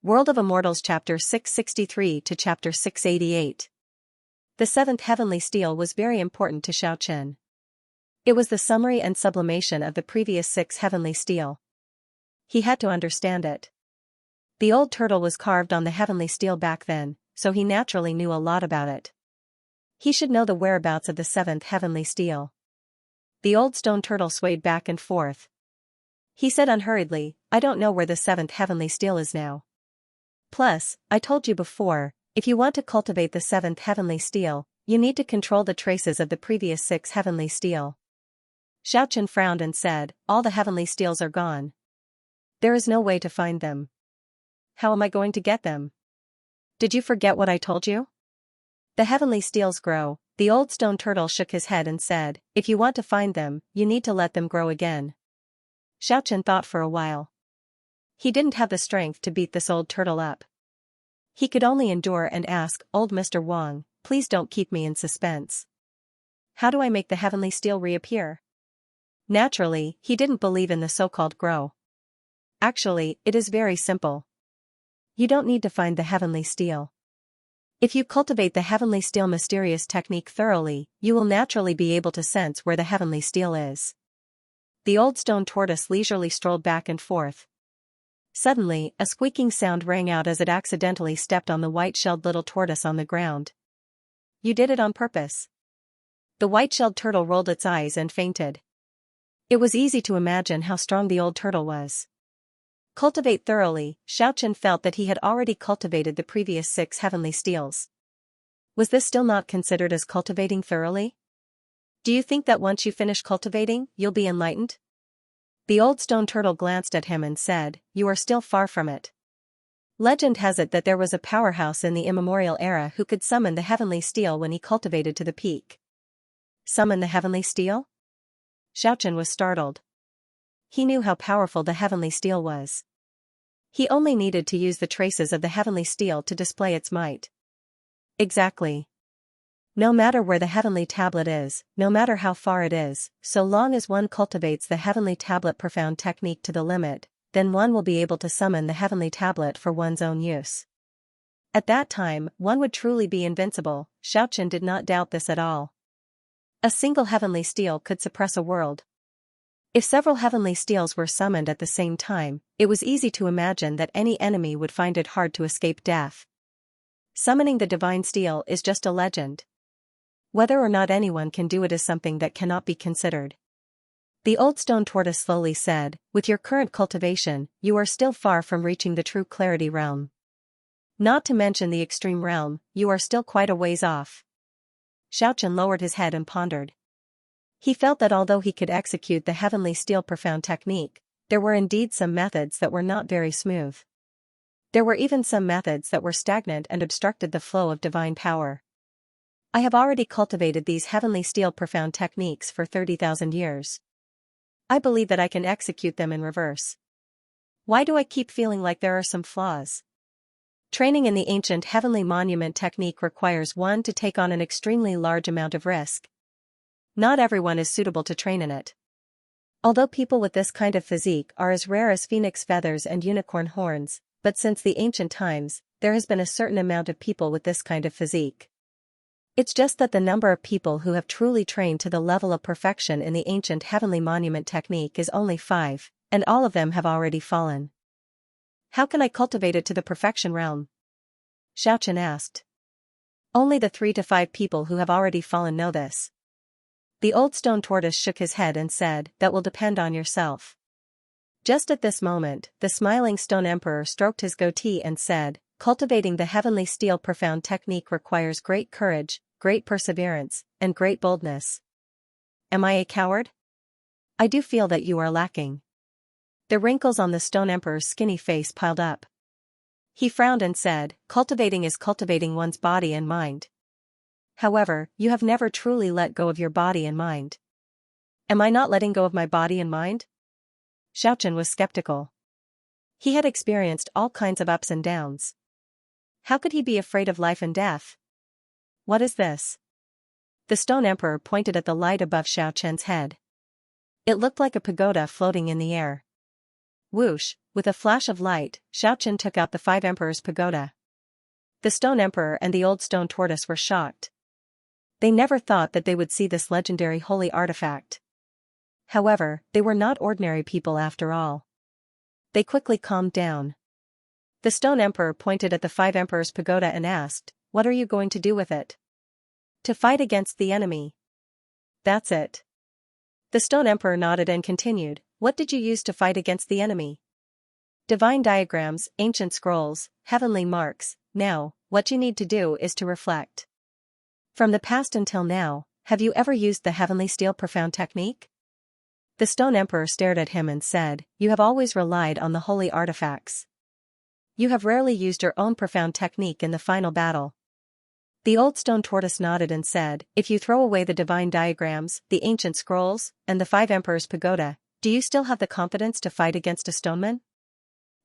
World of Immortals Chapter 663 to Chapter 688. The seventh heavenly steel was very important to Xiaochen. It was the summary and sublimation of the previous 6 heavenly steel. He had to understand it. The old turtle was carved on the heavenly steel back then, so he naturally knew a lot about it. He should know the whereabouts of the 7th heavenly steel. The old stone turtle swayed back and forth. He said unhurriedly, "I don't know where the 7th heavenly steel is now. Plus, I told you before, if you want to cultivate the 7th heavenly steel, you need to control the traces of the previous 6 heavenly steel." Xiaochen frowned and said, "All the heavenly steels are gone. There is no way to find them. How am I going to get them? Did you forget what I told you? The heavenly steels grow." The old stone turtle shook his head and said, "If you want to find them, you need to let them grow again." Xiaochen thought for a while. He didn't have the strength to beat this old turtle up. He could only endure and ask, "Old Mr. Wang, please don't keep me in suspense. How do I make the heavenly steel reappear?" Naturally, he didn't believe in the so-called grow. Actually, it is very simple. You don't need to find the heavenly steel. If you cultivate the heavenly steel mysterious technique thoroughly, you will naturally be able to sense where the heavenly steel is. The old stone tortoise leisurely strolled back and forth. Suddenly, a squeaking sound rang out as it accidentally stepped on the white-shelled little tortoise on the ground. "You did it on purpose." The white-shelled turtle rolled its eyes and fainted. It was easy to imagine how strong the old turtle was. Cultivate thoroughly. Xiaochen felt that he had already cultivated the previous 6 heavenly steels. Was this still not considered as cultivating thoroughly? Do you think that once you finish cultivating, you'll be enlightened? The old stone turtle glanced at him and said, "You are still far from it. Legend has it that there was a powerhouse in the immemorial era who could summon the heavenly steel when he cultivated to the peak." Summon the heavenly steel? Xiaochen was startled. He knew how powerful the heavenly steel was. He only needed to use the traces of the heavenly steel to display its might. Exactly. No matter where the heavenly tablet is, no matter how far it is, so long as one cultivates the heavenly tablet profound technique to the limit, then one will be able to summon the heavenly tablet for one's own use. At that time, one would truly be invincible. Xiaochen did not doubt this at all. A single heavenly steel could suppress a world. If several heavenly steels were summoned at the same time, it was easy to imagine that any enemy would find it hard to escape death. Summoning the divine steel is just a legend. Whether or not anyone can do it is something that cannot be considered. The old stone tortoise slowly said, "With your current cultivation, you are still far from reaching the true clarity realm. Not to mention the extreme realm, you are still quite a ways off." Xiaochen lowered his head and pondered. He felt that although he could execute the heavenly steel profound technique, there were indeed some methods that were not very smooth. There were even some methods that were stagnant and obstructed the flow of divine power. I have already cultivated these heavenly steel profound techniques for 30,000 years. I believe that I can execute them in reverse. Why do I keep feeling like there are some flaws? Training in the ancient heavenly monument technique requires one to take on an extremely large amount of risk. Not everyone is suitable to train in it. Although people with this kind of physique are as rare as phoenix feathers and unicorn horns, but since the ancient times, there has been a certain amount of people with this kind of physique. It's just that the number of people who have truly trained to the level of perfection in the ancient heavenly monument technique is only 5, and all of them have already fallen. How can I cultivate it to the perfection realm? Xiaochen asked. Only the 3 to 5 people who have already fallen know this. The old stone tortoise shook his head and said, "That will depend on yourself." Just at this moment, the smiling stone emperor stroked his goatee and said, "Cultivating the heavenly steel profound technique requires great courage, great perseverance, and great boldness. Am I a coward? I do feel that you are lacking." The wrinkles on the stone emperor's skinny face piled up. He frowned and said, "Cultivating is cultivating one's body and mind. However, you have never truly let go of your body and mind." Am I not letting go of my body and mind? Xiaochen was skeptical. He had experienced all kinds of ups and downs. How could he be afraid of life and death? What is this? The stone emperor pointed at the light above Xiaochen's head. It looked like a pagoda floating in the air. Whoosh, with a flash of light, Xianxia took out the Five Emperors pagoda. The Stone Emperor and the Old Stone Tortoise were shocked. They never thought that they would see this legendary holy artifact. However, they were not ordinary people after all. They quickly calmed down. The Stone Emperor pointed at the Five Emperors pagoda and asked, "What are you going to do with it?" "To fight against the enemy." "That's it." The Stone Emperor nodded and continued, "What did you use to fight against the enemy?" "Divine diagrams, ancient scrolls, heavenly marks. Now, what you need to do is to reflect. From the past until now, have you ever used the heavenly steel profound technique?" The Stone Emperor stared at him and said, "You have always relied on the holy artifacts. You have rarely used your own profound technique in the final battle." The Old Stone Tortoise nodded and said, "If you throw away the divine diagrams, the ancient scrolls, and the Five Emperors pagoda, do you still have the confidence to fight against a stoneman?"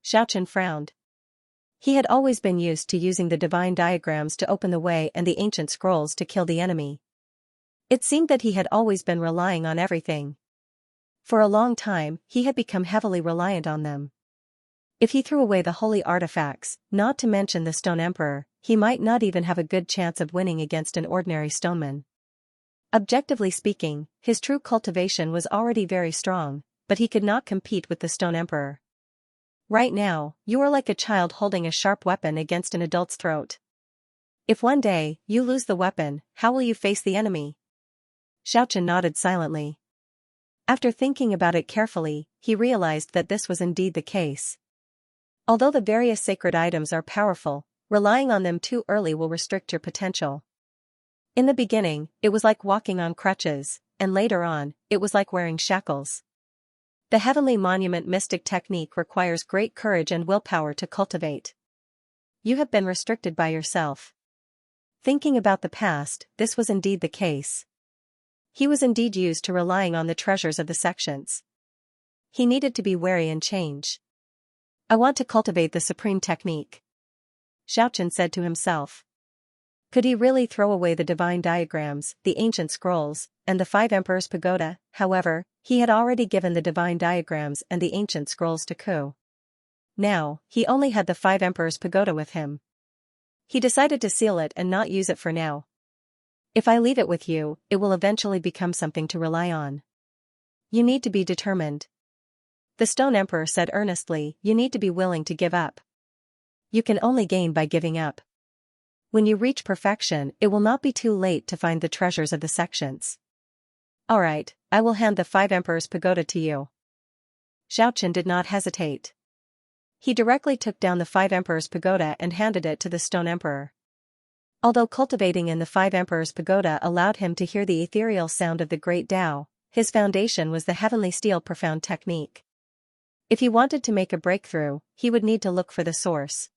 Xianxia frowned. He had always been used to using the divine diagrams to open the way and the ancient scrolls to kill the enemy. It seemed that he had always been relying on everything. For a long time, he had become heavily reliant on them. If he threw away the holy artifacts, not to mention the Stone Emperor, he might not even have a good chance of winning against an ordinary stoneman. Objectively speaking, his true cultivation was already very strong, but he could not compete with the Stone Emperor. Right now, you are like a child holding a sharp weapon against an adult's throat. If one day, you lose the weapon, how will you face the enemy? Xianxia nodded silently. After thinking about it carefully, he realized that this was indeed the case. Although the various sacred items are powerful, relying on them too early will restrict your potential. In the beginning, it was like walking on crutches, and later on, it was like wearing shackles. The Heavenly Monument mystic technique requires great courage and willpower to cultivate. You have been restricted by yourself. Thinking about the past, this was indeed the case. He was indeed used to relying on the treasures of the sections. He needed to be wary and change. "I want to cultivate the supreme technique," Xianxia said to himself. Could he really throw away the divine diagrams, the ancient scrolls, and the Five Emperors pagoda? However, he had already given the divine diagrams and the ancient scrolls to Ku. Now, he only had the Five Emperors pagoda with him. He decided to seal it and not use it for now. "If I leave it with you, it will eventually become something to rely on. You need to be determined." The Stone Emperor said earnestly, "You need to be willing to give up. You can only gain by giving up. When you reach perfection, it will not be too late to find the treasures of the sections." "Alright, I will hand the Five Emperors pagoda to you." Xianxia did not hesitate. He directly took down the Five Emperors pagoda and handed it to the Stone Emperor. Although cultivating in the Five Emperors pagoda allowed him to hear the ethereal sound of the Great Tao, his foundation was the heavenly steel profound technique. If he wanted to make a breakthrough, he would need to look for the source.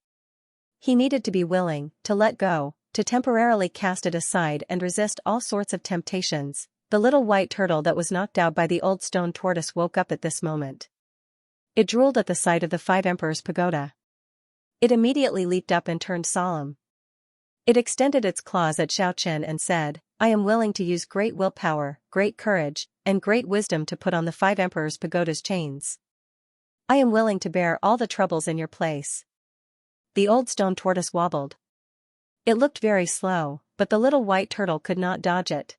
He needed to be willing to let go, to temporarily cast it aside and resist all sorts of temptations. The little white turtle that was knocked out by the Old Stone Tortoise woke up at this moment. It drooled at the sight of the Five Emperors pagoda. It immediately leaped up and turned solemn. It extended its claws at Xianxia and said, "I am willing to use great willpower, great courage, and great wisdom to put on the Five Emperors pagoda's chains. I am willing to bear all the troubles in your place." The Old Stone Tortoise wobbled. It looked very slow, but the little white turtle could not dodge it.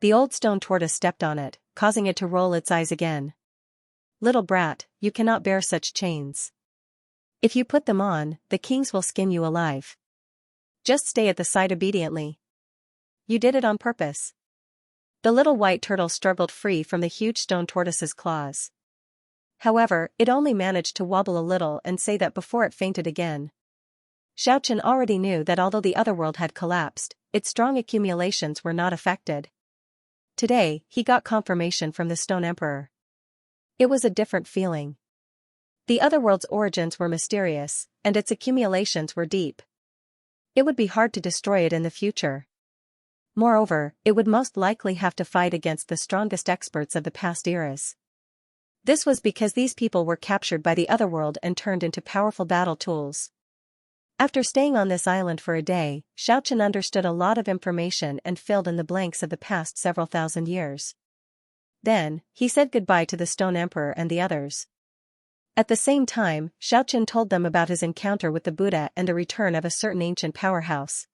The Old Stone Tortoise stepped on it, causing it to roll its eyes again. "Little brat, you cannot bear such chains. If you put them on, the kings will skin you alive. Just stay at the side obediently." "You did it on purpose." The little white turtle struggled free from the huge stone tortoise's claws. However, it only managed to wobble a little and say that before it fainted again. Xianxia already knew that although the other world had collapsed, its strong accumulations were not affected. Today, he got confirmation from the Stone Emperor. It was a different feeling. The other world's origins were mysterious, and its accumulations were deep. It would be hard to destroy it in the future. Moreover, it would most likely have to fight against the strongest experts of the past eras. This was because these people were captured by the other world and turned into powerful battle tools. After staying on this island for a day, Xianxia understood a lot of information and filled in the blanks of the past several thousand years. Then, he said goodbye to the Stone Emperor and the others. At the same time, Xiaochen told them about his encounter with the Buddha and the return of a certain ancient powerhouse.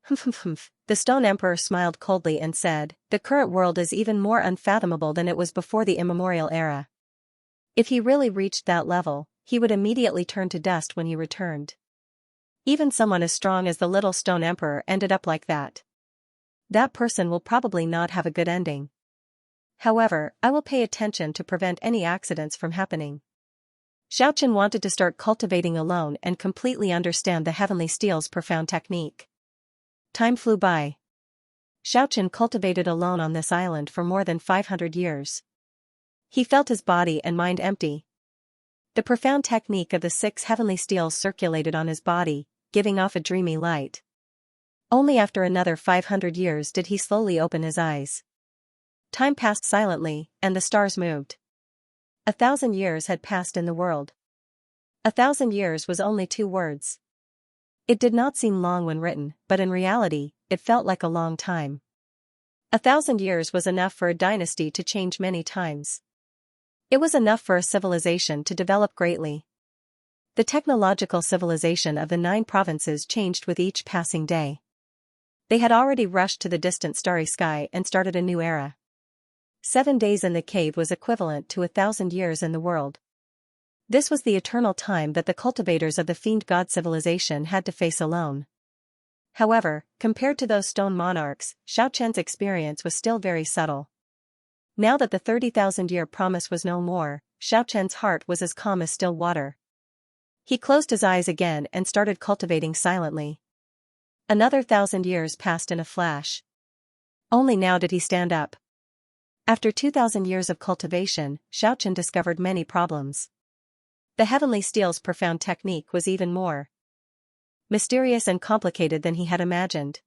Humph. The Stone Emperor smiled coldly and said, "The current world is even more unfathomable than it was before the immemorial era. If he really reached that level, he would immediately turn to dust when he returned. Even someone as strong as the little Stone Emperor ended up like that. That person will probably not have a good ending. However, I will pay attention to prevent any accidents from happening." Xiaochen wanted to start cultivating alone and completely understand the heavenly steel's profound technique. Time flew by. Xiaochen cultivated alone on this island for more than 500 years. He felt his body and mind empty. The profound technique of the 6 heavenly steels circulated on his body, giving off a dreamy light. Only after another 500 years did he slowly open his eyes. Time passed silently, and the stars moved. 1,000 years had passed in the world. 1,000 years was only 2 words. It did not seem long when written, but in reality, it felt like a long time. 1,000 years was enough for a dynasty to change many times. It was enough for a civilization to develop greatly. The technological civilization of the 9 provinces changed with each passing day. They had already rushed to the distant starry sky and started a new era. 7 days in the cave was equivalent to 1,000 years in the world. This was the eternal time that the cultivators of the fiend god civilization had to face alone. However, compared to those stone monarchs, Xiaochen's experience was still very subtle. Now that the 30,000-year promise was no more, Xiaochen's heart was as calm as still water. He closed his eyes again and started cultivating silently. Another 1,000 years passed in a flash. Only now did he stand up. After 2,000 years of cultivation, Xiaochen discovered many problems. The heavenly steel's profound technique was even more mysterious and complicated than he had imagined.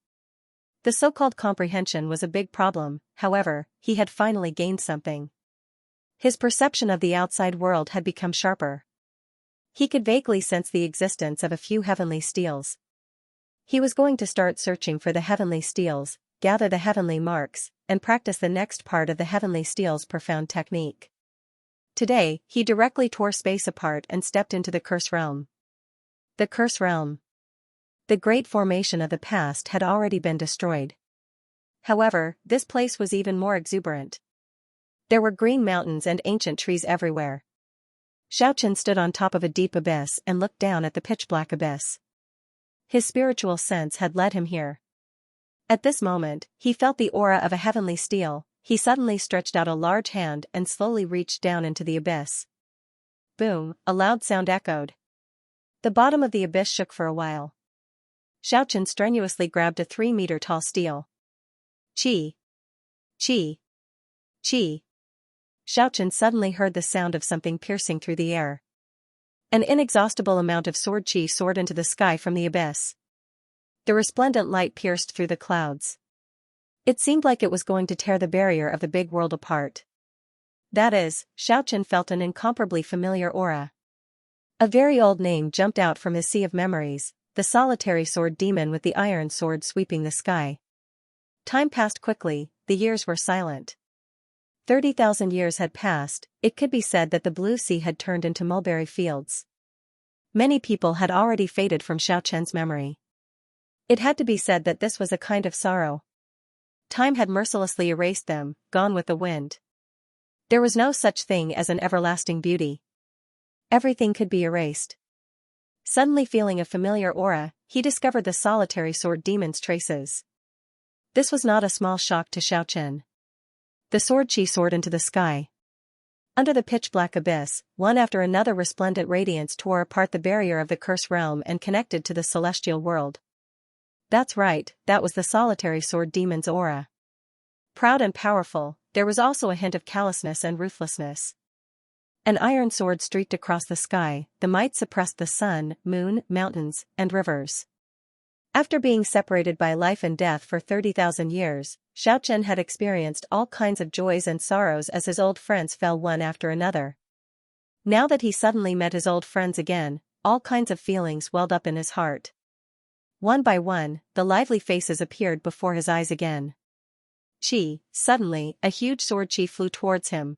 The so-called comprehension was a big problem, however, he had finally gained something. His perception of the outside world had become sharper. He could vaguely sense the existence of a few heavenly steels. He was going to start searching for the heavenly steels, gather the heavenly marks, and practice the next part of the heavenly steel's profound technique. Today, he directly tore space apart and stepped into the Curse Realm. The Curse Realm. The great formation of the past had already been destroyed. However, this place was even more exuberant. There were green mountains and ancient trees everywhere. Xiaochen stood on top of a deep abyss and looked down at the pitch-black abyss. His spiritual sense had led him here. At this moment, he felt the aura of a heavenly steel. He suddenly stretched out a large hand and slowly reached down into the abyss. Boom, a loud sound echoed. The bottom of the abyss shook for a while. Xiaochen strenuously grabbed a 3-meter-tall steel. Chi. Chi. Chi. Xiaochen suddenly heard the sound of something piercing through the air. An inexhaustible amount of sword chi soared into the sky from the abyss. The resplendent light pierced through the clouds. It seemed like it was going to tear the barrier of the big world apart. That is, Xiaochen felt an incomparably familiar aura. A very old name jumped out from his sea of memories, the solitary sword demon with the iron sword sweeping the sky. Time passed quickly, the years were silent. 30,000 years had passed. It could be said that the blue sea had turned into mulberry fields. Many people had already faded from Xiaochen's memory. It had to be said that this was a kind of sorrow. Time had mercilessly erased them, gone with the wind. There was no such thing as an everlasting beauty. Everything could be erased. Suddenly feeling a familiar aura, he discovered the solitary sword demon's traces. This was not a small shock to Xiaochen. The sword chi soared into the sky. Under the pitch-black abyss, one after another resplendent radiance tore apart the barrier of the Curse Realm and connected to the celestial world. That's right, that was the solitary sword demon's aura. Proud and powerful, there was also a hint of callousness and ruthlessness. An iron sword streaked across the sky, the might suppressed the sun, moon, mountains, and rivers. After being separated by life and death for 30,000 years, Xiaochen had experienced all kinds of joys and sorrows as his old friends fell one after another. Now that he suddenly met his old friends again, all kinds of feelings welled up in his heart. One by one, the lively faces appeared before his eyes again. Chi, suddenly, a huge sword chi flew towards him.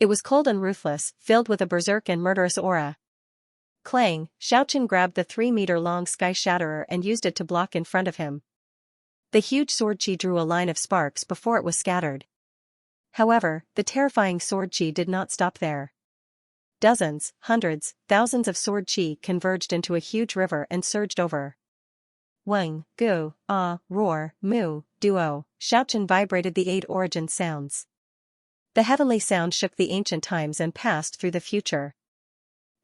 It was cold and ruthless, filled with a berserk and murderous aura. Clang, Xiaochen grabbed the 3-meter-long Sky Shatterer and used it to block in front of him. The huge sword chi drew a line of sparks before it was scattered. However, the terrifying sword chi did not stop there. Dozens, hundreds, thousands of sword chi converged into a huge river and surged over. Weng, gu, ah, roar, mu, duo, Xiaochen vibrated the 8 origin sounds. The heavenly sound shook the ancient times and passed through the future.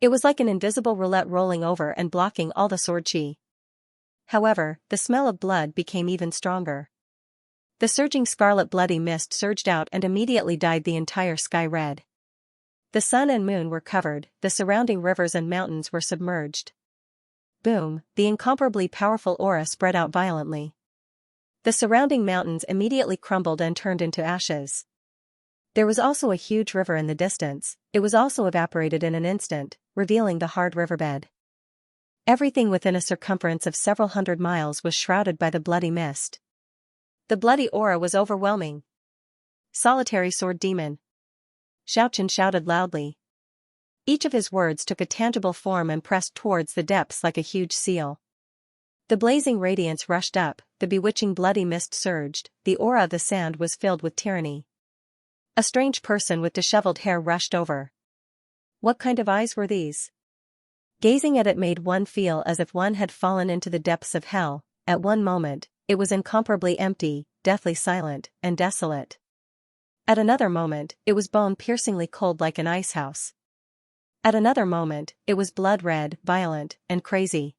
It was like an invisible roulette rolling over and blocking all the sword chi. However, the smell of blood became even stronger. The surging scarlet bloody mist surged out and immediately dyed the entire sky red. The sun and moon were covered, the surrounding rivers and mountains were submerged. Boom, the incomparably powerful aura spread out violently. The surrounding mountains immediately crumbled and turned into ashes. There was also a huge river in the distance. It was also evaporated in an instant, revealing the hard riverbed. Everything within a circumference of several hundred miles was shrouded by the bloody mist. The bloody aura was overwhelming. Solitary sword demon. Xiaochen shouted loudly. Each of his words took a tangible form and pressed towards the depths like a huge seal. The blazing radiance rushed up, the bewitching bloody mist surged, the aura of the sand was filled with tyranny. A strange person with disheveled hair rushed over. What kind of eyes were these? Gazing at it made one feel as if one had fallen into the depths of hell. At one moment, it was incomparably empty, deathly silent, and desolate. At another moment, it was bone-piercingly cold like an icehouse. At another moment, it was blood-red, violent, and crazy.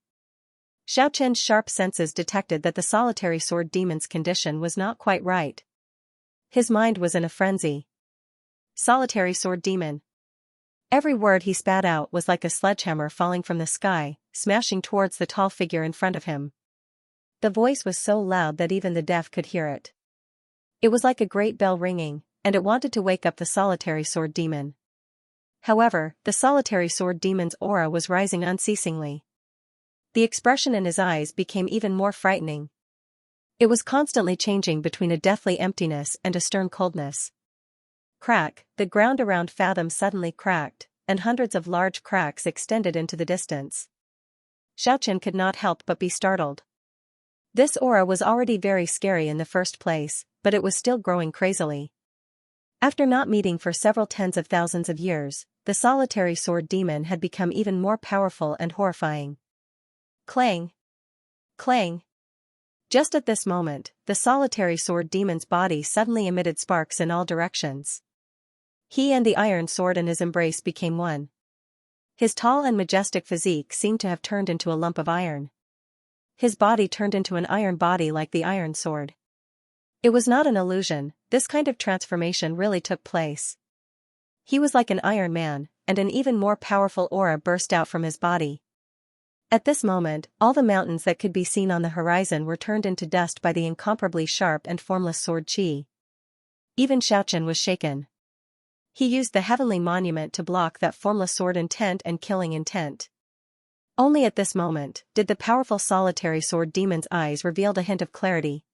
Xiaochen's sharp senses detected that the solitary sword demon's condition was not quite right. His mind was in a frenzy. Solitary sword demon. Every word he spat out was like a sledgehammer falling from the sky, smashing towards the tall figure in front of him. The voice was so loud that even the deaf could hear it. It was like a great bell ringing, and it wanted to wake up the solitary sword demon. However, the solitary sword demon's aura was rising unceasingly. The expression in his eyes became even more frightening. It was constantly changing between a deathly emptiness and a stern coldness. Crack, the ground around Fathom suddenly cracked, and hundreds of large cracks extended into the distance. Xiaochen could not help but be startled. This aura was already very scary in the first place, but it was still growing crazily. After not meeting for several tens of thousands of years, the solitary sword demon had become even more powerful and horrifying. Clang! Clang! Just at this moment, the solitary sword demon's body suddenly emitted sparks in all directions. He and the iron sword in his embrace became one. His tall and majestic physique seemed to have turned into a lump of iron. His body turned into an iron body like the iron sword. It was not an illusion, this kind of transformation really took place. He was like an Iron Man, and an even more powerful aura burst out from his body. At this moment, all the mountains that could be seen on the horizon were turned into dust by the incomparably sharp and formless sword chi. Even Xiaochen was shaken. He used the heavenly monument to block that formless sword intent and killing intent. Only at this moment did the powerful solitary sword demon's eyes reveal a hint of clarity.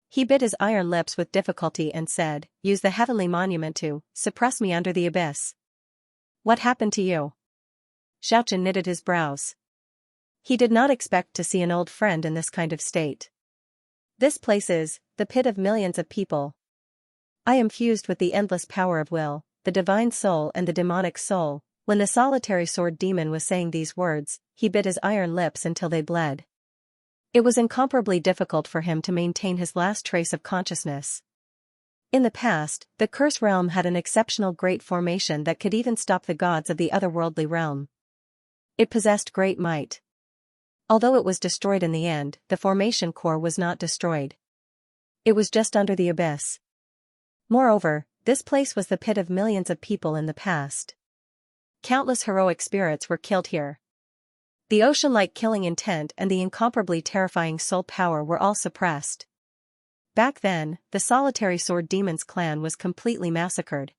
He bit his iron lips with difficulty and said, "Use the heavenly monument to suppress me under the abyss." What happened to you? Xiaochen knitted his brows. He did not expect to see an old friend in this kind of state. This place is the pit of millions of people. I am fused with the endless power of will, the divine soul and the demonic soul. When the solitary sword demon was saying these words, he bit his iron lips until they bled. It was incomparably difficult for him to maintain his last trace of consciousness. In the past, the Curse Realm had an exceptional great formation that could even stop the gods of the otherworldly realm. It possessed great might. Although it was destroyed in the end, the formation core was not destroyed. It was just under the abyss. Moreover, this place was the pit of millions of people in the past. Countless heroic spirits were killed here. The ocean-like killing intent and the incomparably terrifying soul power were all suppressed. Back then, the solitary sword demon's clan was completely massacred.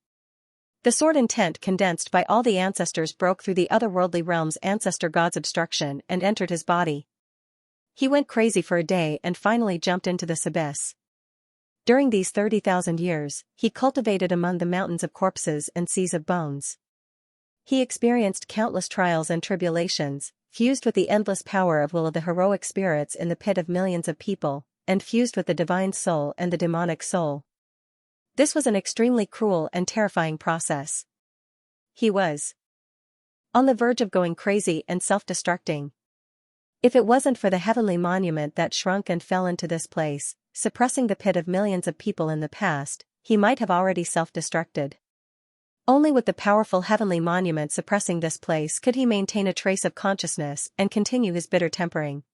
The sword intent condensed by all the ancestors broke through the otherworldly realm's ancestor god's obstruction and entered his body. He went crazy for a day and finally jumped into this abyss. During these 30,000 years, he cultivated among the mountains of corpses and seas of bones. He experienced countless trials and tribulations, fused with the endless power of will of the heroic spirits in the pit of millions of people, and fused with the divine soul and the demonic soul. This was an extremely cruel and terrifying process. He was on the verge of going crazy and self-destructing. If it wasn't for the heavenly monument that shrunk and fell into this place, suppressing the pit of millions of people in the past, he might have already self-destructed. Only with the powerful heavenly monument suppressing this place could he maintain a trace of consciousness and continue his bitter tempering.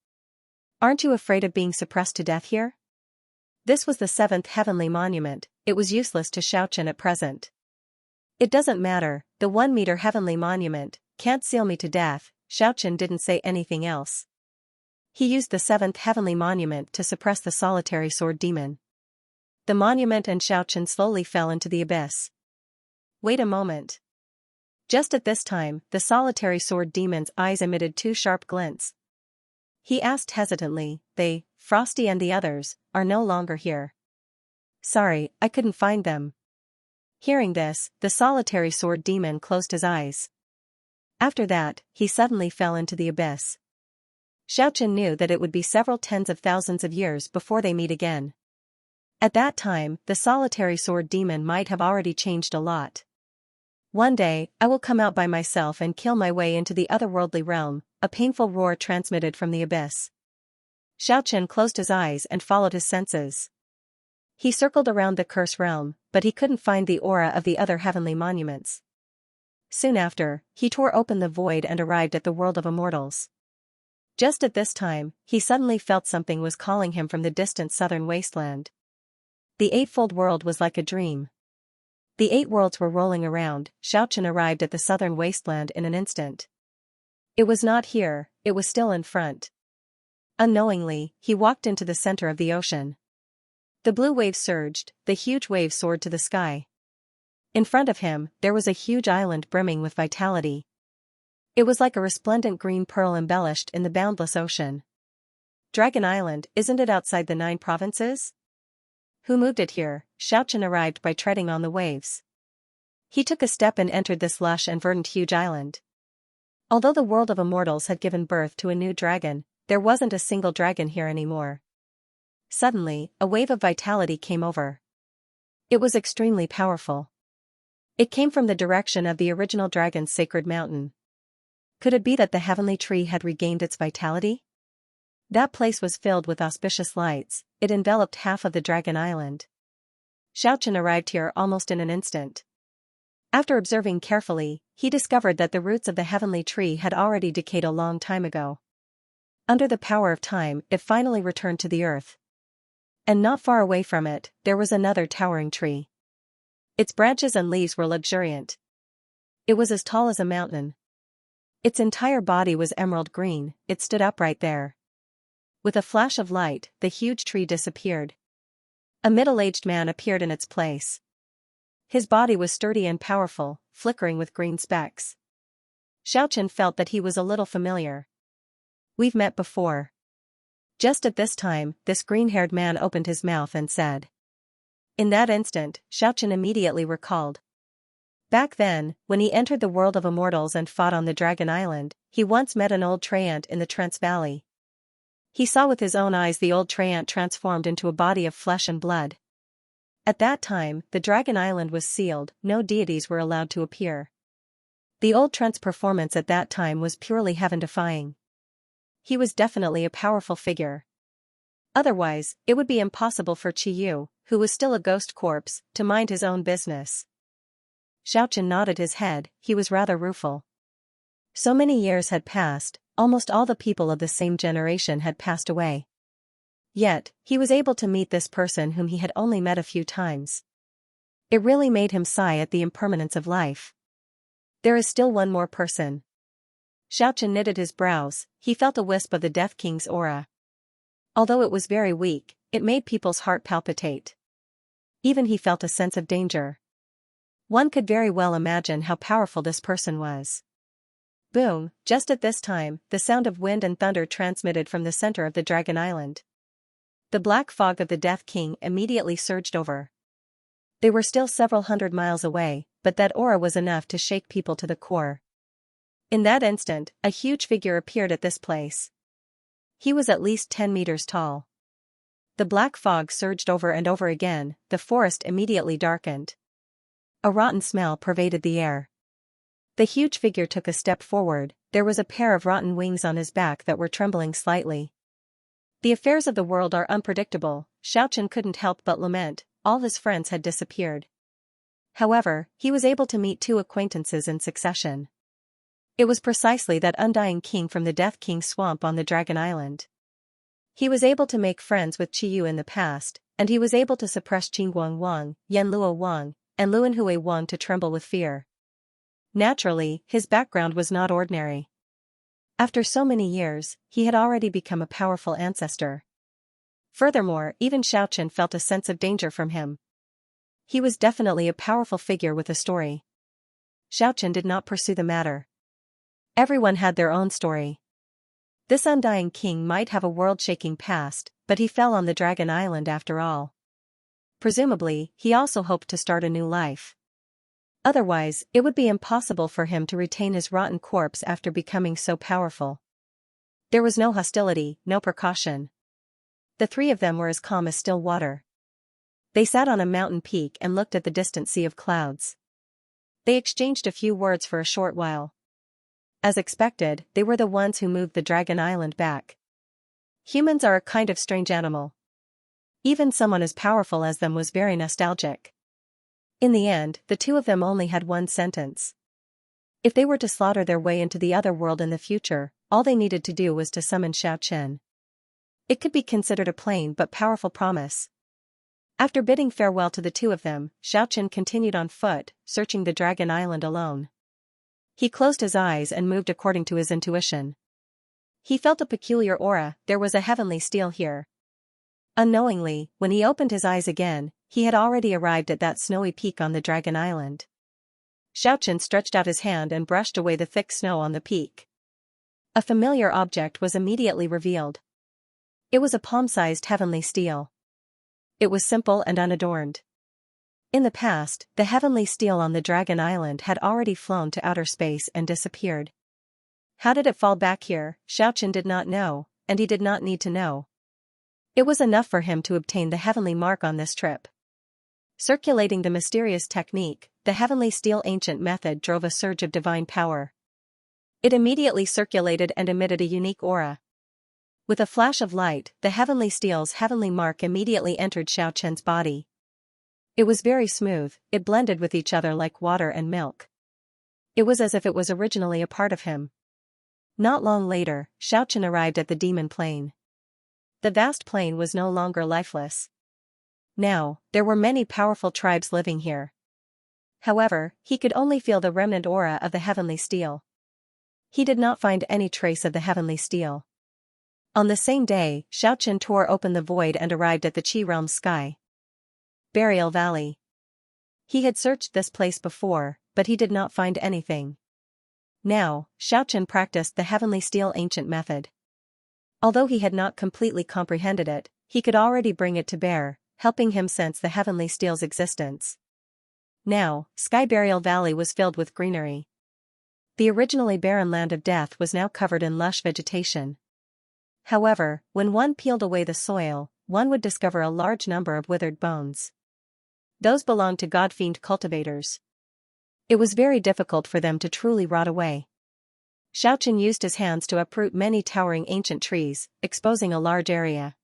Aren't you afraid of being suppressed to death here? This was the seventh heavenly monument. It was useless to Xianxia at present. It doesn't matter, the 1-meter heavenly monument can't seal me to death. Xianxia didn't say anything else. He used the seventh heavenly monument to suppress the solitary sword demon. The monument and Xianxia slowly fell into the abyss. Wait a moment. Just at this time, the solitary sword demon's eyes emitted 2 sharp glints. He asked hesitantly, "They, Frosty and the others, are no longer here." "Sorry, I couldn't find them." Hearing this, the solitary sword demon closed his eyes. After that, he suddenly fell into the abyss. Xianxia knew that it would be several tens of thousands of years before they meet again. At that time, the solitary sword demon might have already changed a lot. "One day, I will come out by myself and kill my way into the otherworldly realm," a painful roar transmitted from the abyss. Xianxia closed his eyes and followed his senses. He circled around the curse realm, but he couldn't find the aura of the other heavenly monuments. Soon after, he tore open the void and arrived at the world of Immortals. Just at this time, he suddenly felt something was calling him from the distant southern wasteland. The eightfold world was like a dream. The 8 worlds were rolling around. Xianxia arrived at the southern wasteland in an instant. It was not here, it was still in front. Unknowingly, he walked into the center of the ocean. The blue waves surged, the huge waves soared to the sky. In front of him, there was a huge island brimming with vitality. It was like a resplendent green pearl embellished in the boundless ocean. Dragon Island, isn't it outside the 9 provinces? Who moved it here? Xianxia arrived by treading on the waves. He took a step and entered this lush and verdant huge island. Although the world of Immortals had given birth to a new dragon, there wasn't a single dragon here anymore. Suddenly, a wave of vitality came over. It was extremely powerful. It came from the direction of the original dragon's sacred mountain. Could it be that the heavenly tree had regained its vitality? That place was filled with auspicious lights, it enveloped half of the Dragon Island. Xianxia arrived here almost in an instant. After observing carefully, he discovered that the roots of the heavenly tree had already decayed a long time ago. Under the power of time, it finally returned to the earth. And not far away from it, there was another towering tree. Its branches and leaves were luxuriant. It was as tall as a mountain. Its entire body was emerald green, it stood upright there. With a flash of light, the huge tree disappeared. A middle-aged man appeared in its place. His body was sturdy and powerful, flickering with green specks. Xianxia felt that he was a little familiar. "We've met before." Just at this time, this green-haired man opened his mouth and said. In that instant, Xianxia immediately recalled. Back then, when he entered the world of Immortals and fought on the Dragon Island, he once met an old treant in the Trance Valley. He saw with his own eyes the old treant transformed into a body of flesh and blood. At that time, the Dragon Island was sealed, no deities were allowed to appear. The old treant's performance at that time was purely heaven-defying. He was definitely a powerful figure. Otherwise, it would be impossible for Qiyu, who was still a ghost corpse, to mind his own business. Xianxia nodded his head, he was rather rueful. So many years had passed, almost all the people of the same generation had passed away. Yet, he was able to meet this person whom he had only met a few times. It really made him sigh at the impermanence of life. There is still one more person. Xianxia knitted his brows, he felt a wisp of the Death King's aura. Although it was very weak, it made people's heart palpitate. Even he felt a sense of danger. One could very well imagine how powerful this person was. Boom, just at this time, the sound of wind and thunder transmitted from the center of the Dragon Island. The black fog of the Death King immediately surged over. They were still several hundred miles away, but that aura was enough to shake people to the core. In that instant, a huge figure appeared at this place. He was at least 10 meters tall. The black fog surged over and over again, the forest immediately darkened. A rotten smell pervaded the air. The huge figure took a step forward, there was a pair of rotten wings on his back that were trembling slightly. The affairs of the world are unpredictable, Xianxia couldn't help but lament, all his friends had disappeared. However, he was able to meet 2 acquaintances in succession. It was precisely that undying king from the Death King's swamp on the Dragon Island. He was able to make friends with Qiyu in the past, and he was able to suppress Qingguang Wang, Yanluo Wang, and Luanhui Wang to tremble with fear. Naturally, his background was not ordinary. After so many years, he had already become a powerful ancestor. Furthermore, even Xianxia felt a sense of danger from him. He was definitely a powerful figure with a story. Xianxia did not pursue the matter. Everyone had their own story. This undying king might have a world-shaking past, but he fell on the Dragon Island after all. Presumably, he also hoped to start a new life. Otherwise, it would be impossible for him to retain his rotten corpse after becoming so powerful. There was no hostility, no precaution. The 3 of them were as calm as still water. They sat on a mountain peak and looked at the distant sea of clouds. They exchanged a few words for a short while. As expected, they were the ones who moved the Dragon Island back. Humans are a kind of strange animal. Even someone as powerful as them was very nostalgic. In the end, the 2 of them only had one sentence. If they were to slaughter their way into the other world in the future, all they needed to do was to summon Xianxia. It could be considered a plain but powerful promise. After bidding farewell to the 2 of them, Xianxia continued on foot, searching the Dragon Island alone. He closed his eyes and moved according to his intuition. He felt a peculiar aura, there was a heavenly steel here. Unknowingly, when he opened his eyes again, he had already arrived at that snowy peak on the Dragon Island. Xianxia stretched out his hand and brushed away the thick snow on the peak. A familiar object was immediately revealed. It was a palm-sized heavenly steel. It was simple and unadorned. In the past, the heavenly steel on the Dragon Island had already flown to outer space and disappeared. How did it fall back here? Xianxia did not know, and he did not need to know. It was enough for him to obtain the heavenly mark on this trip. Circulating the mysterious technique, the heavenly steel ancient method drove a surge of divine power. It immediately circulated and emitted a unique aura. With a flash of light, the heavenly steel's heavenly mark immediately entered Xianxia's body. It was very smooth, it blended with each other like water and milk. It was as if it was originally a part of him. Not long later, Xianxia arrived at the demon plain. The vast plain was no longer lifeless. Now, there were many powerful tribes living here. However, he could only feel the remnant aura of the heavenly steel. He did not find any trace of the heavenly steel. On the same day, Xianxia tore open the void and arrived at the Qi realm's sky. Burial Valley. He had searched this place before, but he did not find anything. Now, Xianxia practiced the heavenly steel ancient method. Although he had not completely comprehended it, he could already bring it to bear, helping him sense the heavenly steel's existence. Now, Sky Burial Valley was filled with greenery. The originally barren land of death was now covered in lush vegetation. However, when one peeled away the soil, one would discover a large number of withered bones. Those belonged to god-fiend cultivators. It was very difficult for them to truly rot away. Xianxia used his hands to uproot many towering ancient trees, exposing a large area.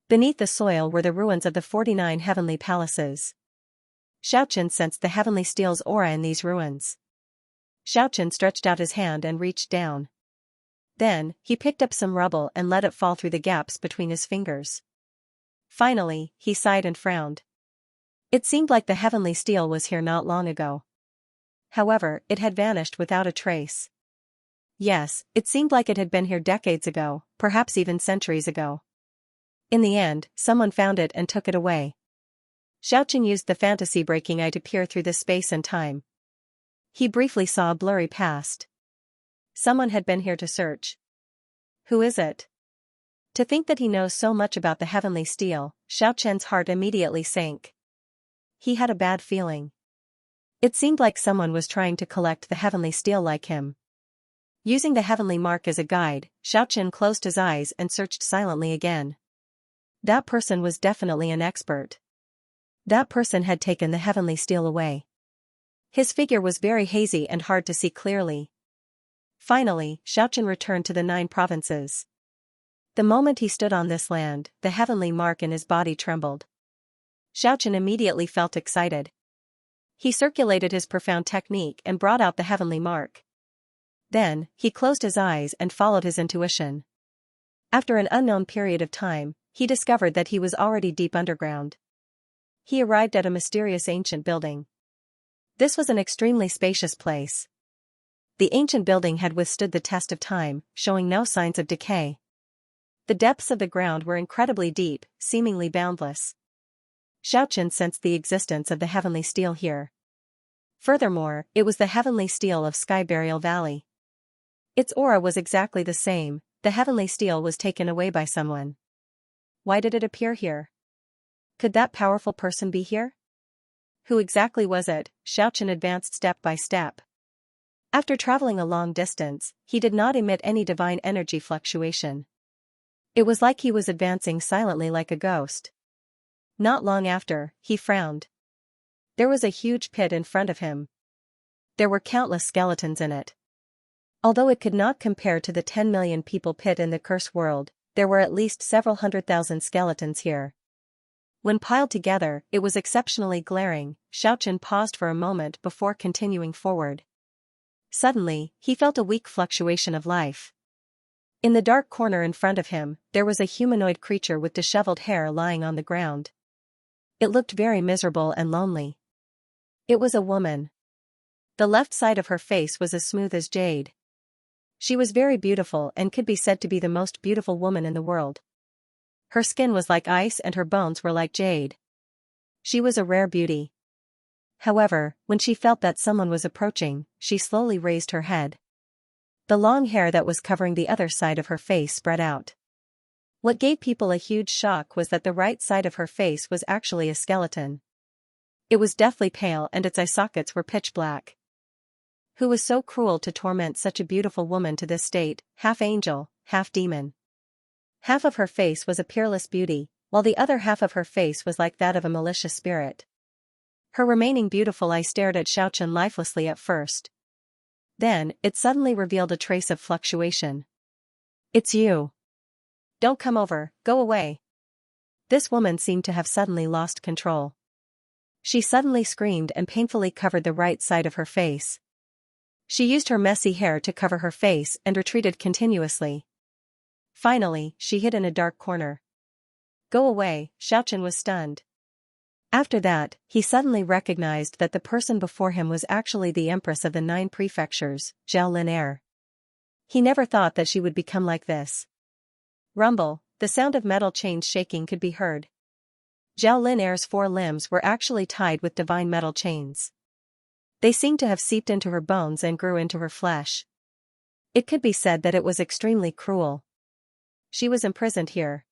Beneath the soil were the ruins of the 49 heavenly palaces. Xianxia sensed the heavenly steel's aura in these ruins. Xianxia stretched out his hand and reached down. Then, he picked up some rubble and let it fall through the gaps between his fingers. Finally, he sighed and frowned. It seemed like the heavenly steel was here not long ago. However, it had vanished without a trace. Yes, it seemed like it had been here decades ago, perhaps even centuries ago. In the end, someone found it and took it away. Xianxia used the fantasy-breaking eye to peer through the space and time. He briefly saw a blurry past. Someone had been here to search. Who is it? To think that he knows so much about the heavenly steel, Xiaoqian's heart immediately sank. He had a bad feeling. It seemed like someone was trying to collect the heavenly steel like him. Using the heavenly mark as a guide, Xiaoqian closed his eyes and searched silently again. That person was definitely an expert. That person had taken the heavenly steel away. His figure was very hazy and hard to see clearly. Finally, Xiaoqian returned to the 9 provinces. The moment he stood on this land, the heavenly mark in his body trembled. Xiaoqian immediately felt excited. He circulated his profound technique and brought out the heavenly mark. Then, he closed his eyes and followed his intuition. After an unknown period of time, he discovered that he was already deep underground. He arrived at a mysterious ancient building. This was an extremely spacious place. The ancient building had withstood the test of time, showing no signs of decay. The depths of the ground were incredibly deep, seemingly boundless. Xiaoqian sensed the existence of the heavenly steel here. Furthermore, it was the heavenly steel of Sky Burial Valley. Its aura was exactly the same. The heavenly steel was taken away by someone. Why did it appear here? Could that powerful person be here? Who exactly was it? Xiaoqian advanced step by step. After traveling a long distance, he did not emit any divine energy fluctuation. It was like he was advancing silently like a ghost. Not long after, he frowned. There was a huge pit in front of him. There were countless skeletons in it. Although it could not compare to the 10 million people pit in the Curse World, there were at least several 100,000 skeletons here. When piled together, it was exceptionally glaring. Xiaoqian paused for a moment before continuing forward. Suddenly, he felt a weak fluctuation of life. In the dark corner in front of him, there was a humanoid creature with disheveled hair lying on the ground. It looked very miserable and lonely. It was a woman. The left side of her face was as smooth as jade. She was very beautiful and could be said to be the most beautiful woman in the world. Her skin was like ice and her bones were like jade. She was a rare beauty. However, when she felt that someone was approaching, she slowly raised her head. The long hair that was covering the other side of her face spread out. What gave people a huge shock was that the right side of her face was actually a skeleton. It was deathly pale and its eye sockets were pitch black. Who was so cruel to torment such a beautiful woman to this state, half angel, half demon? Half of her face was a peerless beauty, while the other half of her face was like that of a malicious spirit. Her remaining beautiful eye stared at Xiaoqian lifelessly at first. Then, it suddenly revealed a trace of fluctuation. "It's you. Don't come over, go away." This woman seemed to have suddenly lost control. She suddenly screamed and painfully covered the right side of her face. She used her messy hair to cover her face and retreated continuously. Finally, she hid in a dark corner. "Go away," Xiaoqian was stunned. After that, he suddenly recognized that the person before him was actually the Empress of the 9 prefectures, Zhao Lin. He never thought that she would become like this. Rumble, the sound of metal chains shaking could be heard. Zhao Lin's 4 limbs were actually tied with divine metal chains. They seemed to have seeped into her bones and grew into her flesh. It could be said that it was extremely cruel. She was imprisoned here.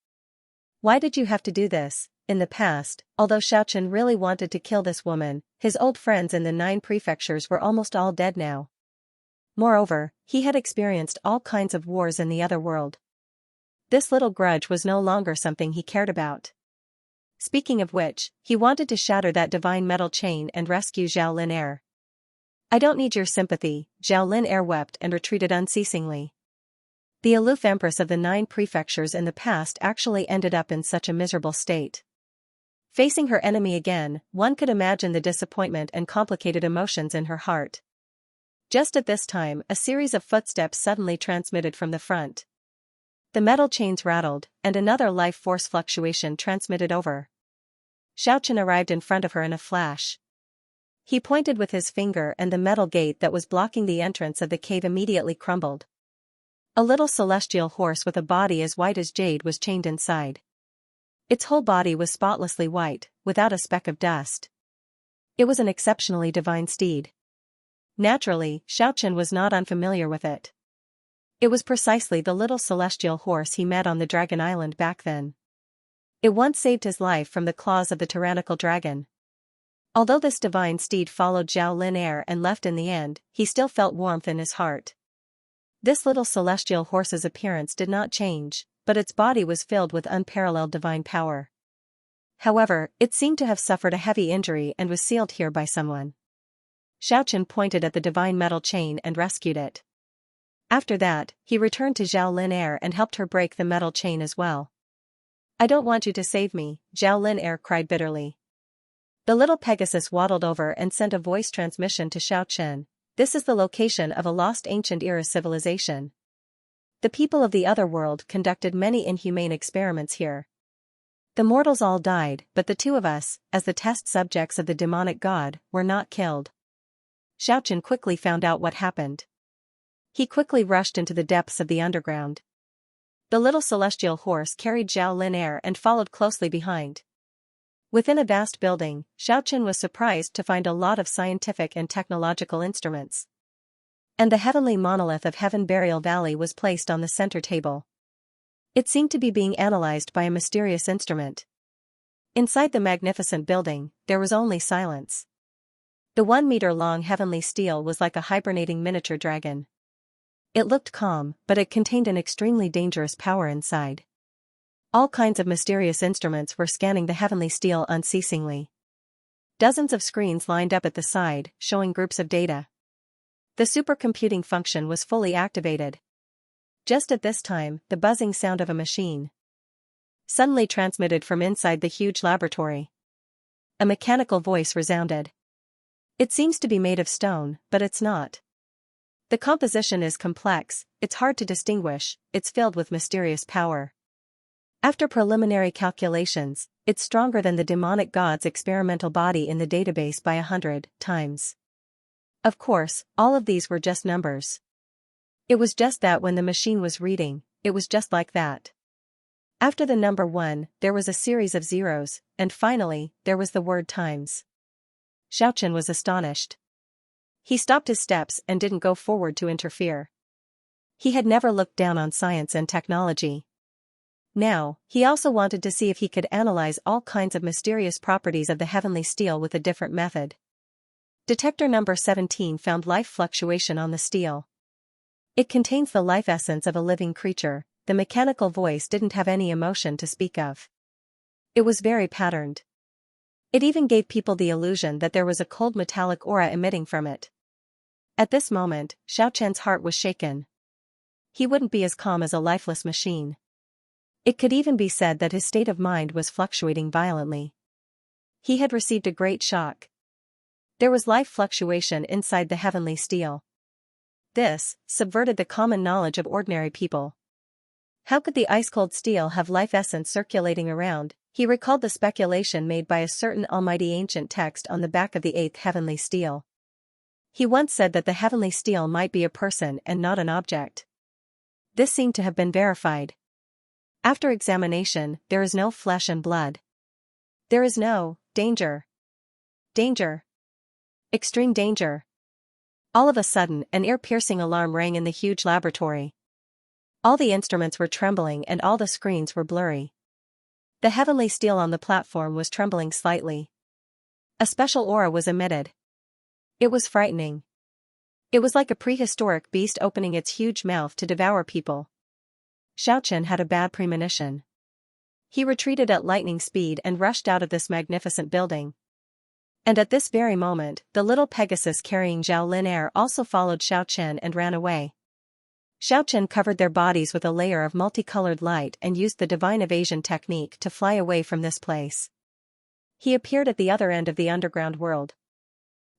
Why did you have to do this? In the past, although Xiaoqian really wanted to kill this woman, his old friends in the 9 prefectures were almost all dead now. Moreover, he had experienced all kinds of wars in the other world. This little grudge was no longer something he cared about. Speaking of which, he wanted to shatter that divine metal chain and rescue Zhao Lin. "I don't need your sympathy," Zhao Lin wept and retreated unceasingly. The aloof empress of the 9 prefectures in the past actually ended up in such a miserable state. Facing her enemy again, one could imagine the disappointment and complicated emotions in her heart. Just at this time, a series of footsteps suddenly transmitted from the front. The metal chains rattled, and another life force fluctuation transmitted over. Xiaoqian arrived in front of her in a flash. He pointed with his finger and the metal gate that was blocking the entrance of the cave immediately crumbled. A little celestial horse with a body as white as jade was chained inside. Its whole body was spotlessly white, without a speck of dust. It was an exceptionally divine steed. Naturally, Xiaoqian was not unfamiliar with it. It was precisely the little celestial horse he met on the Dragon Island back then. It once saved his life from the claws of the tyrannical dragon. Although this divine steed followed Zhao Lin Air and left in the end, he still felt warmth in his heart. This little celestial horse's appearance did not change, but its body was filled with unparalleled divine power. However, it seemed to have suffered a heavy injury and was sealed here by someone. Xiaochen pointed at the divine metal chain and rescued it. After that, he returned to Zhao Lin Air and helped her break the metal chain as well. "I don't want you to save me," Zhao Lin Air cried bitterly. The little Pegasus waddled over and sent a voice transmission to Xiaochen. "This is the location of a lost ancient era civilization. The people of the other world conducted many inhumane experiments here. The mortals all died, but the two of us, as the test subjects of the demonic god, were not killed." Xiaochen quickly found out what happened. He quickly rushed into the depths of the underground. The little celestial horse carried Zhao Lin Air and followed closely behind. Within a vast building, Xiaochen was surprised to find a lot of scientific and technological instruments. And the heavenly monolith of Heaven Burial Valley was placed on the center table. It seemed to be being analyzed by a mysterious instrument. Inside the magnificent building, there was only silence. The 1-meter-long heavenly steel was like a hibernating miniature dragon. It looked calm, but it contained an extremely dangerous power inside. All kinds of mysterious instruments were scanning the heavenly steel unceasingly. Dozens of screens lined up at the side, showing groups of data. The supercomputing function was fully activated. Just at this time, the buzzing sound of a machine suddenly transmitted from inside the huge laboratory. A mechanical voice resounded. "It seems to be made of stone, but it's not. The composition is complex, it's hard to distinguish, it's filled with mysterious power. After preliminary calculations, it's stronger than the demonic god's experimental body in the database by 100 times. Of course, all of these were just numbers. It was just that when the machine was reading, it was just like that. After the number 1, there was a series of zeros, and finally, there was the word times." Xiaochen was astonished. He stopped his steps and didn't go forward to interfere. He had never looked down on science and technology. Now, he also wanted to see if he could analyze all kinds of mysterious properties of the heavenly steel with a different method. Detector number 17 found life fluctuation on the steel. It contains the life essence of a living creature. The mechanical voice didn't have any emotion to speak of. It was very patterned. It even gave people the illusion that there was a cold metallic aura emitting from it. At this moment, Xiaochen's heart was shaken. He wouldn't be as calm as a lifeless machine. It could even be said that his state of mind was fluctuating violently. He had received a great shock. There was life fluctuation inside the heavenly steel. This subverted the common knowledge of ordinary people. How could the ice-cold steel have life essence circulating around? He recalled the speculation made by a certain almighty ancient text on the back of the 8th heavenly steel. He once said that the heavenly steel might be a person and not an object. This seemed to have been verified. After examination, there is no flesh and blood. There is no danger. Danger. Extreme danger. All of a sudden, an ear-piercing alarm rang in the huge laboratory. All the instruments were trembling and all the screens were blurry. The heavenly steel on the platform was trembling slightly. A special aura was emitted. It was frightening. It was like a prehistoric beast opening its huge mouth to devour people. Xiaochen had a bad premonition. He retreated at lightning speed and rushed out of this magnificent building. And at this very moment, the little Pegasus carrying Zhao Lin Air also followed Xiaochen and ran away. Xiaochen covered their bodies with a layer of multicolored light and used the divine evasion technique to fly away from this place. He appeared at the other end of the underground world.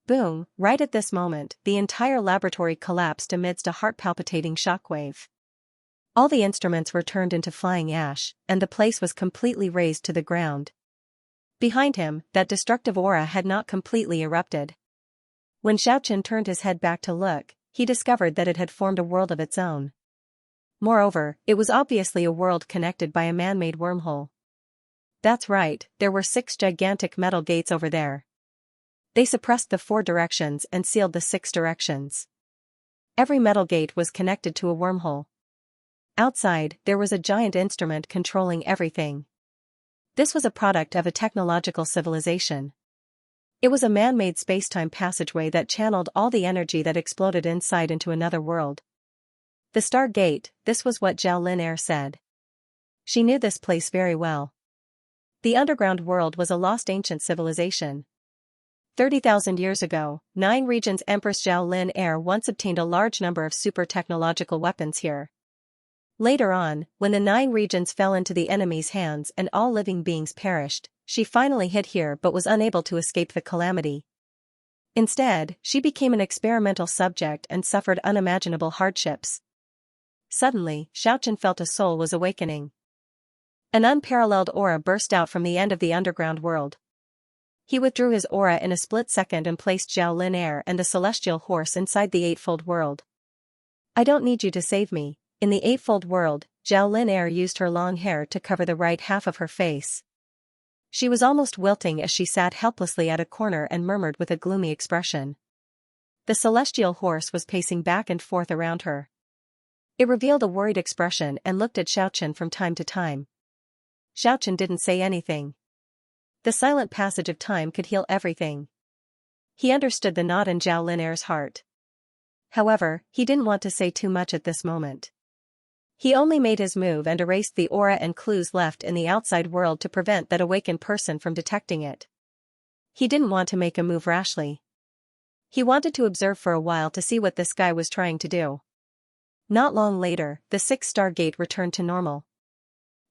Boom! Right at this moment, the entire laboratory collapsed amidst a heart-palpitating shockwave. All the instruments were turned into flying ash, and the place was completely razed to the ground. Behind him, that destructive aura had not completely erupted. When Xiaochen turned his head back to look, he discovered that it had formed a world of its own. Moreover, it was obviously a world connected by a man-made wormhole. That's right, there were 6 gigantic metal gates over there. They suppressed the 4 directions and sealed the 6 directions. Every metal gate was connected to a wormhole. Outside, there was a giant instrument controlling everything. This was a product of a technological civilization. It was a man-made space-time passageway that channeled all the energy that exploded inside into another world. The Star Gate, this was what Zhao Lin said. She knew this place very well. The underground world was a lost ancient civilization. 30,000 years ago, 9 regions Empress Zhao Lin once obtained a large number of super-technological weapons here. Later on, when the 9 regions fell into the enemy's hands and all living beings perished, she finally hid here but was unable to escape the calamity. Instead, she became an experimental subject and suffered unimaginable hardships. Suddenly, Xiaochen felt a soul was awakening. An unparalleled aura burst out from the end of the underground world. He withdrew his aura in a split second and placed Zhao Lin and the celestial horse inside the Eightfold World. I don't need you to save me. In the Eightfold World, Zhao Lin used her long hair to cover the right half of her face. She was almost wilting as she sat helplessly at a corner and murmured with a gloomy expression. The celestial horse was pacing back and forth around her. It revealed a worried expression and looked at Xiaochen from time to time. Xiaochen didn't say anything. The silent passage of time could heal everything. He understood the knot in Zhao Lin's heart. However, he didn't want to say too much at this moment. He only made his move and erased the aura and clues left in the outside world to prevent that awakened person from detecting it. He didn't want to make a move rashly. He wanted to observe for a while to see what this guy was trying to do. Not long later, the 6-star gate returned to normal.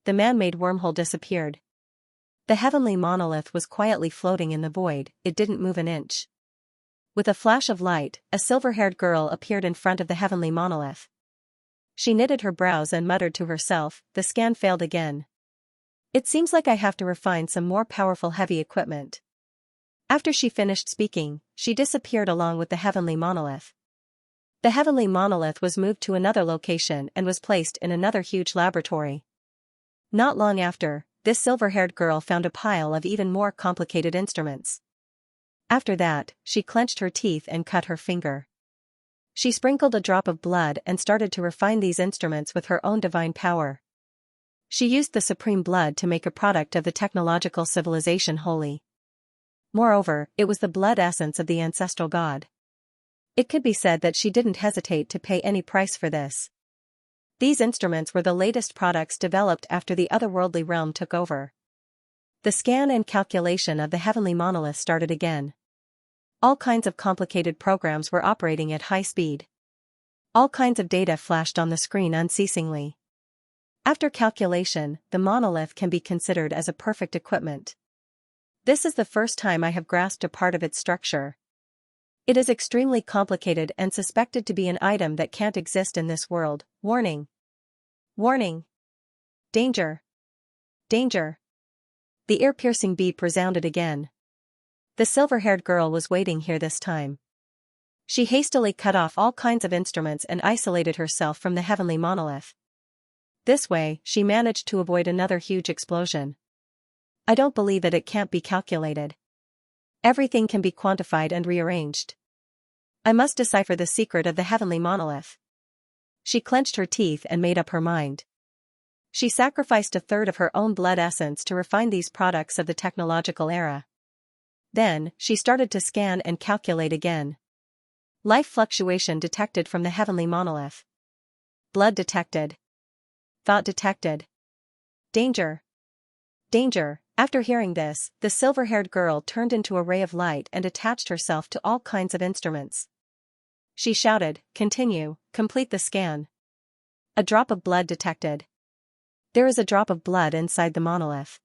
The man-made wormhole disappeared. The heavenly monolith was quietly floating in the void, it didn't move an inch. With a flash of light, a silver-haired girl appeared in front of the heavenly monolith. She knitted her brows and muttered to herself, the scan failed again. It seems like I have to refine some more powerful heavy equipment. After she finished speaking, she disappeared along with the heavenly monolith. The heavenly monolith was moved to another location and was placed in another huge laboratory. Not long after, this silver-haired girl found a pile of even more complicated instruments. After that, she clenched her teeth and cut her finger. She sprinkled a drop of blood and started to refine these instruments with her own divine power. She used the supreme blood to make a product of the technological civilization holy. Moreover, it was the blood essence of the ancestral god. It could be said that she didn't hesitate to pay any price for this. These instruments were the latest products developed after the otherworldly realm took over. The scan and calculation of the heavenly monolith started again. All kinds of complicated programs were operating at high speed. All kinds of data flashed on the screen unceasingly. After calculation, the monolith can be considered as a perfect equipment. This is the first time I have grasped a part of its structure. It is extremely complicated and suspected to be an item that can't exist in this world. Warning! Warning! Danger! Danger! The ear-piercing beep resounded again. The silver-haired girl was waiting here this time. She hastily cut off all kinds of instruments and isolated herself from the heavenly monolith. This way, she managed to avoid another huge explosion. I don't believe it can't be calculated. Everything can be quantified and rearranged. I must decipher the secret of the heavenly monolith. She clenched her teeth and made up her mind. She sacrificed a third of her own blood essence to refine these products of the technological era. Then, she started to scan and calculate again. Life fluctuation detected from the heavenly monolith. Blood detected. Thought detected. Danger! Danger! After hearing this, the silver-haired girl turned into a ray of light and attached herself to all kinds of instruments. She shouted, "Continue, complete the scan." A drop of blood detected. There is a drop of blood inside the monolith.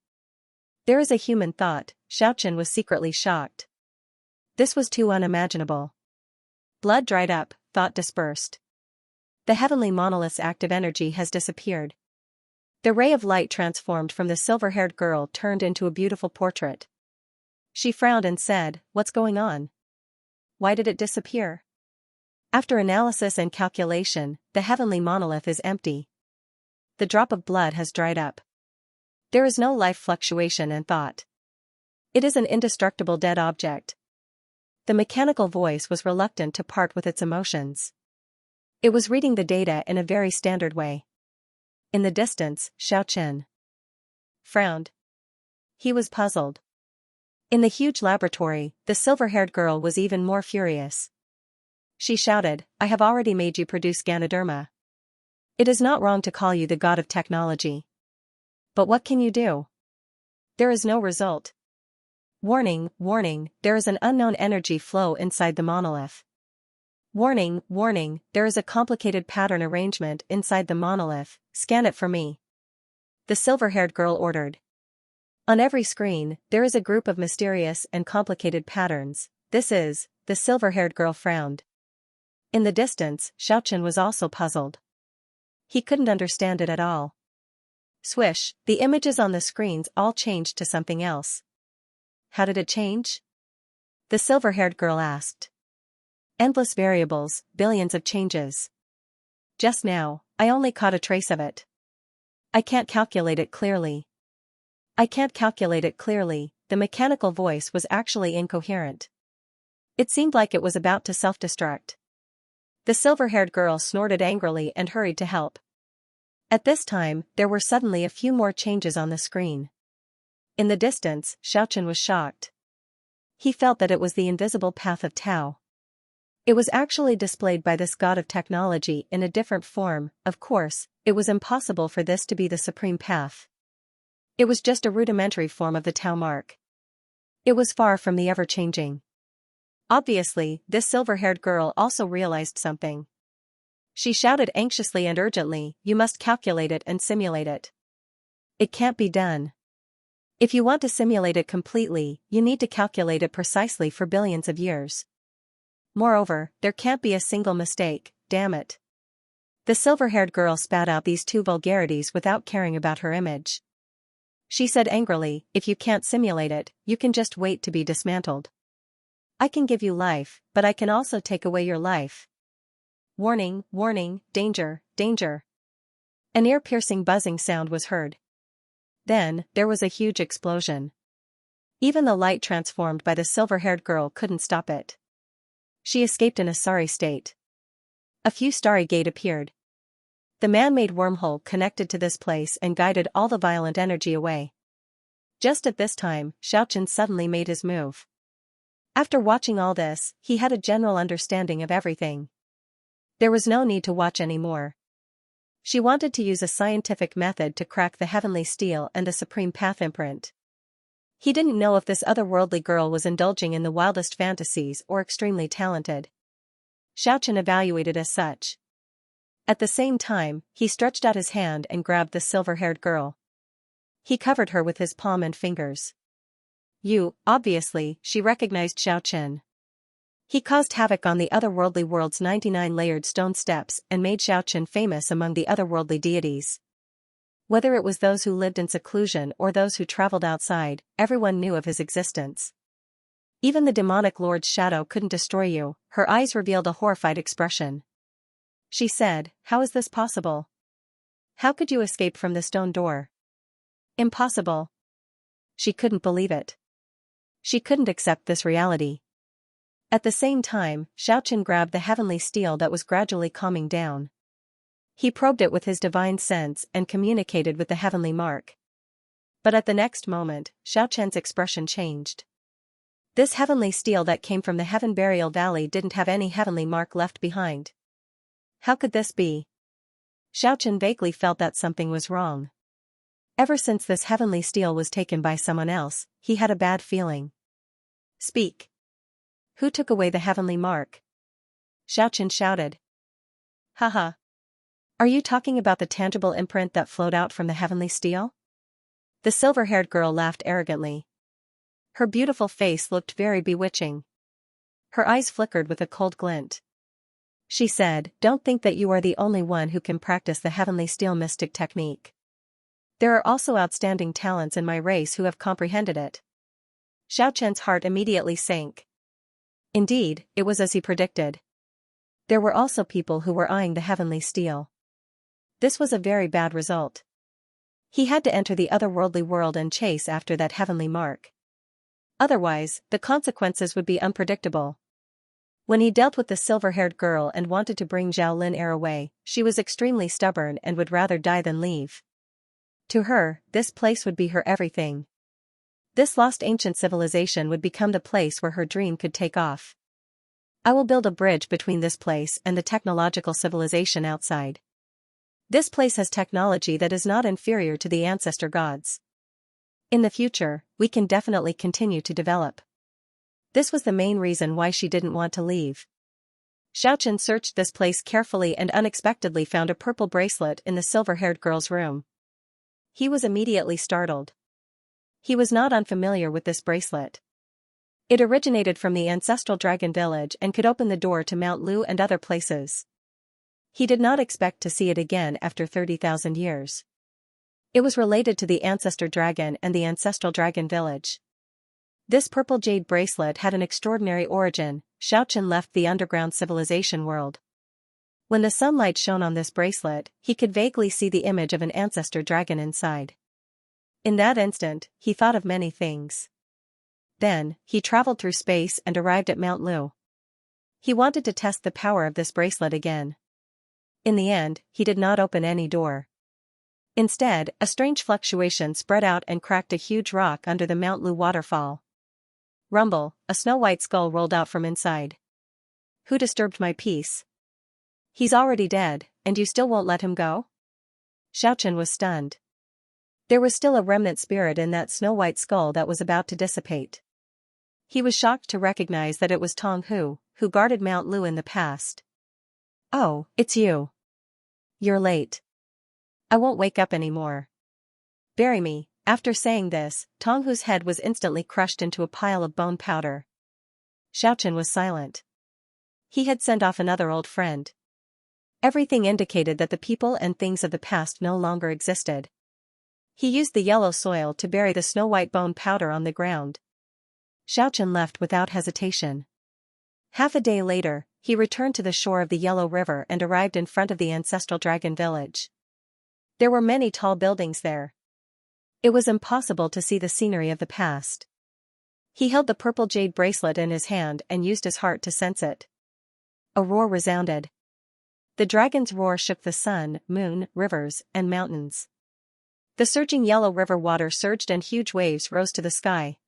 There is a human thought. Xiaochen was secretly shocked. This was too unimaginable. Blood dried up, thought dispersed. The heavenly monolith's active energy has disappeared. The ray of light transformed from the silver-haired girl turned into a beautiful portrait. She frowned and said, "What's going on? Why did it disappear?" After analysis and calculation, the heavenly monolith is empty. The drop of blood has dried up. There is no life fluctuation and thought. It is an indestructible dead object. The mechanical voice was reluctant to part with its emotions. It was reading the data in a very standard way. In the distance, Xiaochen frowned. He was puzzled. In the huge laboratory, the silver-haired girl was even more furious. She shouted, "I have already made you produce Ganoderma. It is not wrong to call you the god of technology. But what can you do? There is no result. Warning, warning, there is an unknown energy flow inside the monolith. Warning, warning, there is a complicated pattern arrangement inside the monolith, scan it for me." The silver-haired girl ordered. On every screen, there is a group of mysterious and complicated patterns. The silver-haired girl frowned. In the distance, Xiaochen was also puzzled. He couldn't understand it at all. Swish, the images on the screens all changed to something else. How did it change? The silver-haired girl asked. Endless variables, billions of changes. Just now, I only caught a trace of it. I can't calculate it clearly. The mechanical voice was actually incoherent. It seemed like it was about to self-destruct. The silver-haired girl snorted angrily and hurried to help. At this time, there were suddenly a few more changes on the screen. In the distance, Xiaochen was shocked. He felt that it was the invisible path of Tao. It was actually displayed by this god of technology in a different form. Of course, it was impossible for this to be the supreme path. It was just a rudimentary form of the Tao mark. It was far from the ever-changing. Obviously, this silver-haired girl also realized something. She shouted anxiously and urgently, "You must calculate it and simulate it. It can't be done. If you want to simulate it completely, you need to calculate it precisely for billions of years. Moreover, there can't be a single mistake, damn it." The silver-haired girl spat out these two vulgarities without caring about her image. She said angrily, "If you can't simulate it, you can just wait to be dismantled. I can give you life, but I can also take away your life. Warning, warning, danger, danger." An ear-piercing buzzing sound was heard. Then, there was a huge explosion. Even the light transformed by the silver-haired girl couldn't stop it. She escaped in a sorry state. A few starry gate appeared. The man-made wormhole connected to this place and guided all the violent energy away. Just at this time, Xiaochen suddenly made his move. After watching all this, he had a general understanding of everything. There was no need to watch anymore. She wanted to use a scientific method to crack the heavenly steel and the supreme path imprint. He didn't know if this otherworldly girl was indulging in the wildest fantasies or extremely talented. Xiaochen evaluated as such. At the same time, he stretched out his hand and grabbed the silver-haired girl. He covered her with his palm and fingers. Obviously, she recognized Xiaochen. He caused havoc on the otherworldly world's 99 layered stone steps and made Xiaochen famous among the otherworldly deities. Whether it was those who lived in seclusion or those who traveled outside, everyone knew of his existence. Even the demonic lord's shadow couldn't destroy you. Her eyes revealed a horrified expression. She said, "How is this possible? How could you escape from the stone door?" Impossible. She couldn't believe it. She couldn't accept this reality. At the same time, Xiaochen grabbed the heavenly steel that was gradually calming down. He probed it with his divine sense and communicated with the heavenly mark. But at the next moment, Xiaochen's expression changed. This heavenly steel that came from the Heaven Burial Valley didn't have any heavenly mark left behind. How could this be? Xiaochen vaguely felt that something was wrong. Ever since this heavenly steel was taken by someone else, he had a bad feeling. "Speak. Who took away the heavenly mark?" Xiaochen shouted. "Haha. Are you talking about the tangible imprint that flowed out from the heavenly steel?" The silver-haired girl laughed arrogantly. Her beautiful face looked very bewitching. Her eyes flickered with a cold glint. She said, "Don't think that you are the only one who can practice the heavenly steel mystic technique. There are also outstanding talents in my race who have comprehended it." Xiaochen's heart immediately sank. Indeed, it was as he predicted. There were also people who were eyeing the heavenly steel. This was a very bad result. He had to enter the otherworldly world and chase after that heavenly mark. Otherwise, the consequences would be unpredictable. When he dealt with the silver-haired girl and wanted to bring Zhao Lin Air away, she was extremely stubborn and would rather die than leave. To her, this place would be her everything. This lost ancient civilization would become the place where her dream could take off. I will build a bridge between this place and the technological civilization outside. This place has technology that is not inferior to the ancestor gods. In the future, we can definitely continue to develop. This was the main reason why she didn't want to leave. Xiaochen searched this place carefully and unexpectedly found a purple bracelet in the silver-haired girl's room. He was immediately startled. He was not unfamiliar with this bracelet. It originated from the ancestral dragon village and could open the door to Mount Lu and other places. He did not expect to see it again after 30,000 years. It was related to the ancestor dragon and the ancestral dragon village. This purple jade bracelet had an extraordinary origin. Xiaochen left the underground civilization world. When the sunlight shone on this bracelet, he could vaguely see the image of an ancestor dragon inside. In that instant, he thought of many things. Then, he traveled through space and arrived at Mount Lu. He wanted to test the power of this bracelet again. In the end, he did not open any door. Instead, a strange fluctuation spread out and cracked a huge rock under the Mount Lu waterfall. Rumble, a snow-white skull rolled out from inside. Who disturbed my peace? He's already dead, and you still won't let him go? Xiaochen was stunned. There was still a remnant spirit in that snow-white skull that was about to dissipate. He was shocked to recognize that it was Tong Hu, who guarded Mount Lu in the past. Oh, it's you. You're late. I won't wake up anymore. Bury me. After saying this, Tong Hu's head was instantly crushed into a pile of bone powder. Xiaochen was silent. He had sent off another old friend. Everything indicated that the people and things of the past no longer existed. He used the yellow soil to bury the snow-white bone powder on the ground. Xiaochen left without hesitation. Half a day later, he returned to the shore of the Yellow River and arrived in front of the ancestral dragon village. There were many tall buildings there. It was impossible to see the scenery of the past. He held the purple jade bracelet in his hand and used his heart to sense it. A roar resounded. The dragon's roar shook the sun, moon, rivers, and mountains. The surging yellow river water surged and huge waves rose to the sky.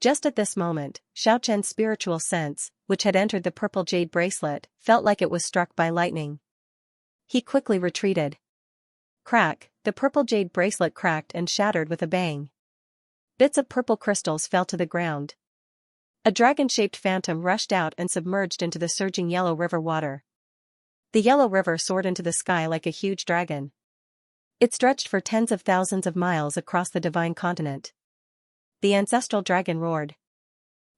Just at this moment, Xiaochen's spiritual sense, which had entered the purple jade bracelet, felt like it was struck by lightning. He quickly retreated. Crack, the purple jade bracelet cracked and shattered with a bang. Bits of purple crystals fell to the ground. A dragon-shaped phantom rushed out and submerged into the surging yellow river water. The yellow river soared into the sky like a huge dragon. It stretched for tens of thousands of miles across the divine continent. The ancestral dragon roared.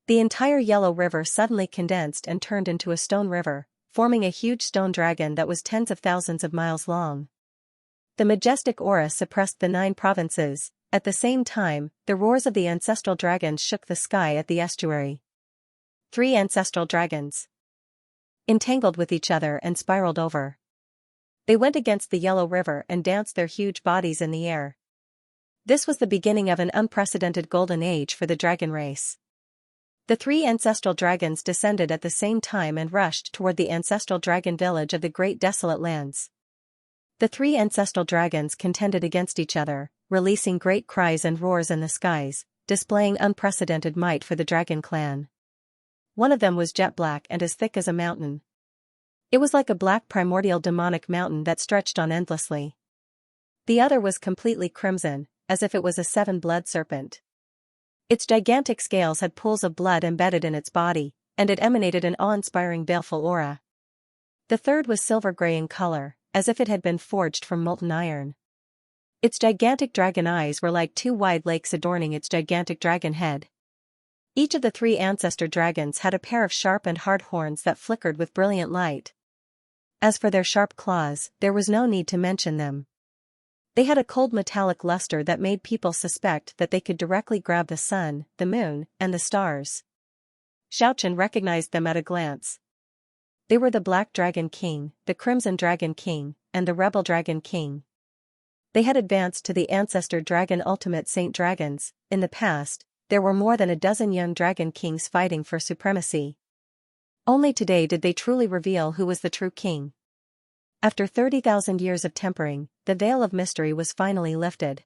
The entire yellow river suddenly condensed and turned into a stone river, forming a huge stone dragon that was tens of thousands of miles long. The majestic aura suppressed the 9 provinces. At the same time, the roars of the ancestral dragons shook the sky at the estuary. 3 ancestral dragons entangled with each other and spiraled over. They went against the yellow river and danced their huge bodies in the air. This was the beginning of an unprecedented golden age for the dragon race. The 3 ancestral dragons descended at the same time and rushed toward the ancestral dragon village of the Great Desolate Lands. The 3 ancestral dragons contended against each other, releasing great cries and roars in the skies, displaying unprecedented might for the dragon clan. One of them was jet black and as thick as a mountain. It was like a black primordial demonic mountain that stretched on endlessly. The other was completely crimson, as if it was a 7-blood serpent. Its gigantic scales had pools of blood embedded in its body, and it emanated an awe-inspiring baleful aura. The third was silver-gray in color, as if it had been forged from molten iron. Its gigantic dragon eyes were like 2 wide lakes adorning its gigantic dragon head. Each of the 3 ancestor dragons had a pair of sharp and hard horns that flickered with brilliant light. As for their sharp claws, there was no need to mention them. They had a cold metallic luster that made people suspect that they could directly grab the sun, the moon, and the stars. Xiaochen recognized them at a glance. They were the Black Dragon King, the Crimson Dragon King, and the Rebel Dragon King. They had advanced to the ancestor dragon ultimate saint dragons. In the past, there were more than a dozen young dragon kings fighting for supremacy. Only today did they truly reveal who was the true king. After 30,000 years of tempering, the veil of mystery was finally lifted.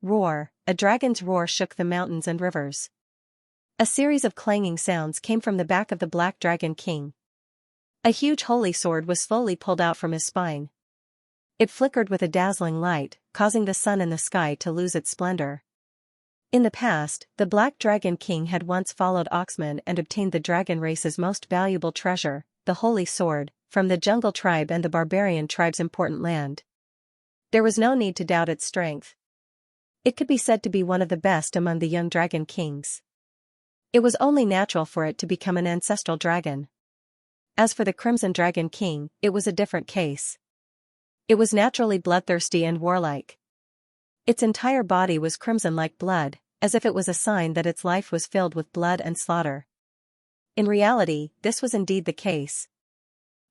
Roar, a dragon's roar shook the mountains and rivers. A series of clanging sounds came from the back of the Black Dragon King. A huge holy sword was slowly pulled out from his spine. It flickered with a dazzling light, causing the sun in the sky to lose its splendor. In the past, the Black Dragon King had once followed Oxman and obtained the dragon race's most valuable treasure, the Holy Sword, from the Jungle Tribe and the Barbarian Tribe's important land. There was no need to doubt its strength. It could be said to be one of the best among the young dragon kings. It was only natural for it to become an ancestral dragon. As for the Crimson Dragon King, it was a different case. It was naturally bloodthirsty and warlike. Its entire body was crimson like blood, as if it was a sign that its life was filled with blood and slaughter. In reality, this was indeed the case.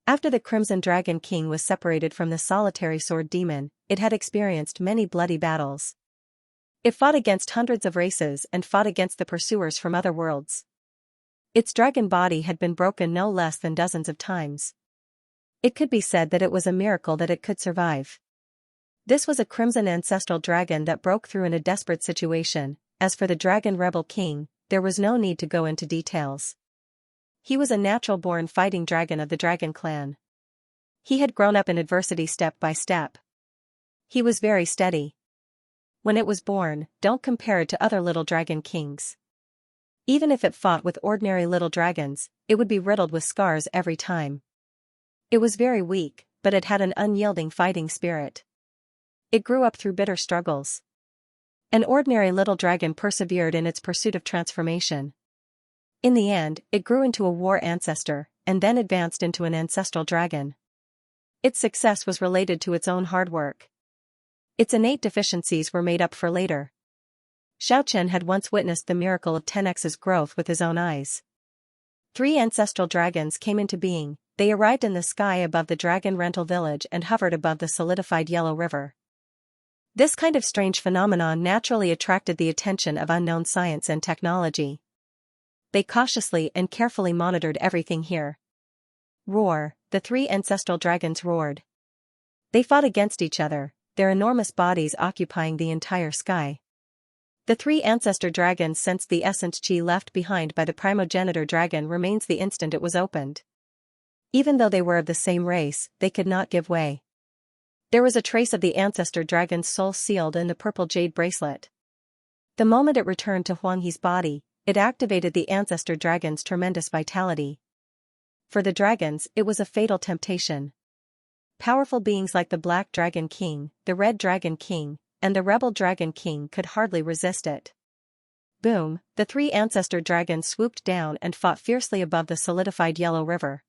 After the Crimson Dragon King was separated from the solitary sword demon, it had experienced many bloody battles. It fought against hundreds of races and fought against the pursuers from other worlds. Its dragon body had been broken no less than dozens of times. It could be said that it was a miracle that it could survive. This was a crimson ancestral dragon that broke through in a desperate situation. As for the Dragon Rebel King, there was no need to go into details. He was a natural-born fighting dragon of the Dragon Clan. He had grown up in adversity step by step. He was very steady. When it was born, don't compare it to other little dragon kings. Even if it fought with ordinary little dragons, it would be riddled with scars every time. It was very weak, but it had an unyielding fighting spirit. It grew up through bitter struggles. An ordinary little dragon persevered in its pursuit of transformation. In the end, it grew into a war ancestor, and then advanced into an ancestral dragon. Its success was related to its own hard work. Its innate deficiencies were made up for later. Xianxia had once witnessed the miracle of 10x's growth with his own eyes. 3 ancestral dragons came into being. They arrived in the sky above the dragon rental village and hovered above the solidified Yellow River. This kind of strange phenomenon naturally attracted the attention of unknown science and technology. They cautiously and carefully monitored everything here. Roar, the 3 ancestral dragons roared. They fought against each other, their enormous bodies occupying the entire sky. The 3 ancestor dragons sensed the essence chi left behind by the primogenitor dragon remains the instant it was opened. Even though they were of the same race, they could not give way. There was a trace of the ancestor dragon's soul sealed in the purple jade bracelet. The moment it returned to Huanghe's body, it activated the ancestor dragon's tremendous vitality. For the dragons, it was a fatal temptation. Powerful beings like the Black Dragon King, the Red Dragon King, and the Rebel Dragon King could hardly resist it. Boom, the 3 ancestor dragons swooped down and fought fiercely above the solidified Yellow River.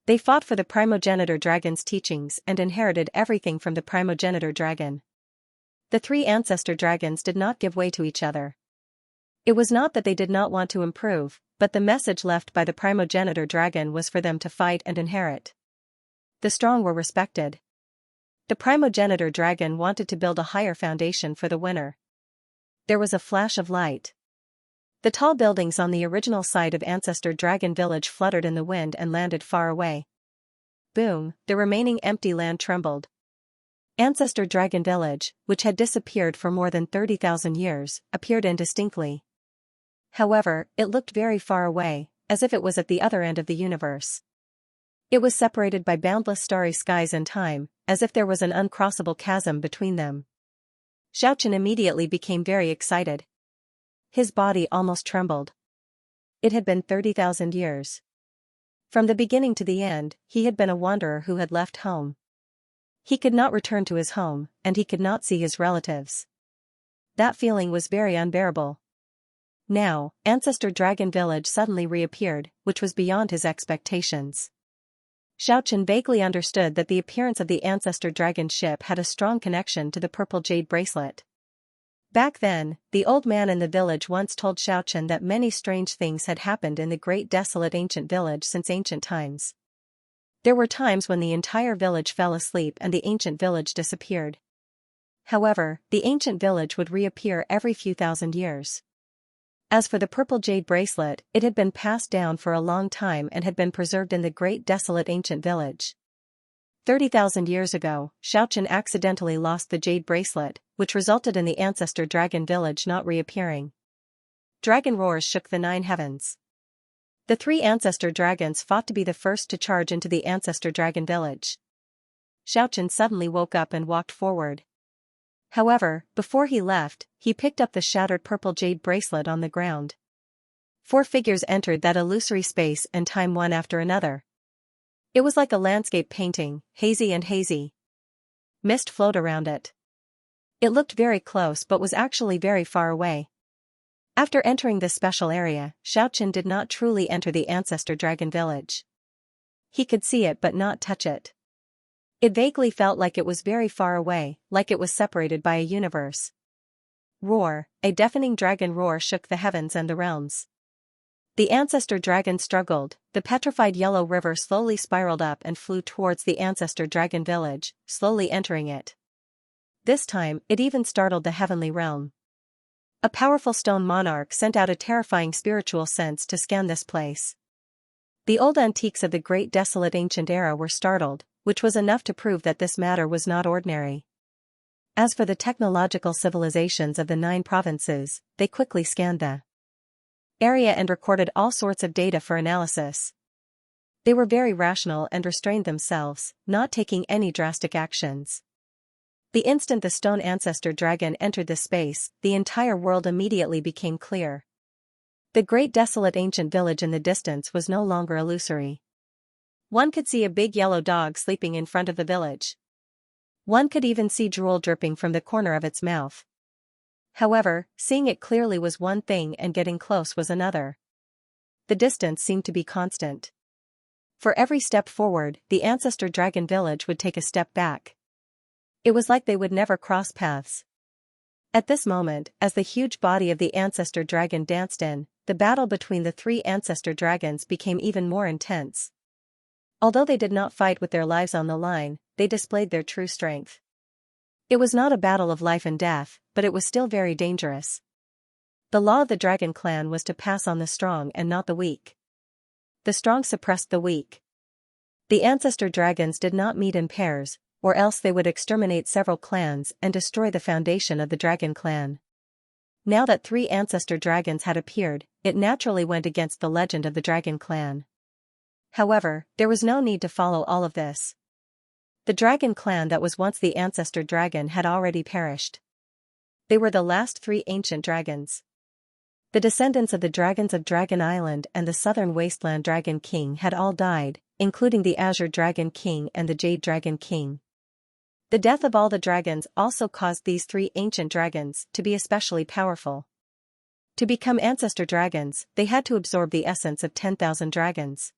They fought for the primogenitor dragon's teachings and inherited everything from the primogenitor dragon. The 3 ancestor dragons did not give way to each other. It was not that they did not want to improve, but the message left by the primogenitor dragon was for them to fight and inherit. The strong were respected. The primogenitor dragon wanted to build a higher foundation for the winner. There was a flash of light. The tall buildings on the original site of Ancestor Dragon Village fluttered in the wind and landed far away. Boom, the remaining empty land trembled. Ancestor Dragon Village, which had disappeared for more than 30,000 years, appeared indistinctly. However, it looked very far away, as if it was at the other end of the universe. It was separated by boundless starry skies and time, as if there was an uncrossable chasm between them. Xianxia immediately became very excited. His body almost trembled. It had been 30,000 years. From the beginning to the end, he had been a wanderer who had left home. He could not return to his home, and he could not see his relatives. That feeling was very unbearable. Now, Ancestor Dragon Village suddenly reappeared, which was beyond his expectations. Xianxia vaguely understood that the appearance of the Ancestor Dragon ship had a strong connection to the purple jade bracelet. Back then, the old man in the village once told Xianxia that many strange things had happened in the great desolate ancient village since ancient times. There were times when the entire village fell asleep and the ancient village disappeared. However, the ancient village would reappear every few thousand years. As for the purple jade bracelet, it had been passed down for a long time and had been preserved in the great desolate ancient village. 30,000 years ago, Xianxia accidentally lost the jade bracelet, which resulted in the ancestor dragon village not reappearing. Dragon roars shook the 9 heavens. The 3 ancestor dragons fought to be the first to charge into the ancestor dragon village. Xianxia suddenly woke up and walked forward. However, before he left, he picked up the shattered purple jade bracelet on the ground. 4 figures entered that illusory space and time one after another. It was like a landscape painting, hazy and hazy. Mist flowed around it. It looked very close but was actually very far away. After entering this special area, Xianxia did not truly enter the ancestor dragon village. He could see it but not touch it. It vaguely felt like it was very far away, like it was separated by a universe. Roar, a deafening dragon roar shook the heavens and the realms. The ancestor dragon struggled, the petrified yellow river slowly spiraled up and flew towards the ancestor dragon village, slowly entering it. This time, it even startled the heavenly realm. A powerful stone monarch sent out a terrifying spiritual sense to scan this place. The old antiques of the great desolate ancient era were startled, which was enough to prove that this matter was not ordinary. As for the technological civilizations of the 9 provinces, they quickly scanned the area and recorded all sorts of data for analysis. They were very rational and restrained themselves, not taking any drastic actions. The instant the stone ancestor dragon entered the space, the entire world immediately became clear. The great desolate ancient village in the distance was no longer illusory. One could see a big yellow dog sleeping in front of the village. One could even see drool dripping from the corner of its mouth. However, seeing it clearly was one thing and getting close was another. The distance seemed to be constant. For every step forward, the ancestor dragon village would take a step back. It was like they would never cross paths. At this moment, as the huge body of the ancestor dragon danced in, the battle between the 3 ancestor dragons became even more intense. Although they did not fight with their lives on the line, they displayed their true strength. It was not a battle of life and death, but it was still very dangerous. The law of the dragon clan was to pass on the strong and not the weak. The strong suppressed the weak. The ancestor dragons did not meet in pairs, or else they would exterminate several clans and destroy the foundation of the dragon clan. Now that 3 ancestor dragons had appeared, it naturally went against the legend of the dragon clan. However, there was no need to follow all of this. The dragon clan that was once the ancestor dragon had already perished. They were the last 3 ancient dragons. The descendants of the dragons of Dragon Island and the Southern Wasteland Dragon King had all died, including the Azure Dragon King and the Jade Dragon King. The death of all the dragons also caused these 3 ancient dragons to be especially powerful. To become ancestor dragons, they had to absorb the essence of 10,000 dragons.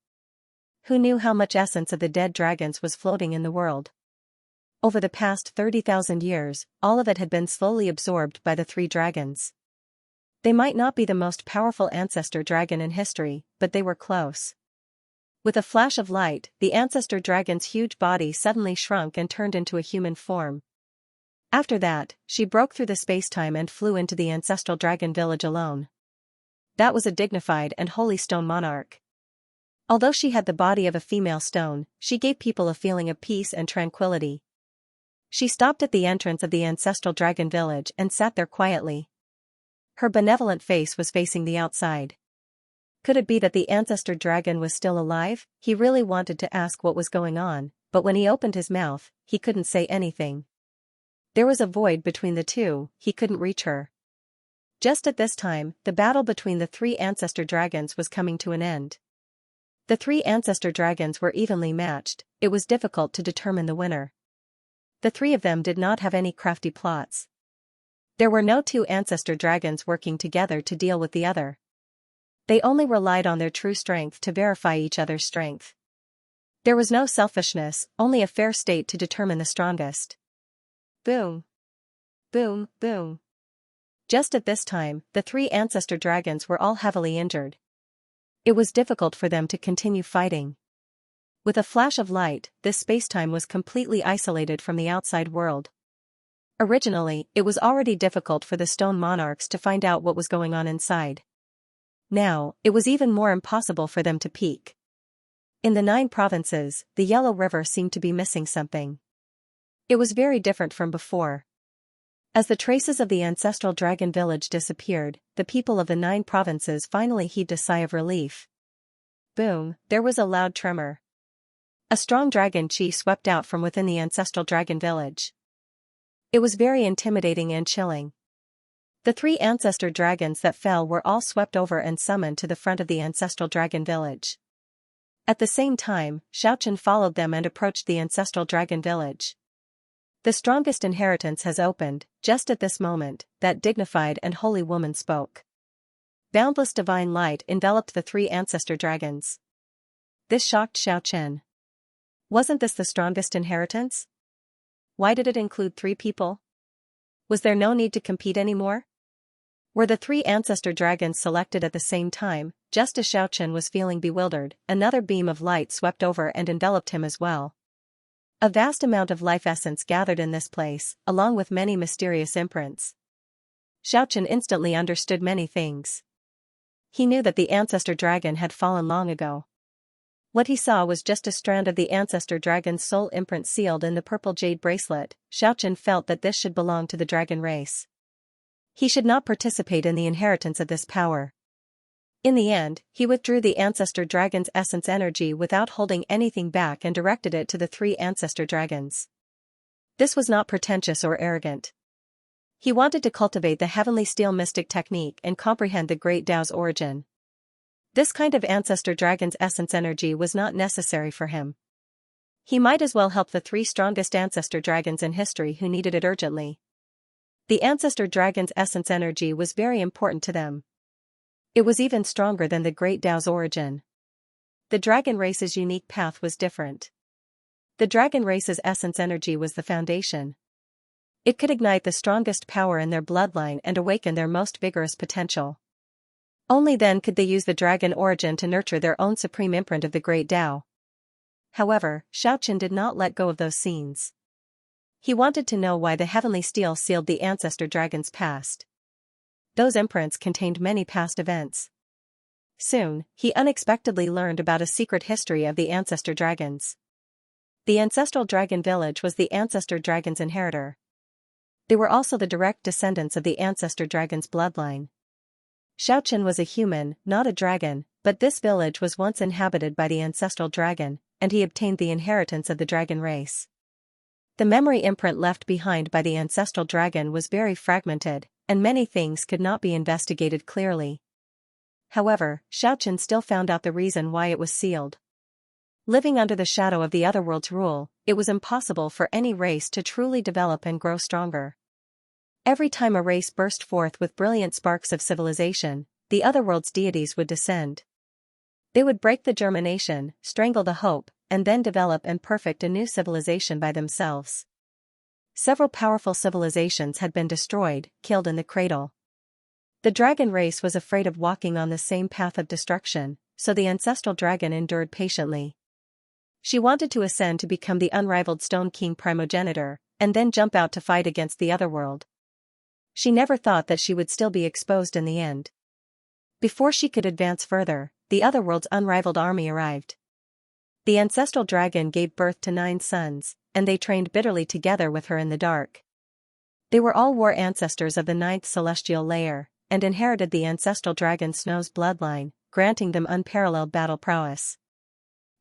Who knew how much essence of the dead dragons was floating in the world? Over the past 30,000 years, all of it had been slowly absorbed by the 3 dragons. They might not be the most powerful ancestor dragon in history, but they were close. With a flash of light, the ancestor dragon's huge body suddenly shrunk and turned into a human form. After that, she broke through the space-time and flew into the ancestral dragon village alone. That was a dignified and holy stone monarch. Although she had the body of a female stone, she gave people a feeling of peace and tranquility. She stopped at the entrance of the ancestral dragon village and sat there quietly. Her benevolent face was facing the outside. Could it be that the ancestor dragon was still alive? He really wanted to ask what was going on, but when he opened his mouth, he couldn't say anything. There was a void between the two, he couldn't reach her. Just at this time, the battle between the 3 ancestor dragons was coming to an end. The 3 ancestor dragons were evenly matched, it was difficult to determine the winner. The 3 of them did not have any crafty plots. There were no 2 ancestor dragons working together to deal with the other. They only relied on their true strength to verify each other's strength. There was no selfishness, only a fair state to determine the strongest. Boom. Boom, boom. Just at this time, the 3 ancestor dragons were all heavily injured. It was difficult for them to continue fighting. With a flash of light, this spacetime was completely isolated from the outside world. Originally, it was already difficult for the stone monarchs to find out what was going on inside. Now, it was even more impossible for them to peek. In the 9 provinces, the Yellow River seemed to be missing something. It was very different from before. As the traces of the ancestral dragon village disappeared, the people of the 9 provinces finally heaved a sigh of relief. Boom, there was a loud tremor. A strong dragon chi swept out from within the ancestral dragon village. It was very intimidating and chilling. The 3 ancestor dragons that fell were all swept over and summoned to the front of the ancestral dragon village. At the same time, Xiaochen followed them and approached the ancestral dragon village. The strongest inheritance has opened. Just at this moment, that dignified and holy woman spoke. Boundless divine light enveloped the 3 ancestor dragons. This shocked Xiaochen. Wasn't this the strongest inheritance? Why did it include 3 people? Was there no need to compete anymore? Were the 3 ancestor dragons selected at the same time? Just as Xiaochen was feeling bewildered, another beam of light swept over and enveloped him as well. A vast amount of life essence gathered in this place, along with many mysterious imprints. Xiaochen instantly understood many things. He knew that the ancestor dragon had fallen long ago. What he saw was just a strand of the ancestor dragon's soul imprint sealed in the purple jade bracelet. Xiaochen felt that this should belong to the dragon race. He should not participate in the inheritance of this power. In the end, he withdrew the ancestor dragon's essence energy without holding anything back and directed it to the 3 ancestor dragons. This was not pretentious or arrogant. He wanted to cultivate the heavenly steel mystic technique and comprehend the great Tao's origin. This kind of ancestor dragon's essence energy was not necessary for him. He might as well help the 3 strongest ancestor dragons in history who needed it urgently. The ancestor dragon's essence energy was very important to them. It was even stronger than the great Tao's origin. The dragon race's unique path was different. The dragon race's essence energy was the foundation. It could ignite the strongest power in their bloodline and awaken their most vigorous potential. Only then could they use the dragon origin to nurture their own supreme imprint of the great Tao. However, Xiaochen did not let go of those scenes. He wanted to know why the heavenly steel sealed the ancestor dragon's past. Those imprints contained many past events. Soon, he unexpectedly learned about a secret history of the ancestor dragons. The ancestral dragon village was the ancestor dragon's inheritor. They were also the direct descendants of the ancestor dragon's bloodline. Xiaochen was a human, not a dragon, but this village was once inhabited by the ancestral dragon, and he obtained the inheritance of the dragon race. The memory imprint left behind by the ancestral dragon was very fragmented, and many things could not be investigated clearly. However, Xiaochen still found out the reason why it was sealed. Living under the shadow of the otherworld's rule, it was impossible for any race to truly develop and grow stronger. Every time a race burst forth with brilliant sparks of civilization, the otherworld's deities would descend. They would break the germination, strangle the hope, and then develop and perfect a new civilization by themselves. Several powerful civilizations had been destroyed, killed in the cradle. The dragon race was afraid of walking on the same path of destruction, so the ancestral dragon endured patiently. She wanted to ascend to become the unrivaled Stone King primogenitor, and then jump out to fight against the otherworld. She never thought that she would still be exposed in the end. Before she could advance further, the otherworld's unrivaled army arrived. The ancestral dragon gave birth to 9 sons, and they trained bitterly together with her in the dark. They were all war ancestors of the 9th celestial layer, and inherited the ancestral dragon Snow's bloodline, granting them unparalleled battle prowess.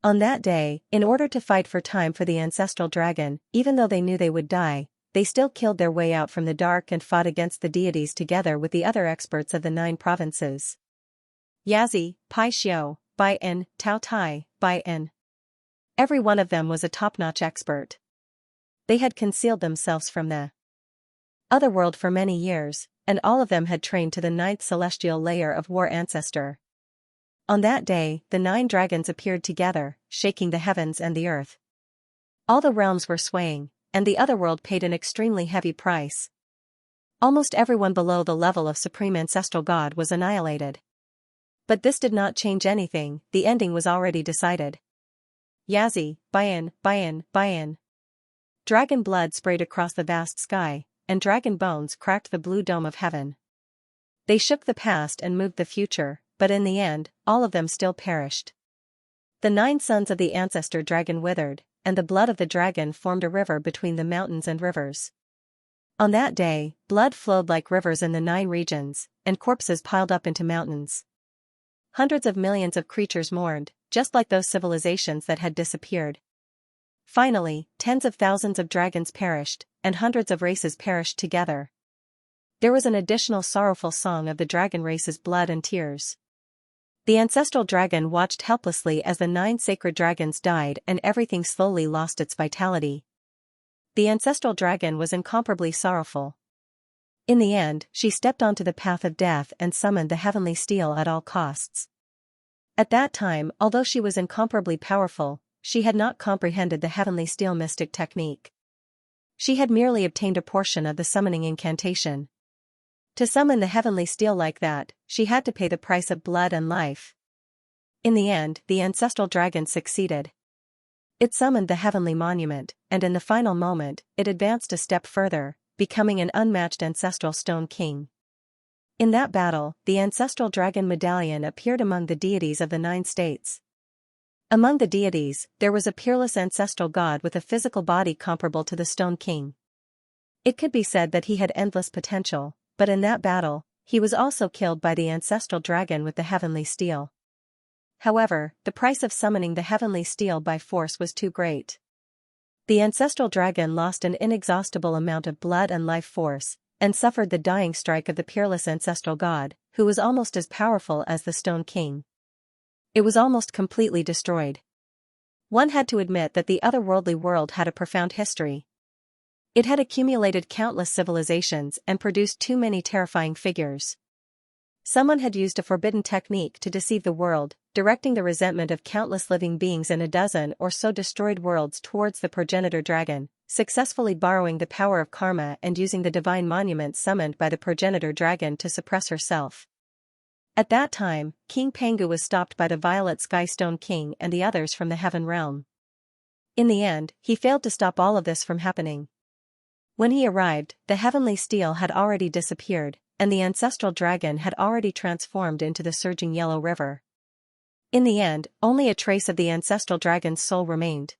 On that day, in order to fight for time for the ancestral dragon, even though they knew they would die, they still killed their way out from the dark and fought against the deities together with the other experts of the 9 provinces. Yazi, Pai Xiao, Bai En, Tao Tai, Bai En. Every one of them was a top-notch expert. They had concealed themselves from the otherworld for many years, and all of them had trained to the 9th celestial layer of war ancestor. On that day, the 9 dragons appeared together, shaking the heavens and the earth. All the realms were swaying, and the otherworld paid an extremely heavy price. Almost everyone below the level of supreme ancestral god was annihilated. But this did not change anything, the ending was already decided. Yazi, Bayan, Bayan, Bayan. Dragon blood sprayed across the vast sky, and dragon bones cracked the blue dome of heaven. They shook the past and moved the future, but in the end, all of them still perished. The 9 sons of the ancestor dragon withered, and the blood of the dragon formed a river between the mountains and rivers. On that day, blood flowed like rivers in the 9 regions, and corpses piled up into mountains. Hundreds of millions of creatures mourned, just like those civilizations that had disappeared. Finally, tens of thousands of dragons perished, and hundreds of races perished together. There was an additional sorrowful song of the dragon race's blood and tears. The ancestral dragon watched helplessly as the 9 sacred dragons died and everything slowly lost its vitality. The ancestral dragon was incomparably sorrowful. In the end, she stepped onto the path of death and summoned the heavenly steel at all costs. At that time, although she was incomparably powerful, she had not comprehended the heavenly steel mystic technique. She had merely obtained a portion of the summoning incantation. To summon the heavenly steel like that, she had to pay the price of blood and life. In the end, the ancestral dragon succeeded. It summoned the heavenly monument, and in the final moment, it advanced a step further, becoming an unmatched ancestral stone king. In that battle, the ancestral dragon medallion appeared among the deities of the 9 states. Among the deities, there was a peerless ancestral god with a physical body comparable to the Stone King. It could be said that he had endless potential, but in that battle, he was also killed by the ancestral dragon with the heavenly steel. However, the price of summoning the heavenly steel by force was too great. The ancestral dragon lost an inexhaustible amount of blood and life force, and suffered the dying strike of the peerless ancestral god, who was almost as powerful as the Stone King. It was almost completely destroyed. One had to admit that the otherworldly world had a profound history. It had accumulated countless civilizations and produced too many terrifying figures. Someone had used a forbidden technique to deceive the world, directing the resentment of countless living beings in a dozen or so destroyed worlds towards the progenitor dragon, successfully borrowing the power of karma and using the divine monument summoned by the progenitor dragon to suppress herself. At that time, King Pangu was stopped by the Violet Sky Stone King and the others from the Heaven Realm. In the end, he failed to stop all of this from happening. When he arrived, the heavenly steel had already disappeared, and the ancestral dragon had already transformed into the surging yellow river. In the end, only a trace of the ancestral dragon's soul remained.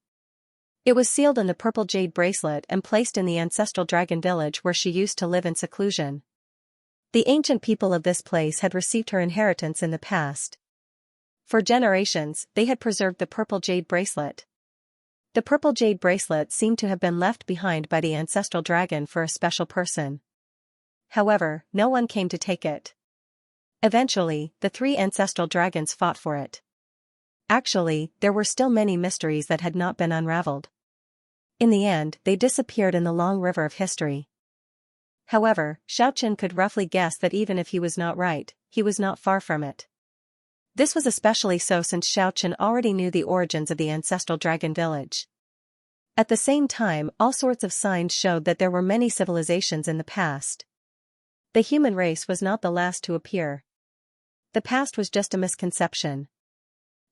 It was sealed in the purple jade bracelet and placed in the ancestral dragon village where she used to live in seclusion. The ancient people of this place had received her inheritance in the past. For generations, they had preserved the purple jade bracelet. The purple jade bracelet seemed to have been left behind by the ancestral dragon for a special person. However, no one came to take it. Eventually, the 3 ancestral dragons fought for it. Actually, there were still many mysteries that had not been unraveled. In the end, they disappeared in the long river of history. However, Xianxia could roughly guess that even if he was not right, he was not far from it. This was especially so since Xianxia already knew the origins of the ancestral dragon village. At the same time, all sorts of signs showed that there were many civilizations in the past. The human race was not the last to appear. The past was just a misconception.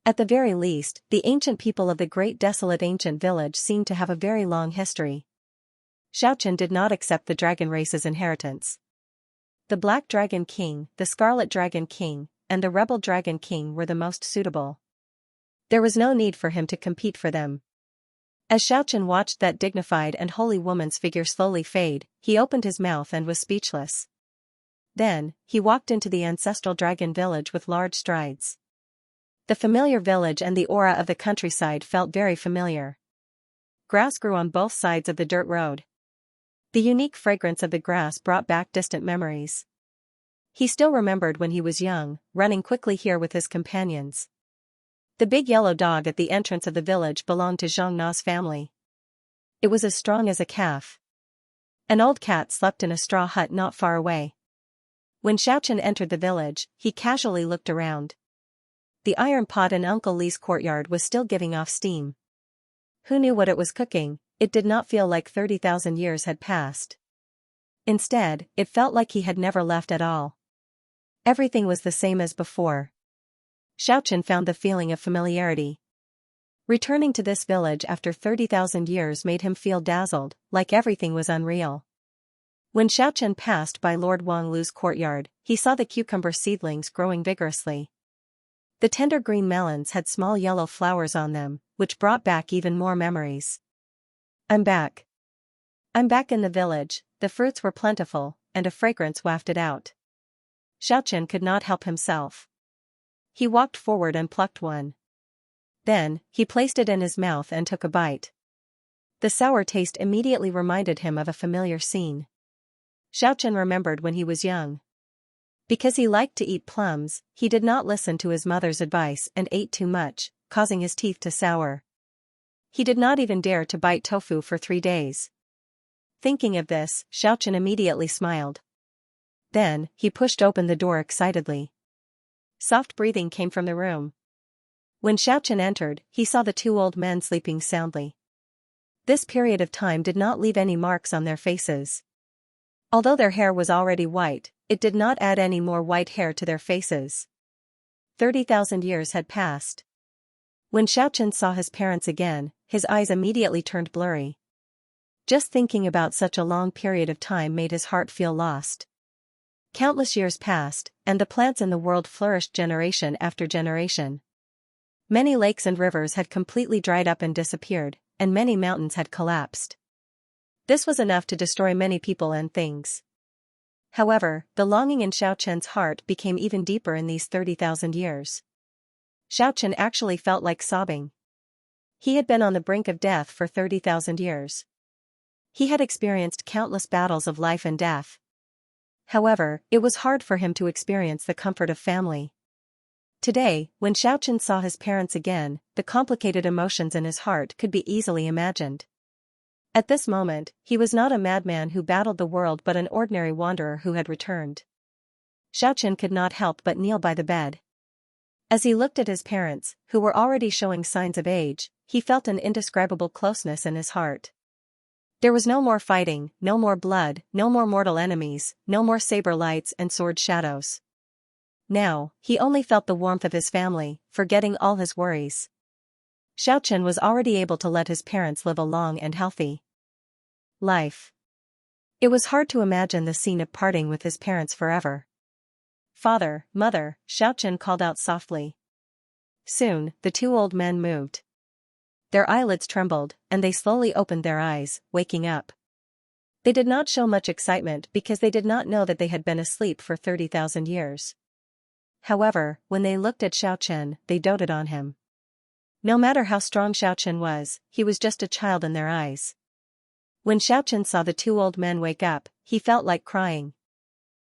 At the very least, the ancient people of the great desolate ancient village seemed to have a very long history. Xianxia did not accept the dragon race's inheritance. The Black Dragon King, the Scarlet Dragon King, and the Rebel Dragon King were the most suitable. There was no need for him to compete for them. As Xianxia watched that dignified and holy woman's figure slowly fade, he opened his mouth and was speechless. Then, he walked into the ancestral dragon village with large strides. The familiar village and the aura of the countryside felt very familiar. Grass grew on both sides of the dirt road. The unique fragrance of the grass brought back distant memories. He still remembered when he was young, running quickly here with his companions. The big yellow dog at the entrance of the village belonged to Xianxia's family. It was as strong as a calf. An old cat slept in a straw hut not far away. When Xianxia entered the village, he casually looked around. The iron pot in Uncle Li's courtyard was still giving off steam. Who knew what it was cooking? It did not feel like 30,000 years had passed. Instead, it felt like he had never left at all. Everything was the same as before. Xianxia found the feeling of familiarity. Returning to this village after 30,000 years made him feel dazzled, like everything was unreal. When Xianxia passed by Lord Wanglu's courtyard, he saw the cucumber seedlings growing vigorously. The tender green melons had small yellow flowers on them, which brought back even more memories. I'm back. I'm back in the village. The fruits were plentiful, and a fragrance wafted out. Xiaochen could not help himself. He walked forward and plucked one. Then, he placed it in his mouth and took a bite. The sour taste immediately reminded him of a familiar scene. Xiaochen remembered when he was young. Because he liked to eat plums, he did not listen to his mother's advice and ate too much, causing his teeth to sour. He did not even dare to bite tofu for 3 days. Thinking of this, Xiaochen immediately smiled. Then, he pushed open the door excitedly. Soft breathing came from the room. When Xiaochen entered, he saw the 2 old men sleeping soundly. This period of time did not leave any marks on their faces. Although their hair was already white, it did not add any more white hair to their faces. 30,000 years had passed. When Xiaochen saw his parents again, his eyes immediately turned blurry. Just thinking about such a long period of time made his heart feel lost. Countless years passed, and the plants in the world flourished generation after generation. Many lakes and rivers had completely dried up and disappeared, and many mountains had collapsed. This was enough to destroy many people and things. However, the longing in Xiaochen's heart became even deeper in these 30,000 years. Xiaochen actually felt like sobbing. He had been on the brink of death for 30,000 years. He had experienced countless battles of life and death. However, it was hard for him to experience the comfort of family. Today, when Xiaochen saw his parents again, the complicated emotions in his heart could be easily imagined. At this moment, he was not a madman who battled the world but an ordinary wanderer who had returned. Xiaochen could not help but kneel by the bed. As he looked at his parents, who were already showing signs of age, he felt an indescribable closeness in his heart. There was no more fighting, no more blood, no more mortal enemies, no more saber lights and sword shadows. Now, he only felt the warmth of his family, forgetting all his worries. Xiaochen was already able to let his parents live a long and healthy life. It was hard to imagine the scene of parting with his parents forever. Father, mother, Xiaochen called out softly. Soon, the 2 old men moved. Their eyelids trembled, and they slowly opened their eyes, waking up. They did not show much excitement because they did not know that they had been asleep for 30,000 years. However, when they looked at Xiaochen, they doted on him. No matter how strong Xiaochen was, he was just a child in their eyes. When Xiaochen saw the 2 old men wake up, he felt like crying.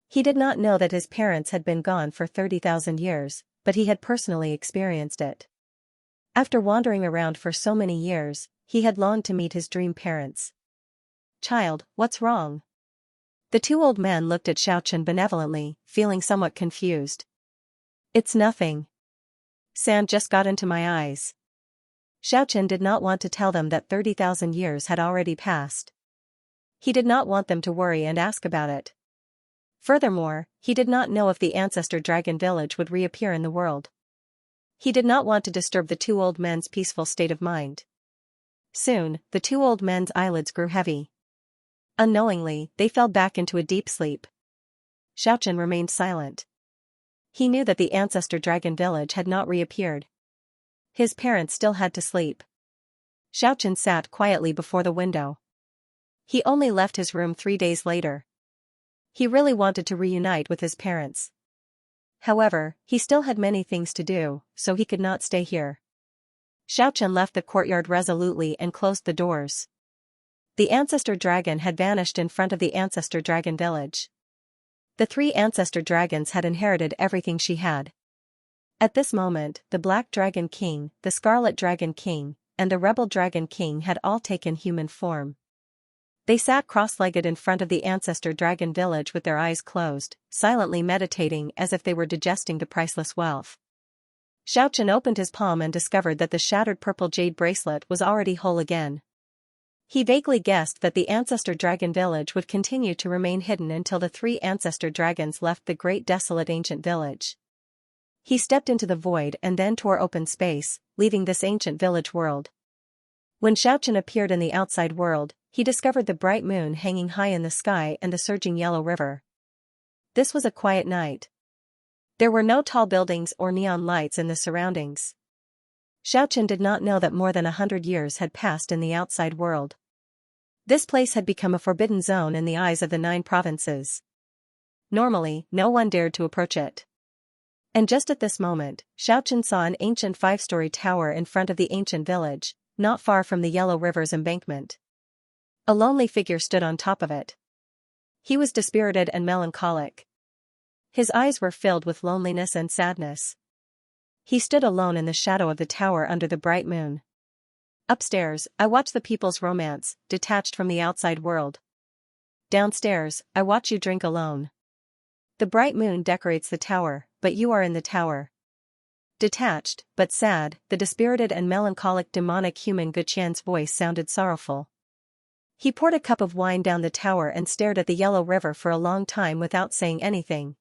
He did not know that his parents had been gone for 30,000 years, but he had personally experienced it. After wandering around for so many years, he had longed to meet his dream parents. Child, what's wrong? The 2 old men looked at Xiaochen benevolently, feeling somewhat confused. It's nothing. Sand just got into my eyes. Xiaochen did not want to tell them that 30,000 years had already passed. He did not want them to worry and ask about it. Furthermore, he did not know if the ancestor dragon village would reappear in the world. He did not want to disturb the 2 old men's peaceful state of mind. Soon, the 2 old men's eyelids grew heavy. Unknowingly, they fell back into a deep sleep. Xiaochen remained silent. He knew that the ancestor dragon village had not reappeared. His parents still had to sleep. Xiaochen sat quietly before the window. He only left his room 3 days later. He really wanted to reunite with his parents. However, he still had many things to do, so he could not stay here. Xiaochen left the courtyard resolutely and closed the doors. The ancestor dragon had vanished in front of the ancestor dragon village. The 3 ancestor dragons had inherited everything she had. At this moment, the Black Dragon King, the Scarlet Dragon King, and the Rebel Dragon King had all taken human form. They sat cross-legged in front of the ancestor dragon village with their eyes closed, silently meditating as if they were digesting the priceless wealth. Xiaochen opened his palm and discovered that the shattered purple jade bracelet was already whole again. He vaguely guessed that the ancestor dragon village would continue to remain hidden until the 3 ancestor dragons left the great desolate ancient village. He stepped into the void and then tore open space, leaving this ancient village world. When Xiaochen appeared in the outside world, he discovered the bright moon hanging high in the sky and the surging yellow river. This was a quiet night. There were no tall buildings or neon lights in the surroundings. Xiaochen did not know that more than 100 years had passed in the outside world. This place had become a forbidden zone in the eyes of the 9 provinces. Normally, no one dared to approach it. And just at this moment, Xiaochen saw an ancient 5-story tower in front of the ancient village, not far from the Yellow River's embankment. A lonely figure stood on top of it. He was dispirited and melancholic. His eyes were filled with loneliness and sadness. He stood alone in the shadow of the tower under the bright moon. Upstairs, I watch the people's romance, detached from the outside world. Downstairs, I watch you drink alone. The bright moon decorates the tower, but you are in the tower. Detached, but sad, the dispirited and melancholic demonic human Guqian's voice sounded sorrowful. He poured a cup of wine down the tower and stared at the Yellow River for a long time without saying anything.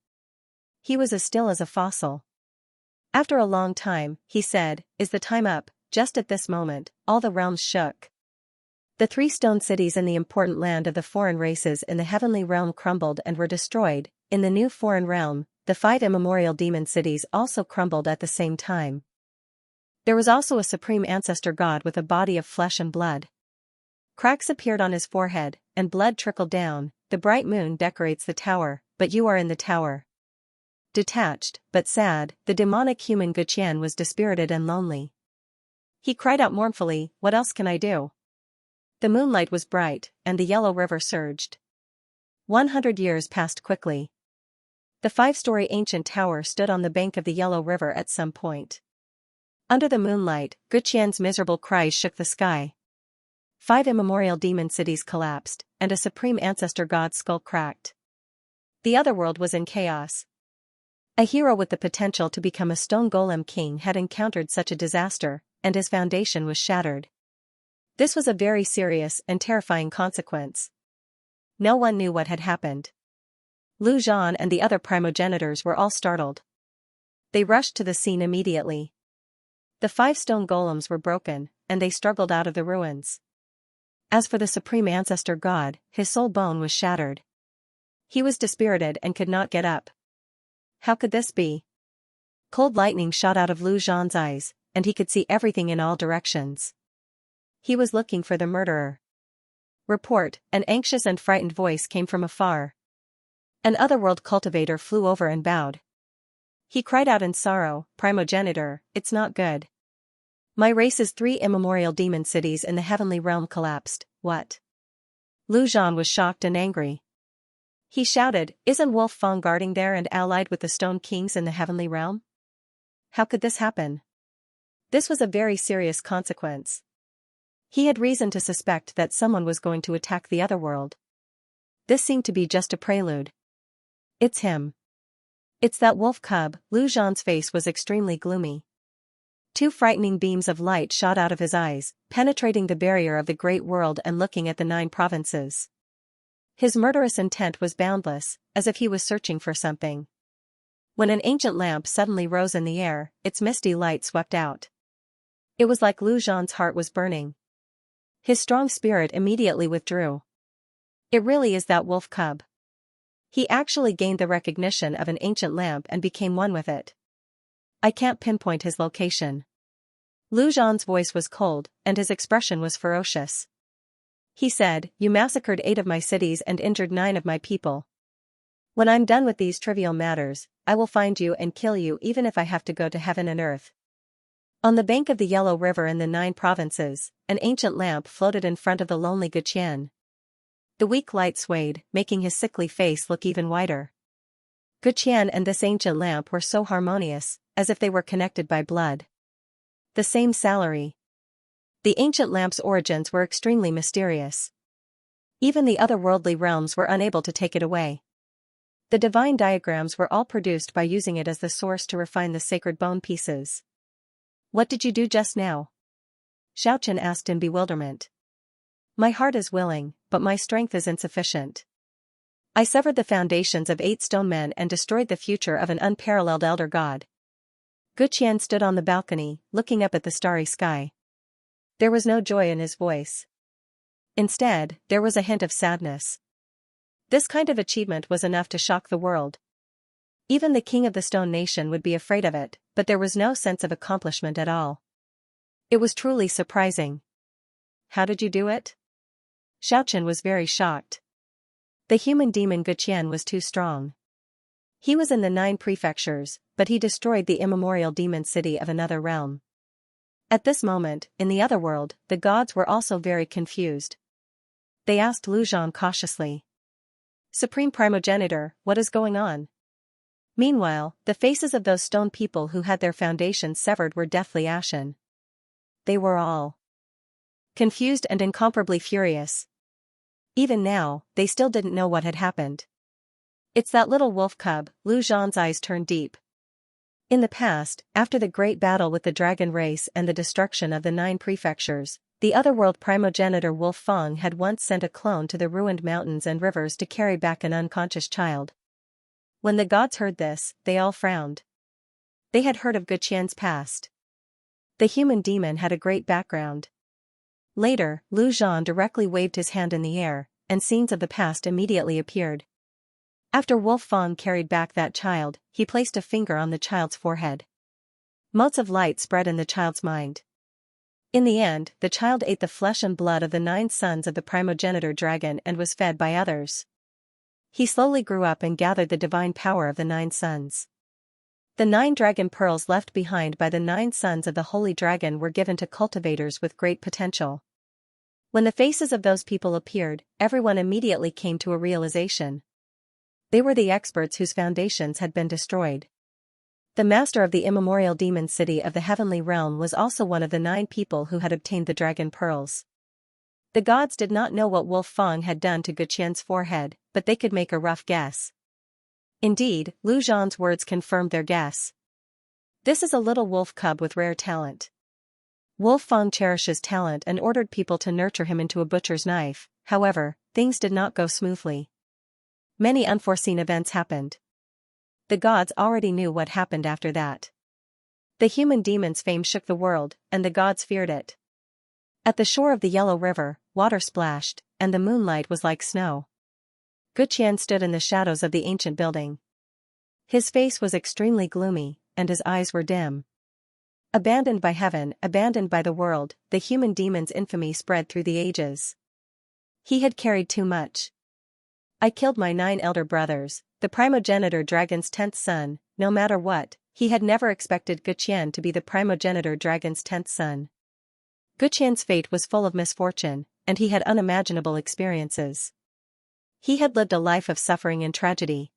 He was as still as a fossil. After a long time, he said, "Is the time up?" Just at this moment, all the realms shook. The 3 stone cities in the important land of the foreign races in the heavenly realm crumbled and were destroyed. In the new foreign realm, the 5 immemorial demon cities also crumbled at the same time. There was also a supreme ancestor god with a body of flesh and blood. Cracks appeared on his forehead, and blood trickled down. The bright moon decorates the tower, but you are in the tower. Detached, but sad, the demonic human Guqian was dispirited and lonely. He cried out mournfully, "What else can I do?" The moonlight was bright, and the Yellow River surged. 100 years passed quickly. The 5-story ancient tower stood on the bank of the Yellow River at some point. Under the moonlight, Guqian's miserable cries shook the sky. 5 immemorial demon cities collapsed, and a supreme ancestor god's skull cracked. The other world was in chaos. A hero with the potential to become a stone golem king had encountered such a disaster, and his foundation was shattered. This was a very serious and terrifying consequence. No one knew what had happened. Lu Zhan and the other primogenitors were all startled. They rushed to the scene immediately. The 5 stone golems were broken, and they struggled out of the ruins. As for the supreme ancestor god, his soul bone was shattered. He was dispirited and could not get up. How could this be? Cold lightning shot out of Lu Zhan's eyes, and he could see everything in all directions. He was looking for the murderer. Report, an anxious and frightened voice came from afar. An otherworld cultivator flew over and bowed. He cried out in sorrow, "Primogenitor, it's not good. My race's 3 immemorial demon cities in the heavenly realm collapsed." What? Lu Zhan was shocked and angry. He shouted, "Isn't Wolf Fang guarding there and allied with the stone kings in the heavenly realm? How could this happen?" This was a very serious consequence. He had reason to suspect that someone was going to attack the otherworld. This seemed to be just a prelude. "It's him. It's that wolf cub." Lu Zhan's face was extremely gloomy. 2 frightening beams of light shot out of his eyes, penetrating the barrier of the great world and looking at the 9 provinces. His murderous intent was boundless, as if he was searching for something. When an ancient lamp suddenly rose in the air, its misty light swept out. It was like Lu Zhan's heart was burning. His strong spirit immediately withdrew. It really is that wolf cub. He actually gained the recognition of an ancient lamp and became one with it. I can't pinpoint his location. Lu Zhan's voice was cold, and his expression was ferocious. He said, "You massacred 8 of my cities and injured 9 of my people. When I'm done with these trivial matters, I will find you and kill you even if I have to go to heaven and earth." On the bank of the Yellow River in the 9 provinces, an ancient lamp floated in front of the lonely Guqian. The weak light swayed, making his sickly face look even whiter. Guqian and this ancient lamp were so harmonious, as if they were connected by blood. The same salary. The ancient lamp's origins were extremely mysterious. Even the otherworldly realms were unable to take it away. The divine diagrams were all produced by using it as the source to refine the sacred bone pieces. "What did you do just now?" Xiaochen asked in bewilderment. "My heart is willing, but my strength is insufficient. I severed the foundations of 8 stone men and destroyed the future of an unparalleled elder god." Guqian stood on the balcony, looking up at the starry sky. There was no joy in his voice. Instead, there was a hint of sadness. This kind of achievement was enough to shock the world. Even the king of the Stone Nation would be afraid of it, but there was no sense of accomplishment at all. It was truly surprising. How did you do it? Xiaochen was very shocked. The human demon Guqian was too strong. He was in the 9 prefectures, but he destroyed the immemorial demon city of another realm. At this moment, in the other world, the gods were also very confused. They asked Lu Zhan cautiously. Supreme Primogenitor, what is going on? Meanwhile, the faces of those stone people who had their foundations severed were deathly ashen. They were all confused and incomparably furious. Even now, they still didn't know what had happened. It's that little wolf cub. Lu Zhan's eyes turned deep. In the past, after the great battle with the dragon race and the destruction of the 9 prefectures, the otherworld primogenitor Wolf Fang had once sent a clone to the ruined mountains and rivers to carry back an unconscious child. When the gods heard this, they all frowned. They had heard of Guqian's past. The human demon had a great background. Later, Lu Zhan directly waved his hand in the air, and scenes of the past immediately appeared. After Wolf Fang carried back that child, he placed a finger on the child's forehead. Motes of light spread in the child's mind. In the end, the child ate the flesh and blood of the 9 sons of the primogenitor dragon and was fed by others. He slowly grew up and gathered the divine power of the 9 sons. The 9 dragon pearls left behind by the 9 sons of the holy dragon were given to cultivators with great potential. When the faces of those people appeared, everyone immediately came to a realization. They were the experts whose foundations had been destroyed. The master of the immemorial demon city of the heavenly realm was also one of the 9 people who had obtained the dragon pearls. The gods did not know what Wolf Fang had done to Guqian's forehead, but they could make a rough guess. Indeed, Lu Zhan's words confirmed their guess. This is a little wolf cub with rare talent. Wolf Fang cherishes talent and ordered people to nurture him into a butcher's knife. However, things did not go smoothly. Many unforeseen events happened. The gods already knew what happened after that. The human demon's fame shook the world, and the gods feared it. At the shore of the Yellow River, water splashed, and the moonlight was like snow. Guqian stood in the shadows of the ancient building. His face was extremely gloomy, and his eyes were dim. Abandoned by heaven, abandoned by the world, the human demon's infamy spread through the ages. He had carried too much. I killed my 9 elder brothers, the primogenitor dragon's 10th son. No matter what, he had never expected Guqian to be the primogenitor dragon's 10th son. Guqian's fate was full of misfortune, and he had unimaginable experiences. He had lived a life of suffering and tragedy.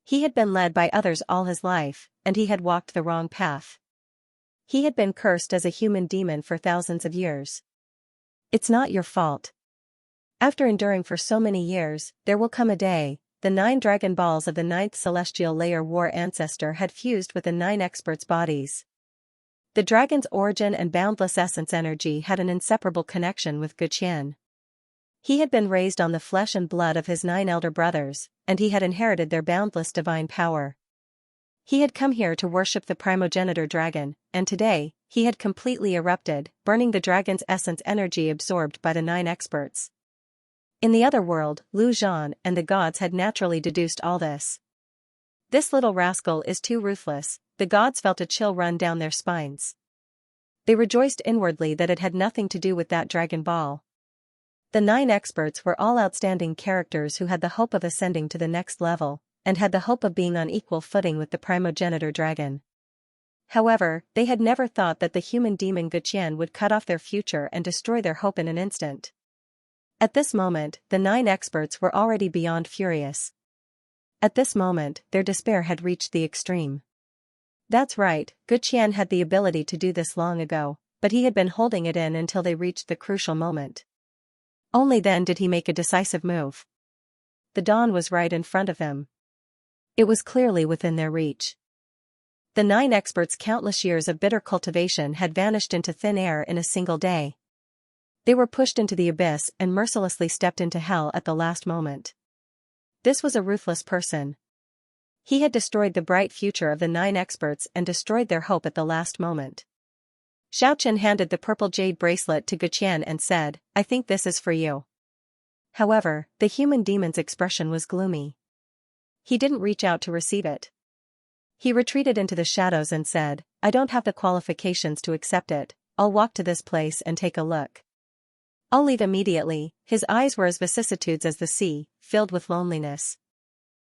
He had been led by others all his life, and he had walked the wrong path. He had been cursed as a human demon for thousands of years. It's not your fault. After enduring for so many years, there will come a day. The 9 dragon balls of the 9th celestial layer war ancestor had fused with the 9 experts' bodies. The dragon's origin and boundless essence energy had an inseparable connection with Guqian. He had been raised on the flesh and blood of his 9 elder brothers, and he had inherited their boundless divine power. He had come here to worship the primogenitor dragon, and today, he had completely erupted, burning the dragon's essence energy absorbed by the 9 experts. In the other world, Lu Zhan and the gods had naturally deduced all this. This little rascal is too ruthless. The gods felt a chill run down their spines. They rejoiced inwardly that it had nothing to do with that dragon ball. The 9 experts were all outstanding characters who had the hope of ascending to the next level, and had the hope of being on equal footing with the primogenitor dragon. However, they had never thought that the human demon Guqian would cut off their future and destroy their hope in an instant. At this moment, the 9 experts were already beyond furious. At this moment, their despair had reached the extreme. That's right, Guqian had the ability to do this long ago, but he had been holding it in until they reached the crucial moment. Only then did he make a decisive move. The dawn was right in front of him. It was clearly within their reach. The 9 experts' countless years of bitter cultivation had vanished into thin air in a single day. They were pushed into the abyss and mercilessly stepped into hell at the last moment. This was a ruthless person. He had destroyed the bright future of the 9 experts and destroyed their hope at the last moment. Xiaochen handed the purple jade bracelet to Guqian and said, "I think this is for you." However, the human demon's expression was gloomy. He didn't reach out to receive it. He retreated into the shadows and said, I don't have the qualifications to accept it, I'll walk to this place and take a look. I'll leave immediately. His eyes were as vicissitudes as the sea, filled with loneliness.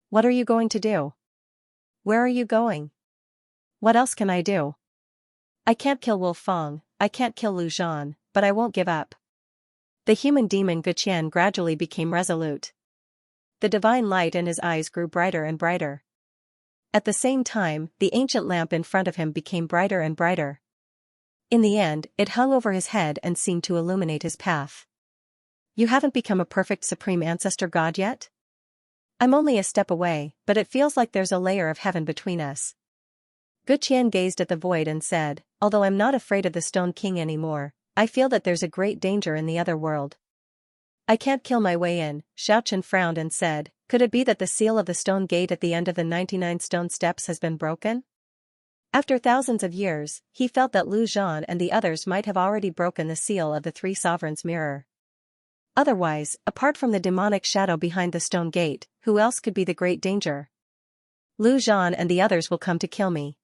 What are you going to do? Where are you going? What else can I do? I can't kill Wolf Fong, I can't kill Lu Zhan, but I won't give up. The human demon Guqian gradually became resolute. The divine light in his eyes grew brighter and brighter. At the same time, the ancient lamp in front of him became brighter and brighter. In the end, it hung over his head and seemed to illuminate his path. You haven't become a perfect supreme ancestor god yet? I'm only a step away, but it feels like there's a layer of heaven between us. Guqian gazed at the void and said, although I'm not afraid of the Stone King anymore, I feel that there's a great danger in the other world. I can't kill my way in. Xianxia frowned and said, could it be that the seal of the stone gate at the end of the 99 stone steps has been broken? After thousands of years, he felt that Lu Zhan and the others might have already broken the seal of the three sovereigns' mirror. Otherwise, apart from the demonic shadow behind the stone gate, who else could be the great danger? Lu Zhan and the others will come to kill me.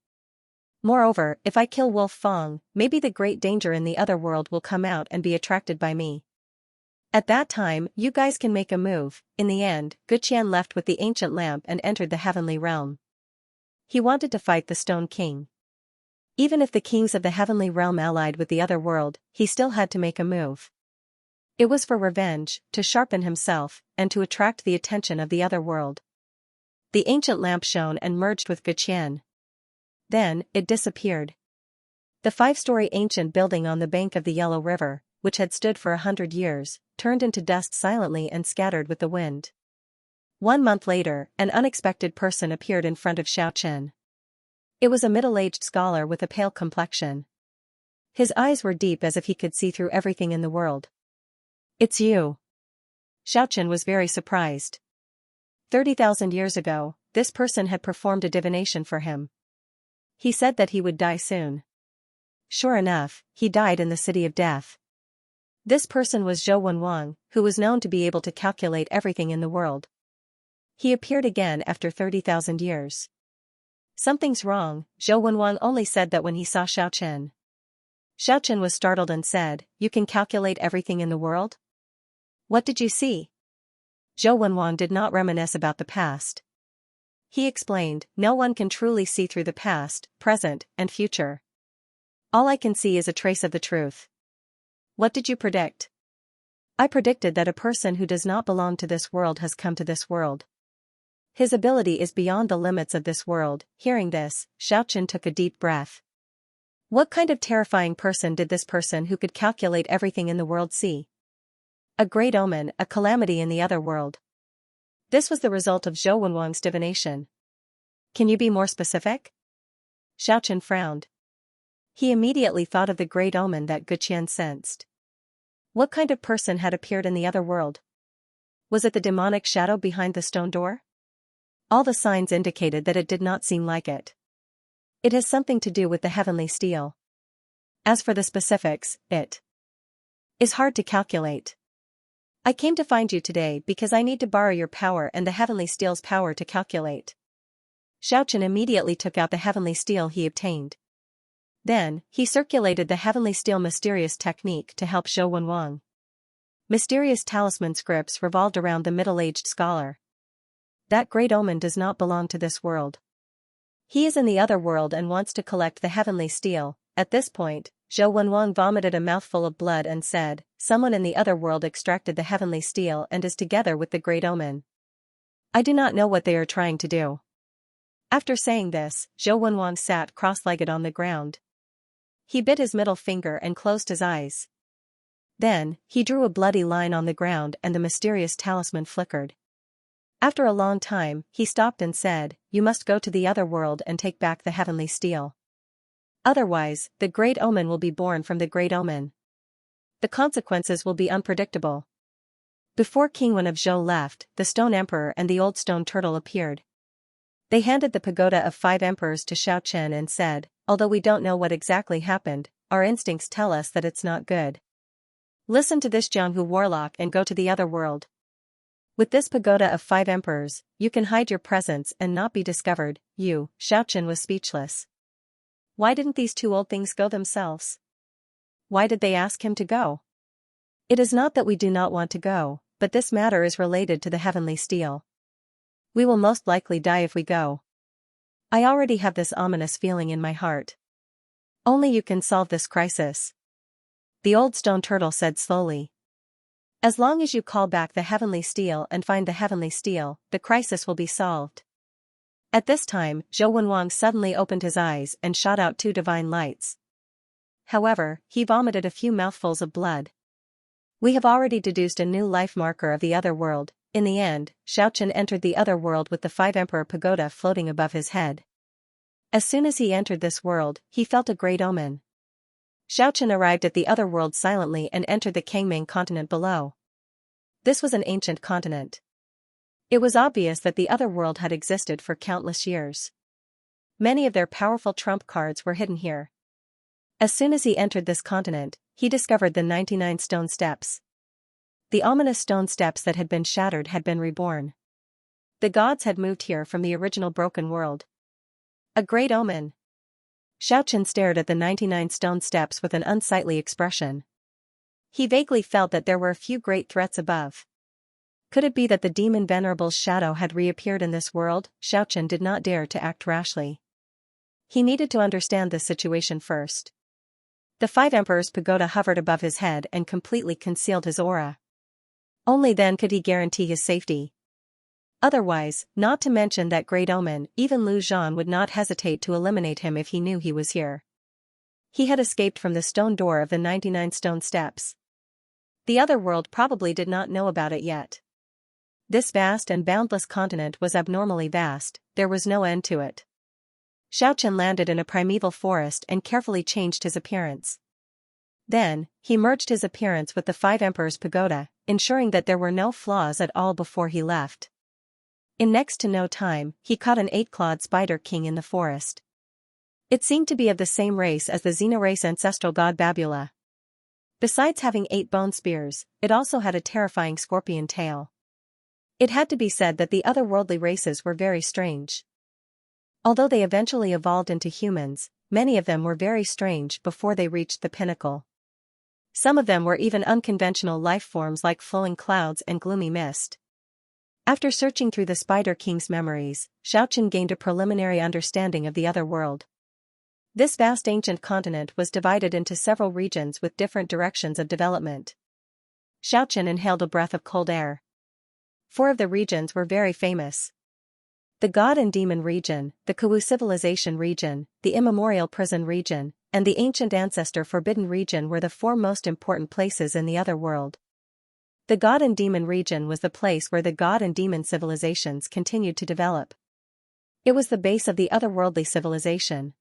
Moreover, if I kill Wolf Fong, maybe the great danger in the other world will come out and be attracted by me. At that time, you guys can make a move. In the end, Guqian left with the ancient lamp and entered the heavenly realm. He wanted to fight the Stone King. Even if the kings of the heavenly realm allied with the other world, he still had to make a move. It was for revenge, to sharpen himself, and to attract the attention of the other world. The ancient lamp shone and merged with Guqian. Then, it disappeared. The 5-story ancient building on the bank of the Yellow River, which had stood for 100 years, turned into dust silently and scattered with the wind. 1 month later, an unexpected person appeared in front of Xianxia. It was a middle-aged scholar with a pale complexion. His eyes were deep as if he could see through everything in the world. It's you. Xianxia was very surprised. 30,000 years ago, this person had performed a divination for him. He said that he would die soon. Sure enough, he died in the City of Death. This person was Zhou Wenwang, who was known to be able to calculate everything in the world. He appeared again after 30,000 years. Something's wrong, Zhou Wenwang only said that when he saw Xianxia. Xianxia was startled and said, you can calculate everything in the world? What did you see? Zhou Wenwang did not reminisce about the past. He explained, no one can truly see through the past, present, and future. All I can see is a trace of the truth. What did you predict? I predicted that a person who does not belong to this world has come to this world. His ability is beyond the limits of this world. Hearing this, Xianxia took a deep breath. What kind of terrifying person did this person who could calculate everything in the world see? A great omen, a calamity in the other world. This was the result of Zhou Wenwang's divination. Can you be more specific? Xianxia frowned. He immediately thought of the great omen that Guqian sensed. What kind of person had appeared in the other world? Was it the demonic shadow behind the stone door? All the signs indicated that it did not seem like it. It has something to do with the heavenly steel. As for the specifics, it is hard to calculate. I came to find you today because I need to borrow your power and the heavenly steel's power to calculate. Xianxia immediately took out the heavenly steel he obtained. Then, he circulated the heavenly steel mysterious technique to help Zhou Wenwang. Mysterious talisman scripts revolved around the middle-aged scholar. That great omen does not belong to this world. He is in the other world and wants to collect the heavenly steel. At this point, Zhou Wenwang vomited a mouthful of blood and said, someone in the other world extracted the heavenly steel and is together with the great omen. I do not know what they are trying to do. After saying this, Zhou Wenwang sat cross-legged on the ground. He bit his middle finger and closed his eyes. Then, he drew a bloody line on the ground and the mysterious talisman flickered. After a long time, he stopped and said, you must go to the other world and take back the heavenly steel. Otherwise, the great omen will be born from the great omen. The consequences will be unpredictable. Before King Wen of Zhou left, the Stone Emperor and the Old Stone Turtle appeared. They handed the pagoda of 5 emperors to Xianxia and said, although we don't know what exactly happened, our instincts tell us that it's not good. Listen to this Jianghu warlock and go to the other world. With this pagoda of 5 emperors, you can hide your presence and not be discovered. Xiaochen was speechless. Why didn't these two old things go themselves? Why did they ask him to go? It is not that we do not want to go, but this matter is related to the heavenly steel. We will most likely die if we go. I already have this ominous feeling in my heart. Only you can solve this crisis. The old stone turtle said slowly. As long as you call back the heavenly steel and find the heavenly steel, the crisis will be solved. At this time, Zhou Wenwang suddenly opened his eyes and shot out 2 divine lights. However, he vomited a few mouthfuls of blood. We have already deduced a new life marker of the other world. In the end, Xiaochen entered the other world with the 5 emperor pagoda floating above his head. As soon as he entered this world, he felt a great omen. Xiaochen arrived at the other world silently and entered the Kangming continent below. This was an ancient continent. It was obvious that the other world had existed for countless years. Many of their powerful trump cards were hidden here. As soon as he entered this continent, he discovered the 99 stone steps. The ominous stone steps that had been shattered had been reborn. The gods had moved here from the original broken world. A great omen. Xiaochen stared at the 99 stone steps with an unsightly expression. He vaguely felt that there were a few great threats above. Could it be that the demon Venerable's shadow had reappeared in this world? Xiaochen did not dare to act rashly. He needed to understand this situation first. The 5 emperors' pagoda hovered above his head and completely concealed his aura. Only then could he guarantee his safety. Otherwise, not to mention that great omen, even Lu Zhan would not hesitate to eliminate him if he knew he was here. He had escaped from the stone door of the 99 stone steps. The other world probably did not know about it yet. This vast and boundless continent was abnormally vast, there was no end to it. Xiaochen landed in a primeval forest and carefully changed his appearance. Then, he merged his appearance with the 5 emperors' pagoda, ensuring that there were no flaws at all before he left. In next to no time, he caught an 8-clawed spider king in the forest. It seemed to be of the same race as the Xenorace ancestral god Babula. Besides having 8 bone spears, it also had a terrifying scorpion tail. It had to be said that the otherworldly races were very strange. Although they eventually evolved into humans, many of them were very strange before they reached the pinnacle. Some of them were even unconventional life forms like flowing clouds and gloomy mist. After searching through the Spider King's memories, Xiaochen gained a preliminary understanding of the other world. This vast ancient continent was divided into several regions with different directions of development. Xiaochen inhaled a breath of cold air. 4 of the regions were very famous. The God and Demon region, the Kuwu Civilization region, the Immemorial Prison region, and the Ancient Ancestor Forbidden region were the 4 most important places in the other world. The God and Demon region was the place where the God and Demon civilizations continued to develop. It was the base of the otherworldly civilization.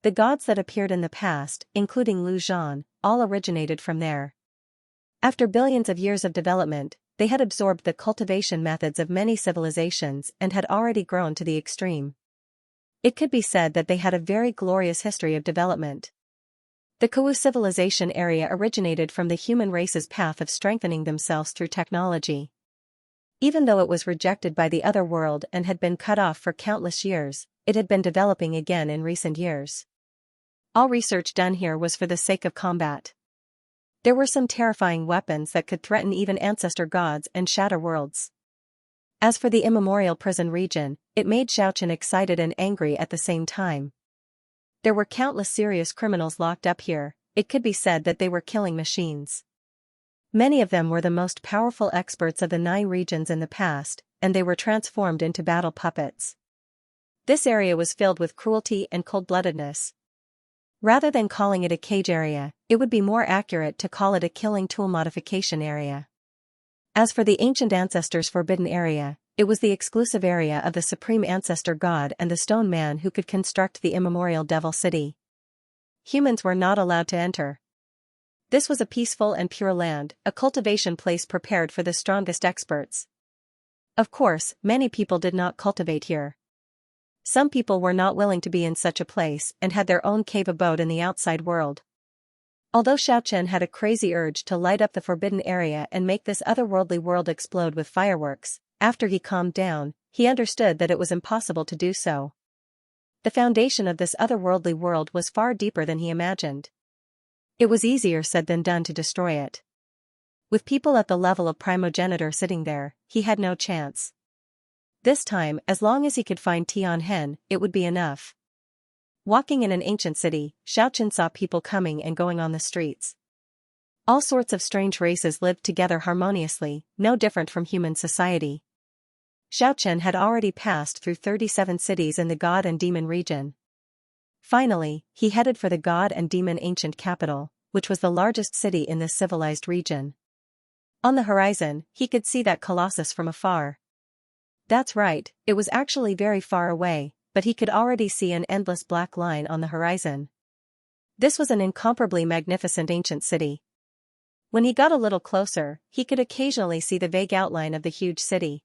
The gods that appeared in the past, including Lu Zhan, all originated from there. After billions of years of development, they had absorbed the cultivation methods of many civilizations and had already grown to the extreme. It could be said that they had a very glorious history of development. The Kuwu civilization area originated from the human race's path of strengthening themselves through technology. Even though it was rejected by the other world and had been cut off for countless years, it had been developing again in recent years. All research done here was for the sake of combat. There were some terrifying weapons that could threaten even ancestor gods and shatter worlds. As for the Immemorial Prison region, it made Xiaochen excited and angry at the same time. There were countless serious criminals locked up here. It could be said that they were killing machines. Many of them were the most powerful experts of the 9 regions in the past, and they were transformed into battle puppets. This area was filled with cruelty and cold-bloodedness. Rather than calling it a cage area, it would be more accurate to call it a killing tool modification area. As for the Ancient Ancestors Forbidden area, it was the exclusive area of the Supreme Ancestor God and the Stone Man who could construct the immemorial Devil City. Humans were not allowed to enter. This was a peaceful and pure land, a cultivation place prepared for the strongest experts. Of course, many people did not cultivate here. Some people were not willing to be in such a place and had their own cave abode in the outside world. Although Xiaochen had a crazy urge to light up the forbidden area and make this otherworldly world explode with fireworks, after he calmed down, he understood that it was impossible to do so. The foundation of this otherworldly world was far deeper than he imagined. It was easier said than done to destroy it. With people at the level of primogenitor sitting there, he had no chance. This time, as long as he could find Tianhen, it would be enough. Walking in an ancient city, Xiaochen saw people coming and going on the streets. All sorts of strange races lived together harmoniously, no different from human society. Xiaochen had already passed through 37 cities in the God and Demon region. Finally, he headed for the God and Demon ancient capital, which was the largest city in this civilized region. On the horizon, he could see that colossus from afar. That's right, it was actually very far away, but he could already see an endless black line on the horizon. This was an incomparably magnificent ancient city. When he got a little closer, he could occasionally see the vague outline of the huge city.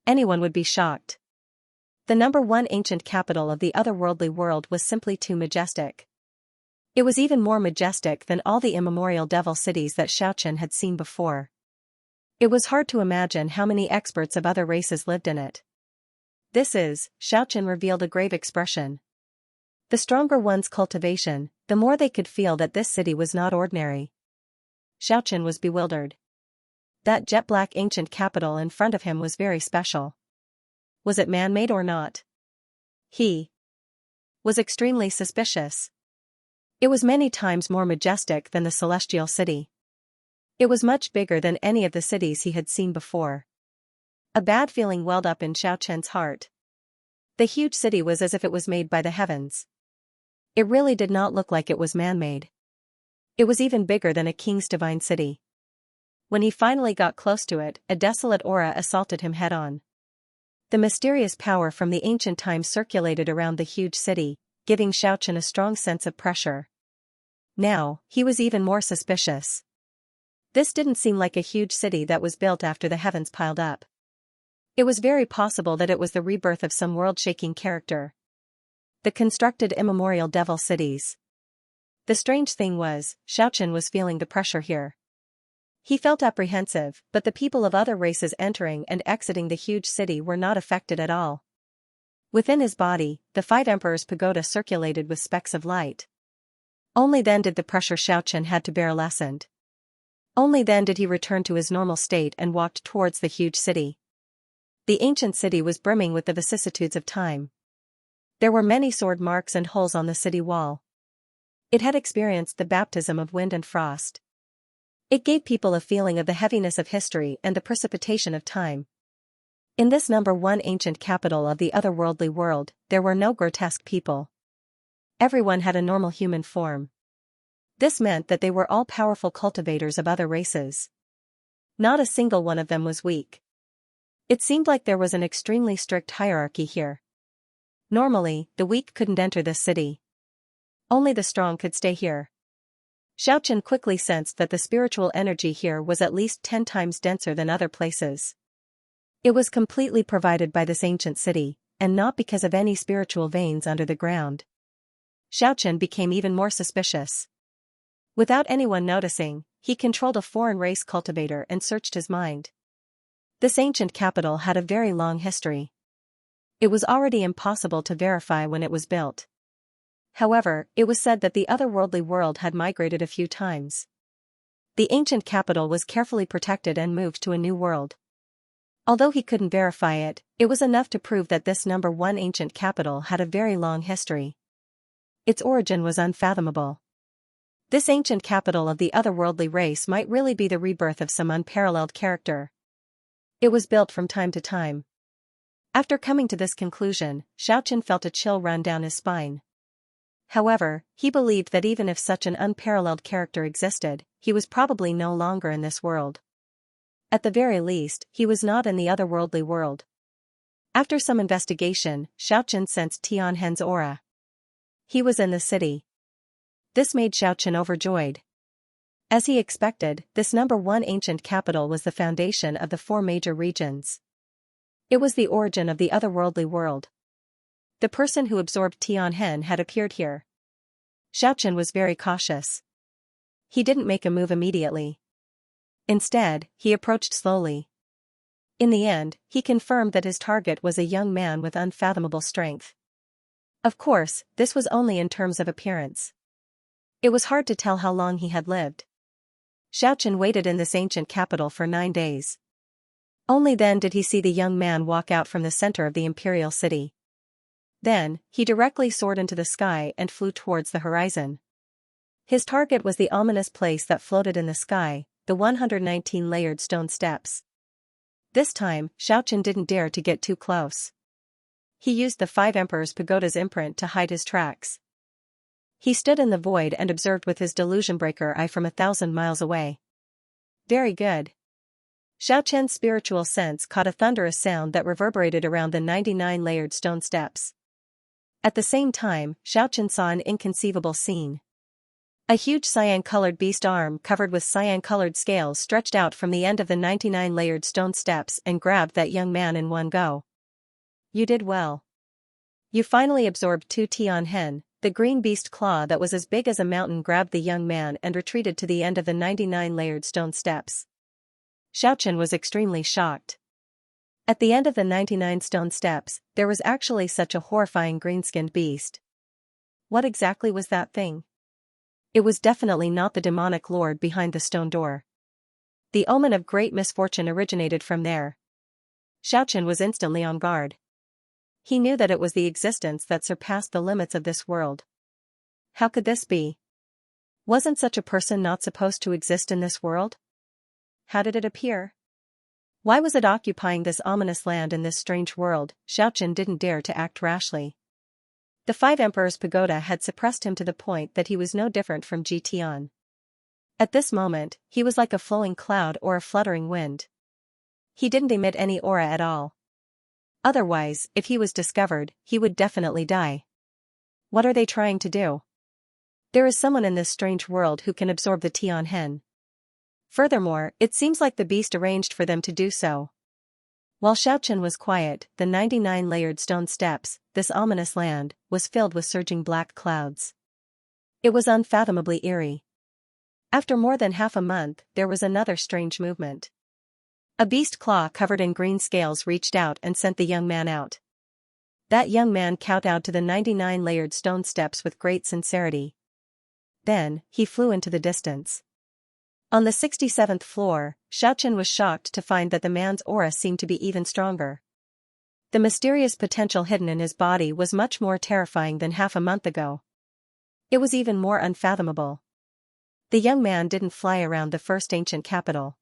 Anyone would be shocked. The number one ancient capital of the otherworldly world was simply too majestic. It was even more majestic than all the immemorial devil cities that Xiaochen had seen before. It was hard to imagine how many experts of other races lived in it. Xiaochen revealed a grave expression. The stronger one's cultivation, the more they could feel that this city was not ordinary. Xiaochen was bewildered. That jet-black ancient capital in front of him was very special. Was it man-made or not? He was extremely suspicious. It was many times more majestic than the celestial city. It was much bigger than any of the cities he had seen before. A bad feeling welled up in Xiaochen's heart. The huge city was as if it was made by the heavens. It really did not look like it was man-made. It was even bigger than a king's divine city. When he finally got close to it, a desolate aura assaulted him head-on. The mysterious power from the ancient times circulated around the huge city, giving Xiaochen a strong sense of pressure. Now, he was even more suspicious. This didn't seem like a huge city that was built after the heavens piled up. It was very possible that it was the rebirth of some world-shaking character. The constructed immemorial devil cities. The strange thing was, Xiaochen was feeling the pressure here. He felt apprehensive, but the people of other races entering and exiting the huge city were not affected at all. Within his body, the 5 Emperors' pagoda circulated with specks of light. Only then did the pressure Xiaochen had to bear lessened. Only then did he return to his normal state and walked towards the huge city. The ancient city was brimming with the vicissitudes of time. There were many sword marks and holes on the city wall. It had experienced the baptism of wind and frost. It gave people a feeling of the heaviness of history and the precipitation of time. In this number one ancient capital of the otherworldly world, there were no grotesque people. Everyone had a normal human form. This meant that they were all powerful cultivators of other races. Not a single one of them was weak. It seemed like there was an extremely strict hierarchy here. Normally, the weak couldn't enter this city. Only the strong could stay here. Xiaochen quickly sensed that the spiritual energy here was at least 10 times denser than other places. It was completely provided by this ancient city, and not because of any spiritual veins under the ground. Xiaochen became even more suspicious. Without anyone noticing, he controlled a foreign race cultivator and searched his mind. This ancient capital had a very long history. It was already impossible to verify when it was built. However, it was said that the otherworldly world had migrated a few times. The ancient capital was carefully protected and moved to a new world. Although he couldn't verify it, it was enough to prove that this number one ancient capital had a very long history. Its origin was unfathomable. This ancient capital of the otherworldly race might really be the rebirth of some unparalleled character. It was built from time to time. After coming to this conclusion, Xiaochen felt a chill run down his spine. However, he believed that even if such an unparalleled character existed, he was probably no longer in this world. At the very least, he was not in the otherworldly world. After some investigation, Xiaochen sensed Tianhen's aura. He was in the city. This made Xiaochen overjoyed. As he expected, this number one ancient capital was the foundation of the 4 major regions. It was the origin of the otherworldly world. The person who absorbed Tianhen had appeared here. Xiaochen was very cautious. He didn't make a move immediately. Instead, he approached slowly. In the end, he confirmed that his target was a young man with unfathomable strength. Of course, this was only in terms of appearance. It was hard to tell how long he had lived. Xianxia waited in this ancient capital for 9 days. Only then did he see the young man walk out from the center of the imperial city. Then, he directly soared into the sky and flew towards the horizon. His target was the ominous place that floated in the sky, the 119 layered stone steps. This time, Xianxia didn't dare to get too close. He used the 5 Emperors' Pagoda's imprint to hide his tracks. He stood in the void and observed with his delusion-breaker eye from 1,000 miles away. Very good. Xianxia's spiritual sense caught a thunderous sound that reverberated around the 99 layered stone steps. At the same time, Xianxia saw an inconceivable scene. A huge cyan-colored beast arm covered with cyan-colored scales stretched out from the end of the 99 layered stone steps and grabbed that young man in one go. You did well. You finally absorbed 2 Tianhen. The green beast claw that was as big as a mountain grabbed the young man and retreated to the end of the 99 layered stone steps. Xianxia was extremely shocked. At the end of the 99 stone steps, there was actually such a horrifying green-skinned beast. What exactly was that thing? It was definitely not the demonic lord behind the stone door. The omen of great misfortune originated from there. Xianxia was instantly on guard. He knew that it was the existence that surpassed the limits of this world. How could this be? Wasn't such a person not supposed to exist in this world? How did it appear? Why was it occupying this ominous land in this strange world? Xianxia didn't dare to act rashly. The 5 Emperors' Pagoda had suppressed him to the point that he was no different from Ji Tian. At this moment, he was like a flowing cloud or a fluttering wind. He didn't emit any aura at all. Otherwise, if he was discovered, he would definitely die. What are they trying to do? There is someone in this strange world who can absorb the Tianhen. Furthermore, it seems like the beast arranged for them to do so. While Xianxia was quiet, the 99 layered stone steps, this ominous land, was filled with surging black clouds. It was unfathomably eerie. After more than half a month, there was another strange movement. A beast claw covered in green scales reached out and sent the young man out. That young man kowtowed to the 99 layered stone steps with great sincerity. Then, he flew into the distance. On the 67th floor, Xianxia was shocked to find that the man's aura seemed to be even stronger. The mysterious potential hidden in his body was much more terrifying than half a month ago. It was even more unfathomable. The young man didn't fly around the first ancient capital.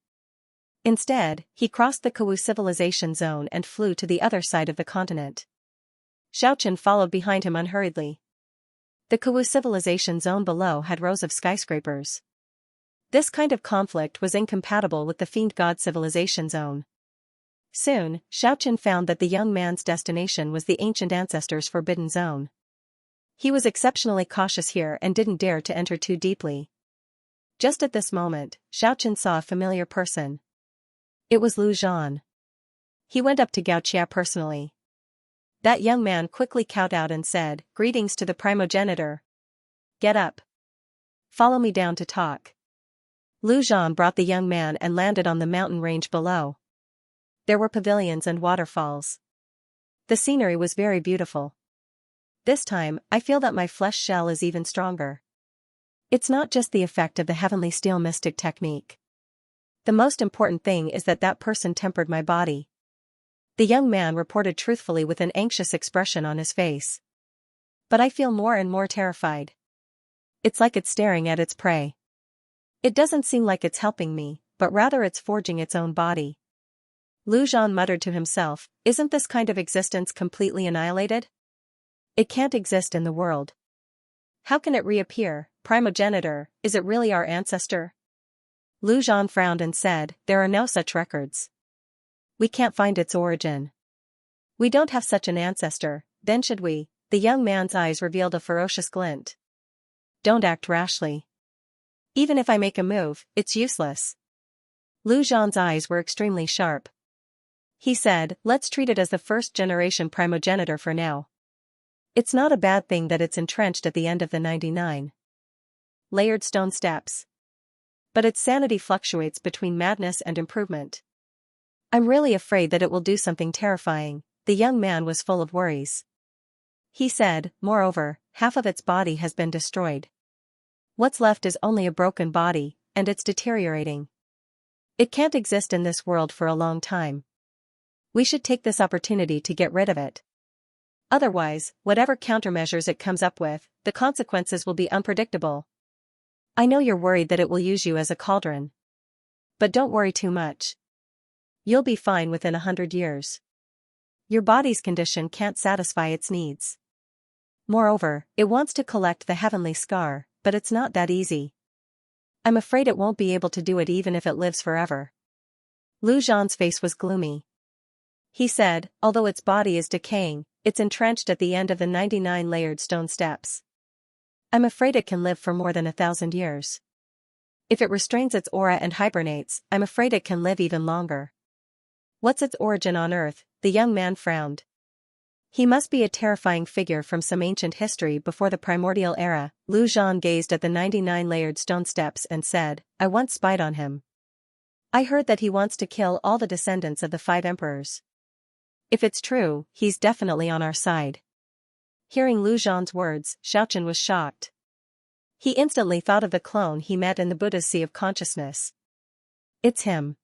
Instead, he crossed the Kawu civilization zone and flew to the other side of the continent. Xianxia followed behind him unhurriedly. The Kawu civilization zone below had rows of skyscrapers. This kind of conflict was incompatible with the Fiend God civilization zone. Soon, Xianxia found that the young man's destination was the ancient ancestors' forbidden zone. He was exceptionally cautious here and didn't dare to enter too deeply. Just at this moment, Xianxia saw a familiar person. It was Lu Zhan. He went up to Gao Qia personally. That young man quickly kowtowed and said, "Greetings to the primogenitor. Get up. Follow me down to talk." Lu Zhan brought the young man and landed on the mountain range below. There were pavilions and waterfalls. The scenery was very beautiful. This time, I feel that my flesh shell is even stronger. It's not just the effect of the heavenly steel mystic technique. The most important thing is that that person tempered my body. The young man reported truthfully with an anxious expression on his face. But I feel more and more terrified. It's like it's staring at its prey. It doesn't seem like it's helping me, but rather it's forging its own body. Lu Zhan muttered to himself, "Isn't this kind of existence completely annihilated? It can't exist in the world. How can it reappear? Primogenitor, is it really our ancestor?" Lu Zhan frowned and said, "There are no such records. We can't find its origin. We don't have such an ancestor, then should we?" The young man's eyes revealed a ferocious glint. "Don't act rashly. Even if I make a move, it's useless." Lu Zhan's eyes were extremely sharp. He said, "Let's treat it as the first-generation primogenitor for now. It's not a bad thing that it's entrenched at the end of the 99 layered stone steps. but its sanity fluctuates between madness and improvement. I'm really afraid that it will do something terrifying. The young man was full of worries. He said, moreover, half of its body has been destroyed. What's left is only a broken body, and it's deteriorating. It can't exist in this world for a long time. We should take this opportunity to get rid of it. Otherwise, whatever countermeasures it comes up with, the consequences will be unpredictable. I know you're worried that it will use you as a cauldron. But don't worry too much. You'll be fine within 100 years. Your body's condition can't satisfy its needs. Moreover, it wants to collect the heavenly scar, but it's not that easy. I'm afraid it won't be able to do it even if it lives forever. Lu Zhan's face was gloomy. He said, although its body is decaying, it's entrenched at the end of the 99 layered stone steps. I'm afraid it can live for more than 1,000 years. If it restrains its aura and hibernates, I'm afraid it can live even longer. What's its origin on Earth? The young man frowned. He must be a terrifying figure from some ancient history before the primordial era. Lu Zhan gazed at the 99 layered stone steps and said, I once spied on him. I heard that he wants to kill all the descendants of the 5 emperors. If it's true, he's definitely on our side. Hearing Lu Zhan's words, Xiaochen was shocked. He instantly thought of the clone he met in the Buddha's Sea of Consciousness. It's him.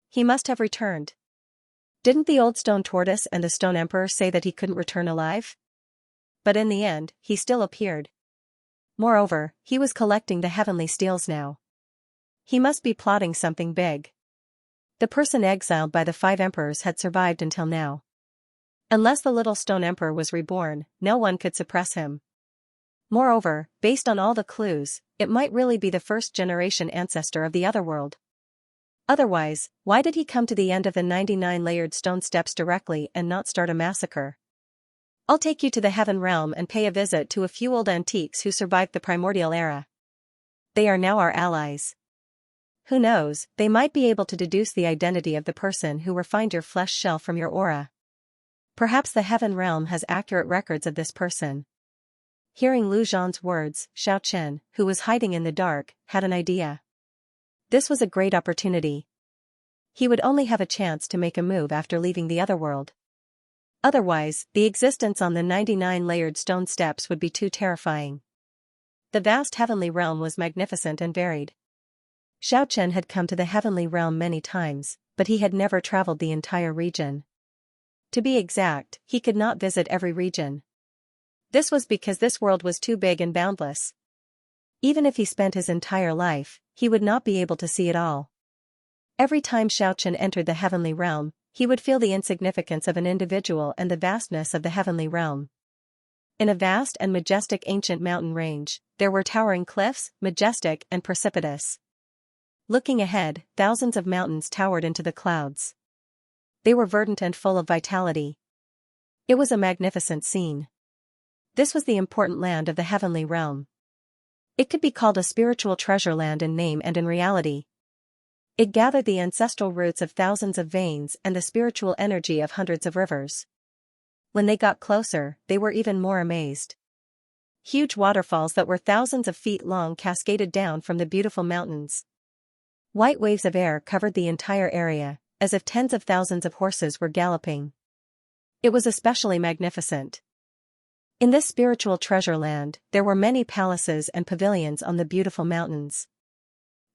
He must have returned. Didn't the old stone tortoise and the stone emperor say that he couldn't return alive? But in the end, he still appeared. Moreover, he was collecting the heavenly steels now. He must be plotting something big. The person exiled by the 5 emperors had survived until now. Unless the little stone emperor was reborn, no one could suppress him. Moreover, based on all the clues, it might really be the first-generation ancestor of the otherworld. Otherwise, why did he come to the end of the 99 layered stone steps directly and not start a massacre? I'll take you to the heaven realm and pay a visit to a few old antiques who survived the primordial era. They are now our allies. Who knows, they might be able to deduce the identity of the person who refined your flesh shell from your aura. Perhaps the heaven realm has accurate records of this person. Hearing Lu Zhan's words, Xiaochen, who was hiding in the dark, had an idea. This was a great opportunity. He would only have a chance to make a move after leaving the otherworld. Otherwise, the existence on the 99 layered stone steps would be too terrifying. The vast heavenly realm was magnificent and varied. Xiaochen had come to the heavenly realm many times, but he had never traveled the entire region. To be exact, he could not visit every region. This was because this world was too big and boundless. Even if he spent his entire life, he would not be able to see it all. Every time Xiaochen entered the heavenly realm, he would feel the insignificance of an individual and the vastness of the heavenly realm. In a vast and majestic ancient mountain range, there were towering cliffs, majestic and precipitous. Looking ahead, thousands of mountains towered into the clouds. They were verdant and full of vitality. It was a magnificent scene. This was the important land of the heavenly realm. It could be called a spiritual treasure land in name and in reality. It gathered the ancestral roots of thousands of veins and the spiritual energy of hundreds of rivers. When they got closer, they were even more amazed. Huge waterfalls that were thousands of feet long cascaded down from the beautiful mountains. White waves of air covered the entire area, as if tens of thousands of horses were galloping. It was especially magnificent. In this spiritual treasure land, there were many palaces and pavilions on the beautiful mountains.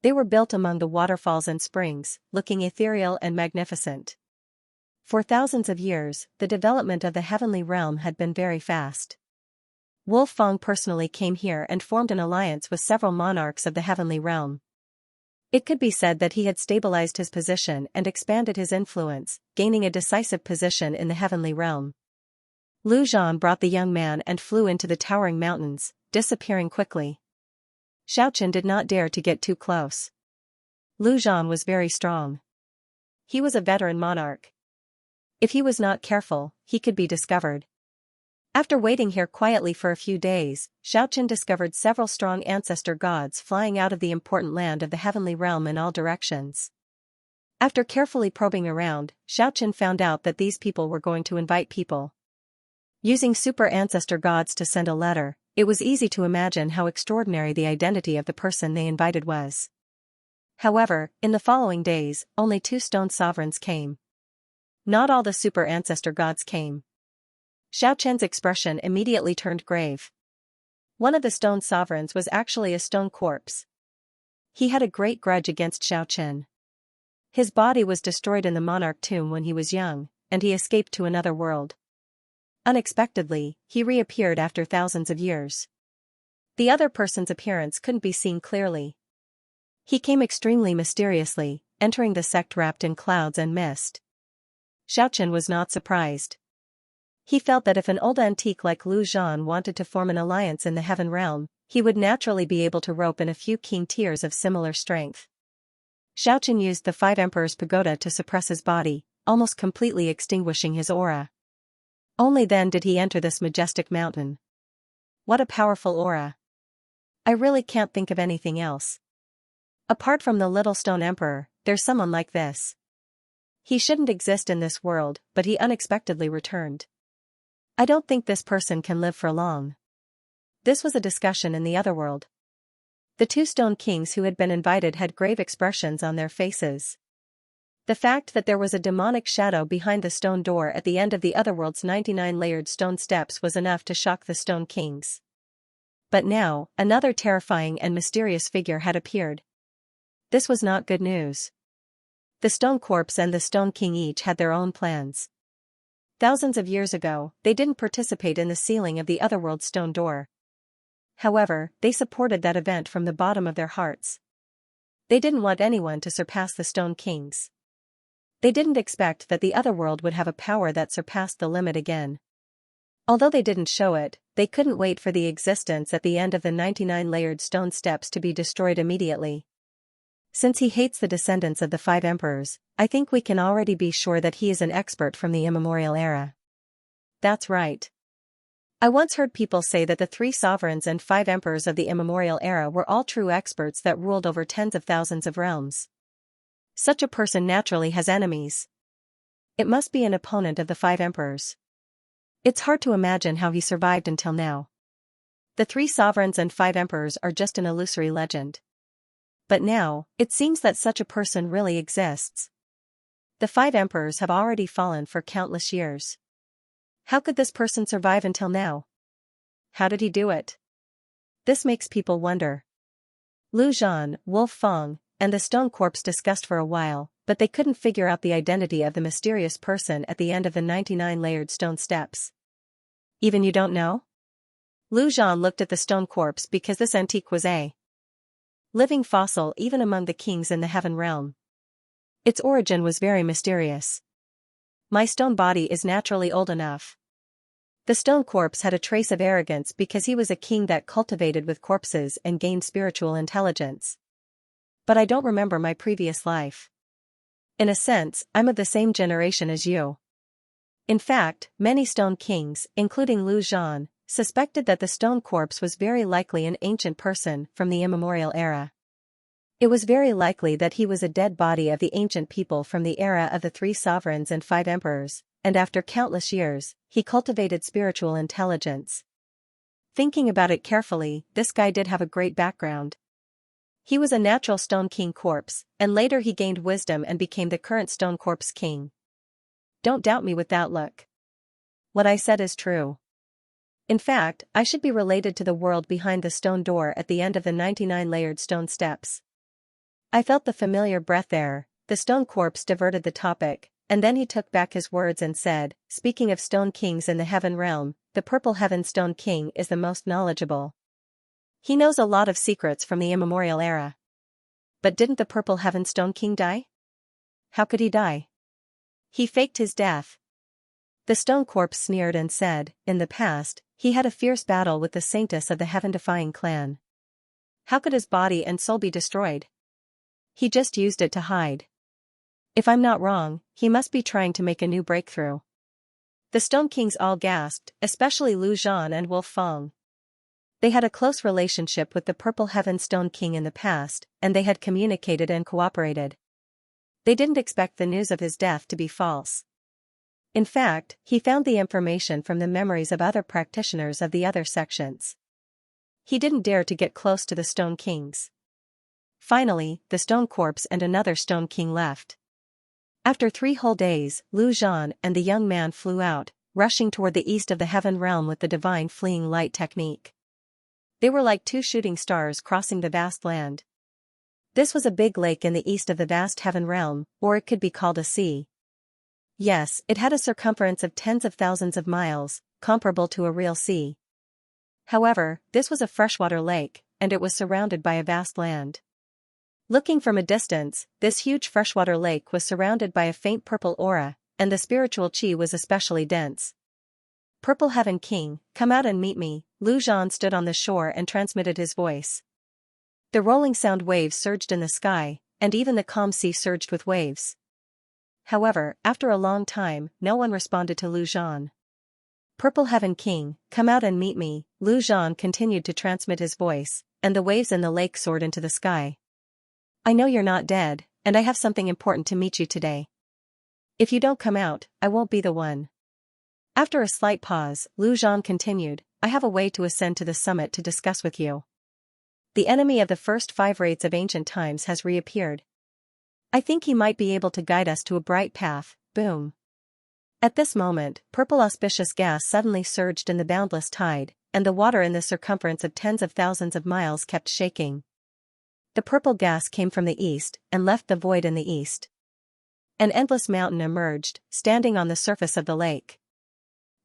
They were built among the waterfalls and springs, looking ethereal and magnificent. For thousands of years, the development of the heavenly realm had been very fast. Wolf Fong personally came here and formed an alliance with several monarchs of the heavenly realm. It could be said that he had stabilized his position and expanded his influence, gaining a decisive position in the heavenly realm. Lu Zhan brought the young man and flew into the towering mountains, disappearing quickly. Xiaochen did not dare to get too close. Lu Zhan was very strong. He was a veteran monarch. If he was not careful, he could be discovered. After waiting here quietly for a few days, Xiaochen discovered several strong ancestor gods flying out of the important land of the heavenly realm in all directions. After carefully probing around, Xiaochen found out that these people were going to invite people. Using super ancestor gods to send a letter, it was easy to imagine how extraordinary the identity of the person they invited was. However, in the following days, only 2 stone sovereigns came. Not all the super ancestor gods came. Xiaoqian's expression immediately turned grave. One of the stone sovereigns was actually a stone corpse. He had a great grudge against Xiaoqian. His body was destroyed in the monarch tomb when he was young, and he escaped to another world. Unexpectedly, he reappeared after thousands of years. The other person's appearance couldn't be seen clearly. He came extremely mysteriously, entering the sect wrapped in clouds and mist. Xiaoqian was not surprised. He felt that if an old antique like Lu Zhan wanted to form an alliance in the heaven realm, he would naturally be able to rope in a few king tiers of similar strength. Xiaoqian used the 5 Emperors' pagoda to suppress his body, almost completely extinguishing his aura. Only then did he enter this majestic mountain. What a powerful aura. I really can't think of anything else. Apart from the little stone emperor, there's someone like this. He shouldn't exist in this world, but he unexpectedly returned. I don't think this person can live for long. This was a discussion in the other world. The 2 stone kings who had been invited had grave expressions on their faces. The fact that there was a demonic shadow behind the stone door at the end of the otherworld's 99 layered stone steps was enough to shock the stone kings. But now, another terrifying and mysterious figure had appeared. This was not good news. The stone corpse and the stone king each had their own plans. Thousands of years ago, they didn't participate in the sealing of the otherworld's stone door. However, they supported that event from the bottom of their hearts. They didn't want anyone to surpass the stone kings. They didn't expect that the otherworld would have a power that surpassed the limit again. Although they didn't show it, they couldn't wait for the existence at the end of the 99 layered stone steps to be destroyed immediately. Since he hates the descendants of the 5 emperors, I think we can already be sure that he is an expert from the immemorial era. That's right. I once heard people say that the 3 sovereigns and 5 emperors of the immemorial era were all true experts that ruled over tens of thousands of realms. Such a person naturally has enemies. It must be an opponent of the 5 emperors. It's hard to imagine how he survived until now. The 3 sovereigns and 5 emperors are just an illusory legend. But now, it seems that such a person really exists. The 5 emperors have already fallen for countless years. How could this person survive until now? How did he do it? This makes people wonder. Lu Zhan, Wolf Feng, and the stone corpse discussed for a while, but they couldn't figure out the identity of the mysterious person at the end of the 99 layered stone steps. Even you don't know? Lu Zhan looked at the stone corpse because this antique was a living fossil even among the kings in the heaven realm. Its origin was very mysterious. My stone body is naturally old enough. The stone corpse had a trace of arrogance because he was a king that cultivated with corpses and gained spiritual intelligence. But I don't remember my previous life. In a sense, I'm of the same generation as you. In fact, many stone kings, including Lu Zhan, suspected that the stone corpse was very likely an ancient person from the immemorial era. It was very likely that he was a dead body of the ancient people from the era of the 3 sovereigns and 5 emperors, and after countless years, he cultivated spiritual intelligence. Thinking about it carefully, this guy did have a great background. He was a natural stone king corpse, and later he gained wisdom and became the current stone corpse king. Don't doubt me with that look. What I said is true. In fact, I should be related to the world behind the stone door at the end of the 99 layered stone steps. I felt the familiar breath there. The stone corpse diverted the topic, and then he took back his words and said, speaking of stone kings in the heaven realm, the purple heaven stone king is the most knowledgeable. He knows a lot of secrets from the immemorial era. But didn't the purple heaven stone king die? How could he die? He faked his death. The stone corpse sneered and said, in the past, he had a fierce battle with the saintess of the heaven-defying clan. How could his body and soul be destroyed? He just used it to hide. If I'm not wrong, he must be trying to make a new breakthrough. The Stone Kings all gasped, especially Lu Zhan and Wolf Feng. They had a close relationship with the Purple Heaven Stone King in the past, and they had communicated and cooperated. They didn't expect the news of his death to be false. In fact, he found the information from the memories of other practitioners of the other sections. He didn't dare to get close to the Stone Kings. Finally, the stone corpse and another stone king left. After 3 whole days, Lu Zhan and the young man flew out, rushing toward the east of the heaven realm with the divine fleeing light technique. They were like 2 shooting stars crossing the vast land. This was a big lake in the east of the vast heaven realm, or it could be called a sea. Yes, it had a circumference of tens of thousands of miles, comparable to a real sea. However, this was a freshwater lake, and it was surrounded by a vast land. Looking from a distance, this huge freshwater lake was surrounded by a faint purple aura, and the spiritual chi was especially dense. Purple Heaven King, come out and meet me. Lu Zhan stood on the shore and transmitted his voice. The rolling sound waves surged in the sky, and even the calm sea surged with waves. However, after a long time, no one responded to Lu Zhan. Purple Heaven King, come out and meet me. Lu Zhan continued to transmit his voice, and the waves in the lake soared into the sky. I know you're not dead, and I have something important to meet you today. If you don't come out, I won't be the one. After a slight pause, Lu Zhan continued, I have a way to ascend to the summit to discuss with you. The enemy of the first 5 raids of ancient times has reappeared. I think he might be able to guide us to a bright path. Boom. At this moment, purple auspicious gas suddenly surged in the boundless tide, and the water in the circumference of tens of thousands of miles kept shaking. The purple gas came from the east, and left the void in the east. An endless mountain emerged, standing on the surface of the lake.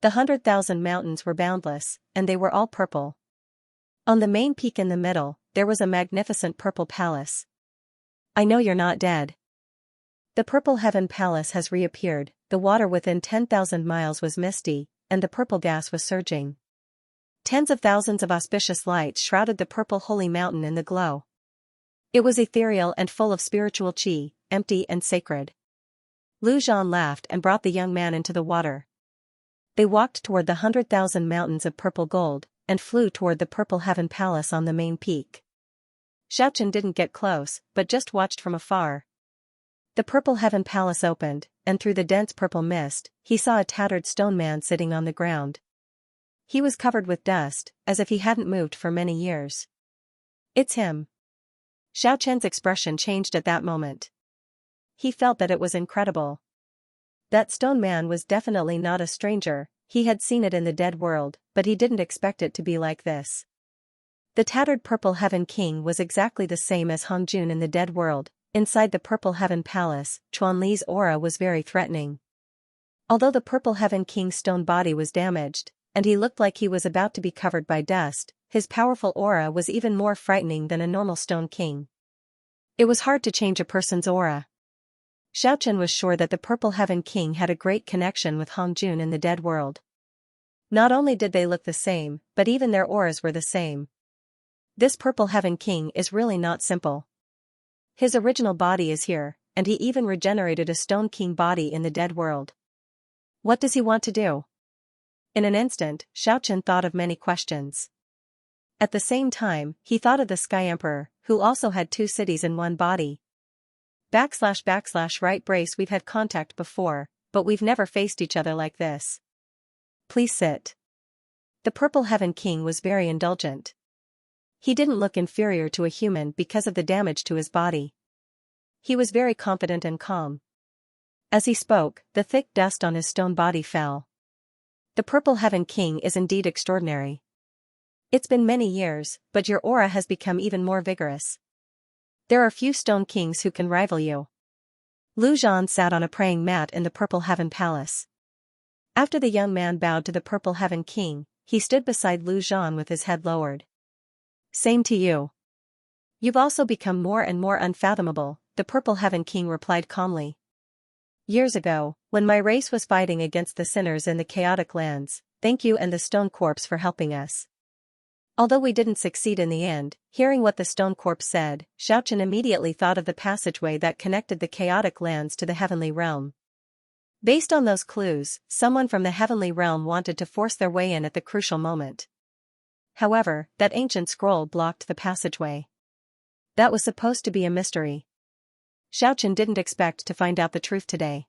The 100,000 mountains were boundless, and they were all purple. On the main peak in the middle, there was a magnificent purple palace. I know you're not dead. The Purple Heaven Palace has reappeared. The water within 10,000 miles was misty, and the purple gas was surging. Tens of thousands of auspicious lights shrouded the purple holy mountain in the glow. It was ethereal and full of spiritual chi, empty and sacred. Lu Zhan laughed and brought the young man into the water. They walked toward the 100,000 mountains of purple gold, and flew toward the Purple Heaven Palace on the main peak. Xianxia didn't get close, but just watched from afar. The Purple Heaven Palace opened, and through the dense purple mist, he saw a tattered stone man sitting on the ground. He was covered with dust, as if he hadn't moved for many years. It's him. Xiaoqian's expression changed at that moment. He felt that it was incredible. That stone man was definitely not a stranger. He had seen it in the dead world, but he didn't expect it to be like this. The tattered Purple Heaven King was exactly the same as Hongjun in the dead world. Inside the Purple Heaven Palace, Chuanli's aura was very threatening. Although the Purple Heaven King's stone body was damaged, and he looked like he was about to be covered by dust, his powerful aura was even more frightening than a normal stone king. It was hard to change a person's aura. Xiaoqian was sure that the Purple Heaven King had a great connection with Hongjun in the dead world. Not only did they look the same, but even their auras were the same. This Purple Heaven King is really not simple. His original body is here, and he even regenerated a stone king body in the dead world. What does he want to do? In an instant, Xiaoqian thought of many questions. At the same time, he thought of the Sky Emperor, who also had 2 cities in one body. / right brace. We've had contact before, but we've never faced each other like this. Please sit. The Purple Heaven King was very indulgent. He didn't look inferior to a human because of the damage to his body. He was very confident and calm. As he spoke, the thick dust on his stone body fell. The Purple Heaven King is indeed extraordinary. It's been many years, but your aura has become even more vigorous. There are few stone kings who can rival you. Lu Zhan sat on a praying mat in the Purple Heaven Palace. After the young man bowed to the Purple Heaven King, he stood beside Lu Zhan with his head lowered. Same to you. You've also become more and more unfathomable, the Purple Heaven King replied calmly. Years ago, when my race was fighting against the sinners in the chaotic lands, thank you and the stone corpse for helping us. Although we didn't succeed in the end, hearing what the stone corpse said, Xiaoqian immediately thought of the passageway that connected the chaotic lands to the heavenly realm. Based on those clues, someone from the heavenly realm wanted to force their way in at the crucial moment. However, that ancient scroll blocked the passageway. That was supposed to be a mystery. Xiaoqian didn't expect to find out the truth today.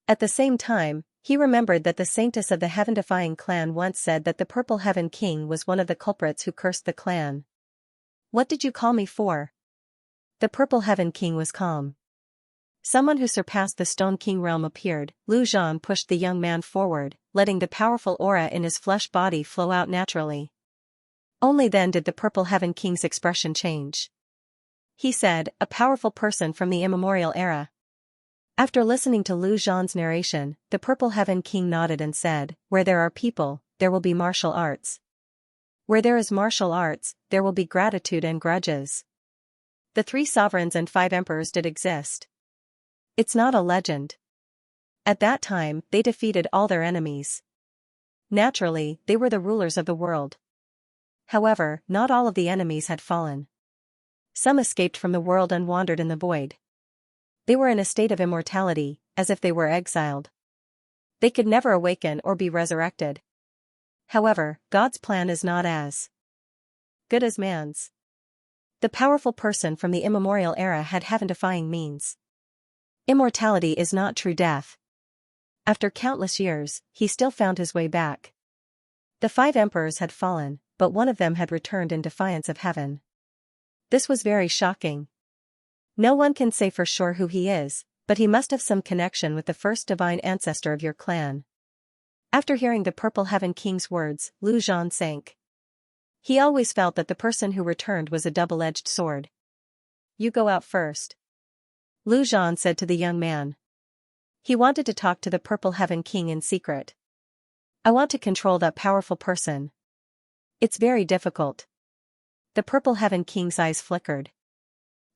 At the same time, he remembered that the saintess of the heaven-defying clan once said that the Purple Heaven King was one of the culprits who cursed the clan. What did you call me for? The Purple Heaven King was calm. Someone who surpassed the Stone King realm appeared. Lu Zhan pushed the young man forward, letting the powerful aura in his flesh body flow out naturally. Only then did the Purple Heaven King's expression change. He said, "A powerful person from the immemorial era." After listening to Lu Zhan's narration, the Purple Heaven King nodded and said, "Where there are people, there will be martial arts. Where there is martial arts, there will be gratitude and grudges." The 3 sovereigns and 5 emperors did exist. It's not a legend. At that time, they defeated all their enemies. Naturally, they were the rulers of the world. However, not all of the enemies had fallen. Some escaped from the world and wandered in the void. They were in a state of immortality, as if they were exiled. They could never awaken or be resurrected. However, God's plan is not as good as man's. The powerful person from the immemorial era had heaven-defying means. Immortality is not true death. After countless years, he still found his way back. The 5 emperors had fallen, but one of them had returned in defiance of heaven. This was very shocking. No one can say for sure who he is, but he must have some connection with the first divine ancestor of your clan. After hearing the Purple Heaven King's words, Lu Zhan sank. He always felt that the person who returned was a double-edged sword. "You go out first," Lu Zhan said to the young man. He wanted to talk to the Purple Heaven King in secret. "I want to control that powerful person. It's very difficult." The Purple Heaven King's eyes flickered.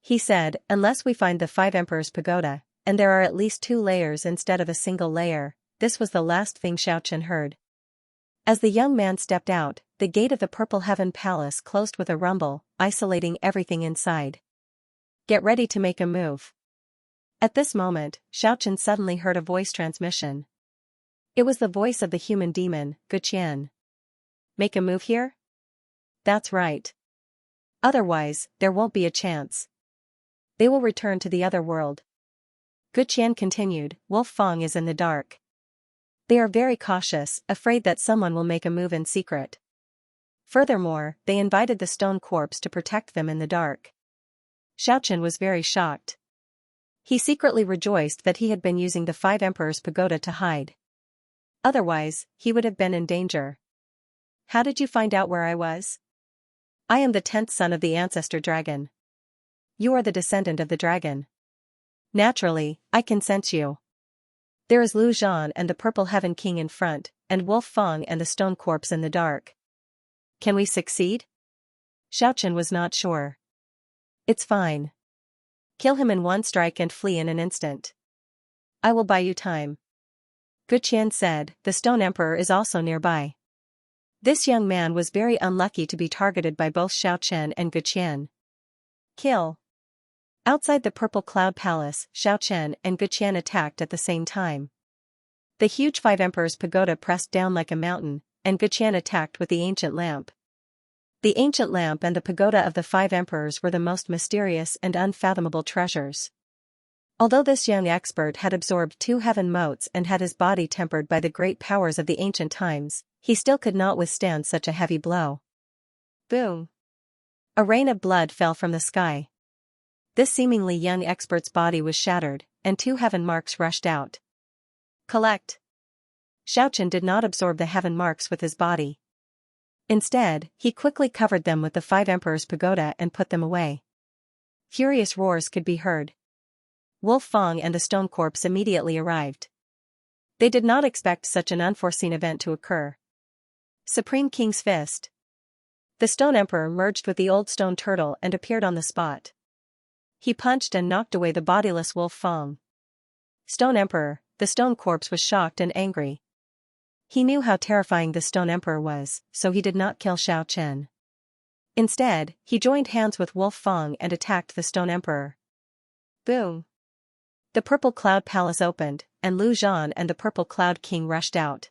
He said, "Unless we find the 5 Emperors' pagoda, and there are at least 2 layers instead of a single layer." This was the last thing Xianxia heard. As the young man stepped out, the gate of the Purple Heaven Palace closed with a rumble, isolating everything inside. "Get ready to make a move." At this moment, Xianxia suddenly heard a voice transmission. It was the voice of the human demon, Guqian. "Make a move here?" "That's right. Otherwise, there won't be a chance. They will return to the other world." Guqian continued, "Wolf Fang is in the dark. They are very cautious, afraid that someone will make a move in secret. Furthermore, they invited the stone corpse to protect them in the dark." Xianxia was very shocked. He secretly rejoiced that he had been using the 5 Emperors' pagoda to hide. Otherwise, he would have been in danger. "How did you find out where I was?" "I am the 10th son of the ancestor dragon." "You are the descendant of the dragon. Naturally, I can sense you. There is Lu Zhan and the Purple Heaven King in front, and Wolf Fang and the stone corpse in the dark. Can we succeed?" Xianxia was not sure. "It's fine. Kill him in 1 strike and flee in an instant. I will buy you time." Guqian said, "The Stone Emperor is also nearby." This young man was very unlucky to be targeted by both Xianxia and Guqian. "Kill." Outside the Purple Cloud Palace, Xianxia and Guqian attacked at the same time. The huge 5 Emperors' pagoda pressed down like a mountain, and Guqian attacked with the ancient lamp. The ancient lamp and the pagoda of the 5 Emperors were the most mysterious and unfathomable treasures. Although this young expert had absorbed 2 heaven motes and had his body tempered by the great powers of the ancient times, he still could not withstand such a heavy blow. Boom! A rain of blood fell from the sky. This seemingly young expert's body was shattered, and 2 heaven marks rushed out. "Collect." Xianxia did not absorb the heaven marks with his body. Instead, he quickly covered them with the 5 Emperors' pagoda and put them away. Furious roars could be heard. Wolf Fang and the stone corpse immediately arrived. They did not expect such an unforeseen event to occur. Supreme King's Fist. The Stone Emperor merged with the old stone turtle and appeared on the spot. He punched and knocked away the bodiless Wolf Fang. Stone Emperor, the stone corpse was shocked and angry. He knew how terrifying the Stone Emperor was, so he did not kill Xianxia. Instead, he joined hands with Wolf Fang and attacked the Stone Emperor. Boom! The Purple Cloud Palace opened, and Lu Zhan and the Purple Cloud King rushed out.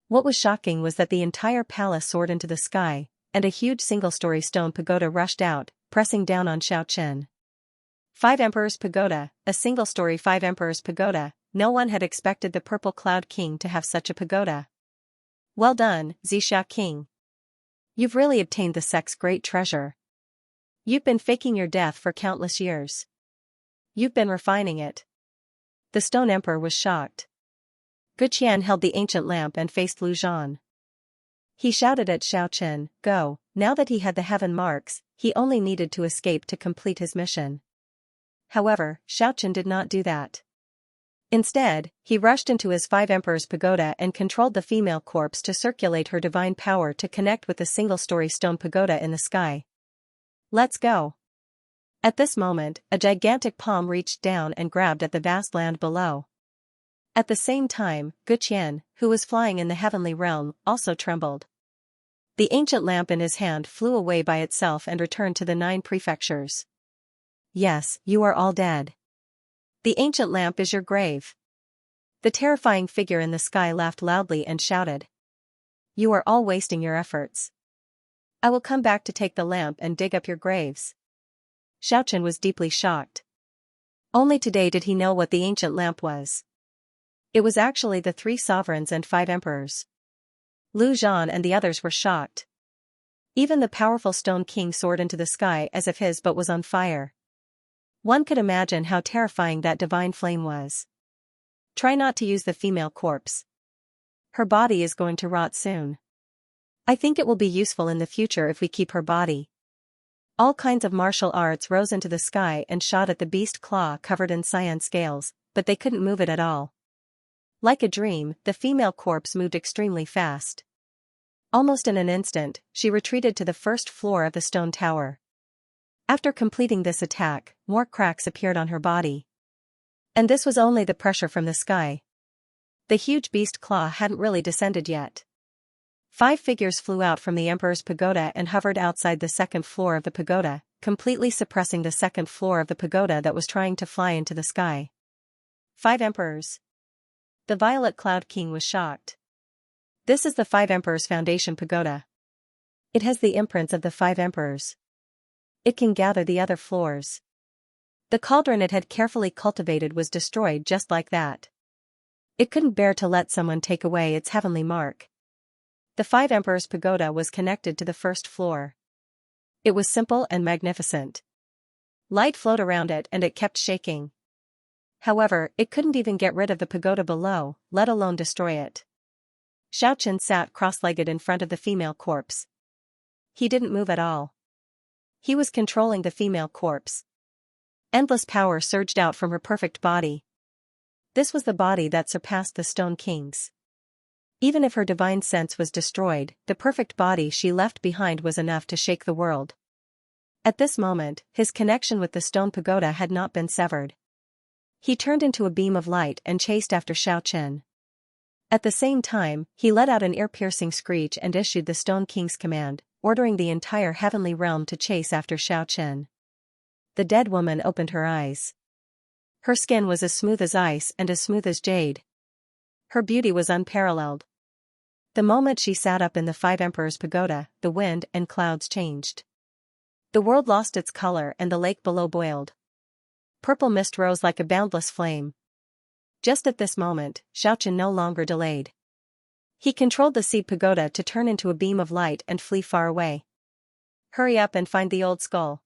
What was shocking was that the entire palace soared into the sky, and a huge single-story stone pagoda rushed out, pressing down on Xianxia. 5 Emperors' Pagoda, a single-story 5 Emperors' Pagoda. No one had expected the Purple Cloud King to have such a pagoda. "Well done, Xixia King. You've really obtained the sect's great treasure." You've been faking your death for countless years. You've been refining it. The Stone Emperor was shocked. Guqian held the ancient lamp and faced Lu Zhan. He shouted at Xiaoqin, "Go." Now that he had the heaven marks, he only needed to escape to complete his mission. However, Xiaoqin did not do that. Instead, he rushed into his Five Emperors pagoda and controlled the female corpse to circulate her divine power to connect with the single-story stone pagoda in the sky. Let's go. At this moment, a gigantic palm reached down and grabbed at the vast land below. At the same time, Guqian, who was flying in the heavenly realm, also trembled. The ancient lamp in his hand flew away by itself and returned to the 9 prefectures. Yes, you are all dead. The ancient lamp is your grave. The terrifying figure in the sky laughed loudly and shouted. You are all wasting your efforts. I will come back to take the lamp and dig up your graves. Xiaoqin was deeply shocked. Only today did he know what the ancient lamp was. It was actually the 3 sovereigns and 5 emperors. Lu Zhan and the others were shocked. Even the powerful Stone King soared into the sky as if his boat was on fire. One could imagine how terrifying that divine flame was. Try not to use the female corpse. Her body is going to rot soon. I think it will be useful in the future if we keep her body. All kinds of martial arts rose into the sky and shot at the beast claw covered in cyan scales, but they couldn't move it at all. Like a dream, the female corpse moved extremely fast. Almost in an instant, she retreated to the first floor of the stone tower. After completing this attack, more cracks appeared on her body. And this was only the pressure from the sky. The huge beast claw hadn't really descended yet. 5 figures flew out from the Emperor's pagoda and hovered outside the 2nd floor of the pagoda, completely suppressing the 2nd floor of the pagoda that was trying to fly into the sky. 5 Emperors. The Violet Cloud King was shocked. This is the 5 Emperors Foundation Pagoda. It has the imprints of the 5 Emperors. It can gather the other floors. The cauldron it had carefully cultivated was destroyed just like that. It couldn't bear to let someone take away its heavenly mark. The 5 Emperors Pagoda was connected to the 1st floor. It was simple and magnificent. Light flowed around it and it kept shaking. However, it couldn't even get rid of the pagoda below, let alone destroy it. Xiaoqin sat cross-legged in front of the female corpse. He didn't move at all. He was controlling the female corpse. Endless power surged out from her perfect body. This was the body that surpassed the Stone King's. Even if her divine sense was destroyed, the perfect body she left behind was enough to shake the world. At this moment, his connection with the stone pagoda had not been severed. He turned into a beam of light and chased after Xiaoqin. At the same time, he let out an ear-piercing screech and issued the Stone King's command, ordering the entire heavenly realm to chase after Xiaoqin. The dead woman opened her eyes. Her skin was as smooth as ice and as smooth as jade. Her beauty was unparalleled. The moment she sat up in the 5 Emperors Pagoda, the wind and clouds changed. The world lost its color and the lake below boiled. Purple mist rose like a boundless flame. Just at this moment, Xiaoqin no longer delayed. He controlled the seed pagoda to turn into a beam of light and flee far away. Hurry up and find the old skull.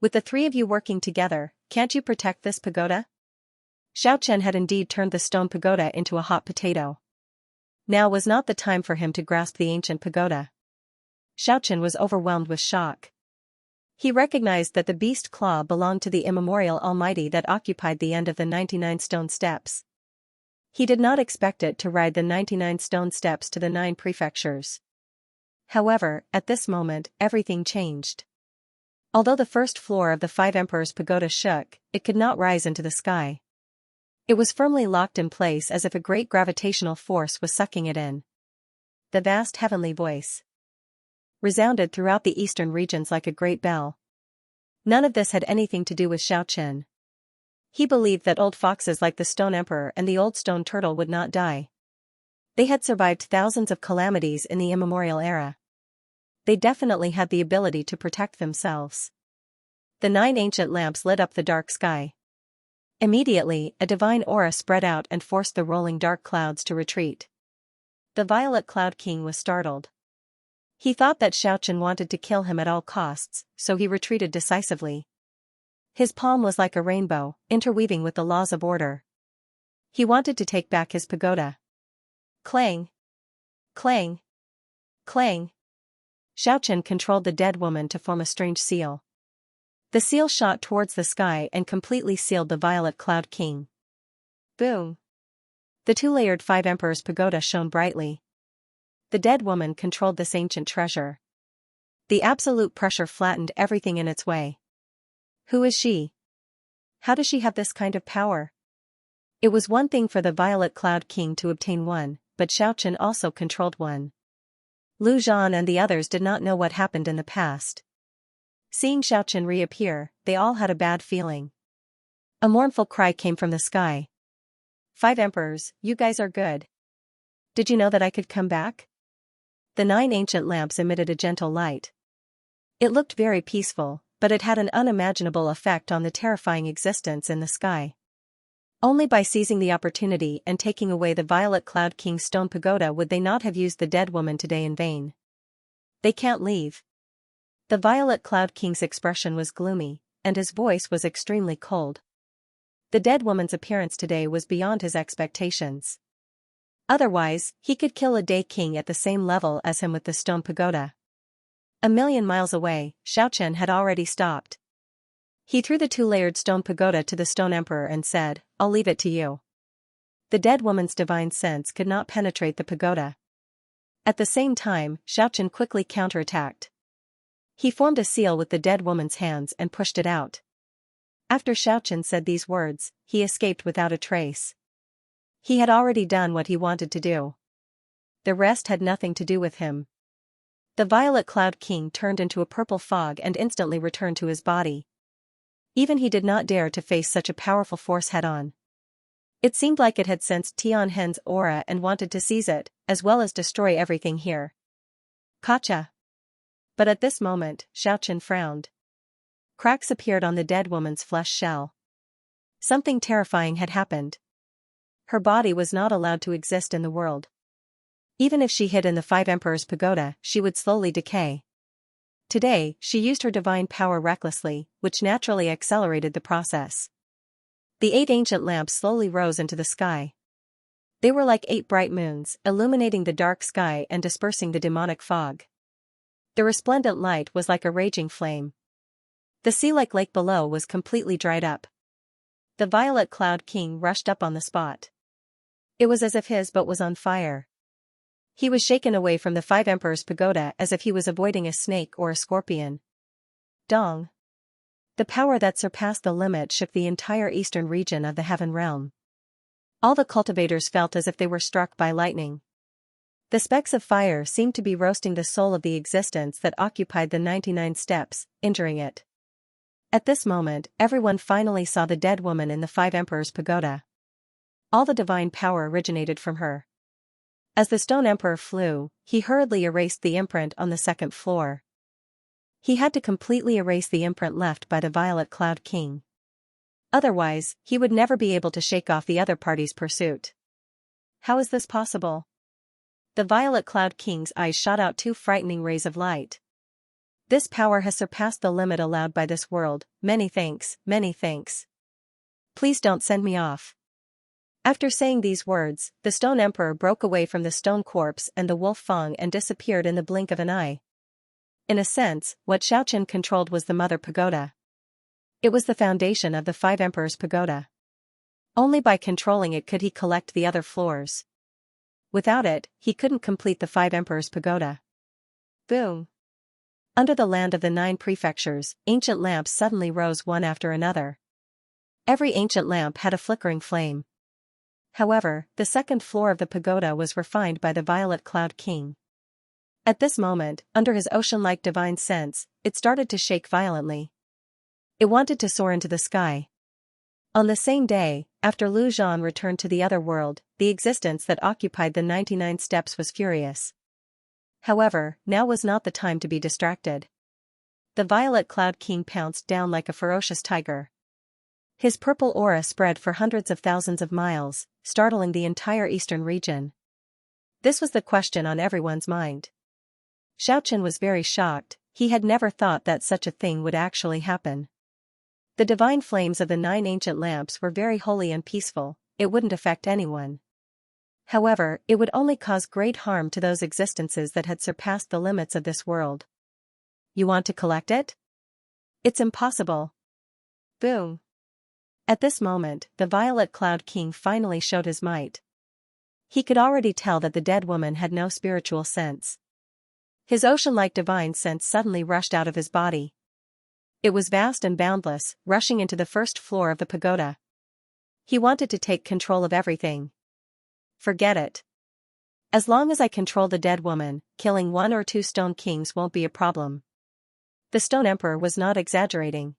With the 3 of you working together, can't you protect this pagoda? Xiaoqin had indeed turned the stone pagoda into a hot potato. Now was not the time for him to grasp the ancient pagoda. Xiaoqin was overwhelmed with shock. He recognized that the beast claw belonged to the immemorial Almighty that occupied the end of the 99 stone steps. He did not expect it to ride the 99 stone steps to the 9 prefectures. However, at this moment, everything changed. Although the 1st floor of the 5 Emperors Pagoda shook, it could not rise into the sky. It was firmly locked in place as if a great gravitational force was sucking it in. The vast heavenly voice resounded throughout the eastern regions like a great bell. None of this had anything to do with Xiaoqin. He believed that old foxes like the Stone Emperor and the old stone turtle would not die. They had survived thousands of calamities in the immemorial era. They definitely had the ability to protect themselves. The 9 ancient lamps lit up the dark sky. Immediately, a divine aura spread out and forced the rolling dark clouds to retreat. The Violet Cloud King was startled. He thought that Xiaochen wanted to kill him at all costs, so he retreated decisively. His palm was like a rainbow, interweaving with the laws of order. He wanted to take back his pagoda. Clang! Clang! Clang! Xiaochen controlled the dead woman to form a strange seal. The seal shot towards the sky and completely sealed the Violet Cloud King. Boom! The two-layered Five Emperors pagoda shone brightly. The dead woman controlled this ancient treasure. The absolute pressure flattened everything in its way. Who is she? How does she have this kind of power? It was one thing for the Violet Cloud King to obtain one, but Xiaochen also controlled one. Lu Zhan and the others did not know what happened in the past. Seeing Xiaochen reappear, they all had a bad feeling. A mournful cry came from the sky. Five Emperors, you guys are good. Did you know that I could come back? The 9 ancient lamps emitted a gentle light. It looked very peaceful, but it had an unimaginable effect on the terrifying existence in the sky. Only by seizing the opportunity and taking away the Violet Cloud King's stone pagoda would they not have used the dead woman today in vain. They can't leave. The Violet Cloud King's expression was gloomy, and his voice was extremely cold. The dead woman's appearance today was beyond his expectations. Otherwise, he could kill a Day King at the same level as him with the stone pagoda. A million miles away, Xiaochen had already stopped. He threw the two-layered stone pagoda to the Stone Emperor and said, "I'll leave it to you." The dead woman's divine sense could not penetrate the pagoda. At the same time, Xiaochen quickly counterattacked. He formed a seal with the dead woman's hands and pushed it out. After Xiaochen said these words, he escaped without a trace. He had already done what he wanted to do. The rest had nothing to do with him. The Violet Cloud King turned into a purple fog and instantly returned to his body. Even he did not dare to face such a powerful force head-on. It seemed like it had sensed Tianhen's aura and wanted to seize it, as well as destroy everything here. Gotcha! But at this moment, Xiaochen frowned. Cracks appeared on the dead woman's flesh shell. Something terrifying had happened. Her body was not allowed to exist in the world. Even if she hid in the Five Emperors' pagoda, she would slowly decay. Today, she used her divine power recklessly, which naturally accelerated the process. The 8 ancient lamps slowly rose into the sky. They were like 8 bright moons, illuminating the dark sky and dispersing the demonic fog. The resplendent light was like a raging flame. The sea-like lake below was completely dried up. The Violet Cloud King rushed up on the spot. It was as if his boat was on fire. He was shaken away from the Five Emperors' pagoda as if he was avoiding a snake or a scorpion. Dong! The power that surpassed the limit shook the entire eastern region of the Heaven Realm. All the cultivators felt as if they were struck by lightning. The specks of fire seemed to be roasting the soul of the existence that occupied the 99 steps, injuring it. At this moment, everyone finally saw the dead woman in the Five Emperors' pagoda. All the divine power originated from her. As the Stone Emperor flew, he hurriedly erased the imprint on the second floor. He had to completely erase the imprint left by the Violet Cloud King. Otherwise, he would never be able to shake off the other party's pursuit. How is this possible? The Violet Cloud King's eyes shot out 2 frightening rays of light. This power has surpassed the limit allowed by this world. Many thanks, many thanks. Please don't send me off. After saying these words, the Stone Emperor broke away from the stone corpse and the wolf Fang and disappeared in the blink of an eye. In a sense, what Xiaochen controlled was the Mother Pagoda. It was the foundation of the Five Emperors' pagoda. Only by controlling it could he collect the other floors. Without it, he couldn't complete the Five Emperors' pagoda. Boom! Under the land of the 9 prefectures, ancient lamps suddenly rose one after another. Every ancient lamp had a flickering flame. However, the second floor of the pagoda was refined by the Violet Cloud King. At this moment, under his ocean-like divine sense, it started to shake violently. It wanted to soar into the sky. On the same day, after Lu Zhan returned to the other world, the existence that occupied the 99 steps was furious. However, now was not the time to be distracted. The Violet Cloud King pounced down like a ferocious tiger. His purple aura spread for hundreds of thousands of miles, startling the entire eastern region. This was the question on everyone's mind. Xiaochen was very shocked. He had never thought that such a thing would actually happen. The divine flames of the 9 ancient lamps were very holy and peaceful. It wouldn't affect anyone. However, it would only cause great harm to those existences that had surpassed the limits of this world. You want to collect it? It's impossible. Boom. At this moment, the Violet Cloud King finally showed his might. He could already tell that the dead woman had no spiritual sense. His ocean-like divine sense suddenly rushed out of his body. It was vast and boundless, rushing into the first floor of the pagoda. He wanted to take control of everything. Forget it. As long as I control the dead woman, killing 1 or 2 stone kings won't be a problem. The Stone Emperor was not exaggerating.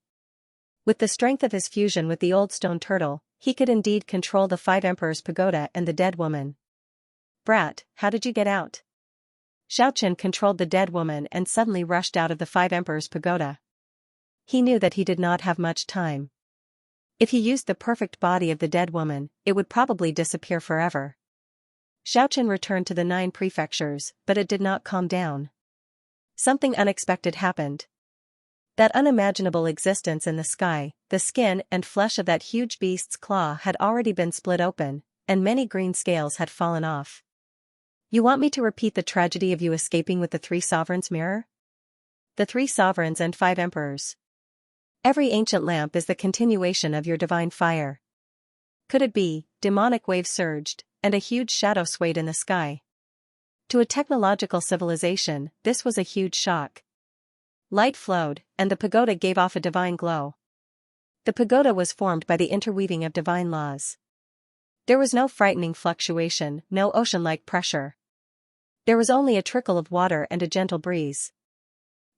With the strength of his fusion with the old stone turtle, he could indeed control the 5 emperors' pagoda and the dead woman. Brat, how did you get out? Xiaochen controlled the dead woman and suddenly rushed out of the 5 emperors' pagoda. He knew that he did not have much time. If he used the perfect body of the dead woman, it would probably disappear forever. Xiaochen returned to the 9 prefectures, but it did not calm down. Something unexpected happened. That unimaginable existence in the sky, the skin and flesh of that huge beast's claw had already been split open, and many green scales had fallen off. You want me to repeat the tragedy of you escaping with the 3 sovereigns' mirror? The 3 sovereigns and 5 emperors. Every ancient lamp is the continuation of your divine fire. Could it be? Demonic waves surged, and a huge shadow swayed in the sky. To a technological civilization, this was a huge shock. Light flowed, and the pagoda gave off a divine glow. The pagoda was formed by the interweaving of divine laws. There was no frightening fluctuation, no ocean-like pressure. There was only a trickle of water and a gentle breeze.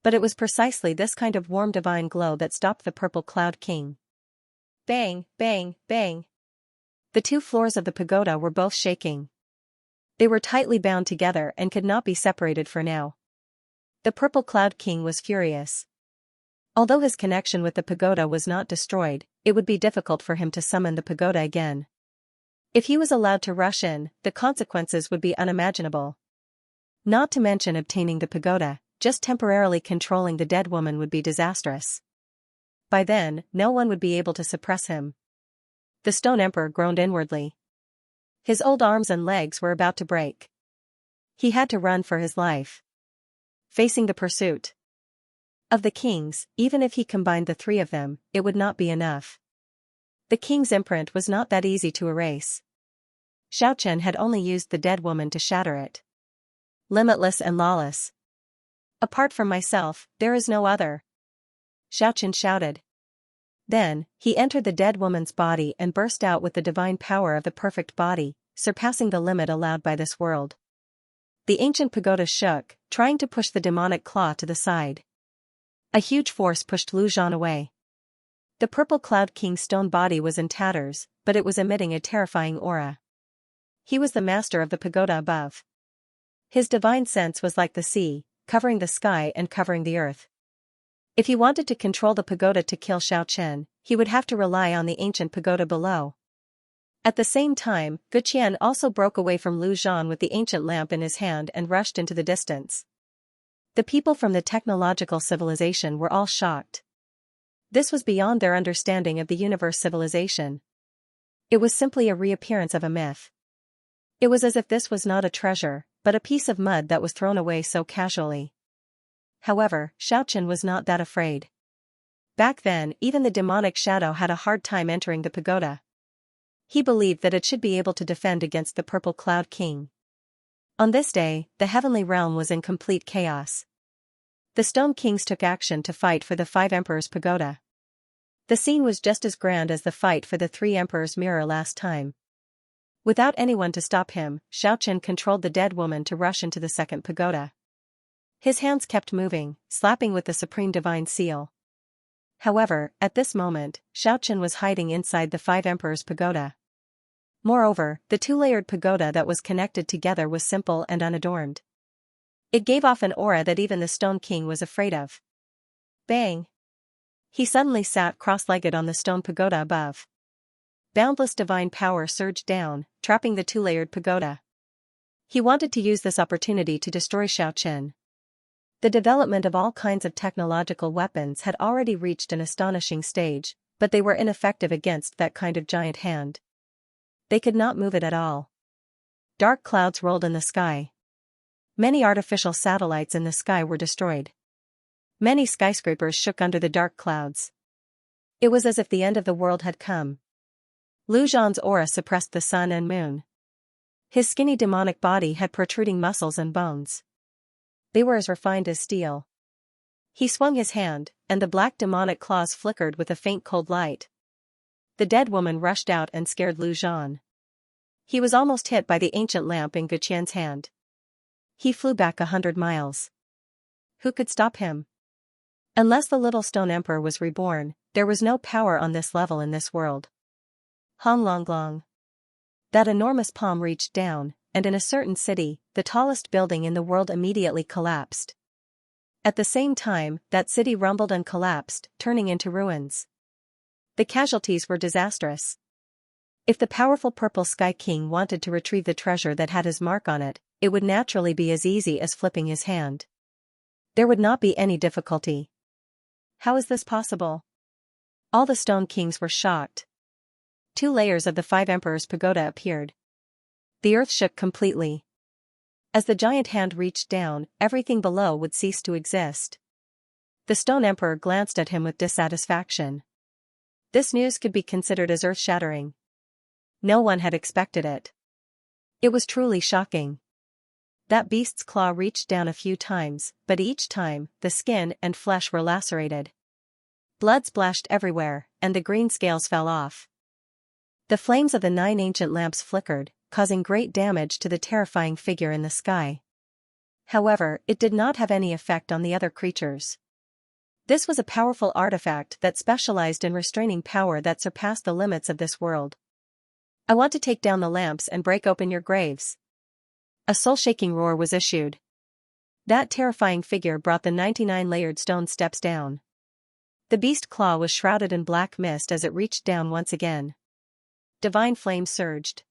But it was precisely this kind of warm divine glow that stopped the Purple Cloud King. Bang, bang, bang. The 2 floors of the pagoda were both shaking. They were tightly bound together and could not be separated for now. The Purple Cloud King was furious. Although his connection with the pagoda was not destroyed, it would be difficult for him to summon the pagoda again. If he was allowed to rush in, the consequences would be unimaginable. Not to mention obtaining the pagoda, just temporarily controlling the dead woman would be disastrous. By then, no one would be able to suppress him. The Stone Emperor groaned inwardly. His old arms and legs were about to break. He had to run for his life. Facing the pursuit of the kings, even if he combined the 3 of them, it would not be enough. The king's imprint was not that easy to erase. Xiaochen had only used the dead woman to shatter it. Limitless and lawless. Apart from myself, there is no other. Xiaochen shouted. Then, he entered the dead woman's body and burst out with the divine power of the perfect body, surpassing the limit allowed by this world. The ancient pagoda shook, trying to push the demonic claw to the side. A huge force pushed Lu Zhan away. The Purple Cloud King's stone body was in tatters, but it was emitting a terrifying aura. He was the master of the pagoda above. His divine sense was like the sea, covering the sky and covering the earth. If he wanted to control the pagoda to kill Xiaochen, he would have to rely on the ancient pagoda below. At the same time, Guqian also broke away from Lu Zhan with the ancient lamp in his hand and rushed into the distance. The people from the technological civilization were all shocked. This was beyond their understanding of the universe civilization. It was simply a reappearance of a myth. It was as if this was not a treasure, but a piece of mud that was thrown away so casually. However, Xiaochen was not that afraid. Back then, even the demonic shadow had a hard time entering the pagoda. He believed that it should be able to defend against the Purple Cloud King. On this day, the heavenly realm was in complete chaos. The Stone Kings took action to fight for the 5 Emperors' pagoda. The scene was just as grand as the fight for the 3 Emperors' mirror last time. Without anyone to stop him, Xiaochen controlled the dead woman to rush into the second pagoda. His hands kept moving, slapping with the supreme divine seal. However, at this moment, Xiaochen was hiding inside the 5 Emperors' pagoda. Moreover, the 2-layered pagoda that was connected together was simple and unadorned. It gave off an aura that even the Stone King was afraid of. Bang! He suddenly sat cross-legged on the stone pagoda above. Boundless divine power surged down, trapping the 2-layered pagoda. He wanted to use this opportunity to destroy Xiaochen. The development of all kinds of technological weapons had already reached an astonishing stage, but they were ineffective against that kind of giant hand. They could not move it at all. Dark clouds rolled in the sky. Many artificial satellites in the sky were destroyed. Many skyscrapers shook under the dark clouds. It was as if the end of the world had come. Lu Zhan's aura suppressed the sun and moon. His skinny demonic body had protruding muscles and bones. They were as refined as steel. He swung his hand, and the black demonic claws flickered with a faint cold light. The dead woman rushed out and scared Lu Zhan. He was almost hit by the ancient lamp in Guqian's hand. He flew back 100 miles. Who could stop him? Unless the little stone emperor was reborn, there was no power on this level in this world. Hong Long Long. That enormous palm reached down, and in a certain city, the tallest building in the world immediately collapsed. At the same time, that city rumbled and collapsed, turning into ruins. The casualties were disastrous. If the powerful Purple Sky King wanted to retrieve the treasure that had his mark on it, it would naturally be as easy as flipping his hand. There would not be any difficulty. How is this possible? All the Stone Kings were shocked. 2 layers of the 5 Emperors' pagoda appeared. The earth shook completely. As the giant hand reached down, everything below would cease to exist. The Stone Emperor glanced at him with dissatisfaction. This news could be considered as earth-shattering. No one had expected it. It was truly shocking. That beast's claw reached down a few times, but each time, the skin and flesh were lacerated. Blood splashed everywhere, and the green scales fell off. The flames of the 9 ancient lamps flickered, causing great damage to the terrifying figure in the sky. However, it did not have any effect on the other creatures. This was a powerful artifact that specialized in restraining power that surpassed the limits of this world. I want to take down the lamps and break open your graves. A soul-shaking roar was issued. That terrifying figure brought the 99-layered stone steps down. The beast claw was shrouded in black mist as it reached down once again. Divine flame surged.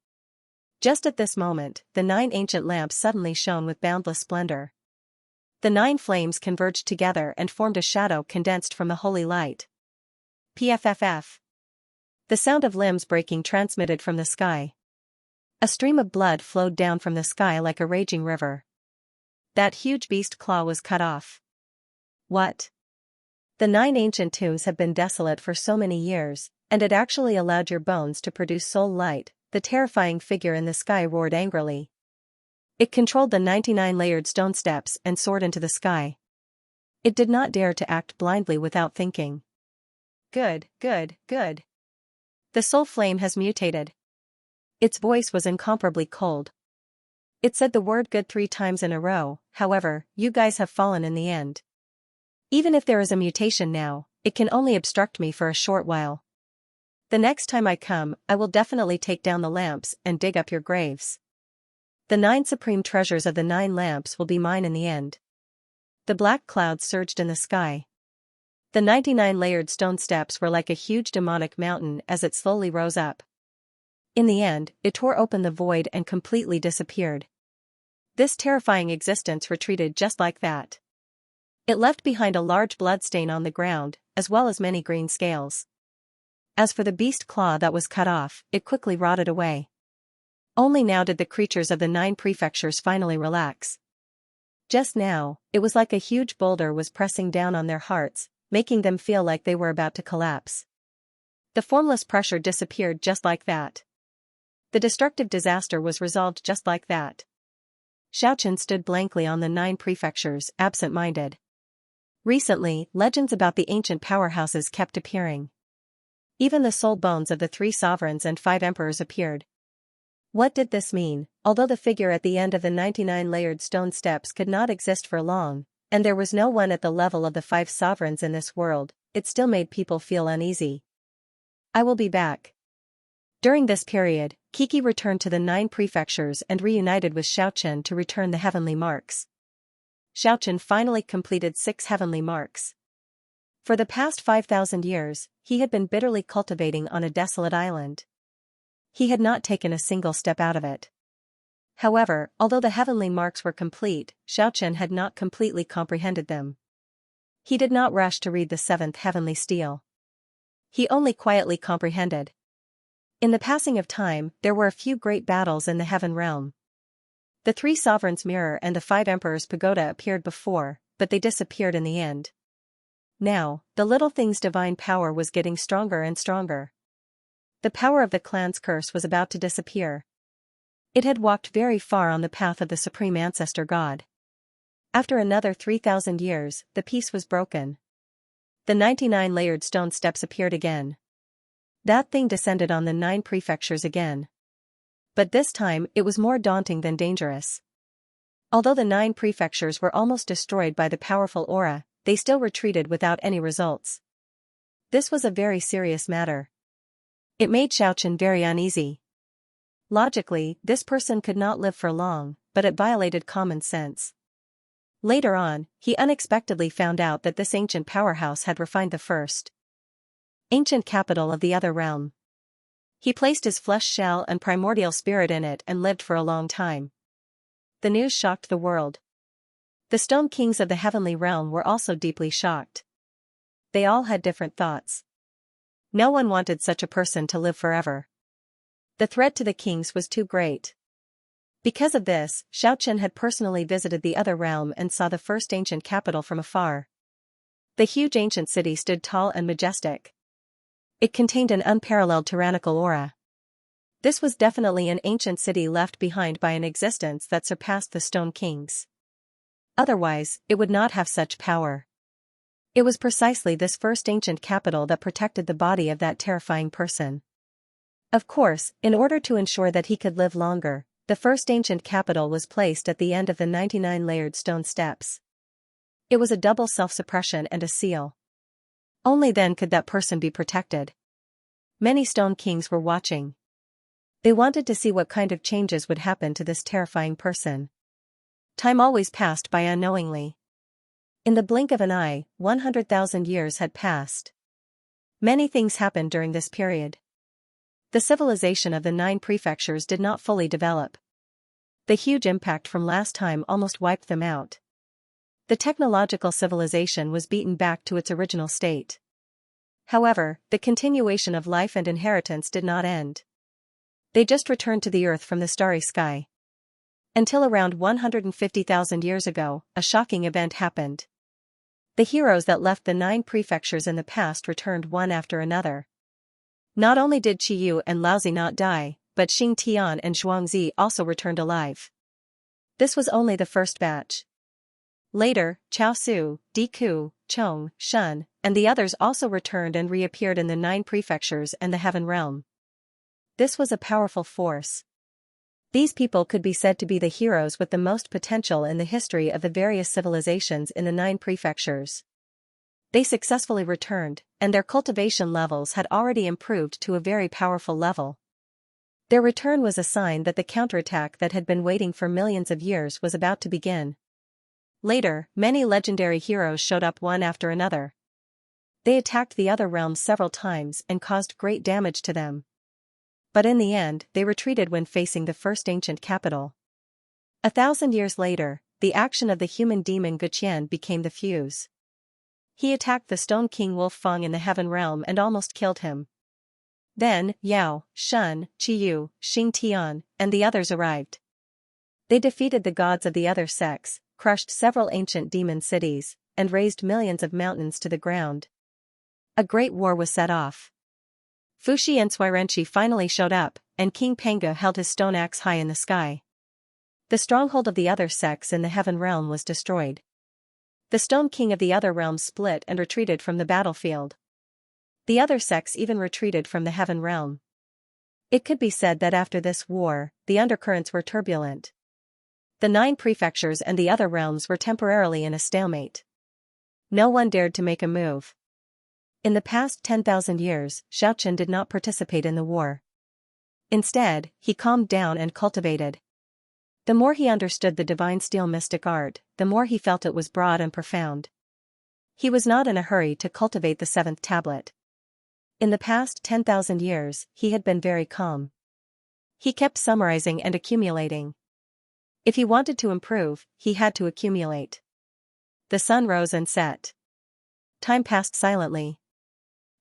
Just at this moment, the 9 ancient lamps suddenly shone with boundless splendor. The 9 flames converged together and formed a shadow condensed from the holy light. PFFF. The sound of limbs breaking transmitted from the sky. A stream of blood flowed down from the sky like a raging river. That huge beast claw was cut off. What? The 9 ancient tombs have been desolate for so many years, and it actually allowed your bones to produce soul light, the terrifying figure in the sky roared angrily. It controlled the 99-layered stone steps and soared into the sky. It did not dare to act blindly without thinking. Good, good, good. The soul flame has mutated. Its voice was incomparably cold. It said the word good 3 times in a row. However, you guys have fallen in the end. Even if there is a mutation now, it can only obstruct me for a short while. The next time I come, I will definitely take down the lamps and dig up your graves. The 9 supreme treasures of the 9 lamps will be mine in the end. The black clouds surged in the sky. The 99-layered stone steps were like a huge demonic mountain as it slowly rose up. In the end, it tore open the void and completely disappeared. This terrifying existence retreated just like that. It left behind a large bloodstain on the ground, as well as many green scales. As for the beast claw that was cut off, it quickly rotted away. Only now did the creatures of the 9 prefectures finally relax. Just now, it was like a huge boulder was pressing down on their hearts, making them feel like they were about to collapse. The formless pressure disappeared just like that. The destructive disaster was resolved just like that. Xiaochen stood blankly on the 9 prefectures, absent-minded. Recently, legends about the ancient powerhouses kept appearing. Even the soul bones of the 3 sovereigns and 5 emperors appeared. What did this mean? Although the figure at the end of the 99-layered stone steps could not exist for long, and there was no one at the level of the 5 sovereigns in this world, it still made people feel uneasy. I will be back. During this period, Kiki returned to the 9 prefectures and reunited with Xiaochen to return the heavenly marks. Xiaochen finally completed 6 heavenly marks. For the past 5,000 years, he had been bitterly cultivating on a desolate island. He had not taken a single step out of it. However, although the heavenly marks were complete, Xiaochen had not completely comprehended them. He did not rush to read the seventh heavenly stele. He only quietly comprehended. In the passing of time, there were a few great battles in the heaven realm. The 3 sovereigns' mirror and the 5 emperors' pagoda appeared before, but they disappeared in the end. Now, the little thing's divine power was getting stronger and stronger. The power of the clan's curse was about to disappear. It had walked very far on the path of the supreme ancestor god. After another 3,000 years, the peace was broken. The 99 layered stone steps appeared again. That thing descended on the 9 prefectures again. But this time it was more daunting than dangerous. Although the 9 prefectures were almost destroyed by the powerful aura, they still retreated without any results. This was a very serious matter. It made Xiaochen very uneasy. Logically, this person could not live for long, but it violated common sense. Later on, he unexpectedly found out that this ancient powerhouse had refined the first ancient capital of the other realm. He placed his flesh shell and primordial spirit in it and lived for a long time. The news shocked the world. The stone kings of the heavenly realm were also deeply shocked. They all had different thoughts. No one wanted such a person to live forever. The threat to the kings was too great. Because of this, Xiaochen had personally visited the other realm and saw the first ancient capital from afar. The huge ancient city stood tall and majestic. It contained an unparalleled tyrannical aura. This was definitely an ancient city left behind by an existence that surpassed the Stone Kings. Otherwise, it would not have such power. It was precisely this first ancient capital that protected the body of that terrifying person. Of course, in order to ensure that he could live longer, the first ancient capital was placed at the end of the 99 layered stone steps. It was a double self-suppression and a seal. Only then could that person be protected. Many stone kings were watching. They wanted to see what kind of changes would happen to this terrifying person. Time always passed by unknowingly. In the blink of an eye, 100,000 years had passed. Many things happened during this period. The civilization of the 9 prefectures did not fully develop. The huge impact from last time almost wiped them out. The technological civilization was beaten back to its original state. However, the continuation of life and inheritance did not end. They just returned to the earth from the starry sky. Until around 150,000 years ago, a shocking event happened. The heroes that left the 9 prefectures in the past returned one after another. Not only did Qiyu and Laozi not die, but Xing Tian and Zhuangzi also returned alive. This was only the first batch. Later, Chao Su, Di Ku, Chong, Shun, and the others also returned and reappeared in the 9 prefectures and the heaven realm. This was a powerful force. These people could be said to be the heroes with the most potential in the history of the various civilizations in the 9 prefectures. They successfully returned, and their cultivation levels had already improved to a very powerful level. Their return was a sign that the counterattack that had been waiting for millions of years was about to begin. Later, many legendary heroes showed up one after another. They attacked the other realms several times and caused great damage to them. But in the end, they retreated when facing the first ancient capital. 1,000 years later, the action of the human demon Guqian became the fuse. He attacked the Stone King Wolf Feng in the heaven realm and almost killed him. Then, Yao, Shun, Qiyu, Xing Tian, and the others arrived. They defeated the gods of the other sects, crushed several ancient demon cities, and razed millions of mountains to the ground. A great war was set off. Fuxi and Suirenchi finally showed up, and King Panga held his stone axe high in the sky. The stronghold of the other sects in the heaven realm was destroyed. The Stone King of the other realms split and retreated from the battlefield. The other sects even retreated from the heaven realm. It could be said that after this war, the undercurrents were turbulent. The 9 prefectures and the other realms were temporarily in a stalemate. No one dared to make a move. In the past 10,000 years, Xiaochen did not participate in the war. Instead, he calmed down and cultivated. The more he understood the divine steel mystic art, the more he felt it was broad and profound. He was not in a hurry to cultivate the 7th tablet. In the past 10,000 years, he had been very calm. He kept summarizing and accumulating. If he wanted to improve, he had to accumulate. The sun rose and set. Time passed silently.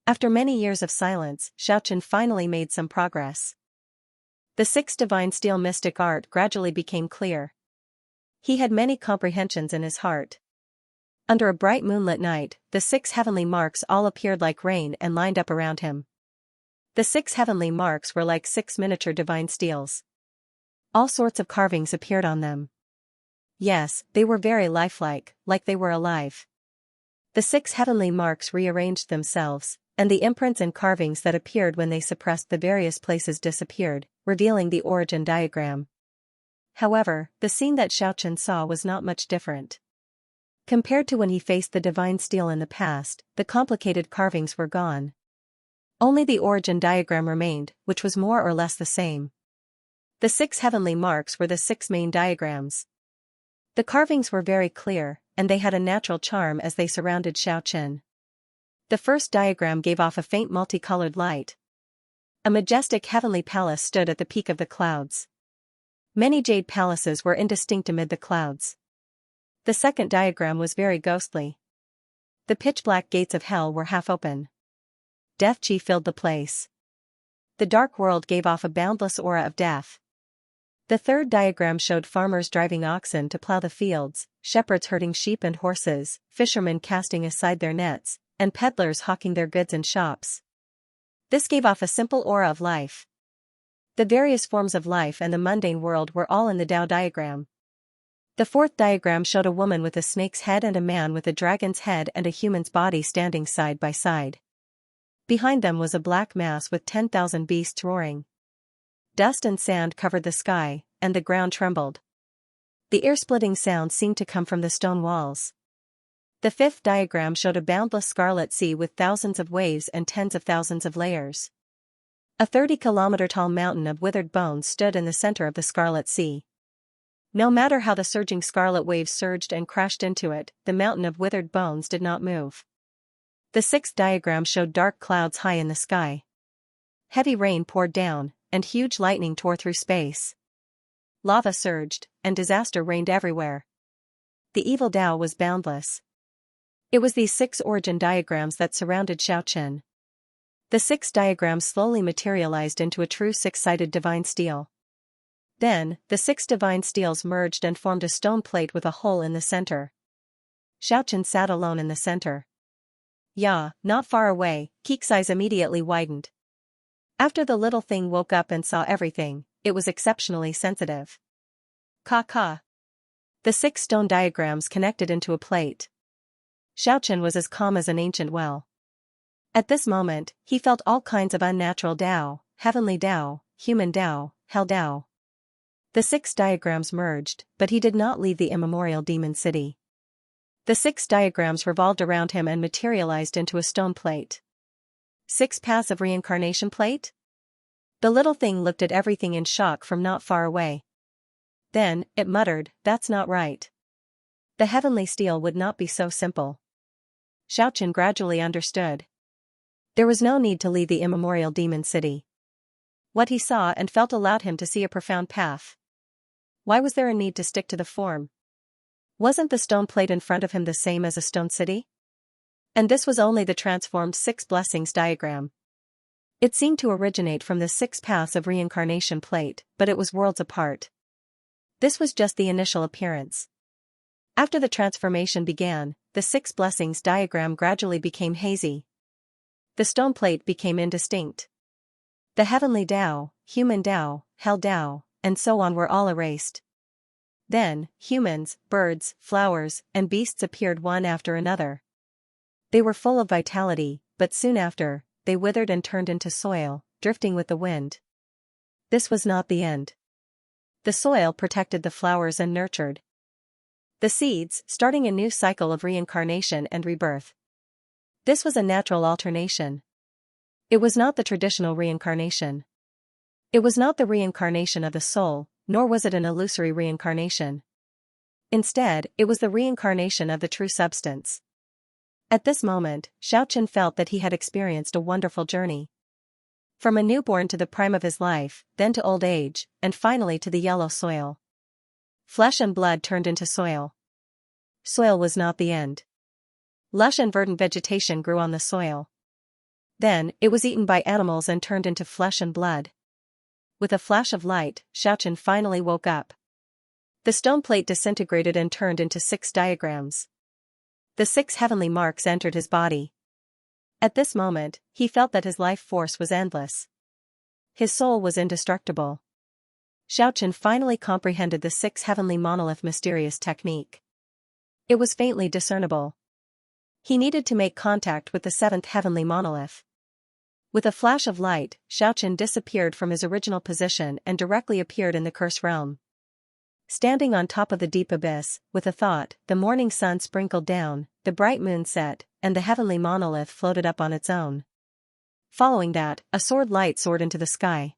After many years of silence, Xiaochen finally made some progress. The sixth divine steel mystic art gradually became clear. He had many comprehensions in his heart. Under a bright moonlit night, the 6 heavenly marks all appeared like rain and lined up around him. The 6 heavenly marks were like 6 miniature divine steels. All sorts of carvings appeared on them. Yes, they were very lifelike, like they were alive. The 6 heavenly marks rearranged themselves, and the imprints and carvings that appeared when they suppressed the various places disappeared, revealing the origin diagram. However, the scene that Xiaochen saw was not much different. Compared to when he faced the divine steel in the past, the complicated carvings were gone. Only the origin diagram remained, which was more or less the same. The 6 heavenly marks were the 6 main diagrams. The carvings were very clear, and they had a natural charm as they surrounded Xiaochen. The first diagram gave off a faint multicolored light. A majestic heavenly palace stood at the peak of the clouds. Many jade palaces were indistinct amid the clouds. The second diagram was very ghostly. The pitch-black gates of hell were half open. Death chi filled the place. The dark world gave off a boundless aura of death. The third diagram showed farmers driving oxen to plow the fields, shepherds herding sheep and horses, fishermen casting aside their nets, and peddlers hawking their goods in shops. This gave off a simple aura of life. The various forms of life and the mundane world were all in the Tao diagram. The fourth diagram showed a woman with a snake's head and a man with a dragon's head and a human's body standing side by side. Behind them was a black mass with 10,000 beasts roaring. Dust and sand covered the sky, and the ground trembled. The ear-splitting sound seemed to come from the stone walls. The fifth diagram showed a boundless scarlet sea with thousands of waves and tens of thousands of layers. A 30-kilometer-tall mountain of withered bones stood in the center of the scarlet sea. No matter how the surging scarlet waves surged and crashed into it, the mountain of withered bones did not move. The sixth diagram showed dark clouds high in the sky. Heavy rain poured down, and huge lightning tore through space. Lava surged, and disaster reigned everywhere. The evil Tao was boundless. It was these 6 origin diagrams that surrounded Xiaochen. The 6 diagrams slowly materialized into a true 6-sided divine steel. Then, the 6 divine steels merged and formed a stone plate with a hole in the center. Xiaochen sat alone in the center. Not far away, Keek's eyes immediately widened. After the little thing woke up and saw everything, it was exceptionally sensitive. Ka. The 6 stone diagrams connected into a plate. Xiaochen was as calm as an ancient well. At this moment, he felt all kinds of unnatural Tao, heavenly Tao, human Tao, hell Tao. The 6 diagrams merged, but he did not leave the immemorial demon city. The 6 diagrams revolved around him and materialized into a stone plate. 6 paths of reincarnation plate? The little thing looked at everything in shock from not far away. Then, it muttered, "That's not right. The heavenly steel would not be so simple." Xiaochen gradually understood. There was no need to leave the immemorial demon city. What he saw and felt allowed him to see a profound path. Why was there a need to stick to the form? Wasn't the stone plate in front of him the same as a stone city? And this was only the transformed 6 blessings diagram. It seemed to originate from the 6 paths of reincarnation plate, but it was worlds apart. This was just the initial appearance. After the transformation began, the 6 blessings diagram gradually became hazy. The stone plate became indistinct. The heavenly Tao, human Tao, hell Tao, and so on were all erased. Then, humans, birds, flowers, and beasts appeared one after another. They were full of vitality, but soon after, they withered and turned into soil, drifting with the wind. This was not the end. The soil protected the flowers and nurtured the seeds, starting a new cycle of reincarnation and rebirth. This was a natural alternation. It was not the traditional reincarnation. It was not the reincarnation of the soul, nor was it an illusory reincarnation. Instead, it was the reincarnation of the true substance. At this moment, Xiaochen felt that he had experienced a wonderful journey. From a newborn to the prime of his life, then to old age, and finally to the yellow soil. Flesh and blood turned into soil. Soil was not the end. Lush and verdant vegetation grew on the soil. Then, it was eaten by animals and turned into flesh and blood. With a flash of light, Xiaochen finally woke up. The stone plate disintegrated and turned into 6 diagrams. The 6 heavenly marks entered his body. At this moment, he felt that his life force was endless. His soul was indestructible. Xiaochen finally comprehended the 6 heavenly monolith mysterious technique. It was faintly discernible. He needed to make contact with the 7th heavenly monolith. With a flash of light, Xiaochen disappeared from his original position and directly appeared in the curse realm. Standing on top of the deep abyss, with a thought, the morning sun sprinkled down, the bright moon set, and the heavenly monolith floated up on its own. Following that, a sword light soared into the sky.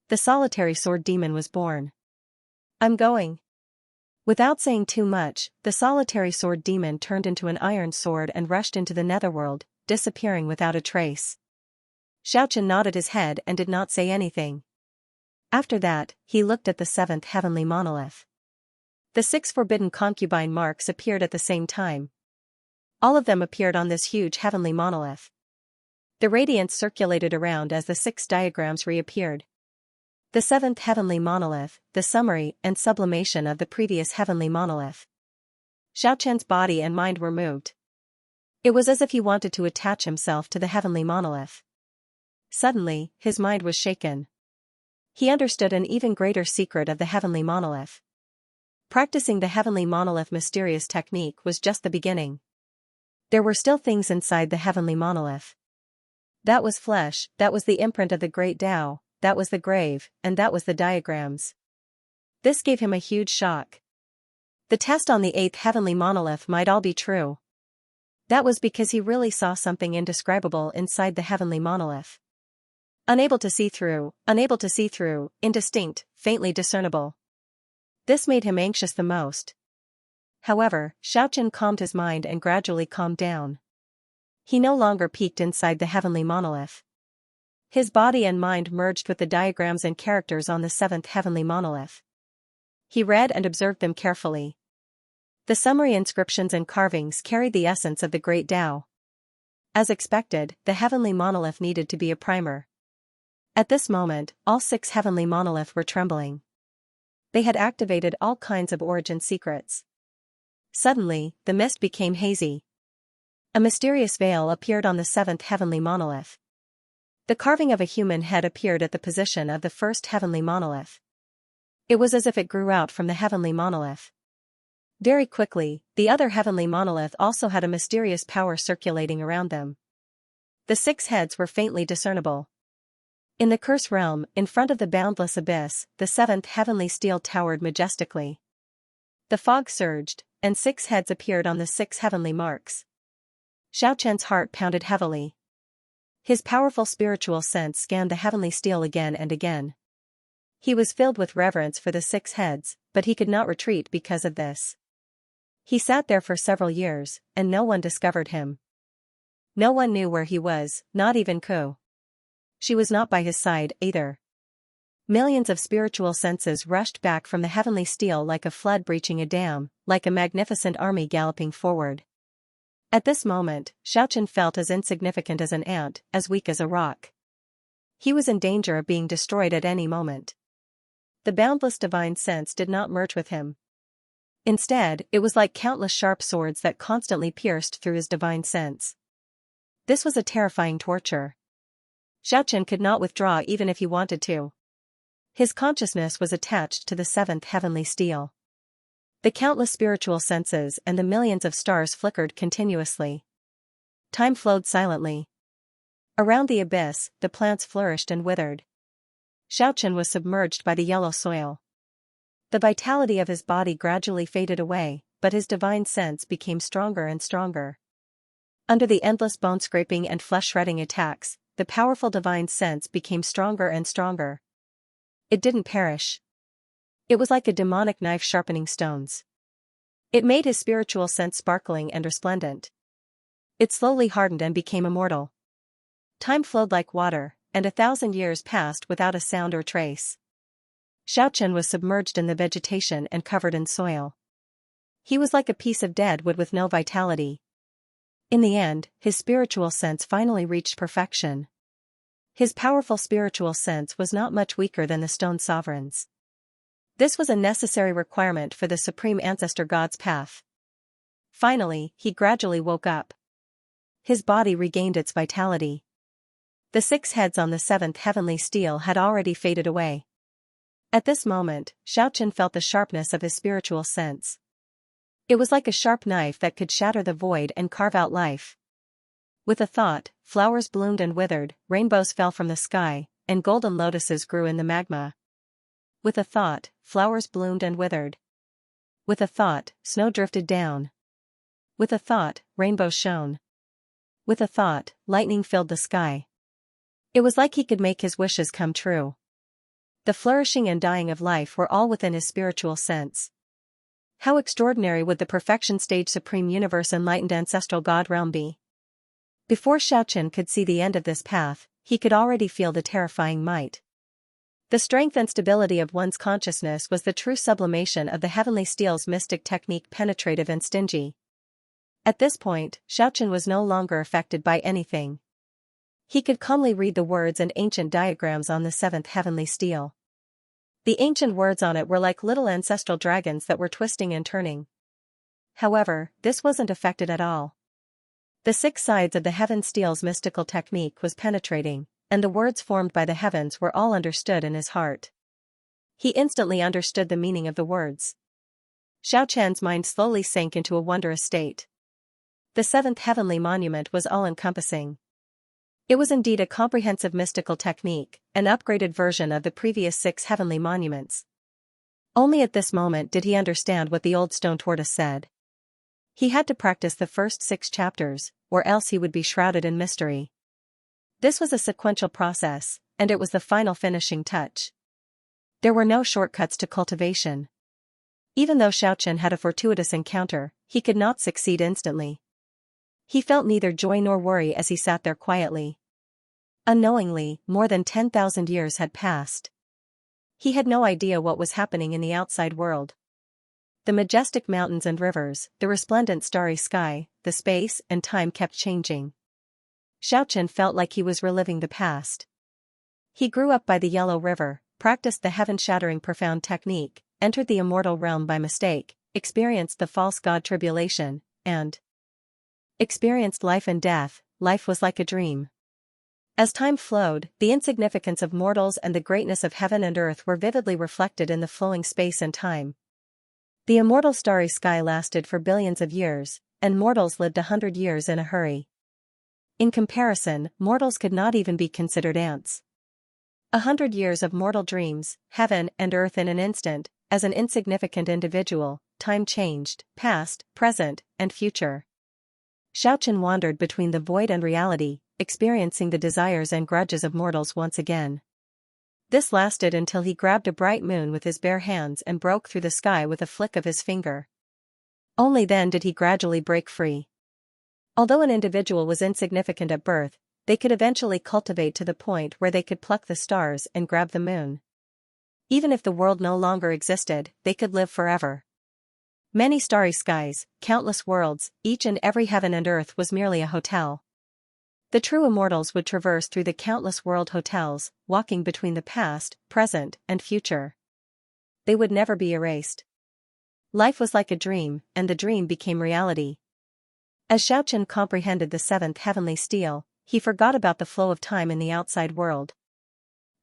The solitary sword demon was born. "I'm going." Without saying too much, the solitary sword demon turned into an iron sword and rushed into the netherworld, disappearing without a trace. Xiaochen nodded his head and did not say anything. After that, he looked at the 7th heavenly monolith. The 6 forbidden concubine marks appeared at the same time. All of them appeared on this huge heavenly monolith. The radiance circulated around as the 6 diagrams reappeared. The 7th heavenly monolith, the summary and sublimation of the previous heavenly monolith. Xiaochen's body and mind were moved. It was as if he wanted to attach himself to the heavenly monolith. Suddenly, his mind was shaken. He understood an even greater secret of the heavenly monolith. Practicing the heavenly monolith mysterious technique was just the beginning. There were still things inside the heavenly monolith. That was flesh, that was the imprint of the great Tao, that was the grave, and that was the diagrams. This gave him a huge shock. The test on the 8th heavenly monolith might all be true. That was because he really saw something indescribable inside the heavenly monolith. Unable to see through, indistinct, faintly discernible. This made him anxious the most. However, Xiaochen calmed his mind and gradually calmed down. He no longer peeked inside the heavenly monolith. His body and mind merged with the diagrams and characters on the 7th heavenly monolith. He read and observed them carefully. The summary inscriptions and carvings carried the essence of the great Tao. As expected, the heavenly monolith needed to be a primer. At this moment, all 6 heavenly monoliths were trembling. They had activated all kinds of origin secrets. Suddenly, the mist became hazy. A mysterious veil appeared on the 7th heavenly monolith. The carving of a human head appeared at the position of the 1st heavenly monolith. It was as if it grew out from the heavenly monolith. Very quickly, the other heavenly monolith also had a mysterious power circulating around them. The 6 heads were faintly discernible. In the curse realm, in front of the boundless abyss, the 7th heavenly steel towered majestically. The fog surged, and 6 heads appeared on the 6 heavenly marks. Xiaochen's heart pounded heavily. His powerful spiritual sense scanned the heavenly steel again and again. He was filled with reverence for the 6 heads, but he could not retreat because of this. He sat there for several years, and no one discovered him. No one knew where he was, not even Ku. She was not by his side, either. Millions of spiritual senses rushed back from the heavenly steel like a flood breaching a dam, like a magnificent army galloping forward. At this moment, Xiaochen felt as insignificant as an ant, as weak as a rock. He was in danger of being destroyed at any moment. The boundless divine sense did not merge with him. Instead, it was like countless sharp swords that constantly pierced through his divine sense. This was a terrifying torture. Xiaochen could not withdraw even if he wanted to. His consciousness was attached to the 7th heavenly steel. The countless spiritual senses and the millions of stars flickered continuously. Time flowed silently. Around the abyss, the plants flourished and withered. Xiaochen was submerged by the yellow soil. The vitality of his body gradually faded away, but his divine sense became stronger and stronger. Under the endless bone-scraping and flesh-shredding attacks, the powerful divine sense became stronger and stronger. It didn't perish. It was like a demonic knife sharpening stones. It made his spiritual sense sparkling and resplendent. It slowly hardened and became immortal. Time flowed like water, and 1,000 years passed without a sound or trace. Xiaochen was submerged in the vegetation and covered in soil. He was like a piece of dead wood with no vitality. In the end, his spiritual sense finally reached perfection. His powerful spiritual sense was not much weaker than the stone sovereign's. This was a necessary requirement for the supreme ancestor god's path. Finally, he gradually woke up. His body regained its vitality. The 6 heads on the 7th heavenly stele had already faded away. At this moment, Xiaochen felt the sharpness of his spiritual sense. It was like a sharp knife that could shatter the void and carve out life. With a thought, flowers bloomed and withered, rainbows fell from the sky, and golden lotuses grew in the magma. With a thought, flowers bloomed and withered. With a thought, snow drifted down. With a thought, rainbows shone. With a thought, lightning filled the sky. It was like he could make his wishes come true. The flourishing and dying of life were all within his spiritual sense. How extraordinary would the perfection stage supreme universe enlightened ancestral god realm be? Before Xiaochen could see the end of this path, he could already feel the terrifying might. The strength and stability of one's consciousness was the true sublimation of the heavenly steel's mystic technique, penetrative and stingy. At this point, Xiaochen was no longer affected by anything. He could calmly read the words and ancient diagrams on the 7th heavenly stele. The ancient words on it were like little ancestral dragons that were twisting and turning. However, this wasn't affected at all. The 6 sides of the heaven steel's mystical technique was penetrating, and the words formed by the heavens were all understood in his heart. He instantly understood the meaning of the words. Xiaochen's mind slowly sank into a wondrous state. The 7th heavenly monument was all-encompassing. It was indeed a comprehensive mystical technique, an upgraded version of the previous 6 heavenly monuments. Only at this moment did he understand what the old stone tortoise said. He had to practice the first 6 chapters, or else he would be shrouded in mystery. This was a sequential process, and it was the final finishing touch. There were no shortcuts to cultivation. Even though Xiaochen had a fortuitous encounter, he could not succeed instantly. He felt neither joy nor worry as he sat there quietly. Unknowingly, more than 10,000 years had passed. He had no idea what was happening in the outside world. The majestic mountains and rivers, the resplendent starry sky, the space and time kept changing. Xiaochen felt like he was reliving the past. He grew up by the Yellow River, practiced the heaven-shattering profound technique, entered the immortal realm by mistake, experienced the false god tribulation, and experienced life and death. Life was like a dream. As time flowed, the insignificance of mortals and the greatness of heaven and earth were vividly reflected in the flowing space and time. The immortal starry sky lasted for billions of years, and mortals lived 100 years in a hurry. In comparison, mortals could not even be considered ants. 100 years of mortal dreams, heaven and earth in an instant. As an insignificant individual, time changed, past, present, and future. Xiaochen wandered between the void and reality, experiencing the desires and grudges of mortals once again. This lasted until he grabbed a bright moon with his bare hands and broke through the sky with a flick of his finger. Only then did he gradually break free. Although an individual was insignificant at birth, they could eventually cultivate to the point where they could pluck the stars and grab the moon. Even if the world no longer existed, they could live forever. Many starry skies, countless worlds, each and every heaven and earth was merely a hotel. The true immortals would traverse through the countless world hotels, walking between the past, present, and future. They would never be erased. Life was like a dream, and the dream became reality. As Xiaochen comprehended the 7th heavenly stele, he forgot about the flow of time in the outside world.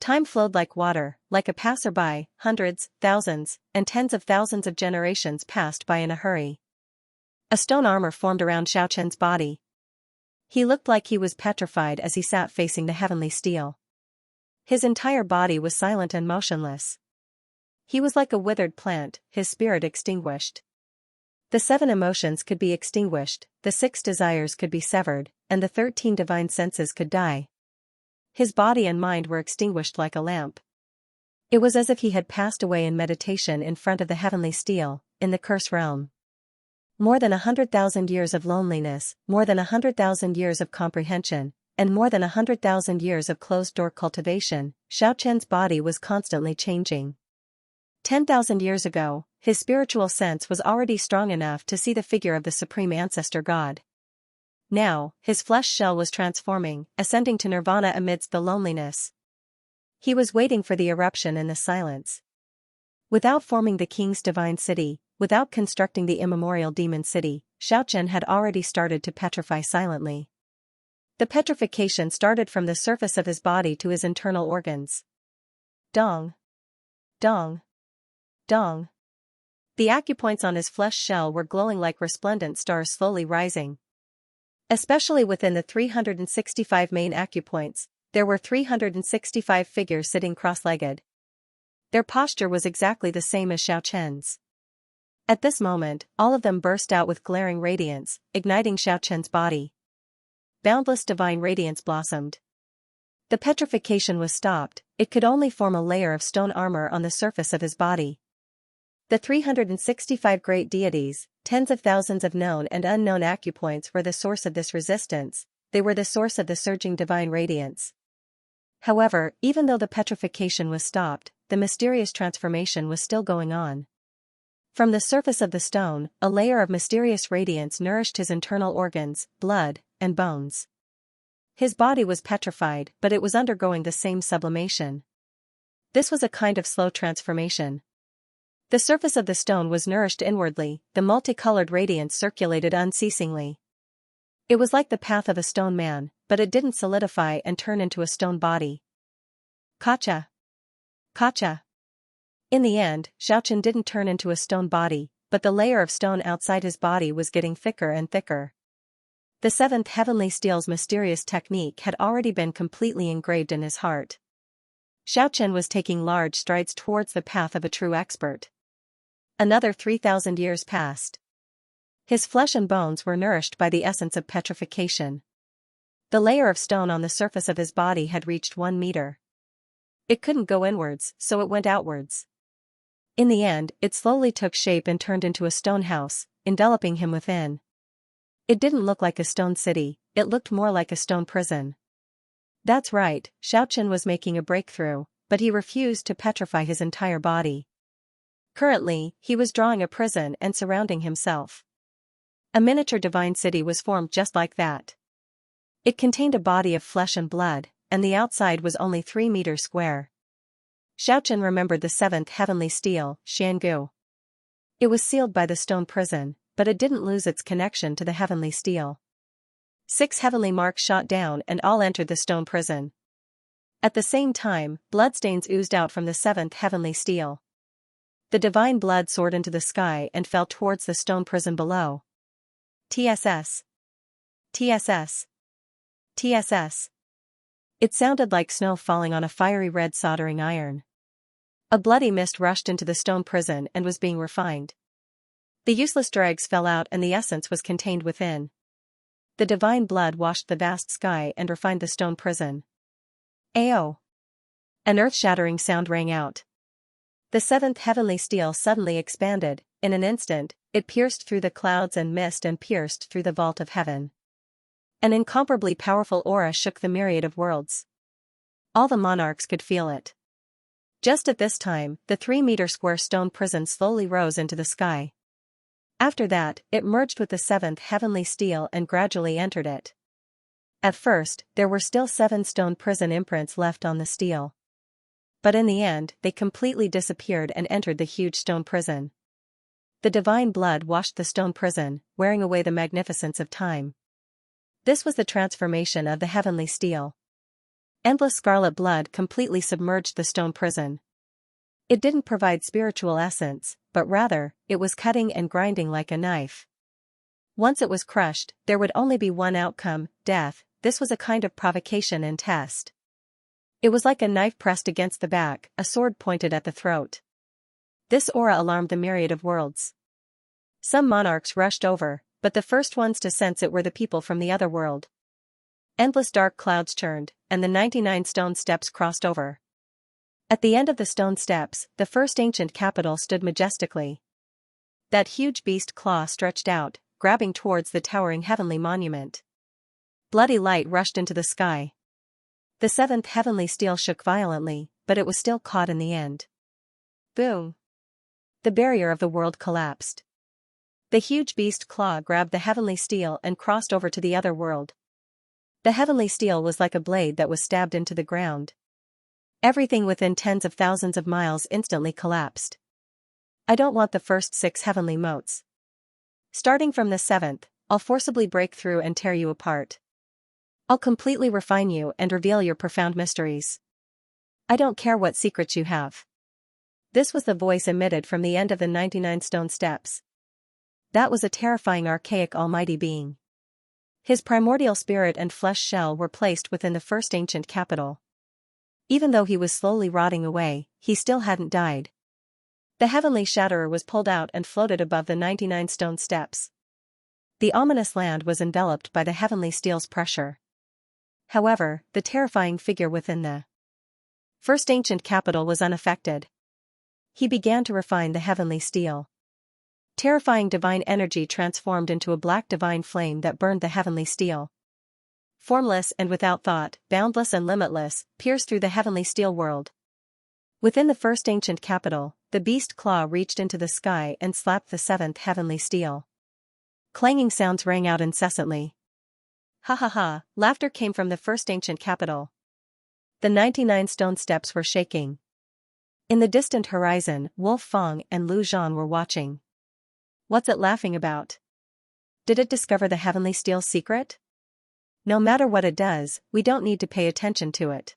Time flowed like water, like a passerby. Hundreds, thousands, and tens of thousands of generations passed by in a hurry. A stone armor formed around Xiaochen's body. He looked like he was petrified as he sat facing the heavenly stele. His entire body was silent and motionless. He was like a withered plant, his spirit extinguished. The 7 emotions could be extinguished, the 6 desires could be severed, and the 13 divine senses could die. His body and mind were extinguished like a lamp. It was as if he had passed away in meditation in front of the heavenly stele, in the curse realm. More than 100,000 years of loneliness, more than 100,000 years of comprehension, and more than 100,000 years of closed-door cultivation, Xiaochen's body was constantly changing. 10,000 years ago, his spiritual sense was already strong enough to see the figure of the supreme ancestor god. Now, his flesh shell was transforming, ascending to nirvana amidst the loneliness. He was waiting for the eruption in the silence. Without forming the king's divine city, without constructing the immemorial demon city, Xianxia had already started to petrify silently. The petrification started from the surface of his body to his internal organs. Dong. Dong. Dong. The acupoints on his flesh shell were glowing like resplendent stars slowly rising. Especially within the 365 main acupoints, there were 365 figures sitting cross-legged. Their posture was exactly the same as Xiaoqian's. At this moment, all of them burst out with glaring radiance, igniting Xiaoqian's body. Boundless divine radiance blossomed. The petrification was stopped, it could only form a layer of stone armor on the surface of his body. The 365 great deities, tens of thousands of known and unknown acupoints were the source of this resistance, they were the source of the surging divine radiance. However, even though the petrification was stopped, the mysterious transformation was still going on. From the surface of the stone, a layer of mysterious radiance nourished his internal organs, blood, and bones. His body was petrified, but it was undergoing the same sublimation. This was a kind of slow transformation. The surface of the stone was nourished inwardly, the multicolored radiance circulated unceasingly. It was like the path of a stone man, but it didn't solidify and turn into a stone body. Kacha. Kacha. In the end, Xiaoqian didn't turn into a stone body, but the layer of stone outside his body was getting thicker and thicker. The seventh heavenly steel's mysterious technique had already been completely engraved in his heart. Xiaoqian was taking large strides towards the path of a true expert. Another 3,000 years passed. His flesh and bones were nourished by the essence of petrification. The layer of stone on the surface of his body had reached 1 meter. It couldn't go inwards, so it went outwards. In the end, it slowly took shape and turned into a stone house, enveloping him within. It didn't look like a stone city, it looked more like a stone prison. That's right, Xiaoqian was making a breakthrough, but he refused to petrify his entire body. Currently, he was drawing a prison and surrounding himself. A miniature divine city was formed just like that. It contained a body of flesh and blood, and the outside was only 3 meters square. Xiaoqian remembered the seventh heavenly steel, Xiangu. It was sealed by the stone prison, but it didn't lose its connection to the heavenly steel. 6 heavenly marks shot down and all entered the stone prison. At the same time, bloodstains oozed out from the seventh heavenly steel. The divine blood soared into the sky and fell towards the stone prison below. TSS. TSS. TSS. It sounded like snow falling on a fiery red soldering iron. A bloody mist rushed into the stone prison and was being refined. The useless dregs fell out and the essence was contained within. The divine blood washed the vast sky and refined the stone prison. Ayo! An earth-shattering sound rang out. The seventh heavenly steel suddenly expanded, in an instant, it pierced through the clouds and mist and pierced through the vault of heaven. An incomparably powerful aura shook the myriad of worlds. All the monarchs could feel it. Just at this time, the 3-meter square stone prison slowly rose into the sky. After that, it merged with the seventh heavenly steel and gradually entered it. At first, there were still 7 stone prison imprints left on the steel. But in the end, they completely disappeared and entered the huge stone prison. The divine blood washed the stone prison, wearing away the magnificence of time. This was the transformation of the heavenly steel. Endless scarlet blood completely submerged the stone prison. It didn't provide spiritual essence, but rather, it was cutting and grinding like a knife. Once it was crushed, there would only be one outcome, death. This was a kind of provocation and test. It was like a knife pressed against the back, a sword pointed at the throat. This aura alarmed the myriad of worlds. Some monarchs rushed over, but the first ones to sense it were the people from the other world. Endless dark clouds churned, and the 99 stone steps crossed over. At the end of the stone steps, the first ancient capital stood majestically. That huge beast claw stretched out, grabbing towards the towering heavenly monument. Bloody light rushed into the sky. The seventh heavenly steel shook violently, but it was still caught in the end. Boom! The barrier of the world collapsed. The huge beast claw grabbed the heavenly steel and crossed over to the other world. The heavenly steel was like a blade that was stabbed into the ground. Everything within tens of thousands of miles instantly collapsed. I don't want the first 6 heavenly motes. Starting from the 7th, I'll forcibly break through and tear you apart. I'll completely refine you and reveal your profound mysteries. I don't care what secrets you have. This was the voice emitted from the end of the 99 stone steps. That was a terrifying archaic almighty being. His primordial spirit and flesh shell were placed within the first ancient capital. Even though he was slowly rotting away, he still hadn't died. The heavenly shatterer was pulled out and floated above the 99 stone steps. The ominous land was enveloped by the heavenly steel's pressure. However, the terrifying figure within the first ancient capital was unaffected. He began to refine the heavenly steel. Terrifying divine energy transformed into a black divine flame that burned the heavenly steel. Formless and without thought, boundless and limitless, pierced through the heavenly steel world. Within the first ancient capital, the beast claw reached into the sky and slapped the 7th heavenly steel. Clanging sounds rang out incessantly. Ha ha ha, laughter came from the first ancient capital. The 99 stone steps were shaking. In the distant horizon, Wolf Fang and Lu Zhan were watching. What's it laughing about? Did it discover the heavenly steel's secret? No matter what it does, we don't need to pay attention to it.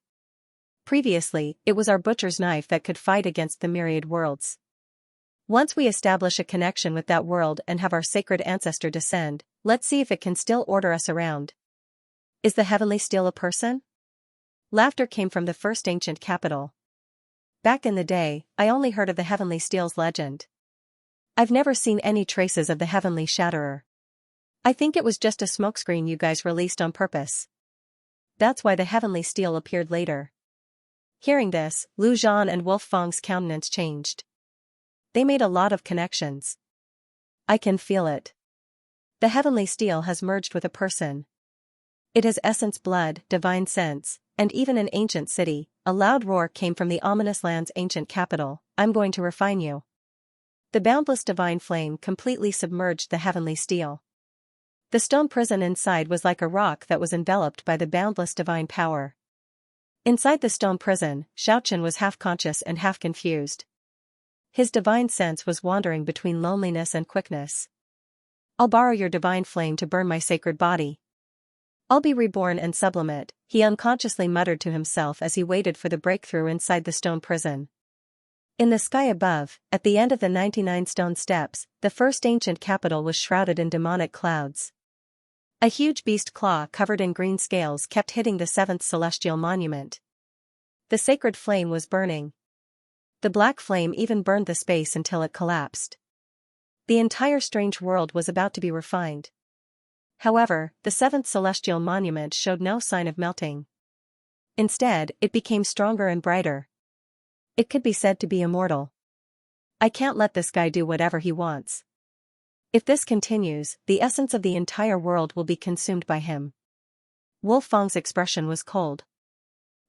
Previously, it was our butcher's knife that could fight against the myriad worlds. Once we establish a connection with that world and have our sacred ancestor descend, let's see if it can still order us around. Is the heavenly steel a person? Laughter came from the first ancient capital. Back in the day, I only heard of the heavenly steel's legend. I've never seen any traces of the heavenly shatterer. I think it was just a smokescreen you guys released on purpose. That's why the heavenly steel appeared later. Hearing this, Lu Zhan and Wolf Fang's countenance changed. They made a lot of connections. I can feel it. The heavenly steel has merged with a person. It has essence, blood, divine sense, and even an ancient city. A loud roar came from the ominous land's ancient capital. I'm going to refine you. The boundless divine flame completely submerged the heavenly steel. The stone prison inside was like a rock that was enveloped by the boundless divine power. Inside the stone prison, Xianxia was half conscious and half confused. His divine sense was wandering between loneliness and quickness. I'll borrow your divine flame to burn my sacred body. I'll be reborn and sublimate, he unconsciously muttered to himself as he waited for the breakthrough inside the stone prison. In the sky above, at the end of the 99 stone steps, the first ancient capital was shrouded in demonic clouds. A huge beast claw covered in green scales kept hitting the 7th celestial monument. The sacred flame was burning. The black flame even burned the space until it collapsed. The entire strange world was about to be refined. However, the 7th celestial monument showed no sign of melting. Instead, it became stronger and brighter. It could be said to be immortal. I can't let this guy do whatever he wants. If this continues, the essence of the entire world will be consumed by him. Wolf Fang's expression was cold.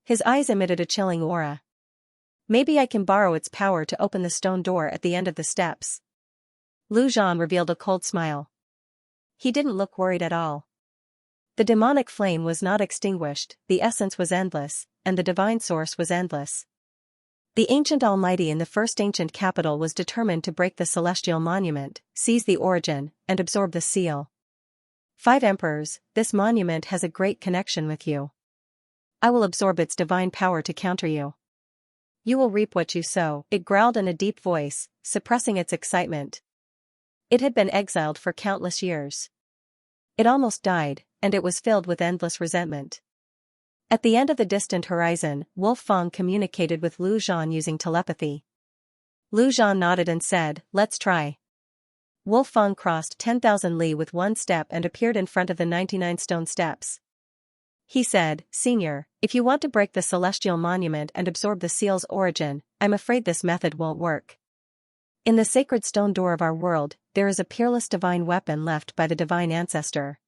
His eyes emitted a chilling aura. Maybe I can borrow its power to open the stone door at the end of the steps. Lu Zhan revealed a cold smile. He didn't look worried at all. The demonic flame was not extinguished, the essence was endless, and the divine source was endless. The ancient almighty in the first ancient capital was determined to break the celestial monument, seize the origin, and absorb the seal. 5 emperors, this monument has a great connection with you. I will absorb its divine power to counter you. You will reap what you sow, it growled in a deep voice, suppressing its excitement. It had been exiled for countless years. It almost died, and it was filled with endless resentment. At the end of the distant horizon, Wolf Fang communicated with Lu Zhan using telepathy. Lu Zhan nodded and said, "Let's try." Wolf Fang crossed 10,000 li with one step and appeared in front of the 99 stone steps. He said, "Senior, if you want to break the celestial monument and absorb the seal's origin, I'm afraid this method won't work. In the sacred stone door of our world, there is a peerless divine weapon left by the divine ancestor.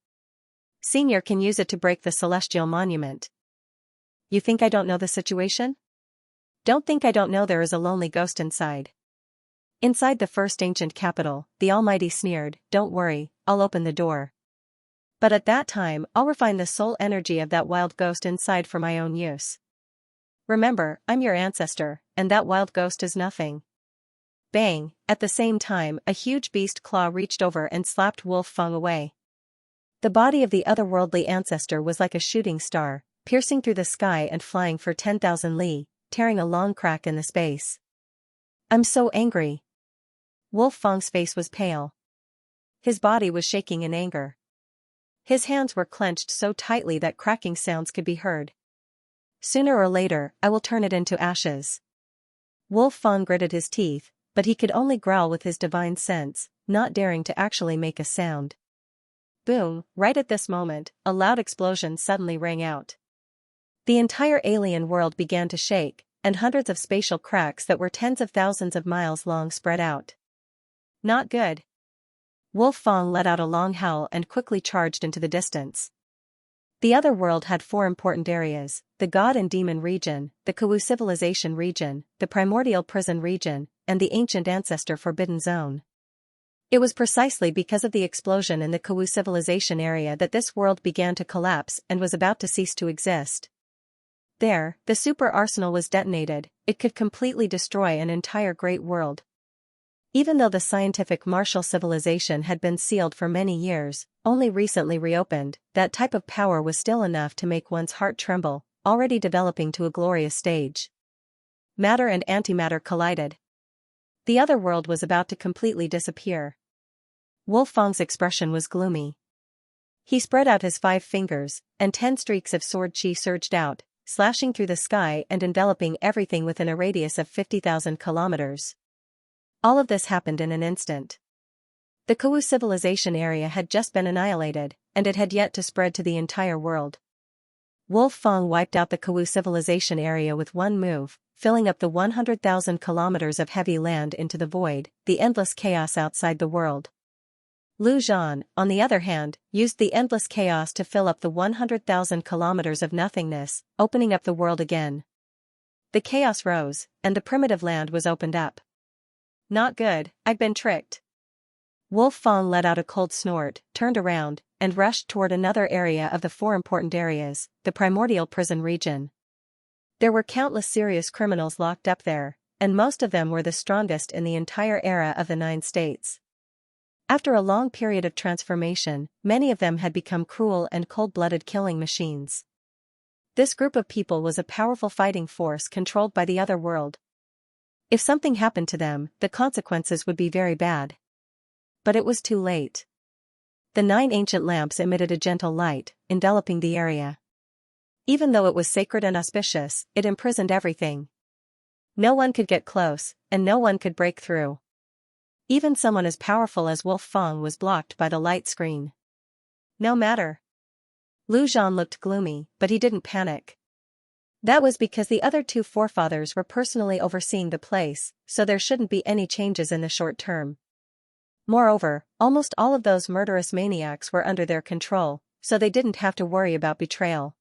Senior can use it to break the celestial monument. You think I don't know the situation? Don't think I don't know there is a lonely ghost inside. Inside the first ancient capital, the Almighty sneered, "Don't worry, I'll open the door. But at that time, I'll refine the soul energy of that wild ghost inside for my own use. Remember, I'm your ancestor, and that wild ghost is nothing." Bang! At the same time, a huge beast claw reached over and slapped Wolf Fang away. The body of the otherworldly ancestor was like a shooting star, piercing through the sky and flying for 10,000 li, tearing a long crack in the space. "I'm so angry." Wolf Fang's face was pale. His body was shaking in anger. His hands were clenched so tightly that cracking sounds could be heard. "Sooner or later, I will turn it into ashes." Wolf Fang gritted his teeth, but he could only growl with his divine sense, not daring to actually make a sound. Boom! Right at this moment, a loud explosion suddenly rang out. The entire alien world began to shake, and hundreds of spatial cracks that were tens of thousands of miles long spread out. Not good. Wolf Fang let out a long howl and quickly charged into the distance. The other world had 4 important areas: the God and Demon region, the Kawu Civilization region, the Primordial Prison region, and the Ancient Ancestor Forbidden Zone. It was precisely because of the explosion in the Kawu Civilization area that this world began to collapse and was about to cease to exist. There, the super arsenal was detonated. It could completely destroy an entire great world. Even though the scientific martial civilization had been sealed for many years, only recently reopened, that type of power was still enough to make one's heart tremble, already developing to a glorious stage. Matter and antimatter collided. The other world was about to completely disappear. Wolf Fang's expression was gloomy. He spread out his 5 fingers, and 10 streaks of sword chi surged out, slashing through the sky and enveloping everything within a radius of 50,000 kilometers. All of this happened in an instant. The Kawu civilization area had just been annihilated, and it had yet to spread to the entire world. Wolf Fang wiped out the Kawu civilization area with one move, filling up the 100,000 kilometers of heavy land into the void, the endless chaos outside the world. Lu Zhan, on the other hand, used the endless chaos to fill up the 100,000 kilometers of nothingness, opening up the world again. The chaos rose, and the primitive land was opened up. Not good, I've been tricked. Wolf Fang let out a cold snort, turned around, and rushed toward another area of the 4 important areas, the Primordial Prison region. There were countless serious criminals locked up there, and most of them were the strongest in the entire era of the 9 states. After a long period of transformation, many of them had become cruel and cold-blooded killing machines. This group of people was a powerful fighting force controlled by the other world. If something happened to them, the consequences would be very bad. But it was too late. The 9 ancient lamps emitted a gentle light, enveloping the area. Even though it was sacred and auspicious, it imprisoned everything. No one could get close, and no one could break through. Even someone as powerful as Wolf Fang was blocked by the light screen. No matter. Lu Zhan looked gloomy, but he didn't panic. That was because the other 2 forefathers were personally overseeing the place, so there shouldn't be any changes in the short term. Moreover, almost all of those murderous maniacs were under their control, so they didn't have to worry about betrayal.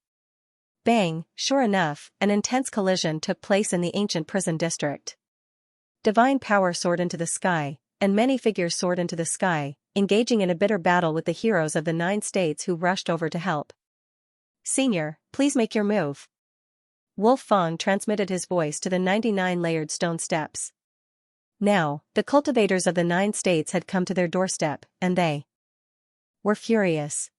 Bang! Sure enough, an intense collision took place in the ancient prison district. Divine power soared into the sky, and many figures soared into the sky, engaging in a bitter battle with the heroes of the 9 states who rushed over to help. "Senior, please make your move." Wolf Fang transmitted his voice to the 99 layered stone steps. Now, the cultivators of the 9 states had come to their doorstep, and they were furious.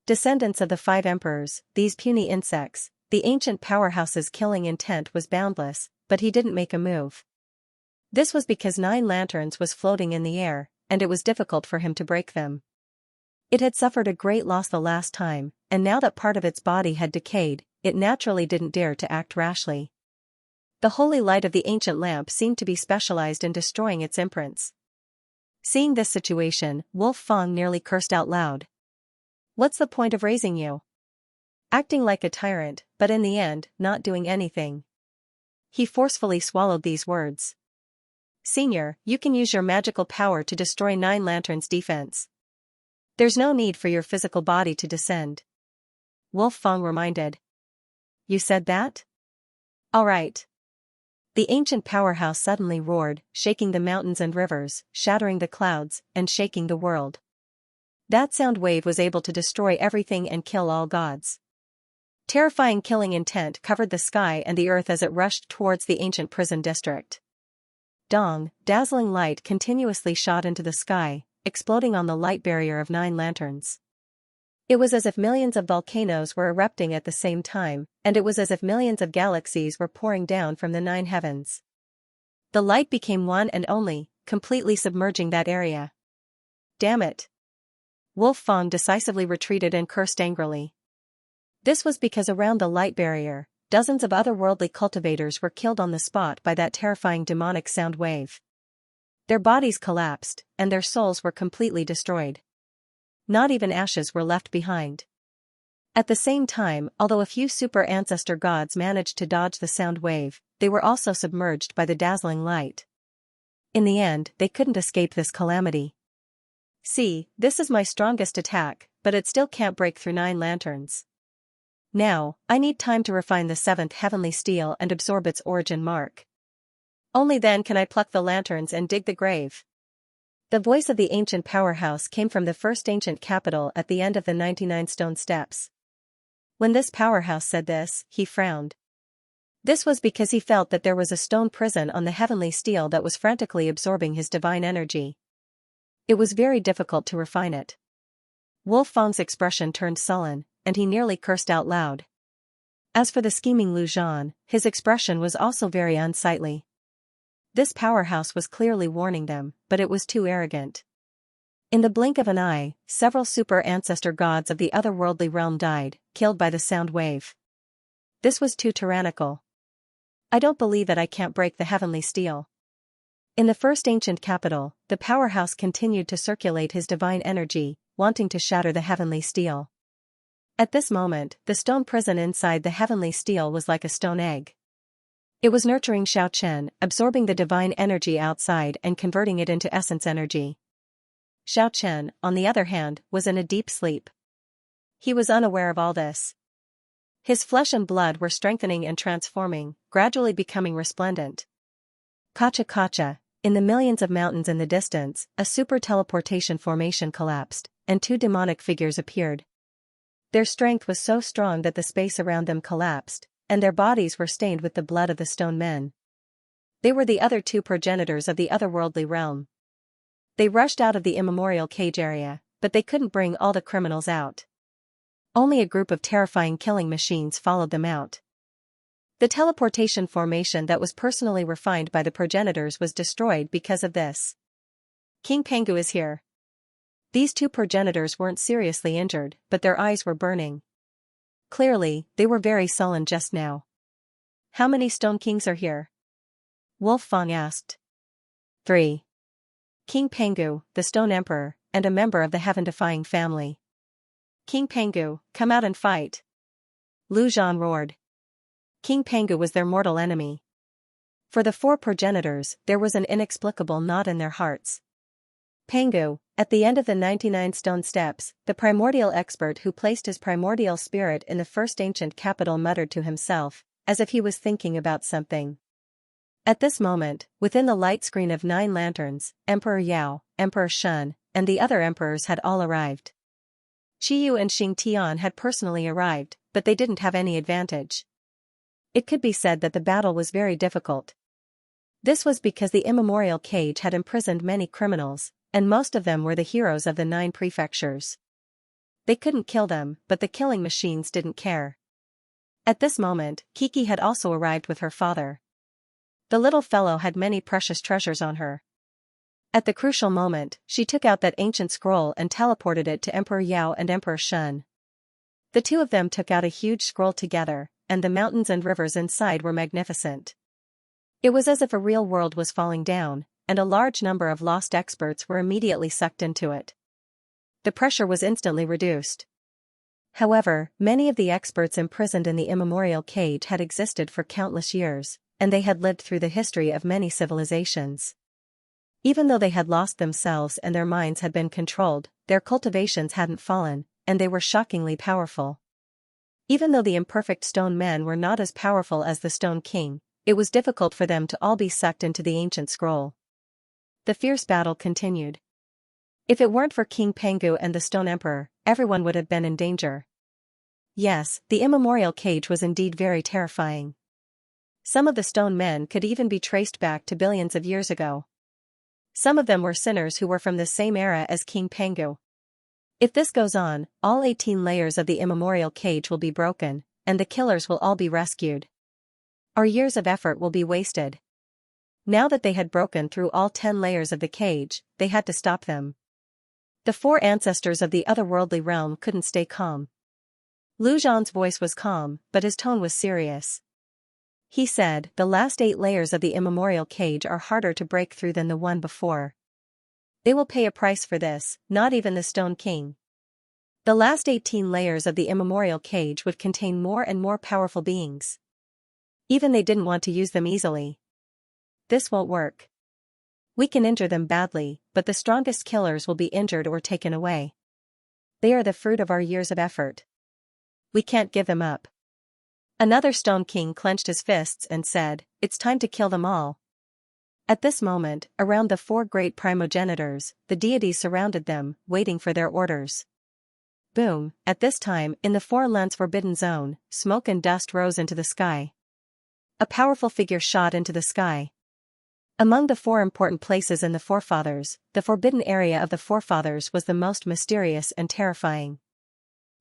Descendants of the 5 emperors, these puny insects, the ancient powerhouse's killing intent was boundless, but he didn't make a move. This was because 9 lanterns was floating in the air, and it was difficult for him to break them. It had suffered a great loss the last time, and now that part of its body had decayed, it naturally didn't dare to act rashly. The holy light of the ancient lamp seemed to be specialized in destroying its imprints. Seeing this situation, Wolf Fang nearly cursed out loud. "What's the point of raising you? Acting like a tyrant, but in the end, not doing anything." He forcefully swallowed these words. "Senior, you can use your magical power to destroy 9 lanterns' defense. There's no need for your physical body to descend." Wolf Fang reminded. "You said that? All right. The ancient powerhouse suddenly roared, shaking the mountains and rivers, shattering the clouds, and shaking the world. That sound wave was able to destroy everything and kill all gods. Terrifying killing intent covered the sky and the earth as it rushed towards the ancient prison district. Dong, dazzling light continuously shot into the sky, exploding on the light barrier of 9 lanterns. It was as if millions of volcanoes were erupting at the same time, and it was as if millions of galaxies were pouring down from the 9 heavens. The light became one and only, completely submerging that area. Damn it! Wolf Fang decisively retreated and cursed angrily. This was because around the light barrier, dozens of otherworldly cultivators were killed on the spot by that terrifying demonic sound wave. Their bodies collapsed, and their souls were completely destroyed. Not even ashes were left behind. At the same time, although a few super ancestor gods managed to dodge the sound wave, they were also submerged by the dazzling light. In the end, they couldn't escape this calamity. See, this is my strongest attack, but it still can't break through 9 lanterns. Now, I need time to refine the 7th heavenly steel and absorb its origin mark. Only then can I pluck the lanterns and dig the grave. The voice of the ancient powerhouse came from the first ancient capital at the end of the 99 stone steps. When this powerhouse said this, he frowned. This was because he felt that there was a stone prison on the heavenly steel that was frantically absorbing his divine energy. It was very difficult to refine it. Wolf Fang's expression turned sullen, and he nearly cursed out loud. As for the scheming Lu Zhan, his expression was also very unsightly. This powerhouse was clearly warning them, but it was too arrogant. In the blink of an eye, several super ancestor gods of the otherworldly realm died, killed by the sound wave. This was too tyrannical. I don't believe that I can't break the heavenly steel. In the first ancient capital, the powerhouse continued to circulate his divine energy, wanting to shatter the heavenly steel. At this moment, the stone prison inside the heavenly steel was like a stone egg. It was nurturing Xiaochen, absorbing the divine energy outside and converting it into essence energy. Xiaochen, on the other hand, was in a deep sleep. He was unaware of all this. His flesh and blood were strengthening and transforming, gradually becoming resplendent. Kacha kacha, in the millions of mountains in the distance, a super teleportation formation collapsed, and 2 demonic figures appeared. Their strength was so strong that the space around them collapsed, and their bodies were stained with the blood of the stone men. They were the other 2 progenitors of the otherworldly realm. They rushed out of the immemorial cage area, but they couldn't bring all the criminals out. Only a group of terrifying killing machines followed them out. The teleportation formation that was personally refined by the progenitors was destroyed because of this. King Pengu is here. These 2 progenitors weren't seriously injured, but their eyes were burning. Clearly, they were very sullen just now. How many Stone Kings are here? Wolf Fang asked. 3. King Pengu, the Stone Emperor, and a member of the heaven-defying family. King Pengu, come out and fight. Lu Zhan roared. King Pengu was their mortal enemy. For the 4 progenitors, there was an inexplicable knot in their hearts. Pengu, at the end of the 99 stone steps, the primordial expert who placed his primordial spirit in the first ancient capital muttered to himself, as if he was thinking about something. At this moment, within the light screen of 9 lanterns, Emperor Yao, Emperor Shun, and the other emperors had all arrived. Qiyu and Xing Tian had personally arrived, but they didn't have any advantage. It could be said that the battle was very difficult. This was because the immemorial cage had imprisoned many criminals, and most of them were the heroes of the 9 prefectures. They couldn't kill them, but the killing machines didn't care. At this moment, Kiki had also arrived with her father. The little fellow had many precious treasures on her. At the crucial moment, she took out that ancient scroll and teleported it to Emperor Yao and Emperor Shun. The 2 of them took out a huge scroll together, and the mountains and rivers inside were magnificent. It was as if a real world was falling down, and a large number of lost experts were immediately sucked into it. The pressure was instantly reduced. However, many of the experts imprisoned in the immemorial cage had existed for countless years, and they had lived through the history of many civilizations. Even though they had lost themselves and their minds had been controlled, their cultivations hadn't fallen, and they were shockingly powerful. Even though the imperfect stone men were not as powerful as the Stone King, it was difficult for them to all be sucked into the ancient scroll. The fierce battle continued. If it weren't for King Pengu and the Stone Emperor, everyone would have been in danger. Yes, the immemorial cage was indeed very terrifying. Some of the stone men could even be traced back to billions of years ago. Some of them were sinners who were from the same era as King Pengu. If this goes on, all 18 layers of the immemorial cage will be broken, and the killers will all be rescued. Our years of effort will be wasted. Now that they had broken through all 10 layers of the cage, they had to stop them. The 4 ancestors of the otherworldly realm couldn't stay calm. Lu Zhan's voice was calm, but his tone was serious. He said, the last 8 layers of the immemorial cage are harder to break through than the one before. They will pay a price for this, not even the Stone King. The last 18 layers of the immemorial cage would contain more and more powerful beings. Even they didn't want to use them easily. This won't work. We can injure them badly, but the strongest killers will be injured or taken away. They are the fruit of our years of effort. We can't give them up. Another Stone King clenched his fists and said, it's time to kill them all. At this moment, around the 4 great primogenitors, the deities surrounded them, waiting for their orders. Boom, at this time, in the 4 lands forbidden zone, smoke and dust rose into the sky. A powerful figure shot into the sky. Among the 4 important places in the forefathers, the forbidden area of the forefathers was the most mysterious and terrifying.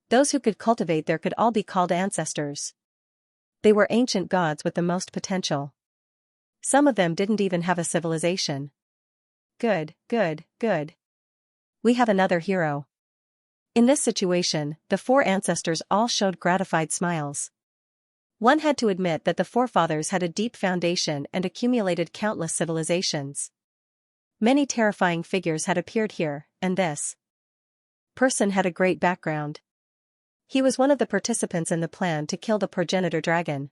Those who could cultivate there could all be called ancestors. They were ancient gods with the most potential. Some of them didn't even have a civilization. Good, good, good. We have another hero. In this situation, the 4 ancestors all showed gratified smiles. One had to admit that the forefathers had a deep foundation and accumulated countless civilizations. Many terrifying figures had appeared here, and this person had a great background. He was one of the participants in the plan to kill the progenitor dragon.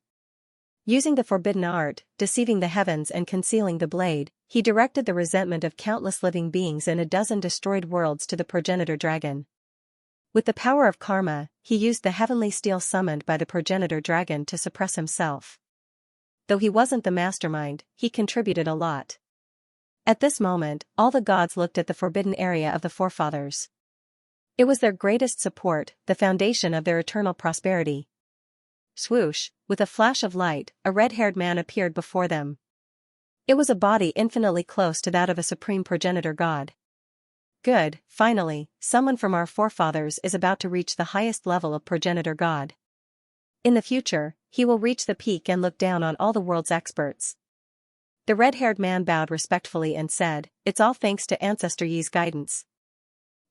Using the forbidden art, deceiving the heavens and concealing the blade, he directed the resentment of countless living beings in a dozen destroyed worlds to the progenitor dragon. With the power of karma, he used the heavenly steel summoned by the progenitor dragon to suppress himself. Though he wasn't the mastermind, he contributed a lot. At this moment, all the gods looked at the forbidden area of the forefathers. It was their greatest support, the foundation of their eternal prosperity. Swoosh, with a flash of light, a red-haired man appeared before them. It was a body infinitely close to that of a supreme progenitor god. Good, finally, someone from our forefathers is about to reach the highest level of progenitor god. In the future, he will reach the peak and look down on all the world's experts. The red-haired man bowed respectfully and said, it's all thanks to Ancestor Yi's guidance.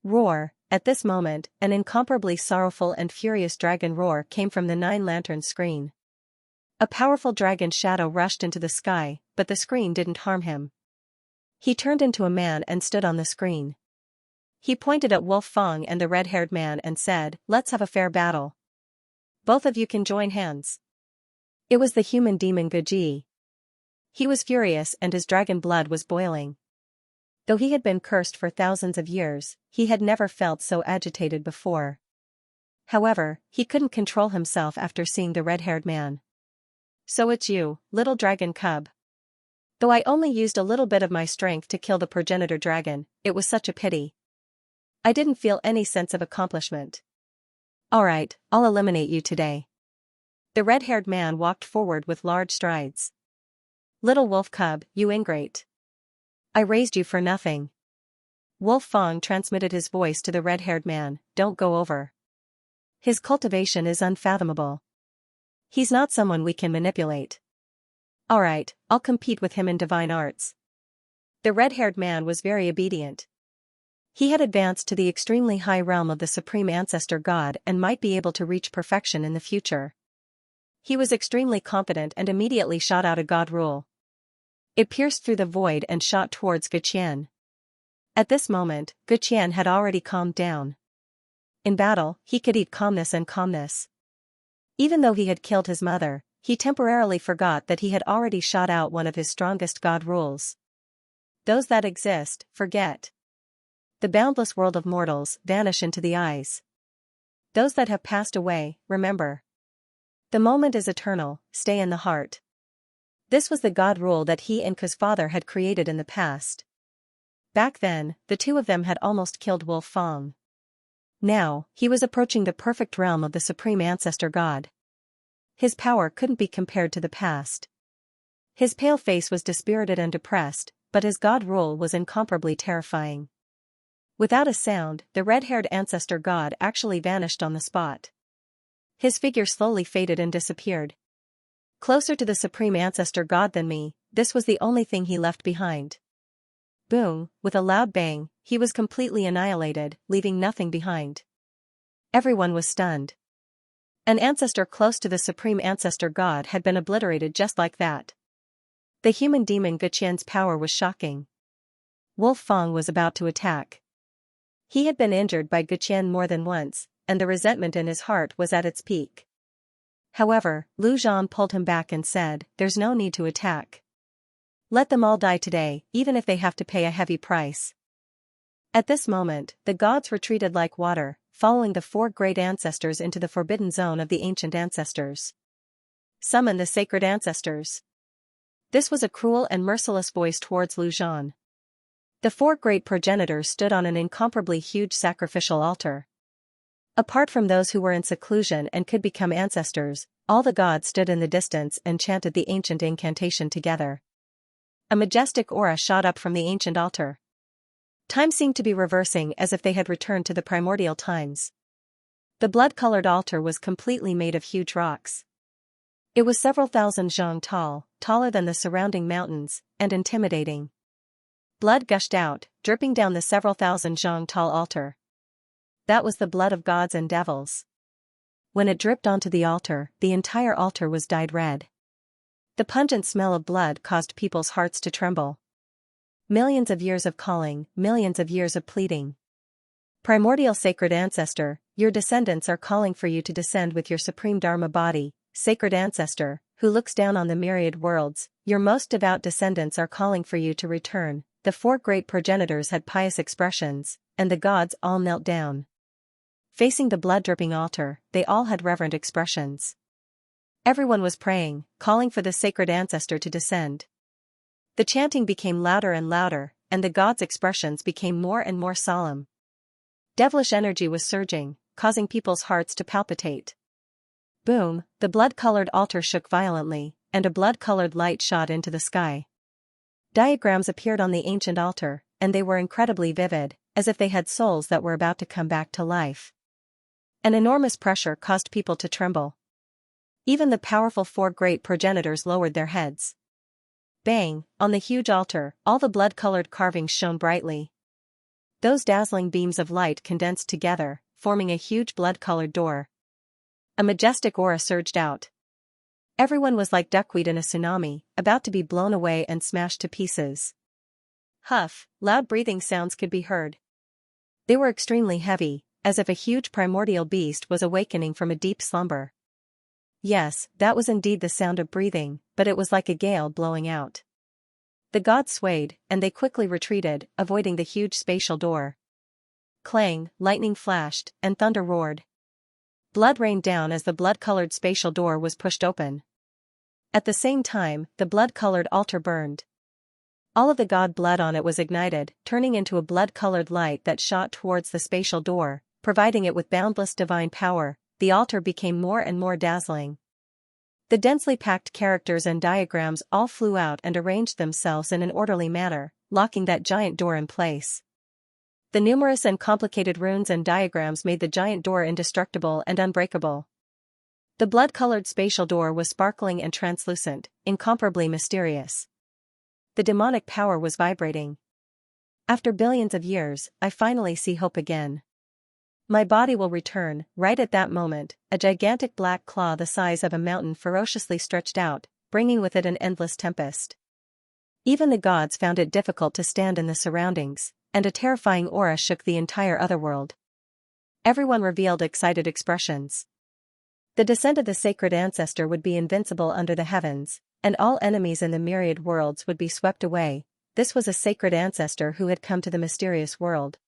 Roar. At this moment, an incomparably sorrowful and furious dragon roar came from the 9 lanterns screen. A powerful dragon shadow rushed into the sky, but the screen didn't harm him. He turned into a man and stood on the screen. He pointed at Wolf Fong and the red-haired man and said, let's have a fair battle. Both of you can join hands. It was the human demon Guji. He was furious and his dragon blood was boiling. Though he had been cursed for thousands of years, he had never felt so agitated before. However, he couldn't control himself after seeing the red-haired man. So it's you, little dragon cub. Though I only used a little bit of my strength to kill the progenitor dragon, it was such a pity. I didn't feel any sense of accomplishment. Alright, I'll eliminate you today. The red-haired man walked forward with large strides. Little wolf cub, you ingrate. I raised you for nothing. Wolf Fong transmitted his voice to the red-haired man, don't go over. His cultivation is unfathomable. He's not someone we can manipulate. Alright, I'll compete with him in divine arts. The red-haired man was very obedient. He had advanced to the extremely high realm of the supreme ancestor god and might be able to reach perfection in the future. He was extremely confident and immediately shot out a god rule. It pierced through the void and shot towards Guqian. At this moment, Guqian had already calmed down. In battle, he could eat calmness and calmness. Even though he had killed his mother, he temporarily forgot that he had already shot out one of his strongest god rules. Those that exist, forget. The boundless world of mortals vanish into the eyes. Those that have passed away, remember. The moment is eternal, stay in the heart. This was the god rule that he and Ku's father had created in the past. Back then, the two of them had almost killed Wolf Fang. Now, he was approaching the perfect realm of the supreme ancestor god. His power couldn't be compared to the past. His pale face was dispirited and depressed, but his god rule was incomparably terrifying. Without a sound, the red-haired ancestor god actually vanished on the spot. His figure slowly faded and disappeared. Closer to the supreme ancestor god than me, this was the only thing he left behind. Boom, with a loud bang, he was completely annihilated, leaving nothing behind. Everyone was stunned. An ancestor close to the supreme ancestor god had been obliterated just like that. The human demon Guqian's power was shocking. Wolf Fang was about to attack. He had been injured by Guqian more than once, and the resentment in his heart was at its peak. However, Lu Zhan pulled him back and said, "There's no need to attack. Let them all die today, even if they have to pay a heavy price." At this moment, the gods retreated like water, following the four great ancestors into the forbidden zone of the ancient ancestors. Summon the sacred ancestors. This was a cruel and merciless voice towards Lu Zhan. The four great progenitors stood on an incomparably huge sacrificial altar. Apart from those who were in seclusion and could become ancestors, all the gods stood in the distance and chanted the ancient incantation together. A majestic aura shot up from the ancient altar. Time seemed to be reversing as if they had returned to the primordial times. The blood-colored altar was completely made of huge rocks. It was several thousand zhang tall, taller than the surrounding mountains, and intimidating. Blood gushed out, dripping down the several thousand zhang tall altar. That was the blood of gods and devils. When it dripped onto the entire altar was dyed red. The pungent smell of blood caused people's hearts to tremble. Millions of years of calling, millions of years of pleading. Primordial sacred ancestor, your descendants are calling for you to descend with your supreme Dharma body. Sacred ancestor, who looks down on the myriad worlds, your most devout descendants are calling for you to return. The four great progenitors had pious expressions, and the gods all knelt down. Facing the blood-dripping altar, they all had reverent expressions. Everyone was praying, calling for the sacred ancestor to descend. The chanting became louder and louder, and the gods' expressions became more and more solemn. Devilish energy was surging, causing people's hearts to palpitate. Boom, the blood-colored altar shook violently, and a blood-colored light shot into the sky. Diagrams appeared on the ancient altar, and they were incredibly vivid, as if they had souls that were about to come back to life. An enormous pressure caused people to tremble. Even the powerful four great progenitors lowered their heads. Bang, on the huge altar, all the blood-colored carvings shone brightly. Those dazzling beams of light condensed together, forming a huge blood-colored door. A majestic aura surged out. Everyone was like duckweed in a tsunami, about to be blown away and smashed to pieces. Huff, loud breathing sounds could be heard. They were extremely heavy, as if a huge primordial beast was awakening from a deep slumber. Yes, that was indeed the sound of breathing, but it was like a gale blowing out. The gods swayed, and they quickly retreated, avoiding the huge spatial door. Clang, lightning flashed, and thunder roared. Blood rained down as the blood-colored spatial door was pushed open. At the same time, the blood-colored altar burned. All of the god blood on it was ignited, turning into a blood-colored light that shot towards the spatial door, providing it with boundless divine power. The altar became more and more dazzling. The densely packed characters and diagrams all flew out and arranged themselves in an orderly manner, locking that giant door in place. The numerous and complicated runes and diagrams made the giant door indestructible and unbreakable. The blood-colored spatial door was sparkling and translucent, incomparably mysterious. The demonic power was vibrating. After billions of years, I finally see hope again. My body will return. Right at that moment, a gigantic black claw the size of a mountain ferociously stretched out, bringing with it an endless tempest. Even the gods found it difficult to stand in the surroundings, and a terrifying aura shook the entire otherworld. Everyone revealed excited expressions. The descent of the sacred ancestor would be invincible under the heavens, and all enemies in the myriad worlds would be swept away. This was a sacred ancestor who had come to the mysterious world.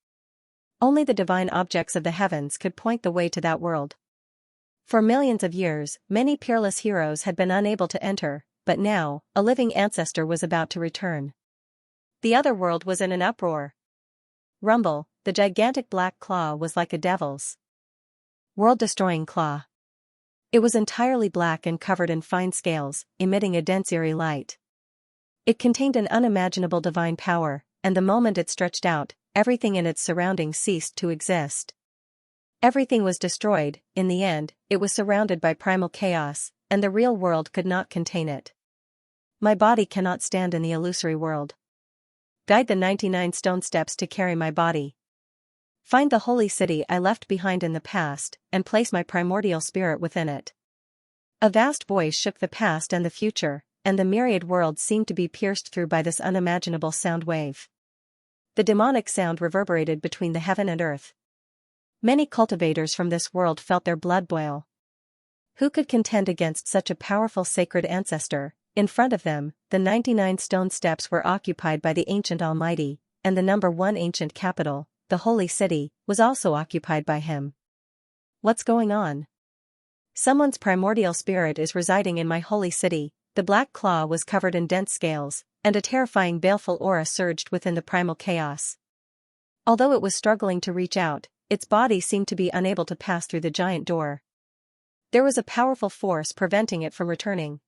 Only the divine objects of the heavens could point the way to that world. For millions of years, many peerless heroes had been unable to enter, but now, a living ancestor was about to return. The other world was in an uproar. Rumble, the gigantic black claw was like a devil's world-destroying claw. It was entirely black and covered in fine scales, emitting a dense eerie light. It contained an unimaginable divine power, and the moment it stretched out, everything in its surroundings ceased to exist. Everything was destroyed. In the end, it was surrounded by primal chaos, and the real world could not contain it. My body cannot stand in the illusory world. Guide the 99 stone steps to carry my body. Find the holy city I left behind in the past, and place my primordial spirit within it. A vast voice shook the past and the future, and the myriad worlds seemed to be pierced through by this unimaginable sound wave. The demonic sound reverberated between the heaven and earth. Many cultivators from this world felt their blood boil. Who could contend against such a powerful sacred ancestor? In front of them, the 99 stone steps were occupied by the ancient Almighty, and the number 1 ancient capital, the holy city, was also occupied by him. What's going on? Someone's primordial spirit is residing in my holy city. The black claw was covered in dense scales, and a terrifying baleful aura surged within the primal chaos. Although it was struggling to reach out, its body seemed to be unable to pass through the giant door. There was a powerful force preventing it from returning.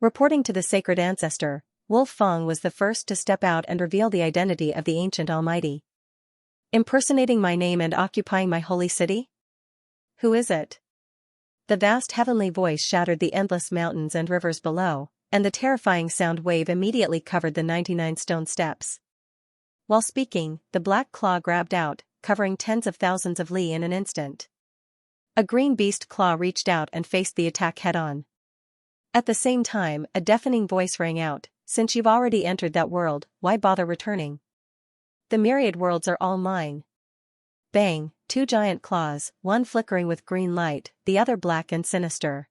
Reporting to the sacred ancestor, Wolf Fong was the first to step out and reveal the identity of the ancient Almighty. Impersonating my name and occupying my holy city? Who is it? The vast heavenly voice shattered the endless mountains and rivers below, and the terrifying sound wave immediately covered the 99 stone steps. While speaking, the black claw grabbed out, covering tens of thousands of li in an instant. A green beast claw reached out and faced the attack head-on. At the same time, a deafening voice rang out, "Since you've already entered that world, why bother returning? The myriad worlds are all mine." Bang, 2 giant claws, one flickering with green light, the other black and sinister.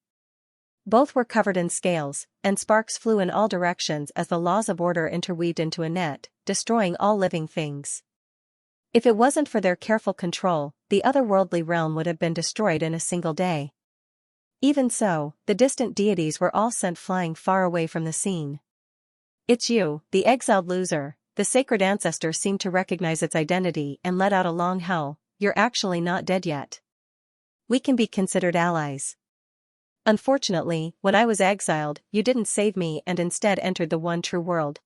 Both were covered in scales, and sparks flew in all directions as the laws of order interweaved into a net, destroying all living things. If it wasn't for their careful control, the otherworldly realm would have been destroyed in a single day. Even so, the distant deities were all sent flying far away from the scene. "It's you, the exiled loser." The sacred ancestor seemed to recognize its identity and let out a long howl. "You're actually not dead yet. We can be considered allies. Unfortunately, when I was exiled, you didn't save me and instead entered the one true world.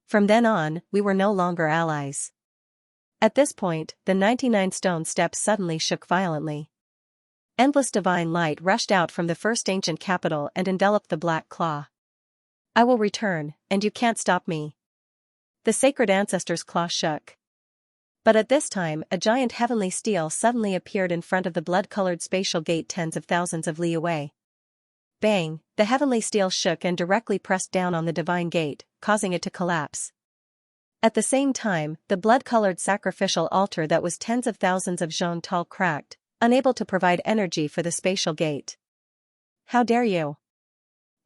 From then on, we were no longer allies." At this point, the 99 stone steps suddenly shook violently. Endless divine light rushed out from the first ancient capital and enveloped the black claw. "I will return, and you can't stop me." The sacred ancestor's claw shook. But at this time, a giant heavenly steel suddenly appeared in front of the blood-colored spatial gate tens of thousands of li away. Bang, the heavenly steel shook and directly pressed down on the divine gate, causing it to collapse. At the same time, the blood-colored sacrificial altar that was tens of thousands of zhong tall cracked, unable to provide energy for the spatial gate. "How dare you?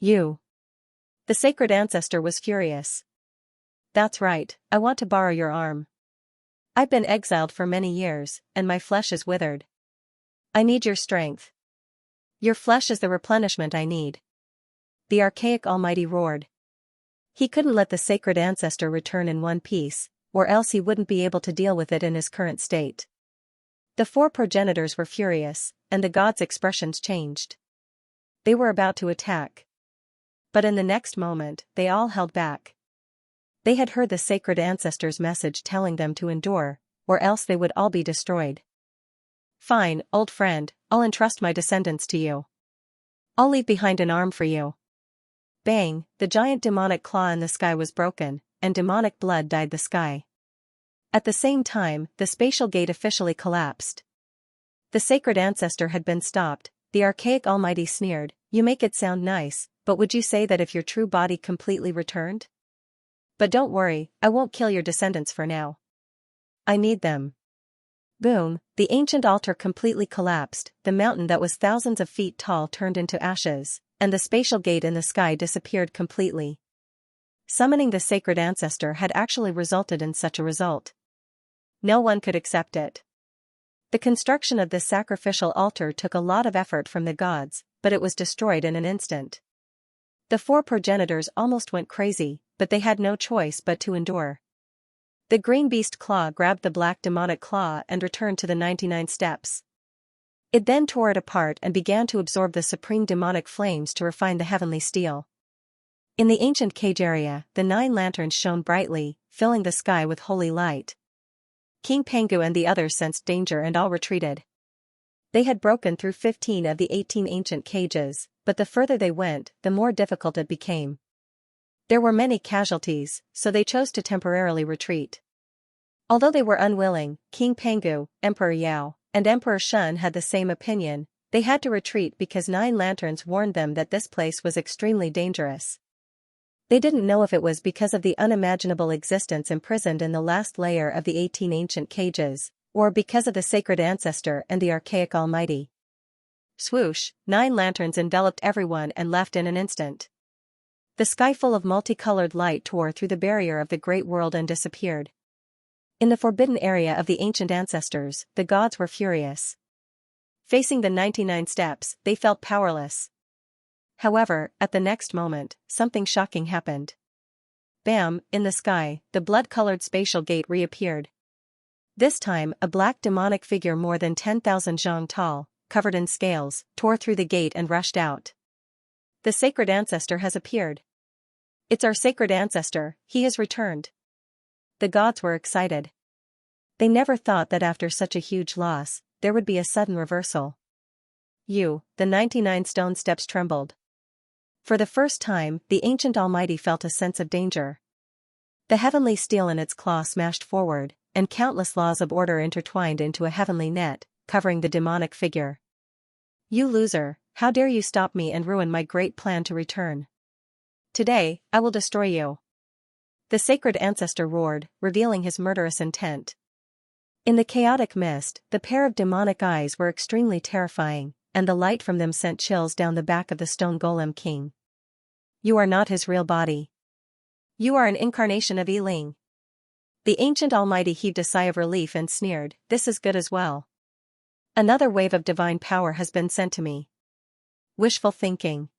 You!" The sacred ancestor was furious. "That's right, I want to borrow your arm. I've been exiled for many years, and my flesh is withered. I need your strength. Your flesh is the replenishment I need." The archaic Almighty roared. He couldn't let the sacred ancestor return in one piece, or else he wouldn't be able to deal with it in his current state. The 4 progenitors were furious, and the gods' expressions changed. They were about to attack. But in the next moment, they all held back. They had heard the sacred ancestor's message telling them to endure, or else they would all be destroyed. "Fine, old friend, I'll entrust my descendants to you. I'll leave behind an arm for you." Bang, the giant demonic claw in the sky was broken, and demonic blood dyed the sky. At the same time, the spatial gate officially collapsed. The sacred ancestor had been stopped. The archaic Almighty sneered, "You make it sound nice, but would you say that if your true body completely returned? But don't worry, I won't kill your descendants for now. I need them." Boom, the ancient altar completely collapsed, the mountain that was thousands of feet tall turned into ashes, and the spatial gate in the sky disappeared completely. Summoning the sacred ancestor had actually resulted in such a result. No one could accept it. The construction of this sacrificial altar took a lot of effort from the gods, but it was destroyed in an instant. The four progenitors almost went crazy, but they had no choice but to endure. The green beast claw grabbed the black demonic claw and returned to the 99 steps. It then tore it apart and began to absorb the supreme demonic flames to refine the heavenly steel. In the ancient cage area, the 9 lanterns shone brightly, filling the sky with holy light. King Pengu and the others sensed danger and all retreated. They had broken through 15 of the 18 ancient cages, but the further they went, the more difficult it became. There were many casualties, so they chose to temporarily retreat. Although they were unwilling, King Pengu, Emperor Yao, and Emperor Shun had the same opinion. They had to retreat because 9 lanterns warned them that this place was extremely dangerous. They didn't know if it was because of the unimaginable existence imprisoned in the last layer of the 18 ancient cages, or because of the sacred ancestor and the archaic almighty. Swoosh, 9 lanterns enveloped everyone and left in an instant. The sky full of multicolored light tore through the barrier of the great world and disappeared. In the forbidden area of the ancient ancestors, the gods were furious. Facing the 99 steps, they felt powerless. However, at the next moment, something shocking happened. Bam, in the sky, the blood-colored spatial gate reappeared. This time, a black demonic figure more than 10,000 zhang tall, covered in scales, tore through the gate and rushed out. The sacred ancestor has appeared. It's our sacred ancestor, he has returned. The gods were excited. They never thought that after such a huge loss, there would be a sudden reversal. The 99 stone steps trembled. For the first time, the ancient almighty felt a sense of danger. The heavenly steel in its claw smashed forward, and countless laws of order intertwined into a heavenly net, covering the demonic figure. You loser, how dare you stop me and ruin my great plan to return? Today, I will destroy you. The sacred ancestor roared, revealing his murderous intent. In the chaotic mist, the pair of demonic eyes were extremely terrifying, and the light from them sent chills down the back of the stone golem king. You are not his real body. You are an incarnation of Yiling. The ancient almighty heaved a sigh of relief and sneered, this is good as well. Another wave of divine power has been sent to me. Wishful thinking.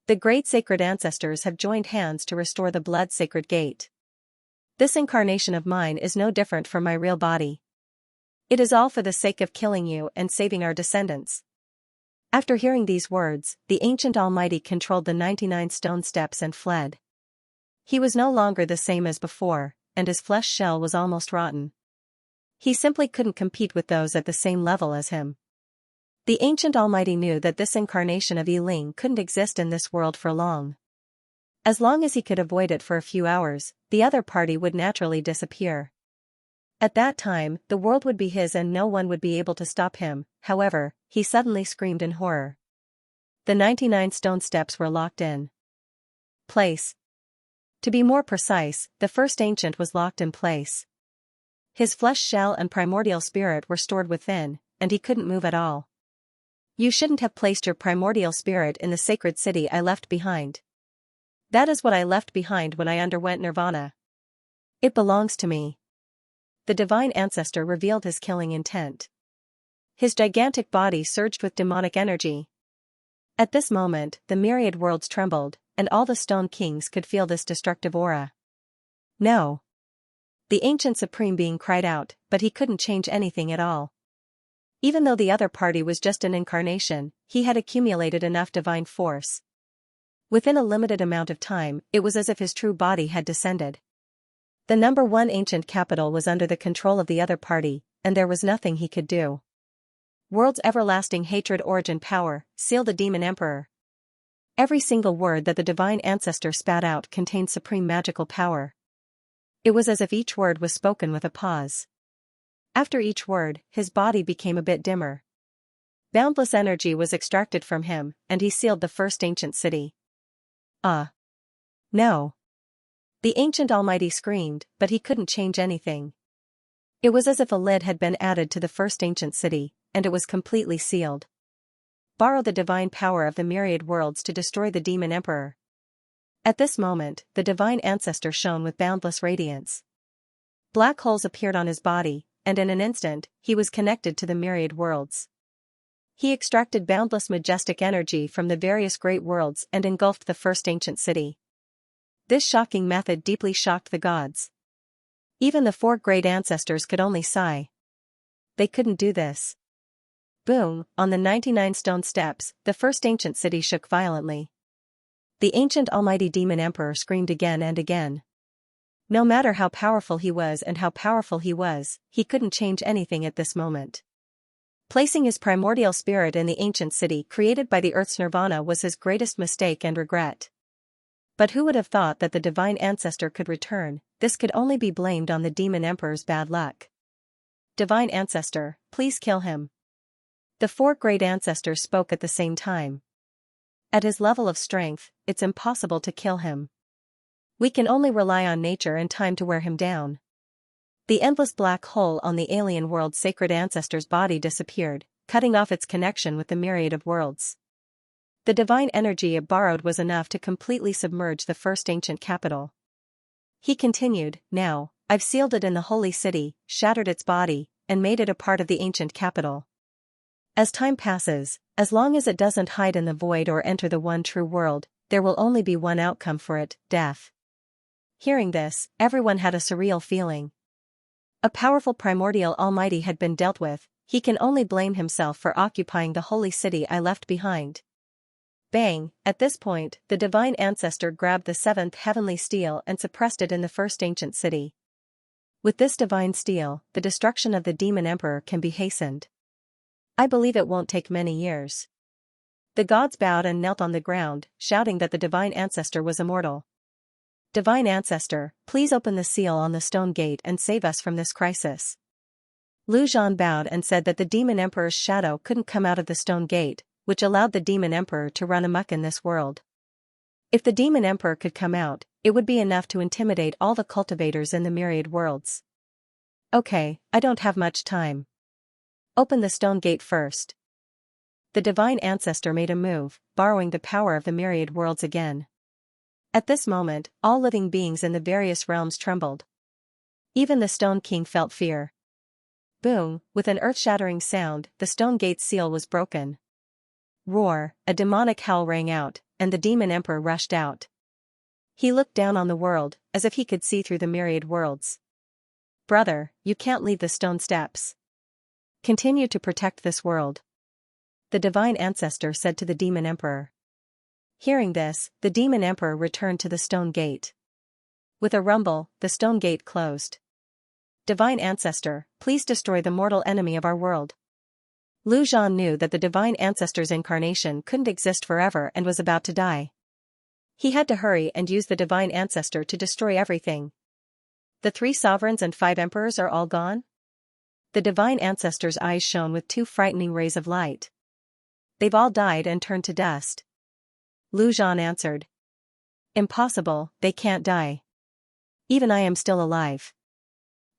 The great sacred ancestors have joined hands to restore the blood sacred gate. This incarnation of mine is no different from my real body. It is all for the sake of killing you and saving our descendants. After hearing these words, the ancient almighty controlled the 99 stone steps and fled. He was no longer the same as before, and his flesh shell was almost rotten. He simply couldn't compete with those at the same level as him. The ancient almighty knew that this incarnation of Yiling couldn't exist in this world for long. As long as he could avoid it for a few hours, the other party would naturally disappear. At that time, the world would be his and no one would be able to stop him. However, he suddenly screamed in horror. The 99 stone steps were locked in place. To be more precise, the first ancient was locked in place. His flesh shell and primordial spirit were stored within, and he couldn't move at all. You shouldn't have placed your primordial spirit in the sacred city I left behind. That is what I left behind when I underwent nirvana. It belongs to me. The divine ancestor revealed his killing intent. His gigantic body surged with demonic energy. At this moment, the myriad worlds trembled, and all the stone kings could feel this destructive aura. No. The ancient supreme being cried out, but he couldn't change anything at all. Even though the other party was just an incarnation, he had accumulated enough divine force. Within a limited amount of time, it was as if his true body had descended. The number 1 ancient capital was under the control of the other party, and there was nothing he could do. World's everlasting hatred origin power, seal the demon emperor. Every single word that the divine ancestor spat out contained supreme magical power. It was as if each word was spoken with a pause. After each word, his body became a bit dimmer. Boundless energy was extracted from him, and he sealed the first ancient city. No. The ancient almighty screamed, but he couldn't change anything. It was as if a lid had been added to the first ancient city, and it was completely sealed. Borrow the divine power of the myriad worlds to destroy the demon emperor. At this moment, the divine ancestor shone with boundless radiance. Black holes appeared on his body, and in an instant, he was connected to the myriad worlds. He extracted boundless majestic energy from the various great worlds and engulfed the first ancient city. This shocking method deeply shocked the gods. Even the four great ancestors could only sigh. They couldn't do this. Boom, on the 99 stone steps, the first ancient city shook violently. The ancient almighty demon emperor screamed again and again. No matter how powerful he was and how powerful he was, he couldn't change anything at this moment. Placing his primordial spirit in the ancient city created by the Earth's nirvana was his greatest mistake and regret. But who would have thought that the divine ancestor could return? This could only be blamed on the demon emperor's bad luck. Divine ancestor, please kill him. The four great ancestors spoke at the same time. At his level of strength, it's impossible to kill him. We can only rely on nature and time to wear him down. The endless black hole on the alien world's sacred ancestor's body disappeared, cutting off its connection with the myriad of worlds. The divine energy it borrowed was enough to completely submerge the first ancient capital. He continued, now, I've sealed it in the holy city, shattered its body, and made it a part of the ancient capital. As time passes, as long as it doesn't hide in the void or enter the one true world, there will only be one outcome for it, death. Hearing this, everyone had a surreal feeling. A powerful primordial almighty had been dealt with. He can only blame himself for occupying the holy city I left behind. Bang! At this point, the divine ancestor grabbed the seventh heavenly steel and suppressed it in the first ancient city. With this divine steel, the destruction of the demon emperor can be hastened. I believe it won't take many years. The gods bowed and knelt on the ground, shouting that the divine ancestor was immortal. Divine ancestor, please open the seal on the stone gate and save us from this crisis. Lu Zhan bowed and said that the demon emperor's shadow couldn't come out of the stone gate, which allowed the demon emperor to run amok in this world. If the demon emperor could come out, it would be enough to intimidate all the cultivators in the myriad worlds. Okay, I don't have much time. Open the stone gate first. The divine ancestor made a move, borrowing the power of the myriad worlds again. At this moment, all living beings in the various realms trembled. Even the Stone King felt fear. Boom, with an earth-shattering sound, the stone gate's seal was broken. Roar, a demonic howl rang out, and the demon emperor rushed out. He looked down on the world, as if he could see through the myriad worlds. Brother, you can't leave the stone steps. Continue to protect this world. The divine ancestor said to the demon emperor. Hearing this, the demon emperor returned to the stone gate. With a rumble, the stone gate closed. Divine ancestor, please destroy the mortal enemy of our world. Lu Zhan knew that the divine ancestor's incarnation couldn't exist forever and was about to die. He had to hurry and use the divine ancestor to destroy everything. The 3 sovereigns and 5 emperors are all gone? The divine ancestor's eyes shone with 2 frightening rays of light. They've all died and turned to dust. Lu Zhan answered. Impossible, they can't die. Even I am still alive.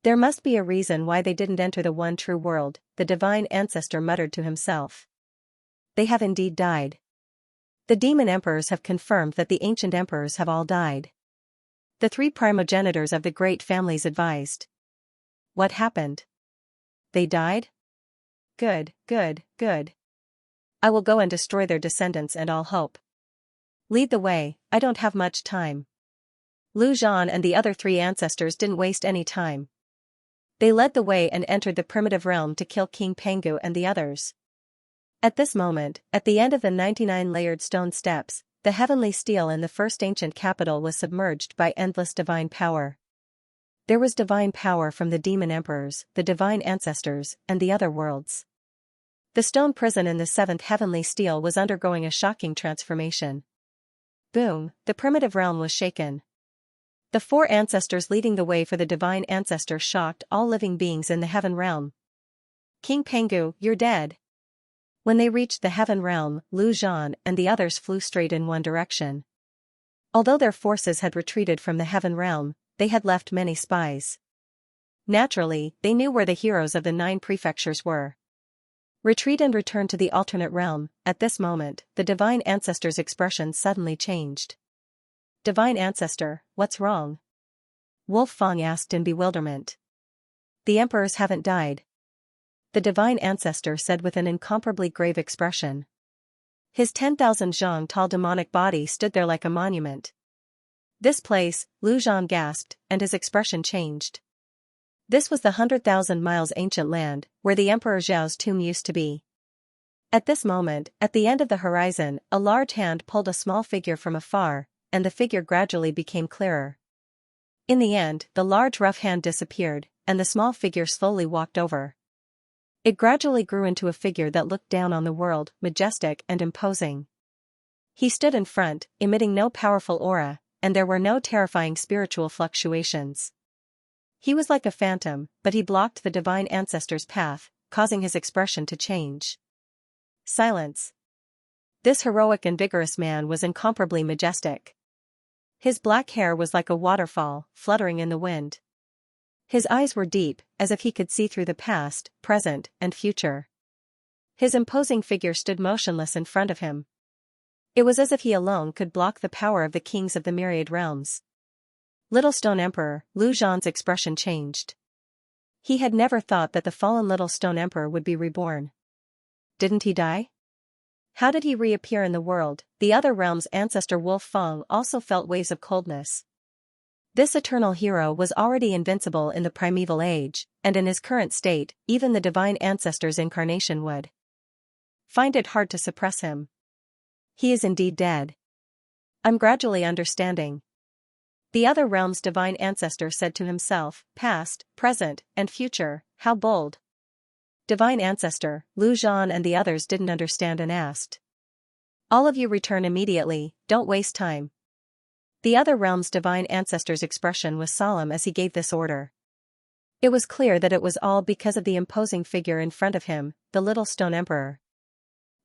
There must be a reason why they didn't enter the one true world, the divine ancestor muttered to himself. They have indeed died. The demon emperors have confirmed that the ancient emperors have all died. The 3 primogenitors of the great families advised. What happened? They died? Good, good, good. I will go and destroy their descendants and all hope. Lead the way, I don't have much time. Lu Zhan and the other 3 ancestors didn't waste any time. They led the way and entered the primitive realm to kill King Pengu and the others. At this moment, at the end of the 99 layered stone steps, the heavenly steel in the first ancient capital was submerged by endless divine power. There was divine power from the demon emperors, the divine ancestors, and the other worlds. The stone prison in the 7th heavenly steel was undergoing a shocking transformation. Boom, the primitive realm was shaken. The 4 ancestors leading the way for the divine ancestor shocked all living beings in the heaven realm. King Pengu, you're dead. When they reached the heaven realm, Lu Zhan and the others flew straight in one direction. Although their forces had retreated from the heaven realm, they had left many spies. Naturally, they knew where the heroes of the 9 prefectures were. Retreat and return to the alternate realm. At this moment, the divine ancestor's expression suddenly changed. Divine ancestor, what's wrong? Wolf Fang asked in bewilderment. The emperors haven't died. the divine ancestor said with an incomparably grave expression. His 10,000 zhang tall demonic body stood there like a monument. This place, Lu Zhan gasped, and his expression changed. This was the 100,000 miles ancient land, where the Emperor Zhao's tomb used to be. At this moment, at the end of the horizon, a large hand pulled a small figure from afar, and the figure gradually became clearer. In the end, the large rough hand disappeared, and the small figure slowly walked over. It gradually grew into a figure that looked down on the world, majestic and imposing. He stood in front, emitting no powerful aura, and there were no terrifying spiritual fluctuations. He was like a phantom, but he blocked the divine ancestor's path, causing his expression to change. Silence. This heroic and vigorous man was incomparably majestic. His black hair was like a waterfall, fluttering in the wind. His eyes were deep, as if he could see through the past, present, and future. His imposing figure stood motionless in front of him. It was as if he alone could block the power of the kings of the myriad realms. Little Stone Emperor, Lu Zhan's expression changed. He had never thought that the fallen Little Stone Emperor would be reborn. Didn't he die? How did he reappear in the world? The other realm's ancestor Wolf Fang also felt waves of coldness. This eternal hero was already invincible in the primeval age, and in his current state, even the divine ancestor's incarnation would find it hard to suppress him. He is indeed dead. I'm gradually understanding. The other realm's divine ancestor said to himself, past, present, and future, how bold. Divine ancestor, Lu Zhan and the others didn't understand and asked. All of you return immediately, don't waste time. The other realm's divine ancestor's expression was solemn as he gave this order. It was clear that it was all because of the imposing figure in front of him, the Little Stone Emperor.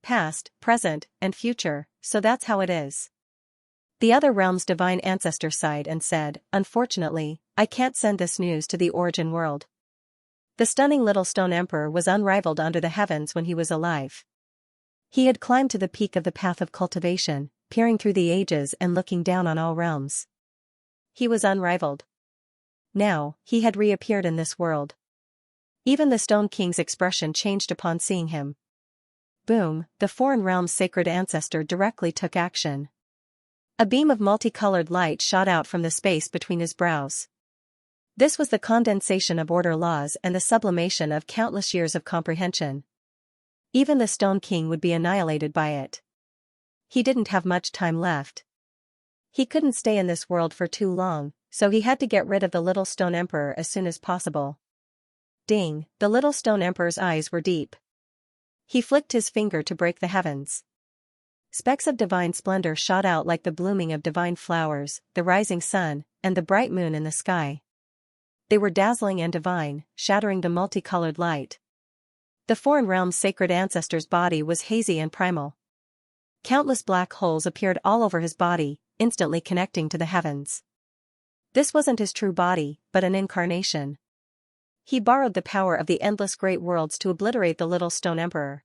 Past, present, and future, so that's how it is. The other realm's divine ancestor sighed and said, unfortunately, I can't send this news to the origin world. The stunning Little Stone Emperor was unrivaled under the heavens when he was alive. He had climbed to the peak of the path of cultivation, peering through the ages and looking down on all realms. He was unrivaled. Now, he had reappeared in this world. Even the Stone King's expression changed upon seeing him. Boom, the foreign realm's sacred ancestor directly took action. A beam of multicolored light shot out from the space between his brows. This was the condensation of order laws and the sublimation of countless years of comprehension. Even the Stone King would be annihilated by it. He didn't have much time left. He couldn't stay in this world for too long, so he had to get rid of the Little Stone Emperor as soon as possible. Ding, the Little Stone Emperor's eyes were deep. He flicked his finger to break the heavens. Specks of divine splendor shot out like the blooming of divine flowers, the rising sun, and the bright moon in the sky. They were dazzling and divine, shattering the multicolored light. The foreign realm's sacred ancestor's body was hazy and primal. Countless black holes appeared all over his body, instantly connecting to the heavens. This wasn't his true body, but an incarnation. He borrowed the power of the endless great worlds to obliterate the Little Stone Emperor.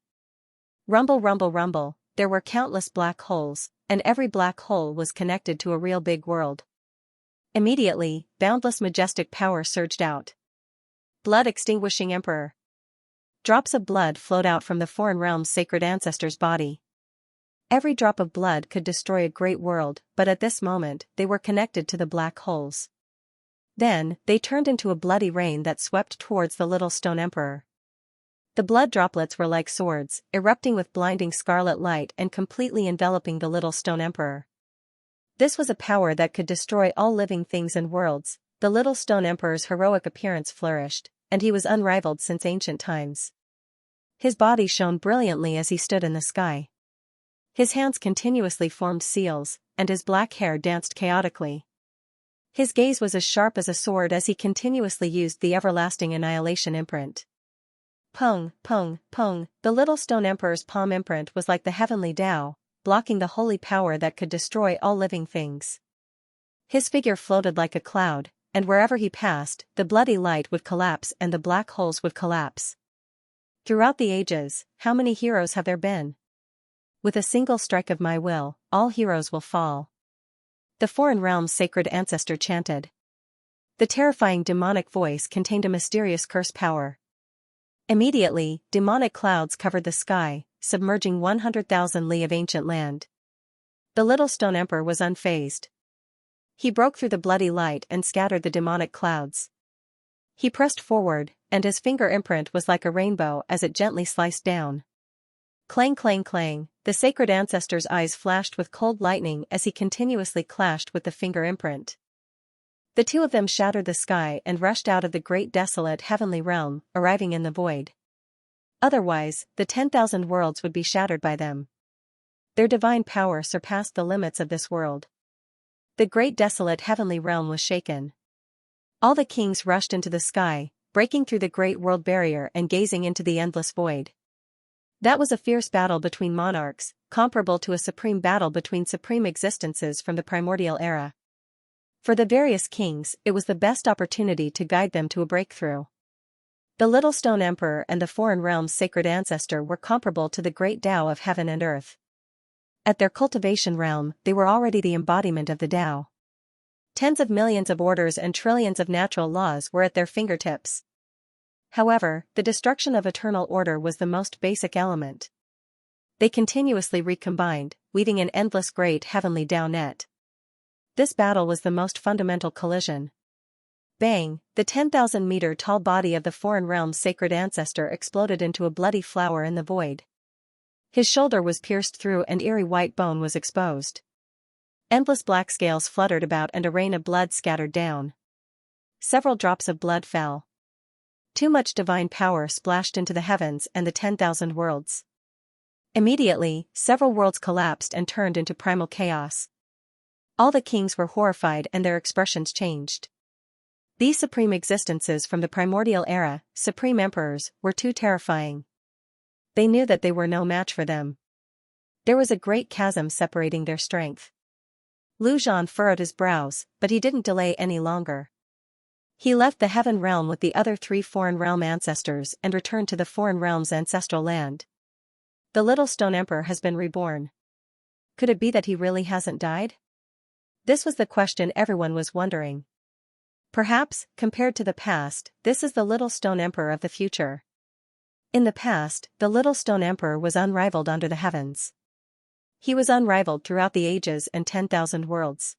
Rumble, rumble, rumble, there were countless black holes, and every black hole was connected to a real big world. Immediately, boundless majestic power surged out. Blood-extinguishing Emperor. Drops of blood flowed out from the foreign realm's sacred ancestor's body. Every drop of blood could destroy a great world, but at this moment, they were connected to the black holes. Then, they turned into a bloody rain that swept towards the Little Stone Emperor. The blood droplets were like swords, erupting with blinding scarlet light and completely enveloping the Little Stone Emperor. This was a power that could destroy all living things and worlds. The Little Stone Emperor's heroic appearance flourished, and he was unrivaled since ancient times. His body shone brilliantly as he stood in the sky. His hands continuously formed seals, and his black hair danced chaotically. His gaze was as sharp as a sword as he continuously used the everlasting annihilation imprint. Pung, pung, pung, the Little Stone Emperor's palm imprint was like the heavenly Tao, blocking the holy power that could destroy all living things. His figure floated like a cloud, and wherever he passed, the bloody light would collapse and the black holes would collapse. Throughout the ages, how many heroes have there been? With a single strike of my will, all heroes will fall. The foreign realm's sacred ancestor chanted. The terrifying demonic voice contained a mysterious curse power. Immediately, demonic clouds covered the sky, submerging 100,000 li of ancient land. The little stone emperor was unfazed. He broke through the bloody light and scattered the demonic clouds. He pressed forward, and his finger imprint was like a rainbow as it gently sliced down. Clang clang clang, the sacred ancestor's eyes flashed with cold lightning as he continuously clashed with the finger imprint. The two of them shattered the sky and rushed out of the great desolate heavenly realm, arriving in the void. Otherwise, the 10,000 worlds would be shattered by them. Their divine power surpassed the limits of this world. The great desolate heavenly realm was shaken. All the kings rushed into the sky, breaking through the great world barrier and gazing into the endless void. That was a fierce battle between monarchs, comparable to a supreme battle between supreme existences from the primordial era. For the various kings, it was the best opportunity to guide them to a breakthrough. The little stone emperor and the foreign realm's sacred ancestor were comparable to the great Tao of heaven and earth. At their cultivation realm, they were already the embodiment of the Tao. Tens of millions of orders and trillions of natural laws were at their fingertips. However, the destruction of eternal order was the most basic element. They continuously recombined, weaving an endless great heavenly Tao net. This battle was the most fundamental collision. Bang, the 10,000-meter-tall body of the foreign realm's sacred ancestor exploded into a bloody flower in the void. His shoulder was pierced through and eerie white bone was exposed. Endless black scales fluttered about and a rain of blood scattered down. Several drops of blood fell. Too much divine power splashed into the heavens and the 10,000 worlds. Immediately, several worlds collapsed and turned into primal chaos. All the kings were horrified and their expressions changed. These supreme existences from the primordial era, supreme emperors, were too terrifying. They knew that they were no match for them. There was a great chasm separating their strength. Lu Zhan furrowed his brows, but he didn't delay any longer. He left the heaven realm with the other 3 foreign realm ancestors and returned to the foreign realm's ancestral land. The little stone emperor has been reborn. Could it be that he really hasn't died? This was the question everyone was wondering. Perhaps, compared to the past, this is the little stone emperor of the future. In the past, the little stone emperor was unrivaled under the heavens. He was unrivaled throughout the ages and 10,000 worlds.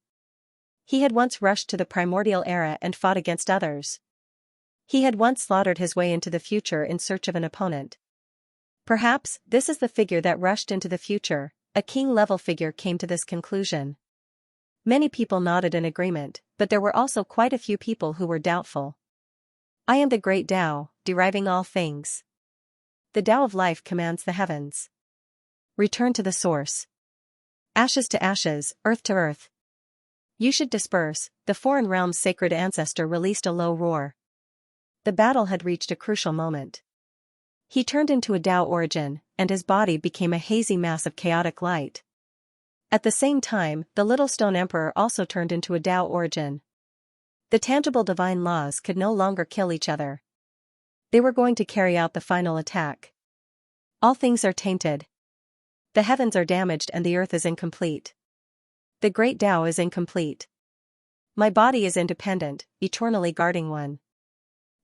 He had once rushed to the primordial era and fought against others. He had once slaughtered his way into the future in search of an opponent. Perhaps, this is the figure that rushed into the future. A king-level figure came to this conclusion. Many people nodded in agreement, but there were also quite a few people who were doubtful. I am the great Tao, deriving all things. The Tao of life commands the heavens. Return to the source. Ashes to ashes, earth to earth. You should disperse, the foreign realm's sacred ancestor released a low roar. The battle had reached a crucial moment. He turned into a Tao origin, and his body became a hazy mass of chaotic light. At the same time, the little stone emperor also turned into a Tao origin. The tangible divine laws could no longer kill each other. They were going to carry out the final attack. All things are tainted. The heavens are damaged and the earth is incomplete. The great Tao is incomplete. My body is independent, eternally guarding one.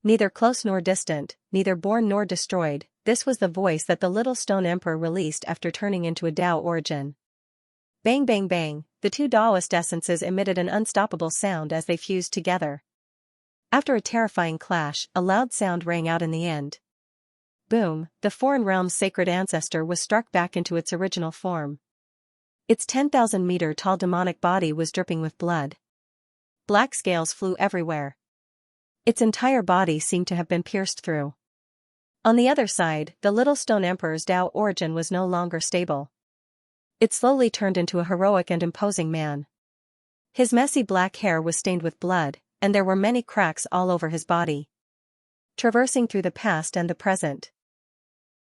Neither close nor distant, neither born nor destroyed, this was the voice that the little stone emperor released after turning into a Tao origin. Bang bang bang, the 2 Taoist essences emitted an unstoppable sound as they fused together. After a terrifying clash, a loud sound rang out in the end. Boom, the foreign realm's sacred ancestor was struck back into its original form. Its 10,000-meter-tall demonic body was dripping with blood. Black scales flew everywhere. Its entire body seemed to have been pierced through. On the other side, the little stone emperor's Tao origin was no longer stable. It slowly turned into a heroic and imposing man. His messy black hair was stained with blood, and there were many cracks all over his body. Traversing through the past and the present.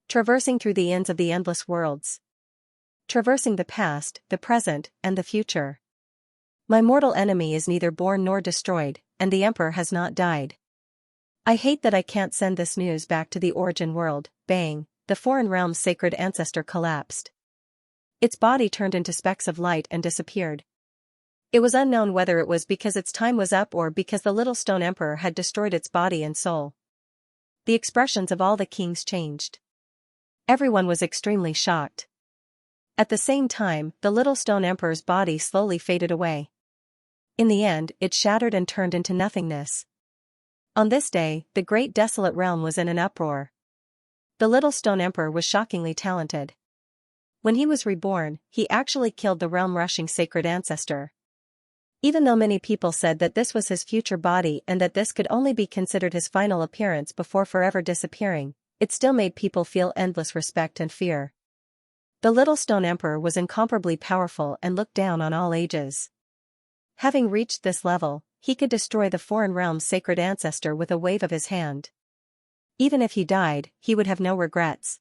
Traversing through the ends of the endless worlds. Traversing the past, the present, and the future. My mortal enemy is neither born nor destroyed, and the emperor has not died. I hate that I can't send this news back to the origin world. Bang, the foreign realm's sacred ancestor collapsed. Its body turned into specks of light and disappeared. It was unknown whether it was because its time was up or because the little stone emperor had destroyed its body and soul. The expressions of all the kings changed. Everyone was extremely shocked. At the same time, the little stone emperor's body slowly faded away. In the end, it shattered and turned into nothingness. On this day, the great desolate realm was in an uproar. The little stone emperor was shockingly talented. When he was reborn, he actually killed the realm-rushing sacred ancestor. Even though many people said that this was his future body and that this could only be considered his final appearance before forever disappearing, it still made people feel endless respect and fear. The little stone emperor was incomparably powerful and looked down on all ages. Having reached this level, he could destroy the foreign realm's sacred ancestor with a wave of his hand. Even if he died, he would have no regrets.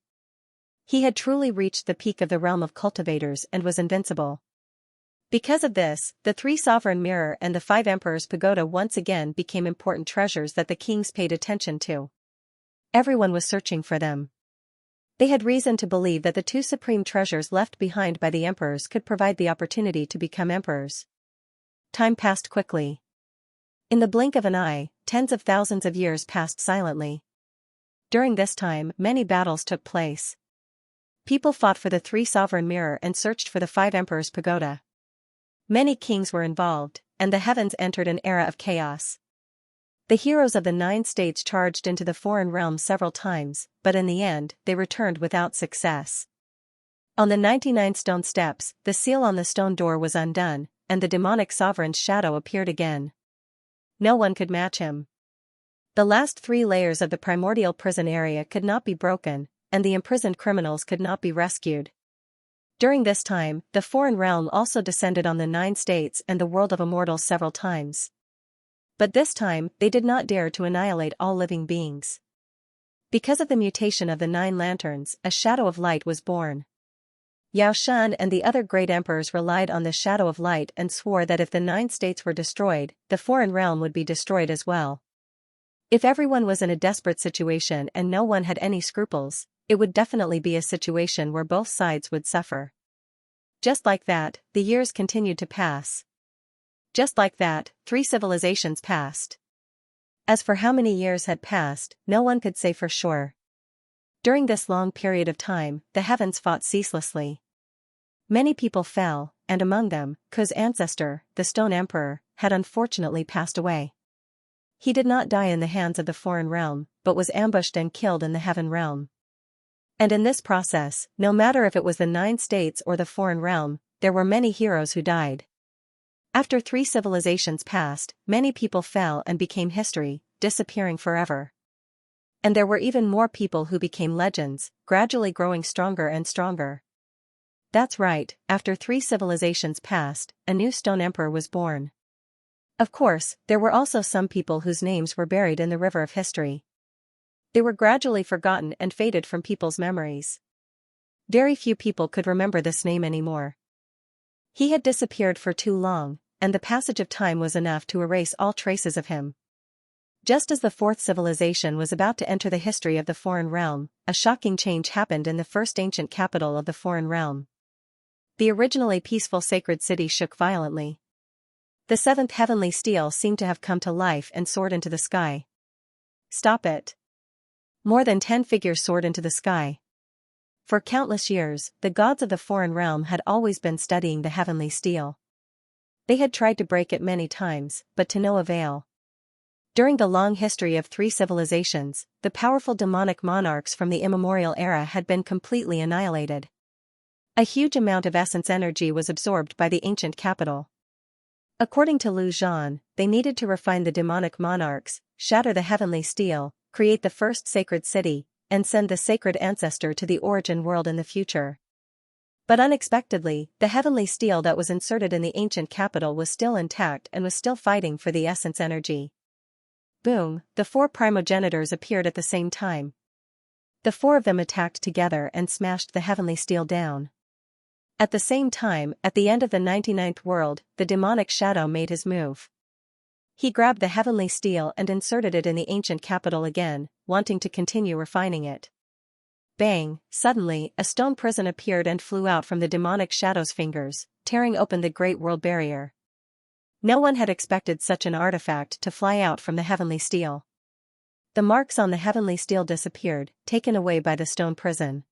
He had truly reached the peak of the realm of cultivators and was invincible. Because of this, the 3 sovereign mirror and the 5 emperors pagoda once again became important treasures that the kings paid attention to. Everyone was searching for them. They had reason to believe that the 2 supreme treasures left behind by the emperors could provide the opportunity to become emperors. Time passed quickly. In the blink of an eye, tens of thousands of years passed silently. During this time, many battles took place. People fought for the 3 sovereign mirror and searched for the 5 emperors pagoda. Many kings were involved, and the heavens entered an era of chaos. The heroes of the 9 states charged into the foreign realm several times, but in the end, they returned without success. On the 99 stone steps, the seal on the stone door was undone, and the demonic sovereign's shadow appeared again. No one could match him. The last 3 layers of the primordial prison area could not be broken, and the imprisoned criminals could not be rescued. During this time, the foreign realm also descended on the 9 states and the world of immortals several times. But this time, they did not dare to annihilate all living beings. Because of the mutation of the 9 lanterns, a shadow of light was born. Yao Shan and the other great emperors relied on this shadow of light and swore that if the 9 states were destroyed, the foreign realm would be destroyed as well. If everyone was in a desperate situation and no one had any scruples, it would definitely be a situation where both sides would suffer. Just like that, the years continued to pass. Just like that, 3 civilizations passed. As for how many years had passed, no one could say for sure. During this long period of time, the heavens fought ceaselessly. Many people fell, and among them, Ku's ancestor, the Stone Emperor, had unfortunately passed away. He did not die in the hands of the foreign realm, but was ambushed and killed in the heaven realm. And in this process, no matter if it was the 9 states or the foreign realm, there were many heroes who died. After 3 civilizations passed, many people fell and became history, disappearing forever. And there were even more people who became legends, gradually growing stronger and stronger. That's right, after 3 civilizations passed, a new Stone Emperor was born. Of course, there were also some people whose names were buried in the river of history. They were gradually forgotten and faded from people's memories. Very few people could remember this name anymore. He had disappeared for too long, and the passage of time was enough to erase all traces of him. Just as the 4th civilization was about to enter the history of the foreign realm, a shocking change happened in the first ancient capital of the foreign realm. The originally peaceful sacred city shook violently. The 7th heavenly steel seemed to have come to life and soared into the sky. Stop it! More than 10 figures soared into the sky. For countless years, the gods of the foreign realm had always been studying the heavenly steel. They had tried to break it many times, but to no avail. During the long history of 3 civilizations, the powerful demonic monarchs from the immemorial era had been completely annihilated. A huge amount of essence energy was absorbed by the ancient capital. According to Lu Zhan, they needed to refine the demonic monarchs, shatter the heavenly steel, create the first sacred city, and send the sacred ancestor to the origin world in the future. But unexpectedly, the heavenly steel that was inserted in the ancient capital was still intact and was still fighting for the essence energy. Boom, the 4 primogenitors appeared at the same time. The 4 of them attacked together and smashed the heavenly steel down. At the same time, at the end of the 99th world, the demonic shadow made his move. He grabbed the heavenly steel and inserted it in the ancient capital again, wanting to continue refining it. Bang, suddenly, a stone prison appeared and flew out from the demonic shadow's fingers, tearing open the great world barrier. No one had expected such an artifact to fly out from the heavenly steel. The marks on the heavenly steel disappeared, taken away by the stone prison.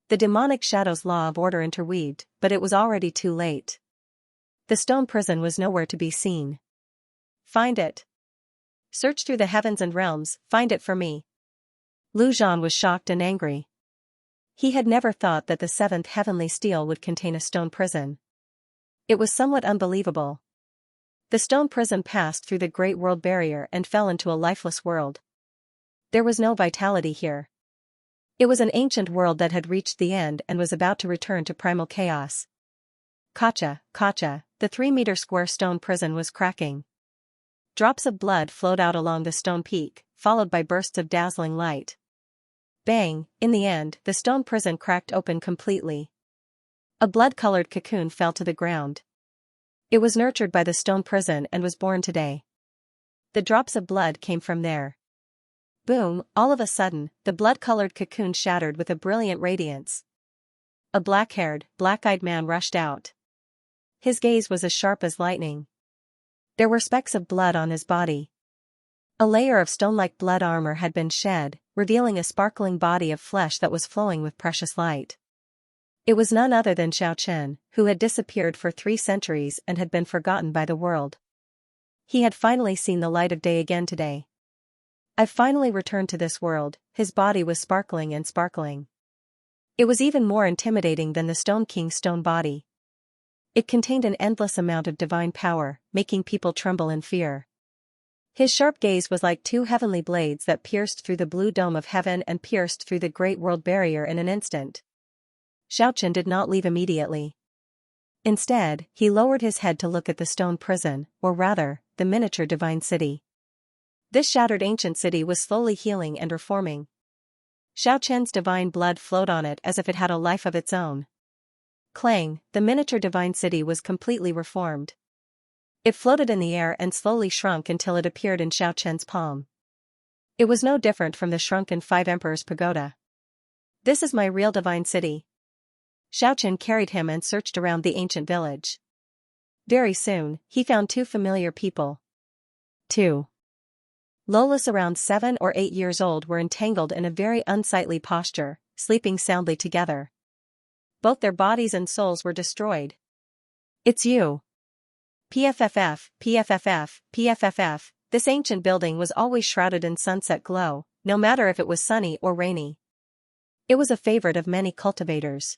The demonic shadow's law of order interweaved, but it was already too late. The stone prison was nowhere to be seen. Find it. Search through the heavens and realms, find it for me. Lu Zhan was shocked and angry. He had never thought that the seventh heavenly steel would contain a stone prison. It was somewhat unbelievable. The stone prison passed through the Great World Barrier and fell into a lifeless world. There was no vitality here. It was an ancient world that had reached the end and was about to return to primal chaos. Kacha, the 3-meter square stone prison was cracking. Drops of blood flowed out along the stone peak, followed by bursts of dazzling light. Bang, in the end, the stone prison cracked open completely. A blood-colored cocoon fell to the ground. It was nurtured by the stone prison and was born today. The drops of blood came from there. Boom, all of a sudden, the blood-colored cocoon shattered with a brilliant radiance. A black-haired, black-eyed man rushed out. His gaze was as sharp as lightning. There were specks of blood on his body. A layer of stone-like blood armor had been shed, revealing a sparkling body of flesh that was flowing with precious light. It was none other than Xianxia, who had disappeared for 3 centuries and had been forgotten by the world. He had finally seen the light of day again today. "I've finally returned to this world," his body was sparkling and sparkling. It was even more intimidating than the Stone King's stone body. It contained an endless amount of divine power, making people tremble in fear. His sharp gaze was like 2 heavenly blades that pierced through the blue dome of heaven and pierced through the Great World Barrier in an instant. Xiaoqian did not leave immediately. Instead, he lowered his head to look at the stone prison, or rather, the miniature divine city. This shattered ancient city was slowly healing and reforming. Xiaoqian's divine blood flowed on it as if it had a life of its own. Clang, the miniature divine city was completely reformed. It floated in the air and slowly shrunk until it appeared in Xiaoqian's palm. It was no different from the shrunken 5 Emperors Pagoda. "This is my real divine city." Xiaoqian carried him and searched around the ancient village. Very soon, he found 2 familiar people. 2 Lolas around 7 or 8 years old were entangled in a very unsightly posture, sleeping soundly together. Both their bodies and souls were destroyed. "It's you." PFFF, PFFF, PFFF, this ancient building was always shrouded in sunset glow, no matter if it was sunny or rainy. It was a favorite of many cultivators.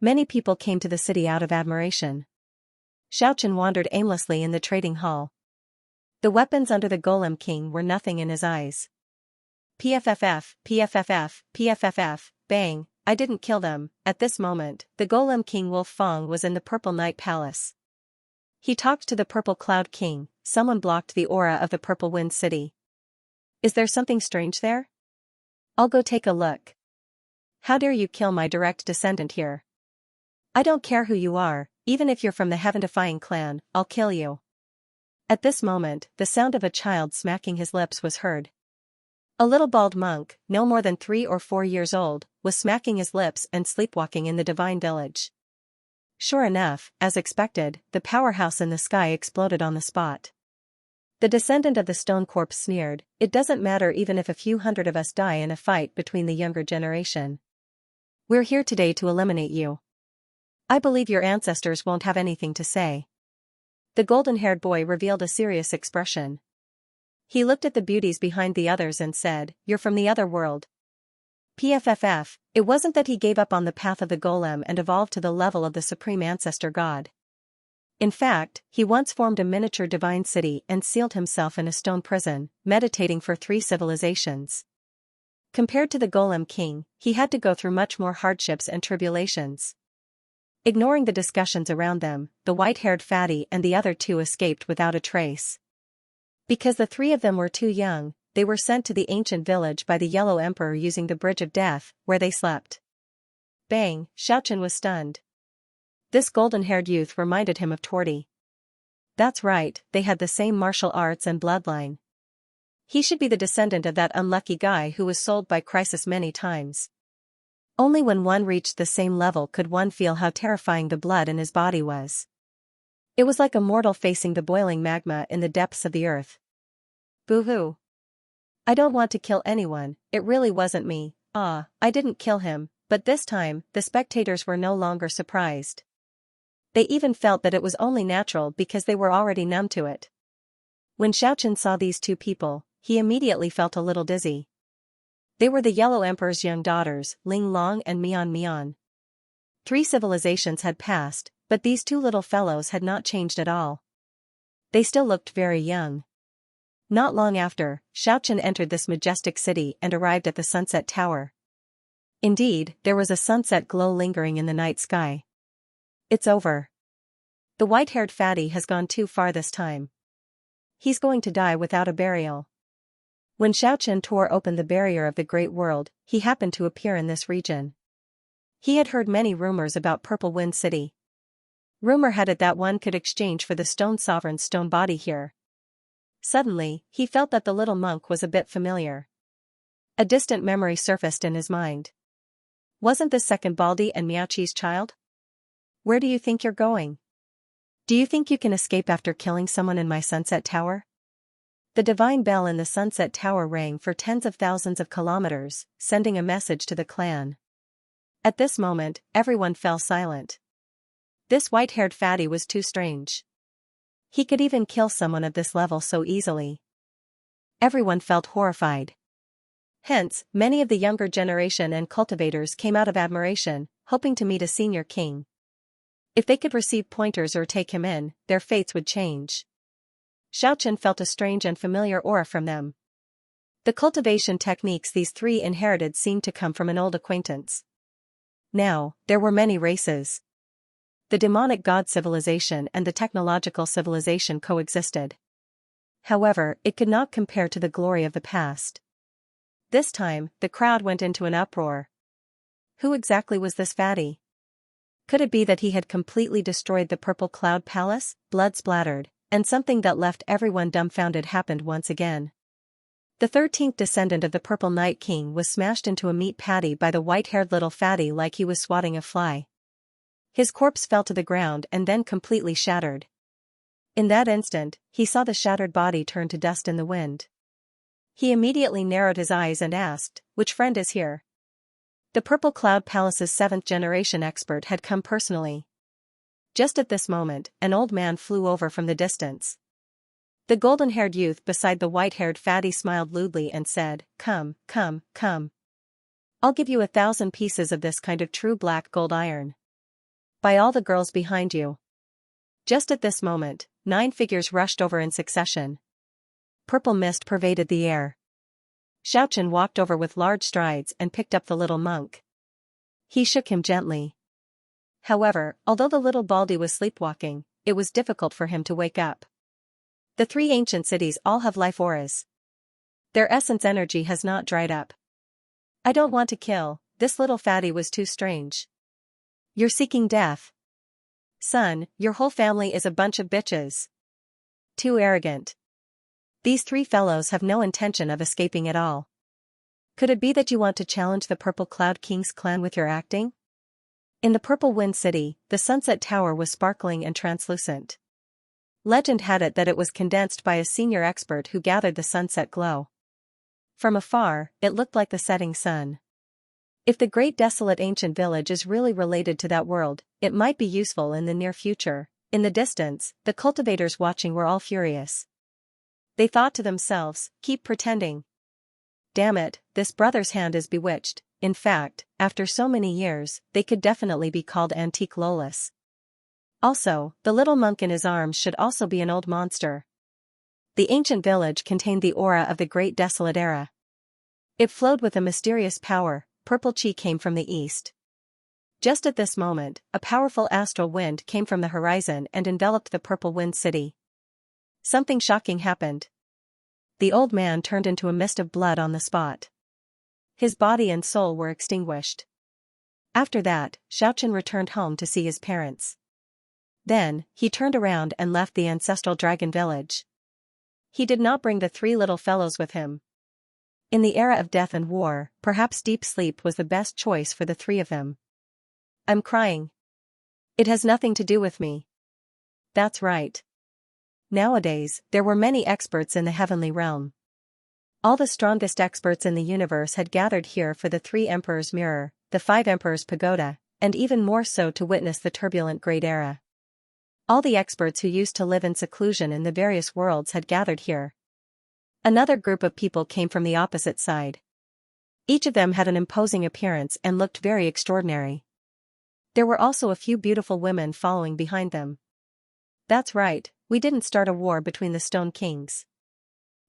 Many people came to the city out of admiration. Xiaoqian wandered aimlessly in the trading hall. The weapons under the Golem King were nothing in his eyes. PFFF, PFFF, PFFF, bang, I didn't kill them. At this moment, the Golem King Wolf Fong was in the Purple Night Palace. He talked to the Purple Cloud King. Someone blocked the aura of the Purple Wind City. "Is there something strange there? I'll go take a look." "How dare you kill my direct descendant here? I don't care who you are, even if you're from the Heaven-defying clan, I'll kill you." At this moment, the sound of a child smacking his lips was heard. A little bald monk, no more than 3 or 4 years old, was smacking his lips and sleepwalking in the divine village. Sure enough, as expected, the powerhouse in the sky exploded on the spot. The descendant of the stone corpse sneered, "It doesn't matter even if a few hundred of us die in a fight between the younger generation. We're here today to eliminate you. I believe your ancestors won't have anything to say." The golden-haired boy revealed a serious expression. He looked at the beauties behind the others and said, "You're from the other world." PFFF, it wasn't that he gave up on the path of the golem and evolved to the level of the supreme ancestor god. In fact, he once formed a miniature divine city and sealed himself in a stone prison, meditating for 3 civilizations. Compared to the Golem King, he had to go through much more hardships and tribulations. Ignoring the discussions around them, the white-haired fatty and the other 2 escaped without a trace. Because the 3 of them were too young, they were sent to the ancient village by the Yellow Emperor using the Bridge of Death, where they slept. Bang, Xiaoqian was stunned. This golden-haired youth reminded him of Torty. That's right, they had the same martial arts and bloodline. He should be the descendant of that unlucky guy who was sold by Crisis many times. Only when one reached the same level could one feel how terrifying the blood in his body was. It was like a mortal facing the boiling magma in the depths of the earth. Boo-hoo. I don't want to kill anyone, it really wasn't me. Ah, I didn't kill him, but this time, the spectators were no longer surprised. They even felt that it was only natural because they were already numb to it. When Xiaochen saw these two people, he immediately felt a little dizzy. They were the Yellow Emperor's young daughters, Ling Long and Mian Mian. 3 civilizations had passed, but these two little fellows had not changed at all. They still looked very young. Not long after, Xiaochen entered this majestic city and arrived at the Sunset Tower. Indeed, there was a sunset glow lingering in the night sky. It's over. The white-haired fatty has gone too far this time. He's going to die without a burial. When Xiaochen tore open the barrier of the Great World, he happened to appear in this region. He had heard many rumors about Purple Wind City. Rumor had it that one could exchange for the Stone Sovereign's stone body here. Suddenly, he felt that the little monk was a bit familiar. A distant memory surfaced in his mind. Wasn't this second Baldi and Miaoqi's child? Where do you think you're going? Do you think you can escape after killing someone in my Sunset Tower? The divine bell in the Sunset Tower rang for tens of thousands of kilometers, sending a message to the clan. At this moment, everyone fell silent. This white-haired fatty was too strange. He could even kill someone of this level so easily. Everyone felt horrified. Hence, many of the younger generation and cultivators came out of admiration, hoping to meet a senior king. If they could receive pointers or take him in, their fates would change. Xiaochen felt a strange and familiar aura from them. The cultivation techniques these 3 inherited seemed to come from an old acquaintance. Now, there were many races. The demonic god civilization and the technological civilization coexisted. However, it could not compare to the glory of the past. This time, the crowd went into an uproar. Who exactly was this fatty? Could it be that he had completely destroyed the Purple Cloud Palace, blood splattered, and something that left everyone dumbfounded happened once again? The 13th descendant of the Purple Night King was smashed into a meat patty by the white-haired little fatty like he was swatting a fly. His corpse fell to the ground and then completely shattered. In that instant, he saw the shattered body turn to dust in the wind. He immediately narrowed his eyes and asked, "Which friend is here?" The Purple Cloud Palace's 7th-generation expert had come personally. Just at this moment, an old man flew over from the distance. The golden-haired youth beside the white-haired fatty smiled lewdly and said, "Come, come, come. I'll give you 1,000 pieces of this kind of true black gold iron. By all the girls behind you." Just at this moment, 9 figures rushed over in succession. Purple mist pervaded the air. Xiaochen walked over with large strides and picked up the little monk. He shook him gently. However, although the little Baldi was sleepwalking, it was difficult for him to wake up. The 3 ancient cities all have life auras. Their essence energy has not dried up. I don't want to kill, this little fatty was too strange. You're seeking death. Son, your whole family is a bunch of bitches. Too arrogant. These 3 fellows have no intention of escaping at all. Could it be that you want to challenge the Purple Cloud King's clan with your acting? In the Purple Wind City, the Sunset Tower was sparkling and translucent. Legend had it that it was condensed by a senior expert who gathered the sunset glow. From afar, it looked like the setting sun. If the great desolate ancient village is really related to that world, it might be useful in the near future. In the distance, the cultivators watching were all furious. They thought to themselves, keep pretending. Damn it, this brother's hand is bewitched. In fact, after so many years, they could definitely be called antique lolas. Also, the little monk in his arms should also be an old monster. The ancient village contained the aura of the great desolate era. It flowed with a mysterious power. Purple chi came from the east. Just at this moment, a powerful astral wind came from the horizon and enveloped the Purple Wind City. Something shocking happened. The old man turned into a mist of blood on the spot. His body and soul were extinguished. After that, Xiaochen returned home to see his parents. Then, he turned around and left the ancestral dragon village. He did not bring the 3 little fellows with him. In the era of death and war, perhaps deep sleep was the best choice for the 3 of them. I'm crying. It has nothing to do with me. That's right. Nowadays, there were many experts in the heavenly realm. All the strongest experts in the universe had gathered here for the 3 Emperors' Mirror, the 5 Emperors' Pagoda, and even more so to witness the turbulent Great Era. All the experts who used to live in seclusion in the various worlds had gathered here. Another group of people came from the opposite side. Each of them had an imposing appearance and looked very extraordinary. There were also a few beautiful women following behind them. That's right, we didn't start a war between the Stone Kings.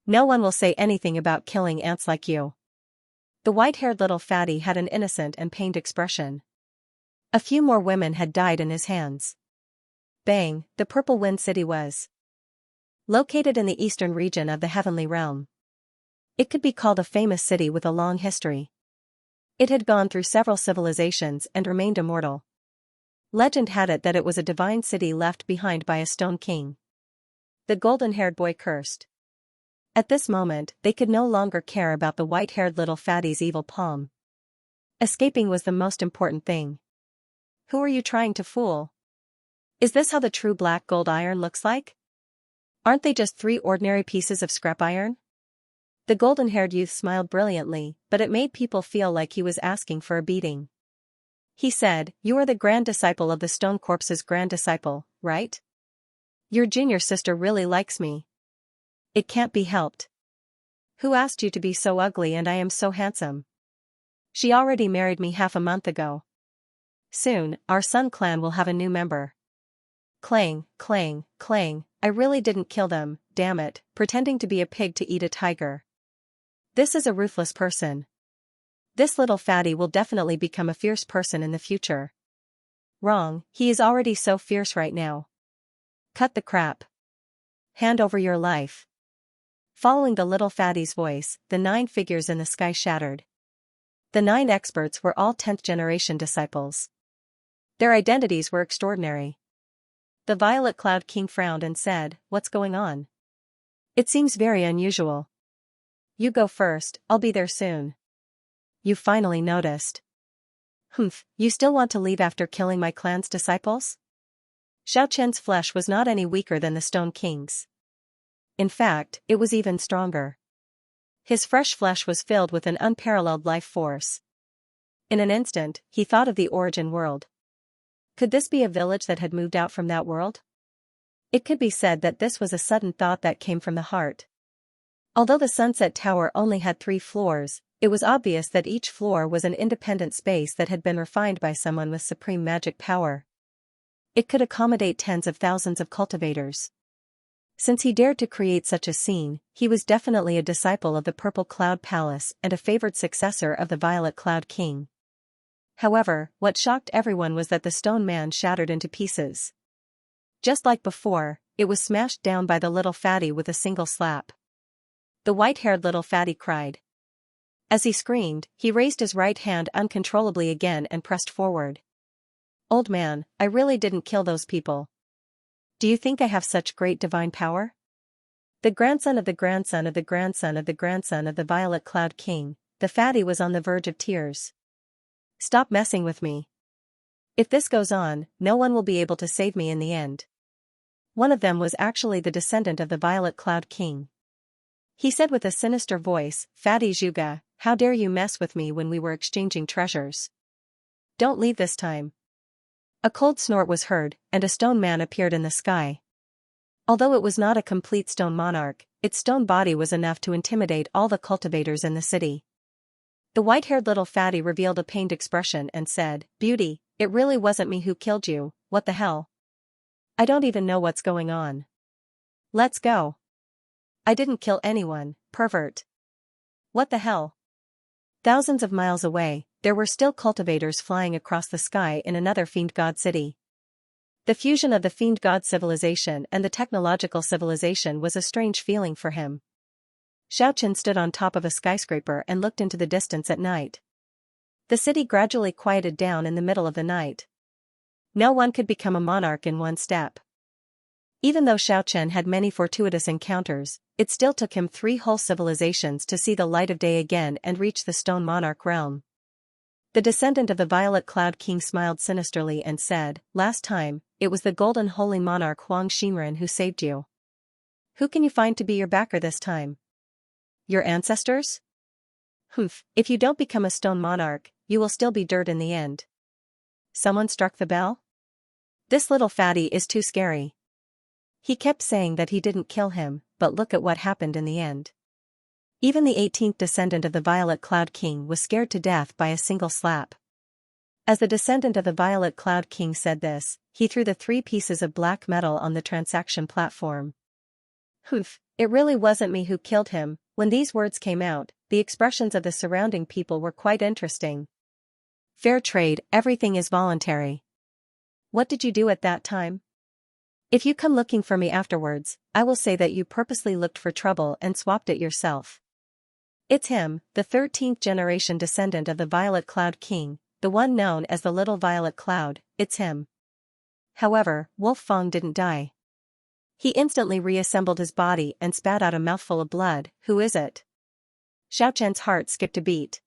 No one will say anything about killing ants like you. The white-haired little fatty had an innocent and pained expression. A few more women had died in his hands. Bang, the Purple Wind City was located in the eastern region of the Heavenly Realm. It could be called a famous city with a long history. It had gone through several civilizations and remained immortal. Legend had it that it was a divine city left behind by a Stone King. The golden-haired boy cursed. At this moment, they could no longer care about the white-haired little fatty's evil palm. Escaping was the most important thing. Who are you trying to fool? Is this how the true black gold iron looks like? Aren't they just 3 ordinary pieces of scrap iron? The golden-haired youth smiled brilliantly, but it made people feel like he was asking for a beating. He said, "You are the grand disciple of the Stone Corpse's grand disciple, right? Your junior sister really likes me. It can't be helped. Who asked you to be so ugly and I am so handsome? She already married me half a month ago. Soon, our Sun clan will have a new member." Clang, clang, clang, I really didn't kill them, damn it, pretending to be a pig to eat a tiger. This is a ruthless person. This little fatty will definitely become a fierce person in the future. Wrong, he is already so fierce right now. Cut the crap. Hand over your life. Following the little fatty's voice, the 9 figures in the sky shattered. The 9 experts were all 10th generation disciples. Their identities were extraordinary. The Violet Cloud King frowned and said, "What's going on? It seems very unusual." "You go first, I'll be there soon." "You finally noticed. Humph, you still want to leave after killing my clan's disciples?" Xianxia's flesh was not any weaker than the Stone King's. In fact, it was even stronger. His fresh flesh was filled with an unparalleled life force. In an instant, he thought of the origin world. Could this be a village that had moved out from that world? It could be said that this was a sudden thought that came from the heart. Although the Sunset Tower only had 3 floors, it was obvious that each floor was an independent space that had been refined by someone with supreme magic power. It could accommodate tens of thousands of cultivators. Since he dared to create such a scene, he was definitely a disciple of the Purple Cloud Palace and a favored successor of the Violet Cloud King. However, what shocked everyone was that the stone man shattered into pieces. Just like before, it was smashed down by the little fatty with a single slap. The white-haired little fatty cried. As he screamed, he raised his right hand uncontrollably again and pressed forward. "Old man, I really didn't kill those people. Do you think I have such great divine power?" The grandson of the grandson of the grandson of the grandson of the Violet Cloud King, the fatty was on the verge of tears. "Stop messing with me. If this goes on, no one will be able to save me in the end." One of them was actually the descendant of the Violet Cloud King. He said with a sinister voice, "Fatty Zhuge, how dare you mess with me when we were exchanging treasures? Don't leave this time." A cold snort was heard, and a stone man appeared in the sky. Although it was not a complete stone monarch, its stone body was enough to intimidate all the cultivators in the city. The white-haired little fatty revealed a pained expression and said, "Beauty, it really wasn't me who killed you, what the hell? I don't even know what's going on. Let's go." "I didn't kill anyone, pervert. What the hell?" Thousands of miles away, there were still cultivators flying across the sky in another fiend god city. The fusion of the fiend god civilization and the technological civilization was a strange feeling for him. Xiaochen stood on top of a skyscraper and looked into the distance at night. The city gradually quieted down in the middle of the night. No one could become a monarch in one step. Even though Xiaochen had many fortuitous encounters, it still took him 3 whole civilizations to see the light of day again and reach the stone monarch realm. The descendant of the Violet Cloud King smiled sinisterly and said, "Last time, it was the golden holy monarch Huang Xinren who saved you. Who can you find to be your backer this time?" Your ancestors? Humph, if you don't become a stone monarch, you will still be dirt in the end. Someone struck the bell? This little fatty is too scary. He kept saying that he didn't kill him, but look at what happened in the end. Even the 18th descendant of the Violet Cloud King was scared to death by a single slap. As the descendant of the Violet Cloud King said this, he threw the 3 pieces of black metal on the transaction platform. Humph, it really wasn't me who killed him. When these words came out, the expressions of the surrounding people were quite interesting. Fair trade, everything is voluntary. What did you do at that time? If you come looking for me afterwards, I will say that you purposely looked for trouble and swapped it yourself. It's him, the 13th generation descendant of the Violet Cloud King, the one known as the Little Violet Cloud, it's him. However, Wolf Fong didn't die. He instantly reassembled his body and spat out a mouthful of blood. Who is it? Xiaoqian's heart skipped a beat.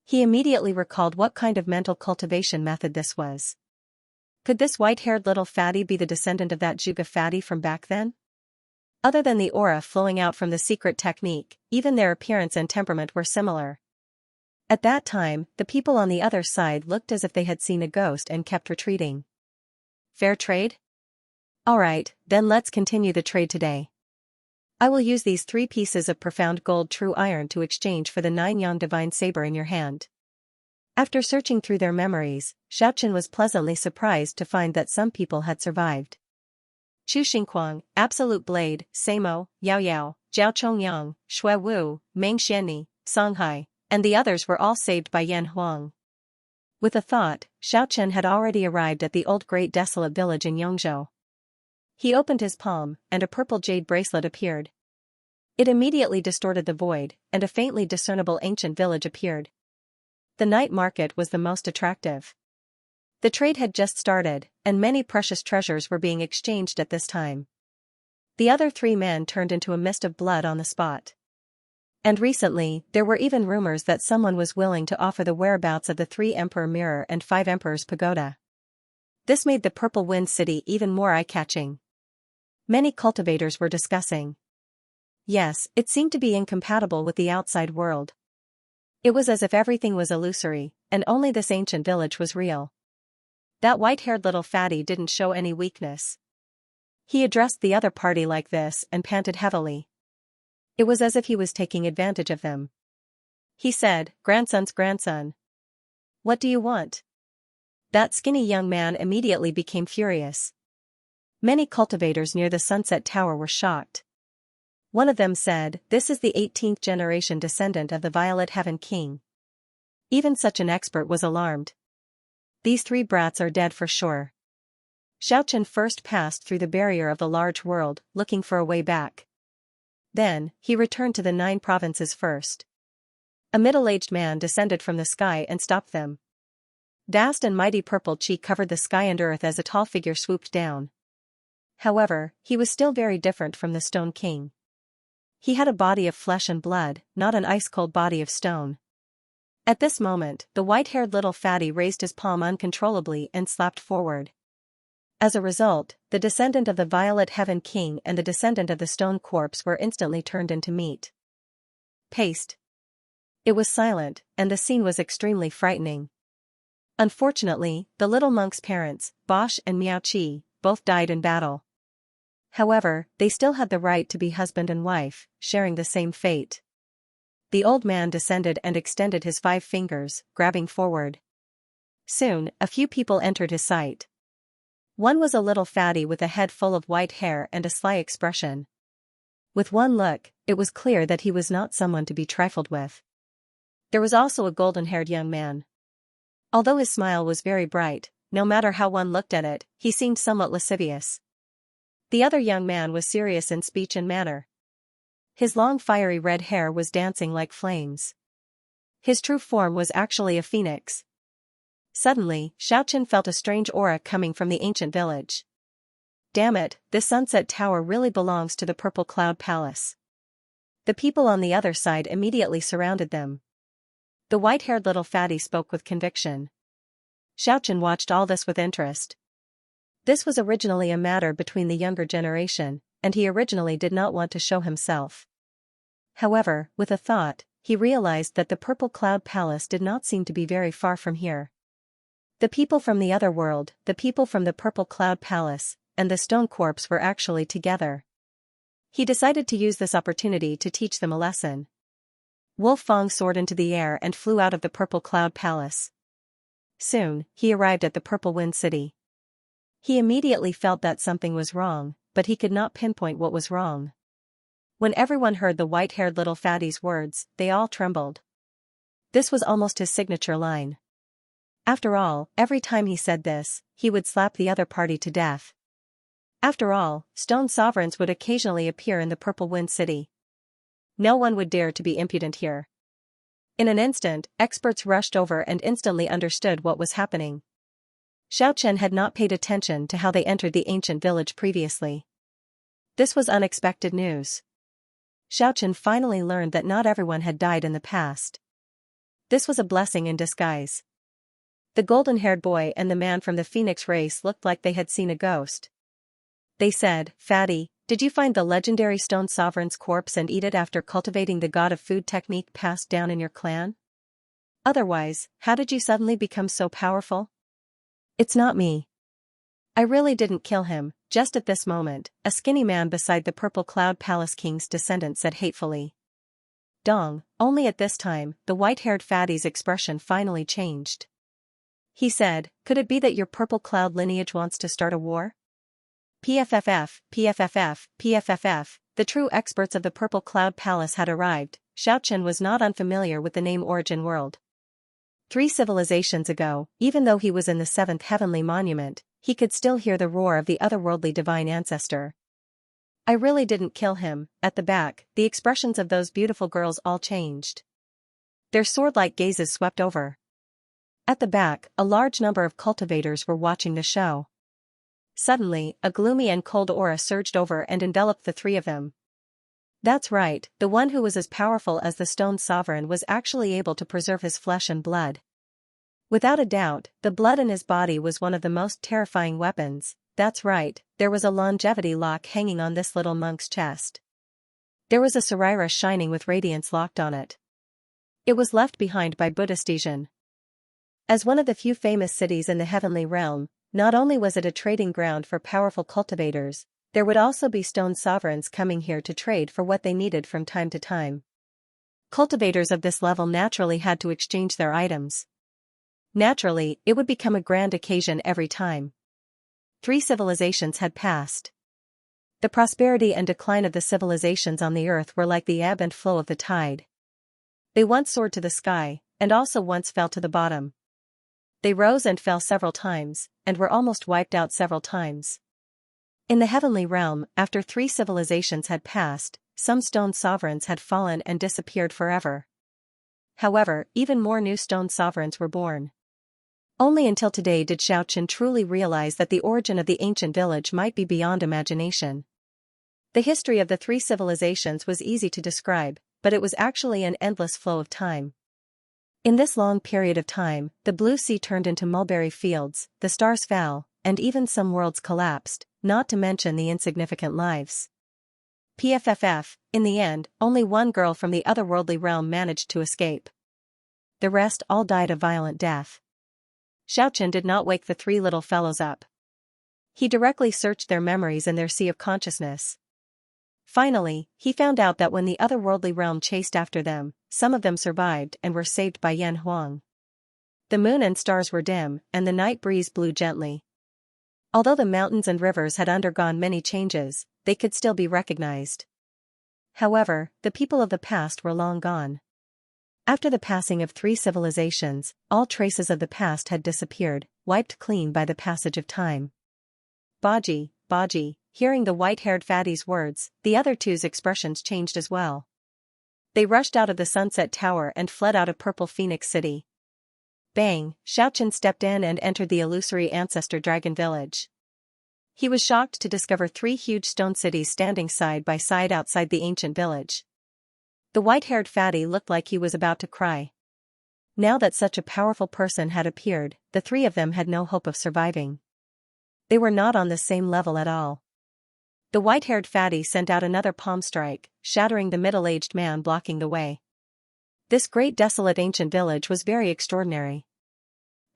He immediately recalled what kind of mental cultivation method this was. Could this white-haired little fatty be the descendant of that Zhuge fatty from back then? Other than the aura flowing out from the secret technique, even their appearance and temperament were similar. At that time, the people on the other side looked as if they had seen a ghost and kept retreating. Fair trade? Alright, then let's continue the trade today. I will use these 3 pieces of profound gold true iron to exchange for the 9-yang divine saber in your hand. After searching through their memories, Xiaoqian was pleasantly surprised to find that some people had survived. Chu Xingquang, Absolute Blade, Samo, Yao Yao, Zhao Chongyang, Shui Wu, Meng Xianni, Songhai, and the others were all saved by Yan Huang. With a thought, Xiaoqian had already arrived at the old great desolate village in Yongzhou. He opened his palm, and a purple jade bracelet appeared. It immediately distorted the void, and a faintly discernible ancient village appeared. The night market was the most attractive. The trade had just started, and many precious treasures were being exchanged at this time. The other 3 men turned into a mist of blood on the spot. And recently, there were even rumors that someone was willing to offer the whereabouts of the 3 Emperor Mirror and 5 Emperors Pagoda. This made the Purple Wind City even more eye-catching. Many cultivators were discussing. Yes, it seemed to be incompatible with the outside world. It was as if everything was illusory, and only this ancient village was real. That white-haired little fatty didn't show any weakness. He addressed the other party like this and panted heavily. It was as if he was taking advantage of them. He said, "Grandson's grandson. What do you want?" That skinny young man immediately became furious. Many cultivators near the Sunset Tower were shocked. One of them said, "This is the 18th generation descendant of the Violet Heaven King." Even such an expert was alarmed. These 3 brats are dead for sure. Xiaoqian first passed through the barrier of the large world, looking for a way back. Then, he returned to the 9 provinces first. A middle-aged man descended from the sky and stopped them. Vast and mighty purple chi covered the sky and earth as a tall figure swooped down. However, he was still very different from the Stone King. He had a body of flesh and blood, not an ice-cold body of stone. At this moment, the white-haired little fatty raised his palm uncontrollably and slapped forward. As a result, the descendant of the Violet Heaven King and the descendant of the Stone Corpse were instantly turned into meat. Paste. It was silent, and the scene was extremely frightening. Unfortunately, the little monk's parents, Bosch and Miao Qi, both died in battle. However, they still had the right to be husband and wife, sharing the same fate. The old man descended and extended his 5 fingers, grabbing forward. Soon, a few people entered his sight. One was a little fatty with a head full of white hair and a sly expression. With one look, it was clear that he was not someone to be trifled with. There was also a golden-haired young man. Although his smile was very bright, no matter how one looked at it, he seemed somewhat lascivious. The other young man was serious in speech and manner. His long fiery red hair was dancing like flames. His true form was actually a phoenix. Suddenly, Xiaoqian felt a strange aura coming from the ancient village. Damn it, this Sunset Tower really belongs to the Purple Cloud Palace. The people on the other side immediately surrounded them. The white-haired little fatty spoke with conviction. Xiaoqian watched all this with interest. This was originally a matter between the younger generation, and he originally did not want to show himself. However, with a thought, he realized that the Purple Cloud Palace did not seem to be very far from here. The people from the other world, the people from the Purple Cloud Palace, and the stone corpse were actually together. He decided to use this opportunity to teach them a lesson. Wolf Fong soared into the air and flew out of the Purple Cloud Palace. Soon, he arrived at the Purple Wind City. He immediately felt that something was wrong, but he could not pinpoint what was wrong. When everyone heard the white-haired little fatty's words, they all trembled. This was almost his signature line. After all, every time he said this, he would slap the other party to death. After all, stone sovereigns would occasionally appear in the Purple Wind City. No one would dare to be impudent here. In an instant, experts rushed over and instantly understood what was happening. Xiaochen had not paid attention to how they entered the ancient village previously. This was unexpected news. Xiaochen finally learned that not everyone had died in the past. This was a blessing in disguise. The golden-haired boy and the man from the Phoenix race looked like they had seen a ghost. They said, "Fatty, did you find the legendary stone sovereign's corpse and eat it after cultivating the god of food technique passed down in your clan? Otherwise, how did you suddenly become so powerful?" "It's not me. I really didn't kill him." Just at this moment, a skinny man beside the Purple Cloud Palace King's descendant said hatefully. Dong, only at this time, the white-haired fatty's expression finally changed. He said, "Could it be that your Purple Cloud lineage wants to start a war?" PFFF, PFFF, PFFF, the true experts of the Purple Cloud Palace had arrived. Xiaochen was not unfamiliar with the name Origin World. 3 civilizations ago, even though he was in the 7th heavenly monument, he could still hear the roar of the otherworldly divine ancestor. "I really didn't kill him." At the back, the expressions of those beautiful girls all changed. Their sword-like gazes swept over. At the back, a large number of cultivators were watching the show. Suddenly, a gloomy and cold aura surged over and enveloped the 3 of them. That's right, the one who was as powerful as the Stone Sovereign was actually able to preserve his flesh and blood. Without a doubt, the blood in his body was one of the most terrifying weapons. That's right, there was a longevity lock hanging on this little monk's chest. There was a sarira shining with radiance locked on it. It was left behind by Buddhistesian. As one of the few famous cities in the heavenly realm, not only was it a trading ground for powerful cultivators, there would also be stone sovereigns coming here to trade for what they needed from time to time. Cultivators of this level naturally had to exchange their items. Naturally, it would become a grand occasion every time. 3 civilizations had passed. The prosperity and decline of the civilizations on the earth were like the ebb and flow of the tide. They once soared to the sky, and also once fell to the bottom. They rose and fell several times, and were almost wiped out several times. In the heavenly realm, after 3 civilizations had passed, some stone sovereigns had fallen and disappeared forever. However, even more new stone sovereigns were born. Only until today did Xiaochen truly realize that the origin of the ancient village might be beyond imagination. The history of the 3 civilizations was easy to describe, but it was actually an endless flow of time. In this long period of time, the blue sea turned into mulberry fields, the stars fell, and even some worlds collapsed, not to mention the insignificant lives. PFFF, in the end, only one girl from the otherworldly realm managed to escape. The rest all died a violent death. Xiaochen did not wake the 3 little fellows up. He directly searched their memories in their sea of consciousness. Finally, he found out that when the otherworldly realm chased after them, some of them survived and were saved by Yan Huang. The moon and stars were dim, and the night breeze blew gently. Although the mountains and rivers had undergone many changes, they could still be recognized. However, the people of the past were long gone. After the passing of 3 civilizations, all traces of the past had disappeared, wiped clean by the passage of time. Baji, Baji, hearing the white-haired fatty's words, the other 2's expressions changed as well. They rushed out of the Sunset Tower and fled out of Purple Phoenix City. Bang, Xiaochen stepped in and entered the illusory ancestor dragon village. He was shocked to discover 3 huge stone cities standing side by side outside the ancient village. The white-haired fatty looked like he was about to cry. Now that such a powerful person had appeared, the 3 of them had no hope of surviving. They were not on the same level at all. The white-haired fatty sent out another palm strike, shattering the middle-aged man blocking the way. This great desolate ancient village was very extraordinary.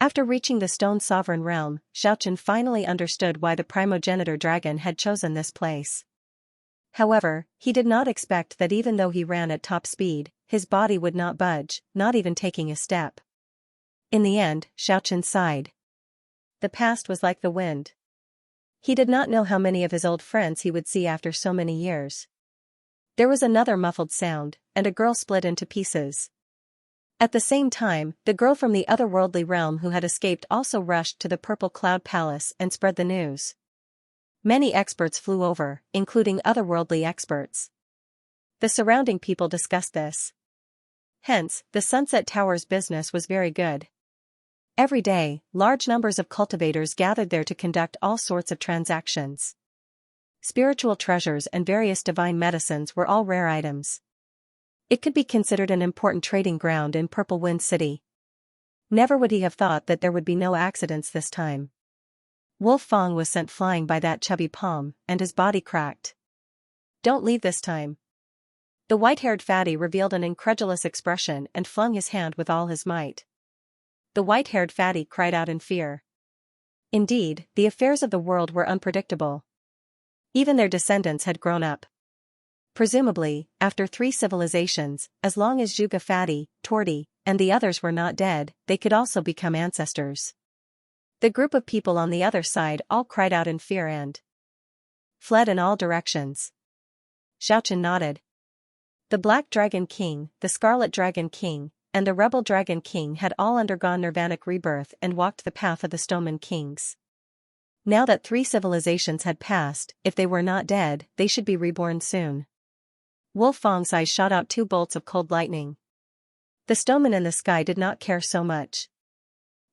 After reaching the stone sovereign realm, Xianxia finally understood why the primogenitor dragon had chosen this place. However, he did not expect that even though he ran at top speed, his body would not budge, not even taking a step. In the end, Xianxia sighed. The past was like the wind. He did not know how many of his old friends he would see after so many years. There was another muffled sound, and a girl split into pieces. At the same time, the girl from the otherworldly realm who had escaped also rushed to the Purple Cloud Palace and spread the news. Many experts flew over, including otherworldly experts. The surrounding people discussed this. Hence, the Sunset Tower's business was very good. Every day, large numbers of cultivators gathered there to conduct all sorts of transactions. Spiritual treasures and various divine medicines were all rare items. It could be considered an important trading ground in Purple Wind City. Never would he have thought that there would be no accidents this time. Wolf Fang was sent flying by that chubby palm, and his body cracked. "Don't leave this time." The white-haired fatty revealed an incredulous expression and flung his hand with all his might. The white-haired fatty cried out in fear. Indeed, the affairs of the world were unpredictable. Even their descendants had grown up. Presumably, after 3 civilizations, as long as Zhuge Fatty, Torty, and the others were not dead, they could also become ancestors. The group of people on the other side all cried out in fear and fled in all directions. Xianxia nodded. The Black Dragon King, the Scarlet Dragon King, and the Rebel Dragon King had all undergone nirvanic rebirth and walked the path of the Stoneman Kings. Now that 3 civilizations had passed, if they were not dead, they should be reborn soon. Wolf Fang's eyes shot out 2 bolts of cold lightning. The stoneman in the sky did not care so much.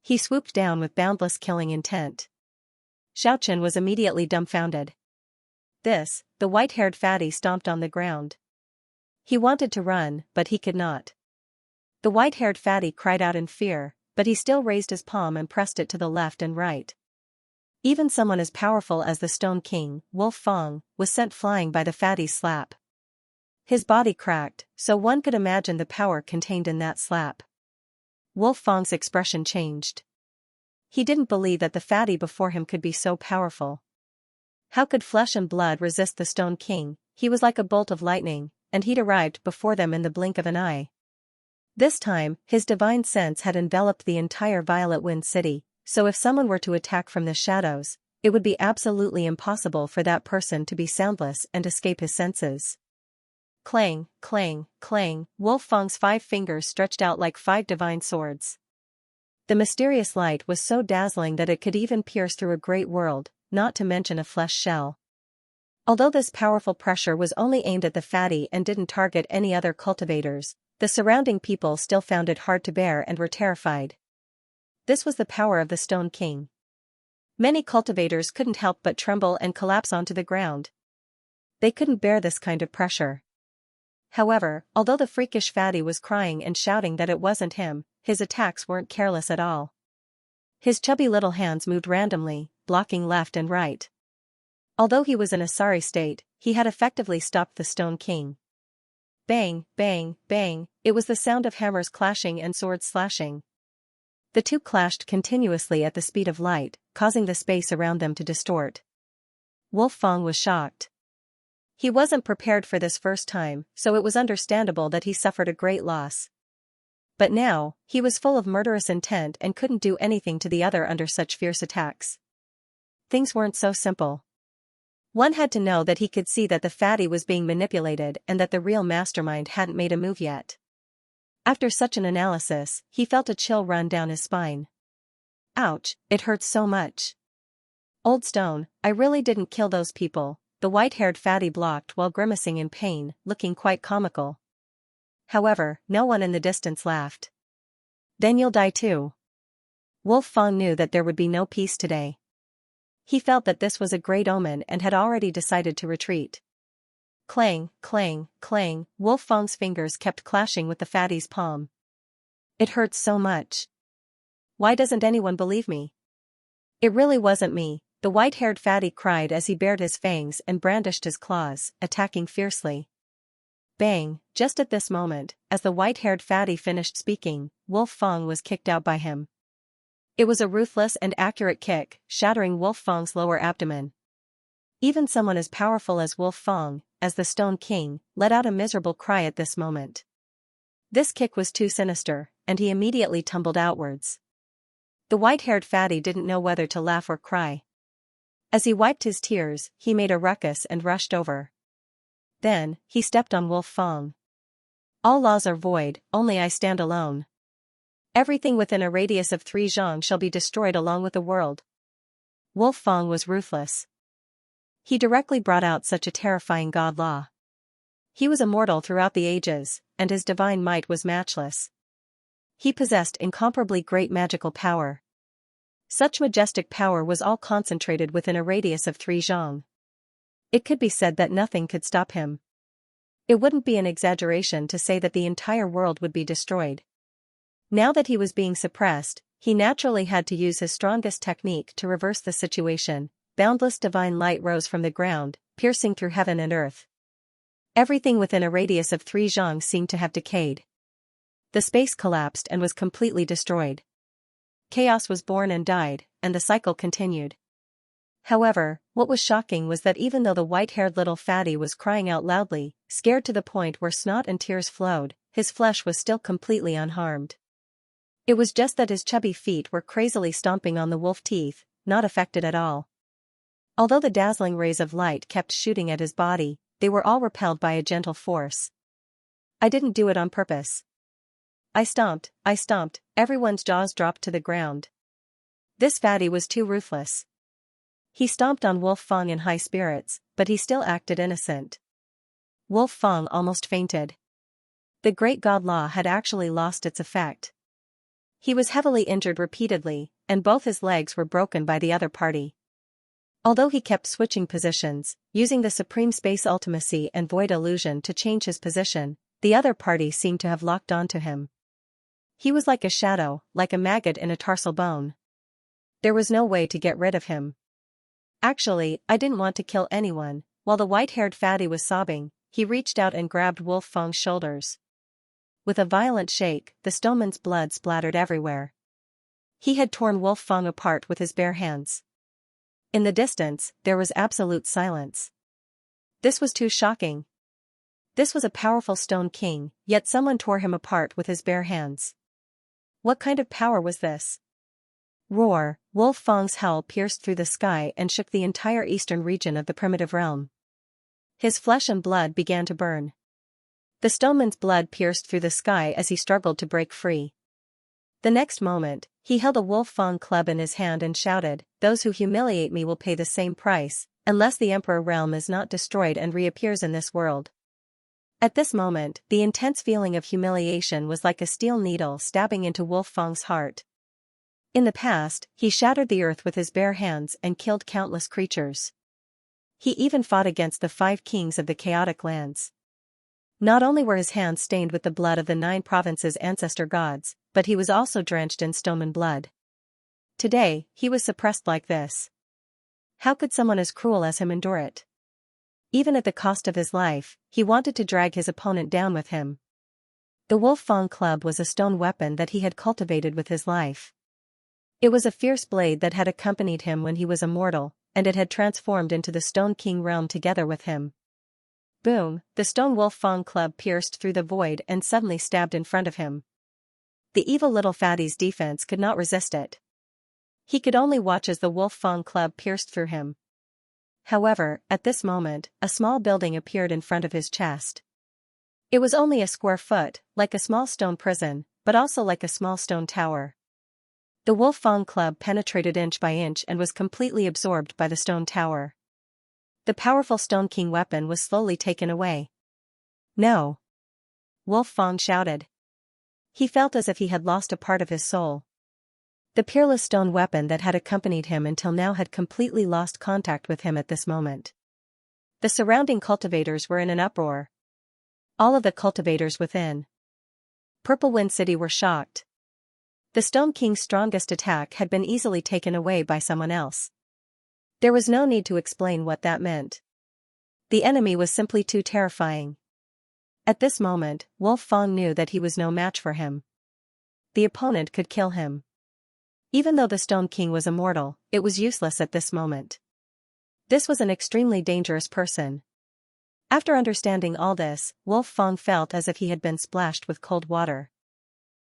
He swooped down with boundless killing intent. Xianxia was immediately dumbfounded. The white-haired fatty stomped on the ground. He wanted to run, but he could not. The white-haired fatty cried out in fear, but he still raised his palm and pressed it to the left and right. Even someone as powerful as the Stone King, Wolf Fang, was sent flying by the fatty's slap. His body cracked, so one could imagine the power contained in that slap. Wolf Fang's expression changed. He didn't believe that the fatty before him could be so powerful. How could flesh and blood resist the Stone King? He was like a bolt of lightning, and he'd arrived before them in the blink of an eye. This time, his divine sense had enveloped the entire Violet Wind City, so if someone were to attack from the shadows, it would be absolutely impossible for that person to be soundless and escape his senses. Clang, clang, clang, Wolf Fang's 5 fingers stretched out like 5 divine swords. The mysterious light was so dazzling that it could even pierce through a great world, not to mention a flesh shell. Although this powerful pressure was only aimed at the fatty and didn't target any other cultivators, the surrounding people still found it hard to bear and were terrified. This was the power of the Stone King. Many cultivators couldn't help but tremble and collapse onto the ground. They couldn't bear this kind of pressure. However, although the freakish fatty was crying and shouting that it wasn't him, his attacks weren't careless at all. His chubby little hands moved randomly, blocking left and right. Although he was in a sorry state, he had effectively stopped the Stone King. Bang, bang, bang, it was the sound of hammers clashing and swords slashing. The two clashed continuously at the speed of light, causing the space around them to distort. Wolf Fang was shocked. He wasn't prepared for this first time, so it was understandable that he suffered a great loss. But now, he was full of murderous intent and couldn't do anything to the other under such fierce attacks. Things weren't so simple. One had to know that he could see that the fatty was being manipulated and that the real mastermind hadn't made a move yet. After such an analysis, he felt a chill run down his spine. Ouch, it hurts so much. Old Stone, I really didn't kill those people, the white-haired fatty blocked while grimacing in pain, looking quite comical. However, no one in the distance laughed. Then you'll die too. Wolf Fang knew that there would be no peace today. He felt that this was a great omen and had already decided to retreat. Clang, clang, clang, Wolf Fang's fingers kept clashing with the fatty's palm. It hurts so much. Why doesn't anyone believe me? It really wasn't me, The white-haired fatty cried as he bared his fangs and brandished his claws, attacking fiercely. Bang! Just at this moment, as the white-haired fatty finished speaking, Wolf Fang was kicked out by him. It was a ruthless and accurate kick, shattering Wolf Fang's lower abdomen. Even someone as powerful as Wolf Fang, as the Stone King, let out a miserable cry at this moment. This kick was too sinister, and he immediately tumbled outwards. The white-haired fatty didn't know whether to laugh or cry. As he wiped his tears, he made a ruckus and rushed over. Then, he stepped on Wolf Fang. All laws are void, only I stand alone. Everything within a radius of 3 zhang shall be destroyed along with the world. Wolf Fang was ruthless. He directly brought out such a terrifying god law. He was immortal throughout the ages, and his divine might was matchless. He possessed incomparably great magical power. Such majestic power was all concentrated within a radius of 3 zhang. It could be said that nothing could stop him. It wouldn't be an exaggeration to say that the entire world would be destroyed. Now that he was being suppressed, he naturally had to use his strongest technique to reverse the situation. Boundless divine light rose from the ground, piercing through heaven and earth. Everything within a radius of 3 zhang seemed to have decayed. The space collapsed and was completely destroyed. Chaos was born and died, and the cycle continued. However, what was shocking was that even though the white-haired little fatty was crying out loudly, scared to the point where snot and tears flowed, his flesh was still completely unharmed. It was just that his chubby feet were crazily stomping on the wolf teeth, not affected at all. Although the dazzling rays of light kept shooting at his body, they were all repelled by a gentle force. I didn't do it on purpose. I stomped, everyone's jaws dropped to the ground. This fatty was too ruthless. He stomped on Wolf Fang in high spirits, but he still acted innocent. Wolf Fang almost fainted. The great god law had actually lost its effect. He was heavily injured repeatedly, and both his legs were broken by the other party. Although he kept switching positions, using the Supreme Space Ultimacy and Void Illusion to change his position, the other party seemed to have locked onto him. He was like a shadow, like a maggot in a tarsal bone. There was no way to get rid of him. Actually, I didn't want to kill anyone. While the white-haired fatty was sobbing, he reached out and grabbed Wolf Fang's shoulders. With a violent shake, the stoneman's blood splattered everywhere. He had torn Wolf Fang apart with his bare hands. In the distance, there was absolute silence. This was too shocking. This was a powerful Stone King, yet someone tore him apart with his bare hands. What kind of power was this? Roar! Wolf Fang's howl pierced through the sky and shook the entire eastern region of the primitive realm. His flesh and blood began to burn. The stoneman's blood pierced through the sky as he struggled to break free. The next moment, he held a Wolf Fang club in his hand and shouted, "Those who humiliate me will pay the same price, unless the Emperor realm is not destroyed and reappears in this world." At this moment, the intense feeling of humiliation was like a steel needle stabbing into Wolf Fang's heart. In the past, he shattered the earth with his bare hands and killed countless creatures. He even fought against the 5 kings of the chaotic lands. Not only were his hands stained with the blood of the 9 provinces' ancestor gods, but he was also drenched in stoneman blood. Today, he was suppressed like this. How could someone as cruel as him endure it? Even at the cost of his life, he wanted to drag his opponent down with him. The Wolf Fang club was a stone weapon that he had cultivated with his life. It was a fierce blade that had accompanied him when he was immortal, and it had transformed into the Stone King realm together with him. Boom! The stone Wolf Fang club pierced through the void and suddenly stabbed in front of him. The evil little fatty's defense could not resist it. He could only watch as the Wolf Fang club pierced through him. However, at this moment, a small building appeared in front of his chest. It was only a square foot, like a small stone prison, but also like a small stone tower. The Wolf Fang club penetrated inch by inch and was completely absorbed by the stone tower. The powerful Stone King weapon was slowly taken away. "No!" Wolf Fang shouted. He felt as if he had lost a part of his soul. The peerless stone weapon that had accompanied him until now had completely lost contact with him at this moment. The surrounding cultivators were in an uproar. All of the cultivators within Purple Wind City were shocked. The Stone King's strongest attack had been easily taken away by someone else. There was no need to explain what that meant. The enemy was simply too terrifying. At this moment, Wolf Fang knew that he was no match for him. The opponent could kill him. Even though the Stone King was immortal, it was useless at this moment. This was an extremely dangerous person. After understanding all this, Wolf Fang felt as if he had been splashed with cold water.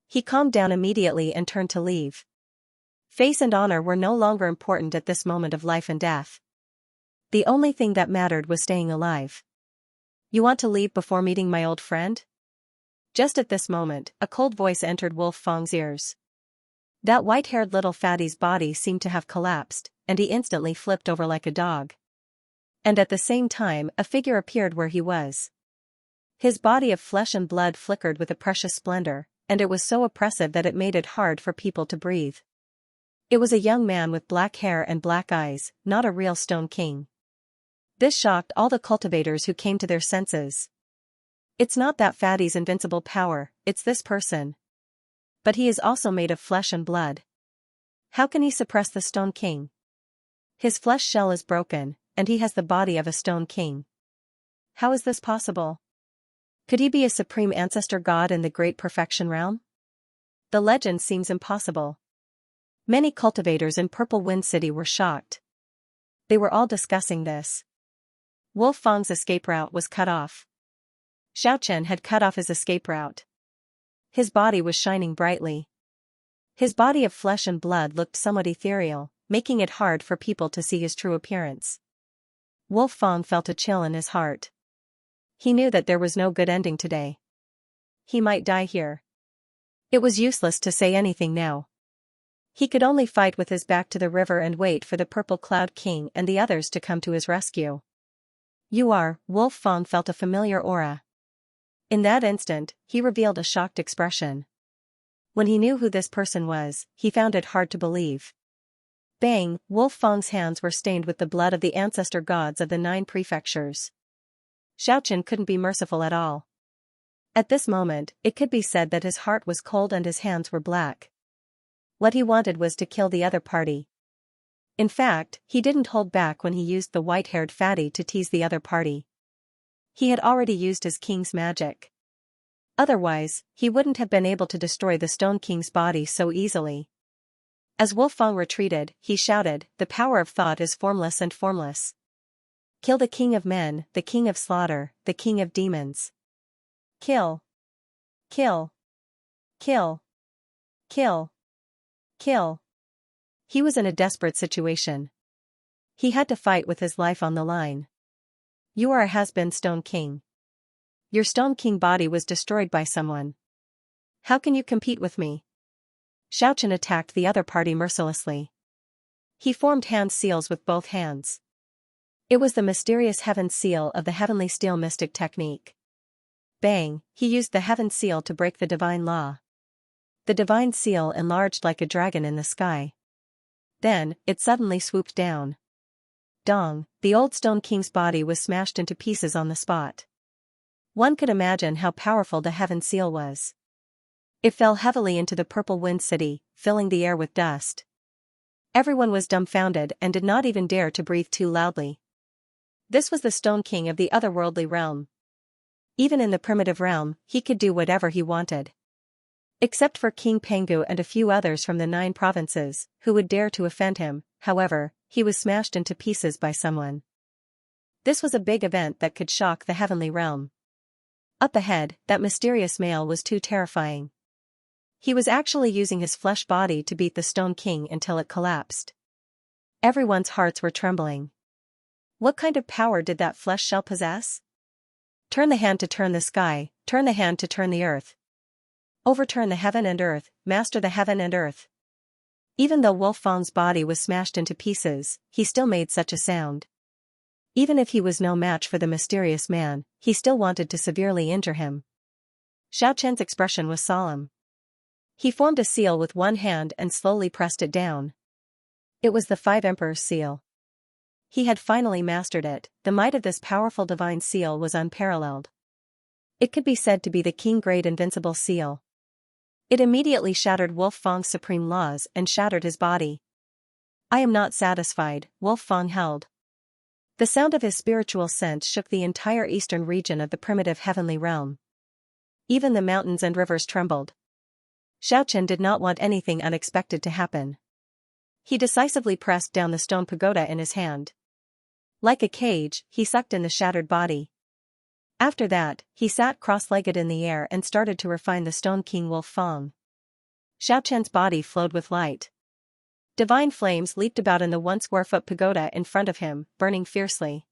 He calmed down immediately and turned to leave. Face and honor were no longer important at this moment of life and death. The only thing that mattered was staying alive. You want to leave before meeting my old friend? Just at this moment, a cold voice entered Wolf Fang's ears. That white-haired little fatty's body seemed to have collapsed, and he instantly flipped over like a dog. And at the same time, a figure appeared where he was. His body of flesh and blood flickered with a precious splendor, and it was so oppressive that it made it hard for people to breathe. It was a young man with black hair and black eyes, not a real Stone King. This shocked all the cultivators who came to their senses. It's not that fatty's invincible power, it's this person. But he is also made of flesh and blood. How can he suppress the Stone King? His flesh shell is broken, and he has the body of a Stone King. How is this possible? Could he be a supreme ancestor god in the Great Perfection realm? The legend seems impossible. Many cultivators in Purple Wind City were shocked. They were all discussing this. Wolf Fang's escape route was cut off. Xianxia had cut off his escape route. His body was shining brightly. His body of flesh and blood looked somewhat ethereal, making it hard for people to see his true appearance. Wolf Fang felt a chill in his heart. He knew that there was no good ending today. He might die here. It was useless to say anything now. He could only fight with his back to the river and wait for the Purple Cloud King and the others to come to his rescue. Wolf Fang felt a familiar aura. In that instant, he revealed a shocked expression. When he knew who this person was, he found it hard to believe. Bang! Wolf Fang's hands were stained with the blood of the ancestor gods of the 9 prefectures. Xianxia couldn't be merciful at all. At this moment, it could be said that his heart was cold and his hands were black. What he wanted was to kill the other party. In fact, he didn't hold back when he used the white-haired fatty to tease the other party. He had already used his king's magic. Otherwise, he wouldn't have been able to destroy the Stone King's body so easily. As Wolf Fang retreated, he shouted, "The power of thought is formless and formless. Kill the king of men, the king of slaughter, the king of demons. Kill. Kill. Kill. Kill. Kill." He was in a desperate situation. He had to fight with his life on the line. You are a has-been Stone King. Your Stone King body was destroyed by someone. How can you compete with me? Xianxia attacked the other party mercilessly. He formed hand seals with both hands. It was the mysterious heaven seal of the heavenly steel mystic technique. Bang! He used the heaven seal to break the divine law. The divine seal enlarged like a dragon in the sky. Then, it suddenly swooped down. Dong! The old Stone King's body was smashed into pieces on the spot. One could imagine how powerful the heaven seal was. It fell heavily into the Purple Wind City, filling the air with dust. Everyone was dumbfounded and did not even dare to breathe too loudly. This was the Stone King of the otherworldly realm. Even in the primitive realm, he could do whatever he wanted. Except for King Pengu and a few others from the 9 provinces, who would dare to offend him, however, he was smashed into pieces by someone. This was a big event that could shock the heavenly realm. Up ahead, that mysterious male was too terrifying. He was actually using his flesh body to beat the Stone King until it collapsed. Everyone's hearts were trembling. What kind of power did that flesh shell possess? Turn the hand to turn the sky, turn the hand to turn the earth. Overturn the heaven and earth, master the heaven and earth. Even though Wolf Fang's body was smashed into pieces, he still made such a sound. Even if he was no match for the mysterious man, he still wanted to severely injure him. Xianxia's expression was solemn. He formed a seal with one hand and slowly pressed it down. It was the 5 Emperors' seal. He had finally mastered it. The might of this powerful divine seal was unparalleled. It could be said to be the King Great Invincible Seal. It immediately shattered Wolf Fang's supreme laws and shattered his body. I am not satisfied, Wolf Fang held. The sound of his spiritual sense shook the entire eastern region of the primitive heavenly realm. Even the mountains and rivers trembled. Xiaochen did not want anything unexpected to happen. He decisively pressed down the stone pagoda in his hand. Like a cage, he sucked in the shattered body. After that, he sat cross-legged in the air and started to refine the Stone King Wolf Fang. Xiaochen's body flowed with light. Divine flames leaped about in the one-square-foot pagoda in front of him, burning fiercely.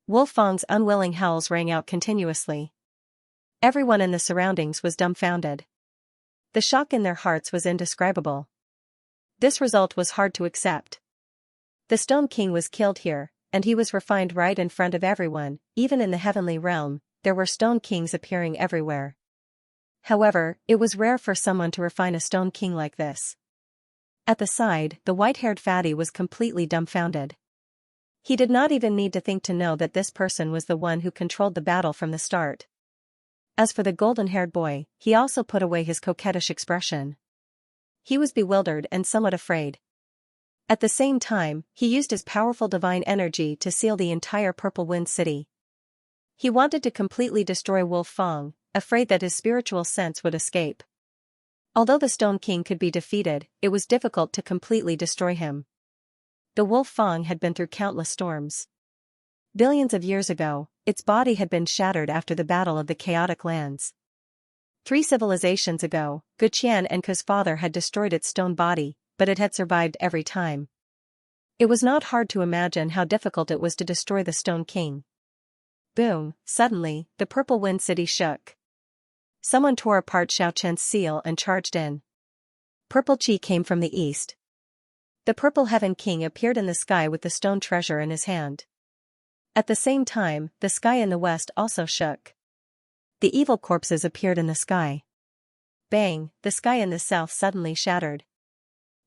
Wolf Fang's unwilling howls rang out continuously. Everyone in the surroundings was dumbfounded. The shock in their hearts was indescribable. This result was hard to accept. The Stone King was killed here, and he was refined right in front of everyone. Even in the heavenly realm, there were Stone Kings appearing everywhere. However, it was rare for someone to refine a Stone King like this. At the side, the white-haired fatty was completely dumbfounded. He did not even need to think to know that this person was the one who controlled the battle from the start. As for the golden-haired boy, he also put away his coquettish expression. He was bewildered and somewhat afraid. At the same time, he used his powerful divine energy to seal the entire Purple Wind City. He wanted to completely destroy Wolf Fang, afraid that his spiritual sense would escape. Although the Stone King could be defeated, it was difficult to completely destroy him. The Wolf Fang had been through countless storms. Billions of years ago, its body had been shattered after the Battle of the Chaotic Lands. 3 civilizations ago, Guqian and Ku's father had destroyed its stone body, but it had survived every time. It was not hard to imagine how difficult it was to destroy the Stone King. Boom! Suddenly, the Purple Wind City shook. Someone tore apart Xiaochen's seal and charged in. Purple Qi came from the east. The Purple Heaven King appeared in the sky with the stone treasure in his hand. At the same time, the sky in the west also shook. The evil corpses appeared in the sky. Bang! The sky in the south suddenly shattered.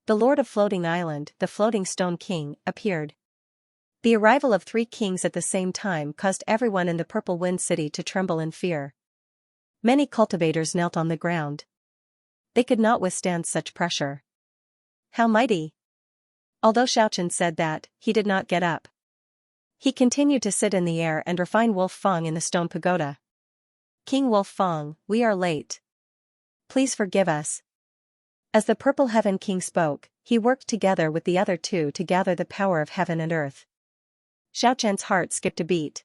The Lord of Floating Island, the Floating Stone King, appeared. The arrival of 3 kings at the same time caused everyone in the Purple Wind City to tremble in fear. Many cultivators knelt on the ground. They could not withstand such pressure. How mighty! Although Xiaochen said that, he did not get up. He continued to sit in the air and refine Wolf Fang in the stone pagoda. King Wolf Fang, we are late. Please forgive us. As the Purple Heaven King spoke, he worked together with the other 2 to gather the power of heaven and earth. Xiaochen's heart skipped a beat.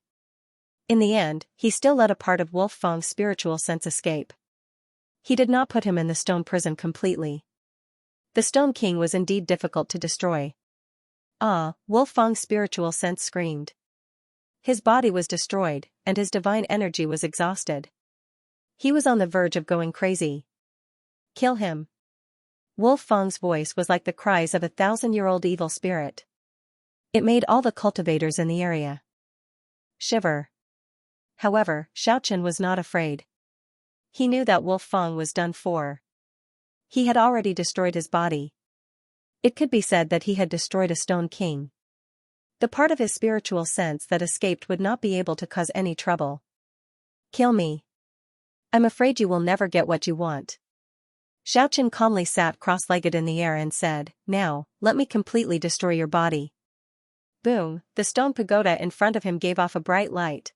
In the end, he still let a part of Wolf Fang's spiritual sense escape. He did not put him in the stone prison completely. The Stone King was indeed difficult to destroy. Ah, Wolf Fang's spiritual sense screamed. His body was destroyed, and his divine energy was exhausted. He was on the verge of going crazy. Kill him. Wolf Fang's voice was like the cries of a 1,000-year-old evil spirit. It made all the cultivators in the area shiver. However, Xiaochen was not afraid. He knew that Wolf Fang was done for. He had already destroyed his body. It could be said that he had destroyed a Stone King. The part of his spiritual sense that escaped would not be able to cause any trouble. Kill me. I'm afraid you will never get what you want. Xiaochen calmly sat cross-legged in the air and said, now, let me completely destroy your body. Boom! The stone pagoda in front of him gave off a bright light.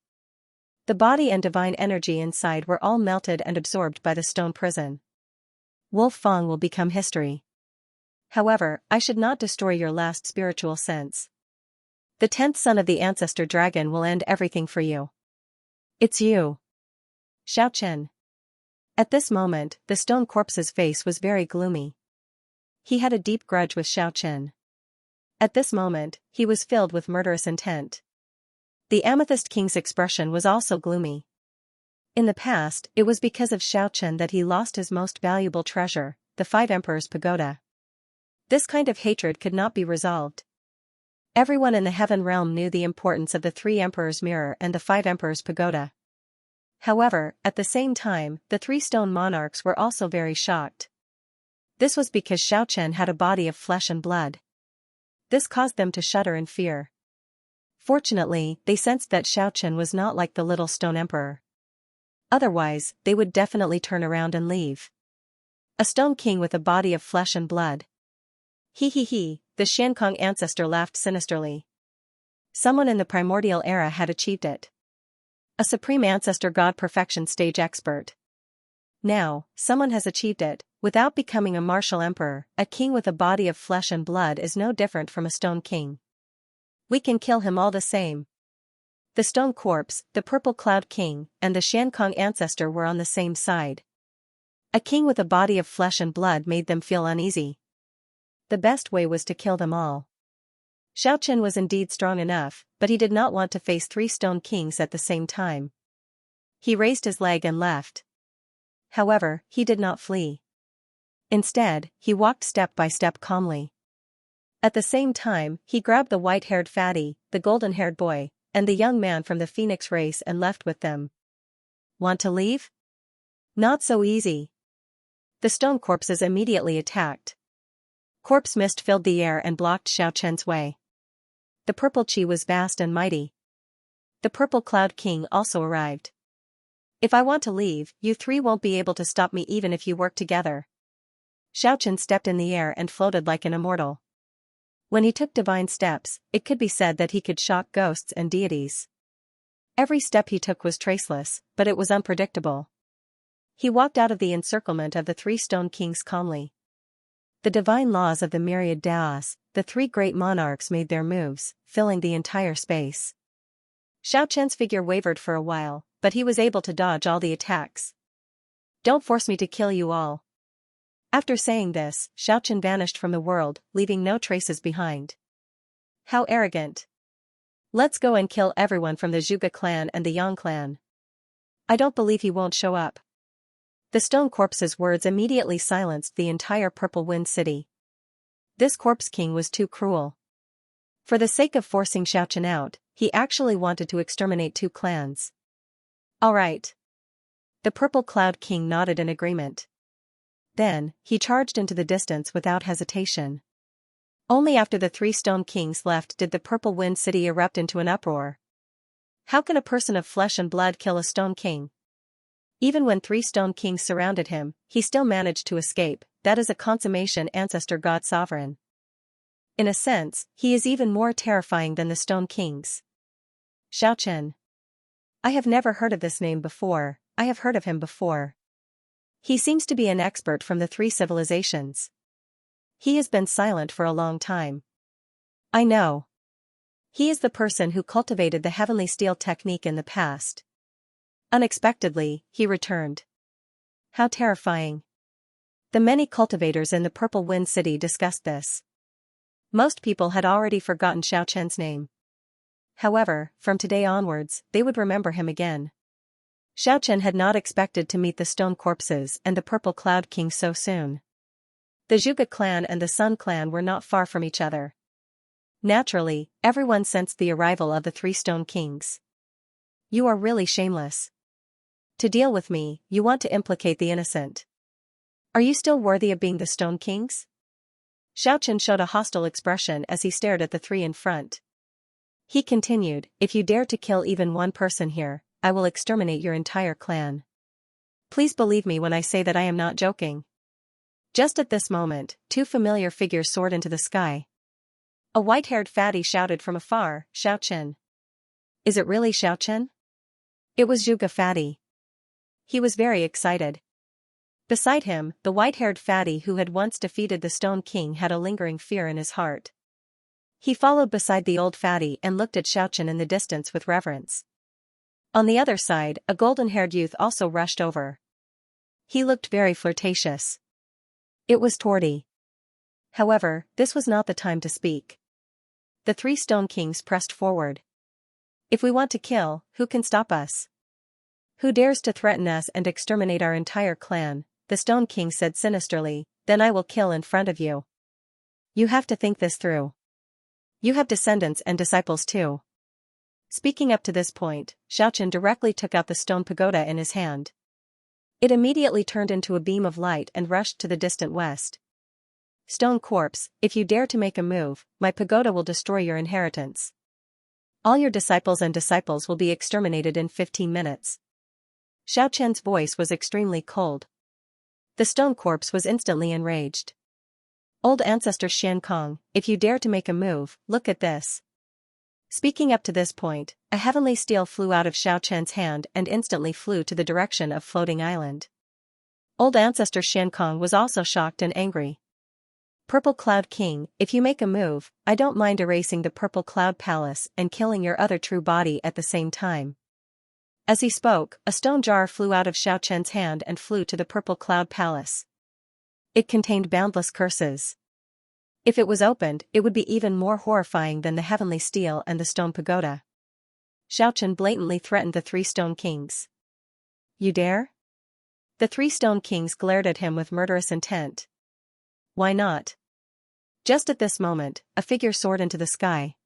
The body and divine energy inside were all melted and absorbed by the stone prison. Wolf Fang will become history. However, I should not destroy your last spiritual sense. The 10th son of the ancestor dragon will end everything for you. It's you. Xiaochen. At this moment, the stone corpse's face was very gloomy. He had a deep grudge with Xiaochen. At this moment, he was filled with murderous intent. The Amethyst King's expression was also gloomy. In the past, it was because of Xiaochen that he lost his most valuable treasure, the 5 Emperors' Pagoda. This kind of hatred could not be resolved. Everyone in the heaven realm knew the importance of the 3 Emperors' Mirror and the 5 Emperors' Pagoda. However, at the same time, the 3 stone monarchs were also very shocked. This was because Xiaochen had a body of flesh and blood. This caused them to shudder in fear. Fortunately, they sensed that Xiaochen was not like the little stone emperor. Otherwise, they would definitely turn around and leave. A stone king with a body of flesh and blood. He, the Xiankong ancestor laughed sinisterly. Someone in the primordial era had achieved it. A supreme ancestor god perfection stage expert. Now, someone has achieved it, without becoming a martial emperor. A king with a body of flesh and blood is no different from a stone king. We can kill him all the same. The stone corpse, the purple cloud king, and the Xiankong ancestor were on the same side. A king with a body of flesh and blood made them feel uneasy. The best way was to kill them all. Xiaochen was indeed strong enough, but he did not want to face 3 stone kings at the same time. He raised his leg and left. However, he did not flee. Instead, he walked step by step calmly. At the same time, he grabbed the white-haired fatty, the golden-haired boy, and the young man from the Phoenix race and left with them. Want to leave? Not so easy. The stone corpses immediately attacked. Corpse mist filled the air and blocked Xiaochen's way. The purple chi was vast and mighty. The purple cloud king also arrived. If I want to leave, you 3 won't be able to stop me even if you work together. Xiaochen stepped in the air and floated like an immortal. When he took divine steps, it could be said that he could shock ghosts and deities. Every step he took was traceless, but it was unpredictable. He walked out of the encirclement of the 3 stone kings calmly. The divine laws of the myriad Daos, the 3 great monarchs made their moves, filling the entire space. Xiaochen's figure wavered for a while, but he was able to dodge all the attacks. Don't force me to kill you all. After saying this, Xiaochen vanished from the world, leaving no traces behind. How arrogant. Let's go and kill everyone from the Zhuge clan and the Yang clan. I don't believe he won't show up. The stone corpse's words immediately silenced the entire Purple Wind City. This corpse king was too cruel. For the sake of forcing Xiaochen out, he actually wanted to exterminate 2 clans. All right. The Purple Cloud King nodded in agreement. Then, he charged into the distance without hesitation. Only after the 3 stone kings left did the Purple Wind City erupt into an uproar. How can a person of flesh and blood kill a stone king? Even when 3 stone kings surrounded him, he still managed to escape. That is a consummation ancestor god sovereign. In a sense, he is even more terrifying than the stone kings. Xiaochen. I have never heard of this name before. I have heard of him before. He seems to be an expert from the 3 civilizations. He has been silent for a long time. I know. He is the person who cultivated the heavenly steel technique in the past. Unexpectedly, he returned. How terrifying. The many cultivators in the Purple Wind City discussed this. Most people had already forgotten Xiaochen's name. However, from today onwards, they would remember him again. Xiaochen had not expected to meet the stone corpses and the Purple Cloud King so soon. The Zhuge clan and the Sun clan were not far from each other. Naturally, everyone sensed the arrival of the 3 stone kings. You are really shameless. To deal with me, you want to implicate the innocent. Are you still worthy of being the stone kings? Xiaochen showed a hostile expression as he stared at the 3 in front. He continued, if you dare to kill even 1 person here, I will exterminate your entire clan. Please believe me when I say that I am not joking. Just at this moment, 2 familiar figures soared into the sky. A white-haired fatty shouted from afar, Xiaochen. Is it really Xiaochen? It was Zhuge fatty. He was very excited. Beside him, the white-haired fatty who had once defeated the Stone King had a lingering fear in his heart. He followed beside the old fatty and looked at Xiaochen in the distance with reverence. On the other side, a golden-haired youth also rushed over. He looked very flirtatious. It was Torty. However, this was not the time to speak. The 3 Stone Kings pressed forward. If we want to kill, who can stop us? Who dares to threaten us and exterminate our entire clan? The Stone King said sinisterly, then I will kill in front of you. You have to think this through. You have descendants and disciples too. Speaking up to this point, Xiaochen directly took out the stone pagoda in his hand. It immediately turned into a beam of light and rushed to the distant west. Stone corpse, if you dare to make a move, my pagoda will destroy your inheritance. All your disciples will be exterminated in 15 minutes. Xiaochen's voice was extremely cold. The stone corpse was instantly enraged. Old ancestor Shan Kong, if you dare to make a move, look at this. Speaking up to this point, a heavenly steel flew out of Xiaochen's hand and instantly flew to the direction of Floating Island. Old ancestor Shan Kong was also shocked and angry. Purple Cloud King, if you make a move, I don't mind erasing the Purple Cloud Palace and killing your other true body at the same time. As he spoke, a stone jar flew out of Xiaochen's hand and flew to the Purple Cloud Palace. It contained boundless curses. If it was opened, it would be even more horrifying than the heavenly steel and the stone pagoda. Xiaochen blatantly threatened the three stone kings. You dare? The three stone kings glared at him with murderous intent. Why not? Just at this moment, a figure soared into the sky.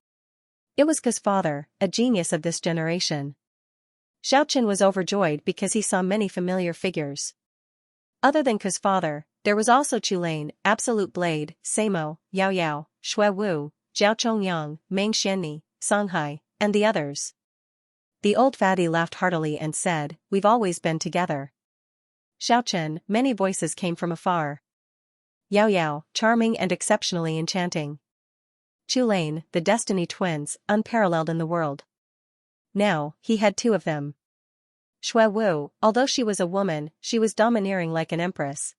It was Ke's father, a genius of this generation. Xiaochen was overjoyed because he saw many familiar figures. Other than Ke's father, there was also Chulane, Absolute Blade, Samo, Yao Yao, Shui Wu, Zhao Chongyang, Meng Xianni, Songhai, and the others. The old fatty laughed heartily and said, "We've always been together." Xiaochen, many voices came from afar. Yao Yao, charming and exceptionally enchanting. Chulane, the Destiny twins, unparalleled in the world. Now, he had two of them. Shui Wu, although she was a woman, she was domineering like an empress.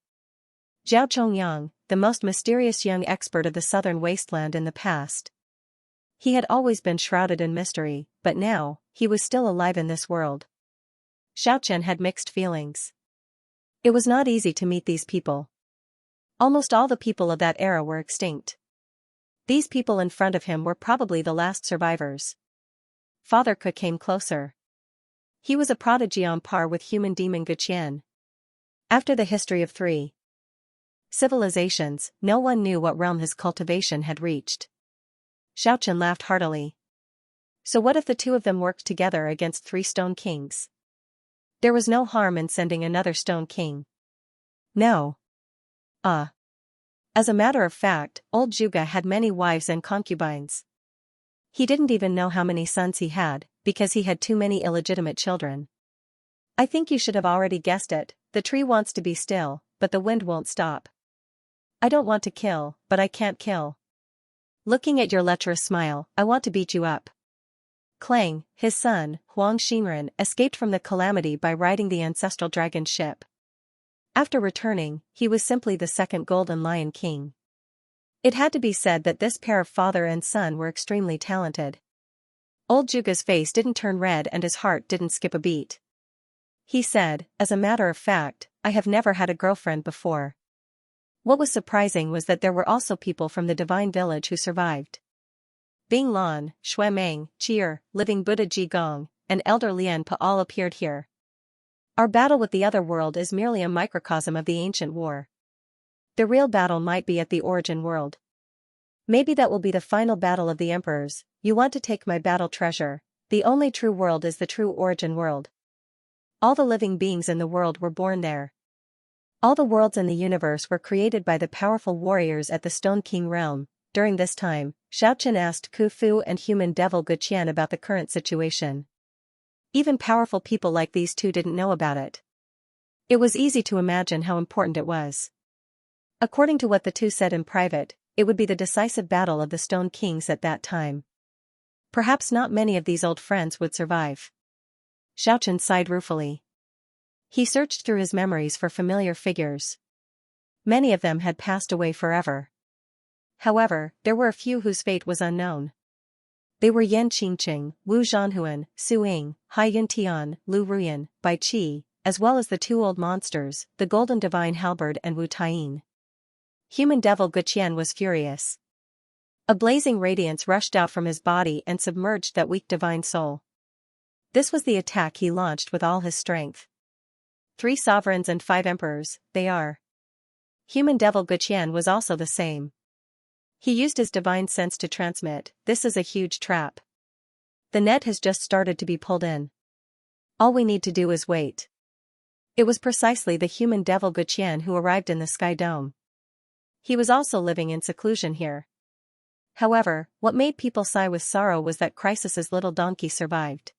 Zhao Chongyang, the most mysterious young expert of the southern wasteland in the past. He had always been shrouded in mystery, but now, he was still alive in this world. Xiaochen had mixed feelings. It was not easy to meet these people. Almost all the people of that era were extinct. These people in front of him were probably the last survivors. Father Ke came closer. He was a prodigy on par with human demon Guqian. After the history of 3 civilizations, no one knew what realm his cultivation had reached. Xiaochen laughed heartily. So what if the two of them worked together against 3 stone kings? There was no harm in sending another stone king. No. As a matter of fact, old Zhuge had many wives and concubines. He didn't even know how many sons he had, because he had too many illegitimate children. I think you should have already guessed it, the tree wants to be still, but the wind won't stop. I don't want to kill, but I can't kill. Looking at your lecherous smile, I want to beat you up. Clang, his son, Huang Xinren, escaped from the calamity by riding the ancestral dragon ship. After returning, he was simply the second Golden Lion King. It had to be said that this pair of father and son were extremely talented. Old Zhuge's face didn't turn red and his heart didn't skip a beat. He said, as a matter of fact, I have never had a girlfriend before. What was surprising was that there were also people from the divine village who survived. Bing Lan, Shui Meng, Chier, Living Buddha Ji Gong, and Elder Lian Pa all appeared here. Our battle with the other world is merely a microcosm of the ancient war. The real battle might be at the origin world. Maybe that will be the final battle of the emperors. You want to take my battle treasure. The only true world is the true origin world. All the living beings in the world were born there. All the worlds in the universe were created by the powerful warriors at the Stone King realm. During this time, Xiaochen asked Ku Fu and human devil Guqian about the current situation. Even powerful people like these two didn't know about it. It was easy to imagine how important it was. According to what the two said in private, it would be the decisive battle of the Stone Kings at that time. Perhaps not many of these old friends would survive. Xiaochen sighed ruefully. He searched through his memories for familiar figures. Many of them had passed away forever. However, there were a few whose fate was unknown. They were Yan Qingqing, Wu Zhanhuan, Su Ying, Hai Yuntian, Lu Ruyan, Bai Qi, as well as the two old monsters, the Golden Divine Halberd and Wu Taiyin. Human devil Guqian was furious. A blazing radiance rushed out from his body and submerged that weak divine soul. This was the attack he launched with all his strength. 3 sovereigns and 5 emperors, they are. Human devil Guqian was also the same. He used his divine sense to transmit, this is a huge trap. The net has just started to be pulled in. All we need to do is wait. It was precisely the human devil Guqian who arrived in the Sky Dome. He was also living in seclusion here. However, what made people sigh with sorrow was that Crisis's little donkey survived.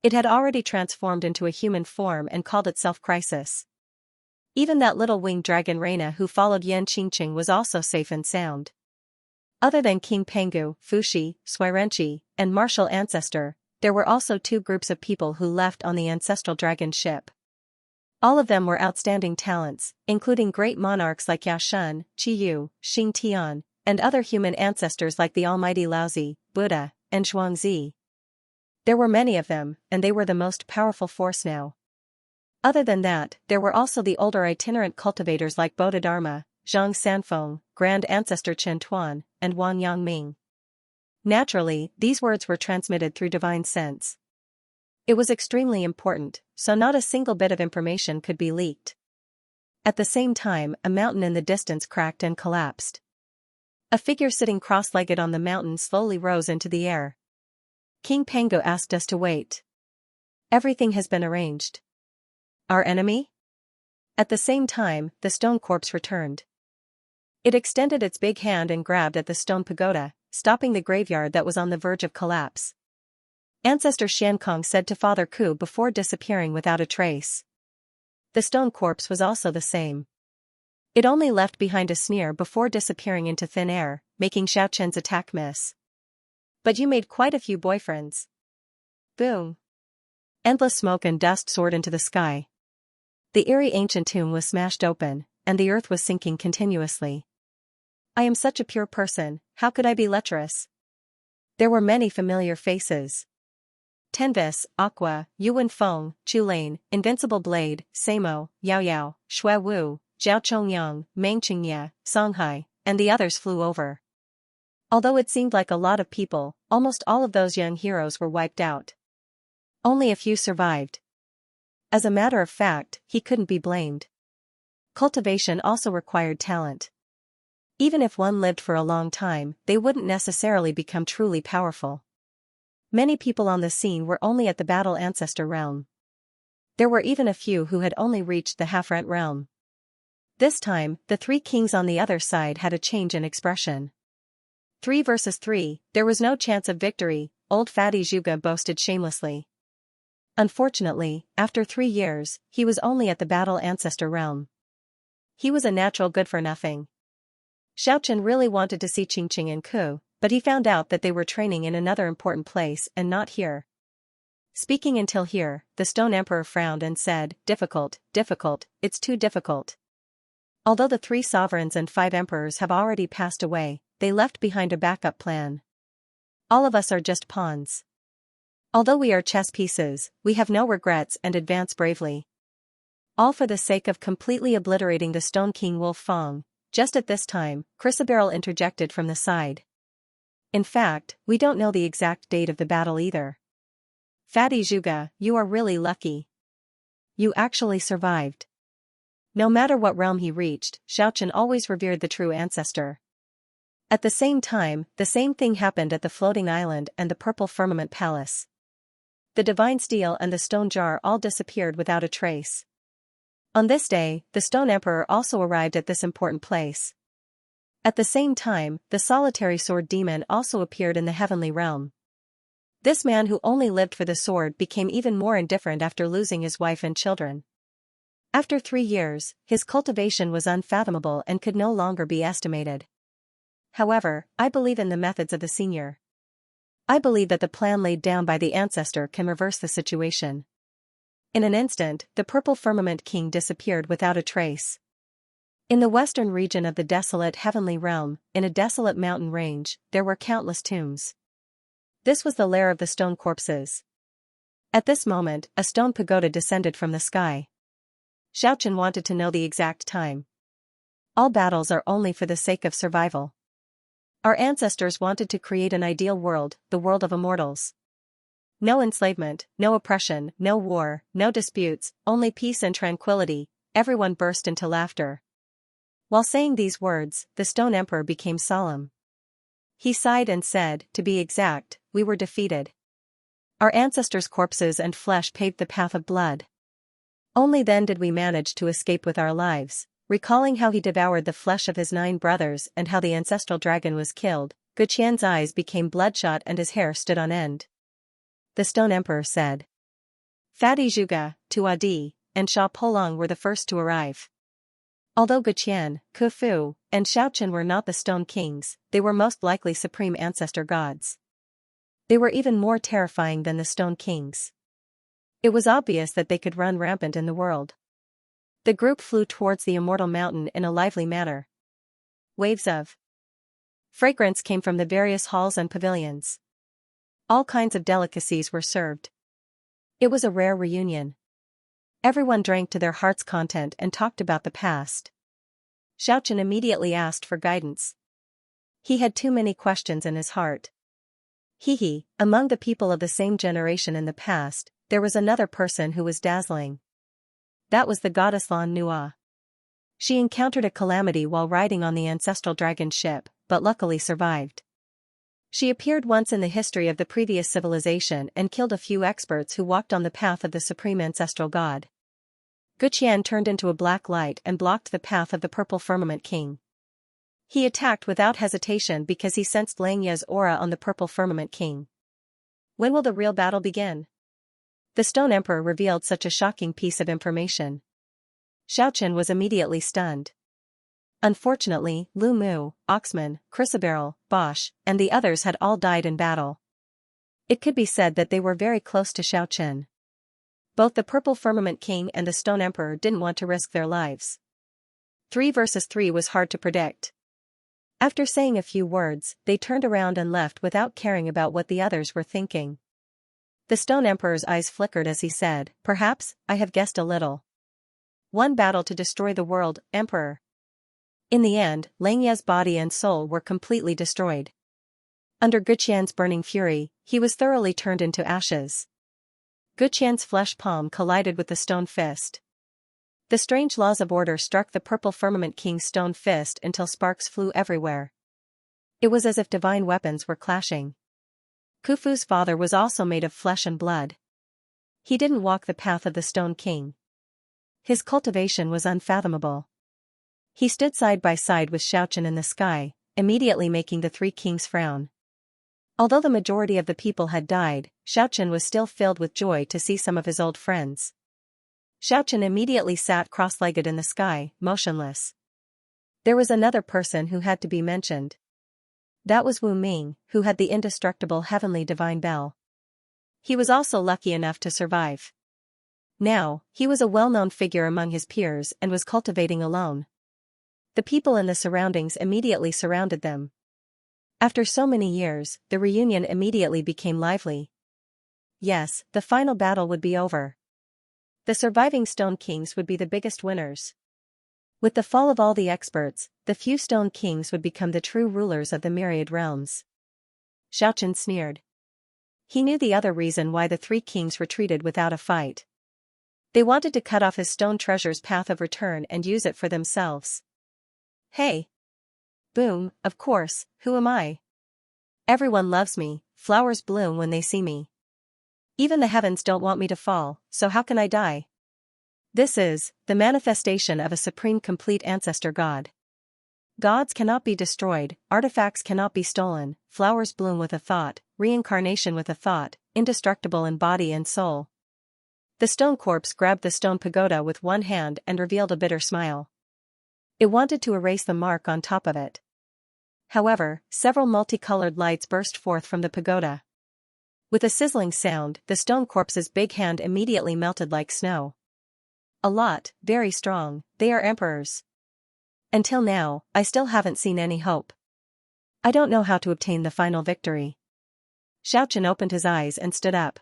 It had already transformed into a human form and called itself Crisis. Even that little winged dragon Reina who followed Yan Qingqing was also safe and sound. Other than King Pengu, Fuxi, Suirenchi, and martial ancestor, there were also 2 groups of people who left on the ancestral dragon ship. All of them were outstanding talents, including great monarchs like Yashen, Qiyu, Xing Tian, and other human ancestors like the almighty Laozi, Buddha, and Zhuangzi. There were many of them, and they were the most powerful force now. Other than that, there were also the older itinerant cultivators like Bodhidharma, Zhang Sanfeng, Grand Ancestor Chen Tuan, and Wang Yangming. Naturally, these words were transmitted through divine sense. It was extremely important, so not a single bit of information could be leaked. At the same time, a mountain in the distance cracked and collapsed. A figure sitting cross-legged on the mountain slowly rose into the air. King Pengu asked us to wait. Everything has been arranged. Our enemy? At the same time, the stone corpse returned. It extended its big hand and grabbed at the stone pagoda, stopping the graveyard that was on the verge of collapse. Ancestor Xiankong said to Father Ku before disappearing without a trace. The stone corpse was also the same. It only left behind a sneer before disappearing into thin air, making Xiaochen's attack miss. But you made quite a few boyfriends. Boom. Endless smoke and dust soared into the sky. The eerie ancient tomb was smashed open, and the earth was sinking continuously. I am such a pure person, how could I be lecherous? There were many familiar faces. Tenvis, Aqua, Yuan Feng, Chulane, Invincible Blade, Samo, Yao Yao, Shui Wu, Zhao Chongyang, Meng Qingye, Songhai, and the others flew over. Although it seemed like a lot of people, almost all of those young heroes were wiped out. Only a few survived. As a matter of fact, he couldn't be blamed. Cultivation also required talent. Even if one lived for a long time, they wouldn't necessarily become truly powerful. Many people on the scene were only at the battle ancestor realm. There were even a few who had only reached the half-rent realm. This time, the 3 kings on the other side had a change in expression. 3 versus 3, there was no chance of victory, old fatty Zhuge boasted shamelessly. Unfortunately, after 3 years, he was only at the battle ancestor realm. He was a natural good-for-nothing. Xiaochen really wanted to see Qingqing and Ku, but he found out that they were training in another important place and not here. Speaking until here, the Stone Emperor frowned and said, difficult, it's too difficult. Although the 3 sovereigns and 5 emperors have already passed away, they left behind a backup plan. All of us are just pawns. Although we are chess pieces, we have no regrets and advance bravely. All for the sake of completely obliterating the Stone King Wolf Fong. Just at this time, Chrysaberyl interjected from the side. In fact, we don't know the exact date of the battle either. Fatty Zhuge, you are really lucky. You actually survived. No matter what realm he reached, Xiaochen always revered the true ancestor. At the same time, the same thing happened at the Floating Island and the Purple Firmament Palace. The Divine Steel and the Stone Jar all disappeared without a trace. On this day, the Stone Emperor also arrived at this important place. At the same time, the solitary sword demon also appeared in the heavenly realm. This man who only lived for the sword became even more indifferent after losing his wife and children. After 3 years, his cultivation was unfathomable and could no longer be estimated. However, I believe in the methods of the senior. I believe that the plan laid down by the ancestor can reverse the situation. In an instant, the Purple Firmament King disappeared without a trace. In the western region of the desolate heavenly realm, in a desolate mountain range, there were countless tombs. This was the lair of the stone corpses. At this moment, a stone pagoda descended from the sky. Xiaochen wanted to know the exact time. All battles are only for the sake of survival. Our ancestors wanted to create an ideal world, the world of immortals. No enslavement, no oppression, no war, no disputes, only peace and tranquility. Everyone burst into laughter. While saying these words, the Stone Emperor became solemn. He sighed and said, to be exact, we were defeated. Our ancestors' corpses and flesh paved the path of blood. Only then did we manage to escape with our lives. Recalling how he devoured the flesh of his 9 brothers and how the ancestral dragon was killed, Guqian's eyes became bloodshot and his hair stood on end. The Stone Emperor said. Fatty Zhuge, Tuadi, and Sha Polong were the first to arrive. Although Guqian, Khufu, and Xiaoqin were not the Stone Kings, they were most likely supreme ancestor gods. They were even more terrifying than the Stone Kings. It was obvious that they could run rampant in the world. The group flew towards the Immortal Mountain in a lively manner. Waves of fragrance came from the various halls and pavilions. All kinds of delicacies were served. It was a rare reunion. Everyone drank to their heart's content and talked about the past. Xiaoqin immediately asked for guidance. He had too many questions in his heart. Among the people of the same generation in the past, there was another person who was dazzling. That was the goddess Lan Nua. She encountered a calamity while riding on the ancestral dragon ship, but luckily survived. She appeared once in the history of the previous civilization and killed a few experts who walked on the path of the supreme ancestral god. Guqian turned into a black light and blocked the path of the Purple Firmament King. He attacked without hesitation because he sensed Xianxia's aura on the Purple Firmament King. When will the real battle begin? The Stone Emperor revealed such a shocking piece of information. Xiaoqin was immediately stunned. Unfortunately, Lu Mu, Oxman, Chrysoberyl, Bosch, and the others had all died in battle. It could be said that they were very close to Xiaoqin. Both the Purple Firmament King and the Stone Emperor didn't want to risk their lives. 3 versus 3 was hard to predict. After saying a few words, they turned around and left without caring about what the others were thinking. The Stone Emperor's eyes flickered as he said, "Perhaps, I have guessed a little. One battle to destroy the world, Emperor." In the end, Xianxia's body and soul were completely destroyed. Under Guqian's burning fury, he was thoroughly turned into ashes. Guqian's flesh palm collided with the stone fist. The strange laws of order struck the Purple Firmament King's stone fist until sparks flew everywhere. It was as if divine weapons were clashing. Khufu's father was also made of flesh and blood. He didn't walk the path of the Stone King. His cultivation was unfathomable. He stood side by side with Xiaoqin in the sky, immediately making the 3 kings frown. Although the majority of the people had died, Xiaoqin was still filled with joy to see some of his old friends. Xiaoqin immediately sat cross-legged in the sky, motionless. There was another person who had to be mentioned. That was Wu Ming, who had the indestructible heavenly divine bell. He was also lucky enough to survive. Now, he was a well-known figure among his peers and was cultivating alone. The people in the surroundings immediately surrounded them. After so many years, the reunion immediately became lively. Yes, the final battle would be over. The surviving Stone Kings would be the biggest winners. With the fall of all the experts, the few Stone Kings would become the true rulers of the myriad realms. Xiaoqin sneered. He knew the other reason why the 3 kings retreated without a fight. They wanted to cut off his stone treasure's path of return and use it for themselves. Hey! Boom, of course, who am I? Everyone loves me, flowers bloom when they see me. Even the heavens don't want me to fall, so how can I die? This is the manifestation of a supreme complete ancestor god. Gods cannot be destroyed, artifacts cannot be stolen, flowers bloom with a thought, reincarnation with a thought, indestructible in body and soul. The stone corpse grabbed the stone pagoda with one hand and revealed a bitter smile. It wanted to erase the mark on top of it. However, several multicolored lights burst forth from the pagoda. With a sizzling sound, the stone corpse's big hand immediately melted like snow. A lot, very strong, they are emperors. Until now, I still haven't seen any hope. I don't know how to obtain the final victory. Xiaoqin opened his eyes and stood up.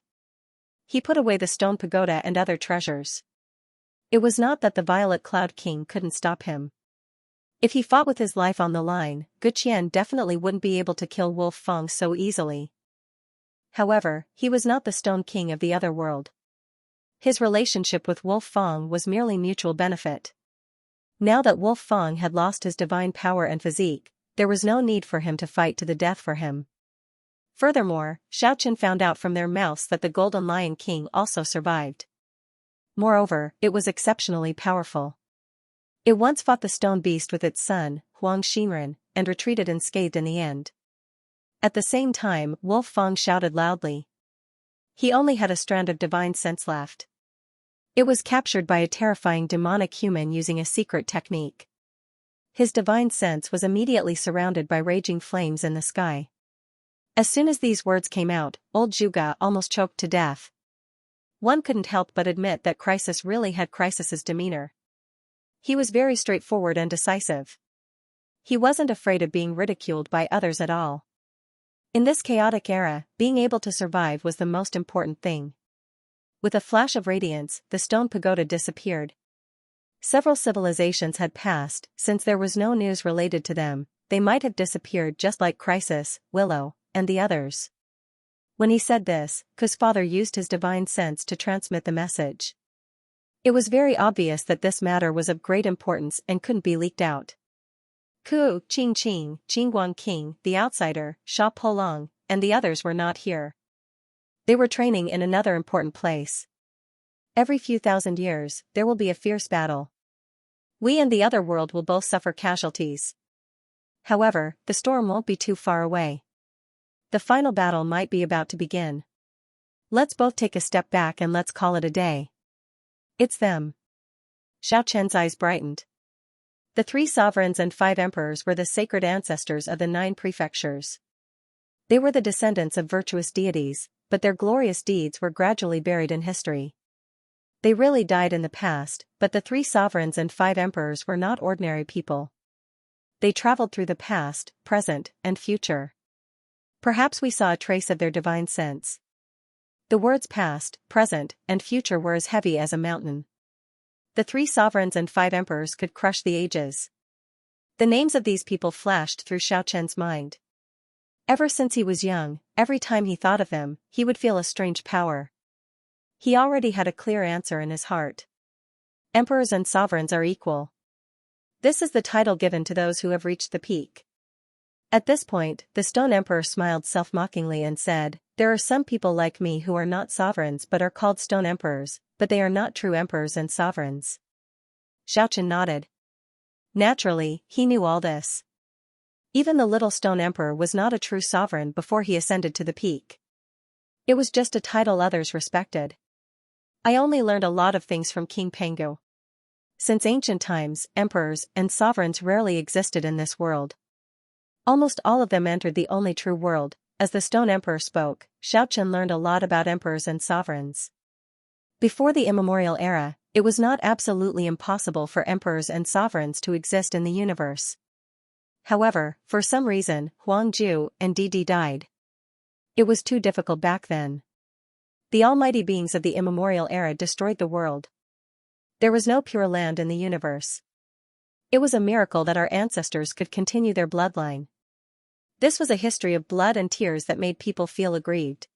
He put away the stone pagoda and other treasures. It was not that the Violet Cloud King couldn't stop him. If he fought with his life on the line, Guqian definitely wouldn't be able to kill Wolf Fang so easily. However, he was not the Stone King of the other world. His relationship with Wolf Fang was merely mutual benefit. Now that Wolf Fang had lost his divine power and physique, there was no need for him to fight to the death for him. Furthermore, Xiaoqin found out from their mouths that the Golden Lion King also survived. Moreover, it was exceptionally powerful. It once fought the stone beast with its son, Huang Xinren, and retreated unscathed in the end. At the same time, Wolf Fang shouted loudly. He only had a strand of divine sense left. It was captured by a terrifying demonic human using a secret technique. His divine sense was immediately surrounded by raging flames in the sky. As soon as these words came out, old Zhuge almost choked to death. One couldn't help but admit that Crisis really had Crisis's demeanor. He was very straightforward and decisive. He wasn't afraid of being ridiculed by others at all. In this chaotic era, being able to survive was the most important thing. With a flash of radiance, the stone pagoda disappeared. Several civilizations had passed, since there was no news related to them, they might have disappeared just like Crisis, Willow, and the others. When he said this, Ku's father used his divine sense to transmit the message. It was very obvious that this matter was of great importance and couldn't be leaked out. Ku, Qingqing, Jingguang King, the outsider, Sha Polong, and the others were not here. They were training in another important place. Every few thousand years, there will be a fierce battle. We and the other world will both suffer casualties. However, the storm won't be too far away. The final battle might be about to begin. Let's both take a step back and let's call it a day. It's them. Xiaoqian's eyes brightened. The 3 sovereigns and 5 emperors were the sacred ancestors of the 9 prefectures. They were the descendants of virtuous deities, but their glorious deeds were gradually buried in history. They really died in the past, but the 3 sovereigns and 5 emperors were not ordinary people. They traveled through the past, present, and future. Perhaps we saw a trace of their divine sense. The words past, present, and future were as heavy as a mountain. The 3 sovereigns and 5 emperors could crush the ages. The names of these people flashed through Xiaoqian's mind. Ever since he was young, every time he thought of them, he would feel a strange power. He already had a clear answer in his heart. Emperors and sovereigns are equal. This is the title given to those who have reached the peak. At this point, the Stone Emperor smiled self-mockingly and said, "There are some people like me who are not sovereigns but are called Stone Emperors, but they are not true emperors and sovereigns." Xiaoqian nodded. Naturally, he knew all this. Even the little Stone Emperor was not a true sovereign before he ascended to the peak. It was just a title others respected. I only learned a lot of things from King Pengu. Since ancient times, emperors and sovereigns rarely existed in this world. Almost all of them entered the only true world. As the Stone Emperor spoke, Xiaoqian learned a lot about emperors and sovereigns. Before the immemorial era, it was not absolutely impossible for emperors and sovereigns to exist in the universe. However, for some reason, Huangju and Didi died. It was too difficult back then. The almighty beings of the immemorial era destroyed the world. There was no pure land in the universe. It was a miracle that our ancestors could continue their bloodline. This was a history of blood and tears that made people feel aggrieved.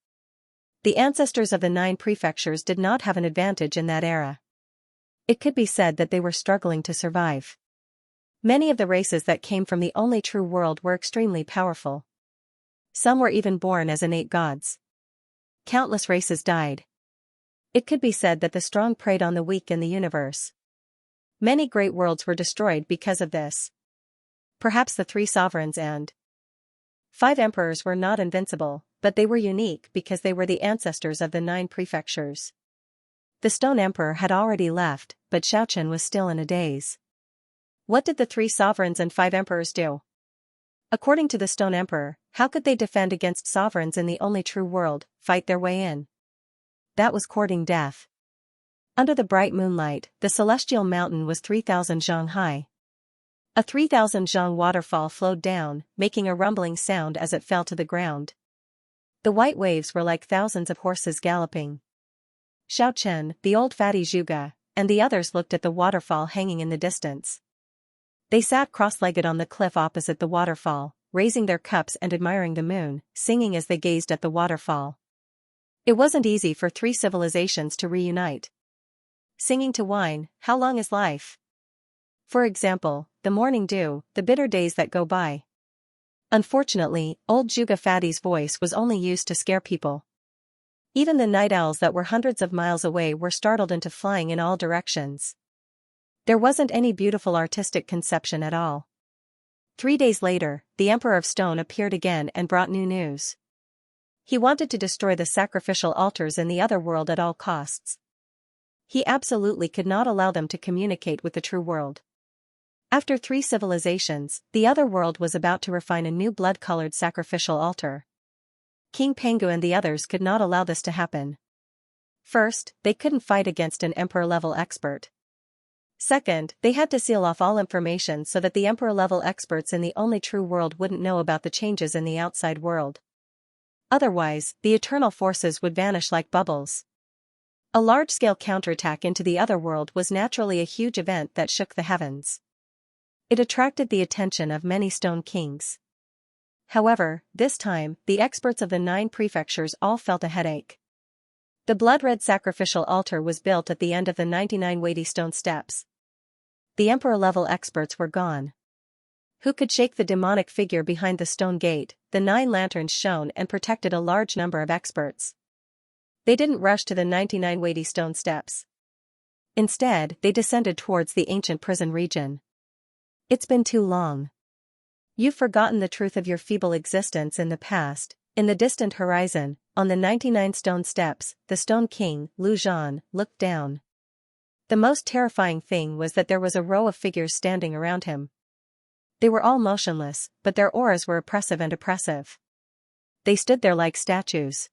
The ancestors of the 9 prefectures did not have an advantage in that era. It could be said that they were struggling to survive. Many of the races that came from the only true world were extremely powerful. Some were even born as innate gods. Countless races died. It could be said that the strong preyed on the weak in the universe. Many great worlds were destroyed because of this. Perhaps the 3 sovereigns and 5 emperors were not invincible, but they were unique because they were the ancestors of the 9 prefectures. The Stone Emperor had already left, but Xiaoqian was still in a daze. What did the 3 sovereigns and 5 emperors do? According to the Stone Emperor, how could they defend against sovereigns in the only true world, fight their way in? That was courting death. Under the bright moonlight, the celestial mountain was 3,000 zhang high. A 3,000 zhang waterfall flowed down, making a rumbling sound as it fell to the ground. The white waves were like thousands of horses galloping. Xiaoqian, the old fatty Zhuge, and the others looked at the waterfall hanging in the distance. They sat cross-legged on the cliff opposite the waterfall, raising their cups and admiring the moon, singing as they gazed at the waterfall. It wasn't easy for 3 civilizations to reunite. Singing to wine, how long is life? For example, the morning dew, the bitter days that go by. Unfortunately, old Zhuge Fatty's voice was only used to scare people. Even the night owls that were hundreds of miles away were startled into flying in all directions. There wasn't any beautiful artistic conception at all. 3 days later, the Emperor of Stone appeared again and brought new news. He wanted to destroy the sacrificial altars in the other world at all costs. He absolutely could not allow them to communicate with the true world. After 3 civilizations, the other world was about to refine a new blood-colored sacrificial altar. King Pengu and the others could not allow this to happen. First, they couldn't fight against an emperor-level expert. Second, they had to seal off all information so that the emperor-level experts in the only true world wouldn't know about the changes in the outside world. Otherwise, the eternal forces would vanish like bubbles. A large-scale counterattack into the other world was naturally a huge event that shook the heavens. It attracted the attention of many stone kings. However, this time, the experts of the 9 prefectures all felt a headache. The blood-red sacrificial altar was built at the end of the 99 weighty stone steps. The emperor-level experts were gone. Who could shake the demonic figure behind the stone gate? The 9 lanterns shone and protected a large number of experts. They didn't rush to the 99 weighty stone steps. Instead, they descended towards the ancient prison region. It's been too long. You've forgotten the truth of your feeble existence in the past. In the distant horizon, on the 99 stone steps, the Stone King, Lu Zhan, looked down. The most terrifying thing was that there was a row of figures standing around him. They were all motionless, but their auras were oppressive and oppressive. They stood there like statues.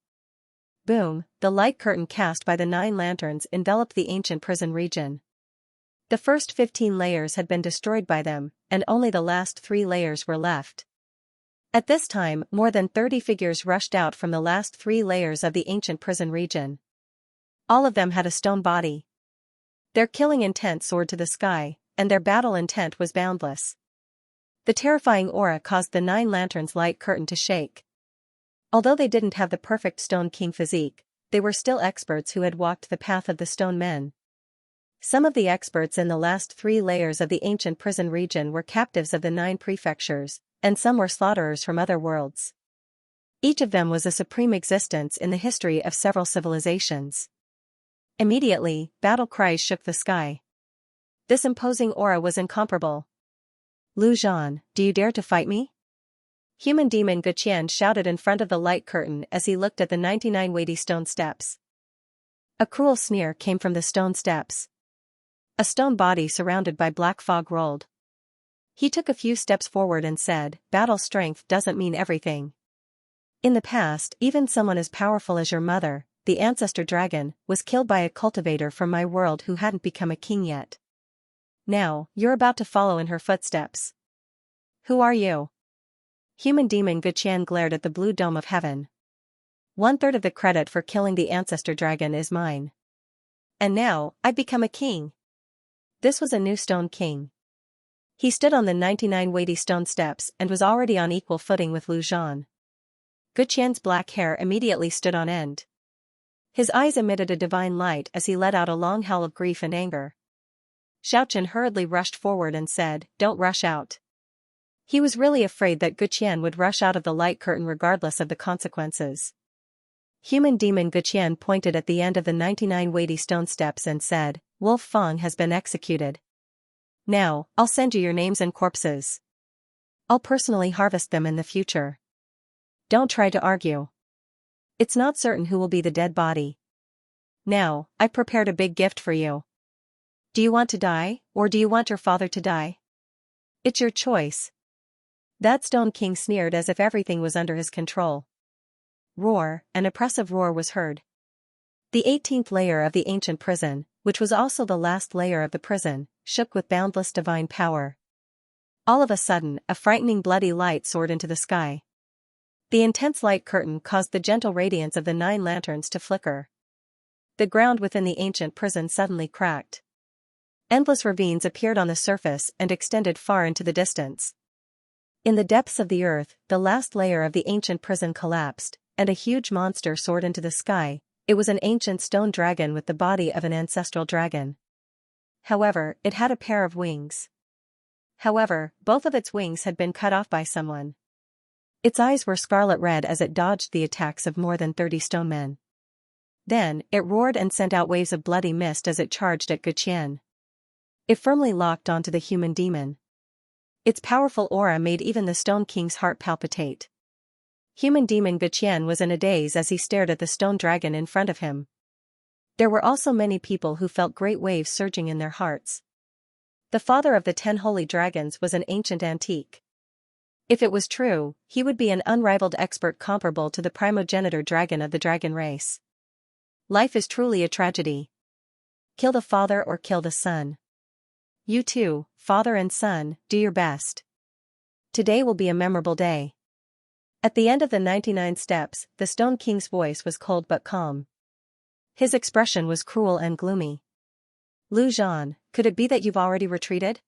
Boom, the light curtain cast by the 9 lanterns enveloped the ancient prison region. The first 15 layers had been destroyed by them, and only the last 3 layers were left. At this time, more than 30 figures rushed out from the last 3 layers of the ancient prison region. All of them had a stone body. Their killing intent soared to the sky, and their battle intent was boundless. The terrifying aura caused the 9 lanterns' light curtain to shake. Although they didn't have the perfect Stone King physique, they were still experts who had walked the path of the stone men. Some of the experts in the last 3 layers of the ancient prison region were captives of the 9 prefectures, and some were slaughterers from other worlds. Each of them was a supreme existence in the history of several civilizations. Immediately, battle cries shook the sky. This imposing aura was incomparable. Lu Zhan, do you dare to fight me? Human demon Guqian shouted in front of the light curtain as he looked at the 99 weighty stone steps. A cruel sneer came from the stone steps. A stone body surrounded by black fog rolled. He took a few steps forward and said, battle strength doesn't mean everything. In the past, even someone as powerful as your mother, the ancestor dragon, was killed by a cultivator from my world who hadn't become a king yet. Now, you're about to follow in her footsteps. Who are you? Human demon Guqian glared at the blue dome of heaven. 1/3 of the credit for killing the ancestor dragon is mine. And now, I've become a king. This was a new stone king. He stood on the 99 weighty stone steps and was already on equal footing with Lu Zhan. Guqian's black hair immediately stood on end. His eyes emitted a divine light as he let out a long howl of grief and anger. Xianxia hurriedly rushed forward and said, don't rush out. He was really afraid that Guqian would rush out of the light curtain regardless of the consequences. Human demon Guqian pointed at the end of the 99 weighty stone steps and said, Wolf Fang has been executed. Now, I'll send you your names and corpses. I'll personally harvest them in the future. Don't try to argue. It's not certain who will be the dead body. Now, I prepared a big gift for you. Do you want to die, or do you want your father to die? It's your choice. That Stone King sneered as if everything was under his control. Roar, an oppressive roar was heard. The 18th layer of the ancient prison, which was also the last layer of the prison, shook with boundless divine power. All of a sudden, a frightening bloody light soared into the sky. The intense light curtain caused the gentle radiance of the 9 lanterns to flicker. The ground within the ancient prison suddenly cracked. Endless ravines appeared on the surface and extended far into the distance. In the depths of the earth, the last layer of the ancient prison collapsed, and a huge monster soared into the sky. It was an ancient stone dragon with the body of an ancestral dragon. However, it had a pair of wings. However, both of its wings had been cut off by someone. Its eyes were scarlet red as it dodged the attacks of more than 30 stone men. Then, it roared and sent out waves of bloody mist as it charged at Guqian. It firmly locked onto the human demon. Its powerful aura made even the Stone King's heart palpitate. Human demon Guqian was in a daze as he stared at the stone dragon in front of him. There were also many people who felt great waves surging in their hearts. The father of the 10 holy dragons was an ancient antique. If it was true, he would be an unrivaled expert comparable to the primogenitor dragon of the dragon race. Life is truly a tragedy. Kill the father or kill the son. You two, father and son, do your best. Today will be a memorable day. At the end of the 99 steps, the Stone King's voice was cold but calm. His expression was cruel and gloomy. Lu Zhan, could it be that you've already retreated?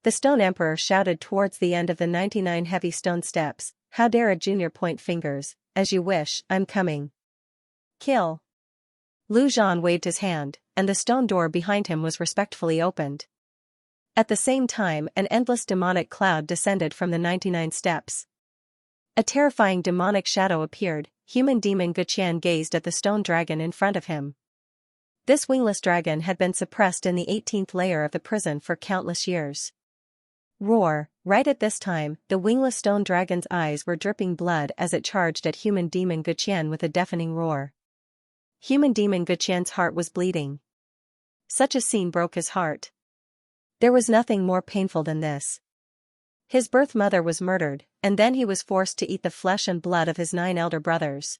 The Stone Emperor shouted towards the end of the 99 heavy stone steps. How dare a junior point fingers, as you wish, I'm coming. Kill. Lu Zhan waved his hand, and the stone door behind him was respectfully opened. At the same time, an endless demonic cloud descended from the 99 steps. A terrifying demonic shadow appeared. Human demon Guqian gazed at the stone dragon in front of him. This wingless dragon had been suppressed in the 18th layer of the prison for countless years. Roar! Right at this time, the wingless stone dragon's eyes were dripping blood as it charged at human demon Guqian with a deafening roar. Human demon Guqian's heart was bleeding. Such a scene broke his heart. There was nothing more painful than this. His birth mother was murdered, and then he was forced to eat the flesh and blood of his 9 elder brothers.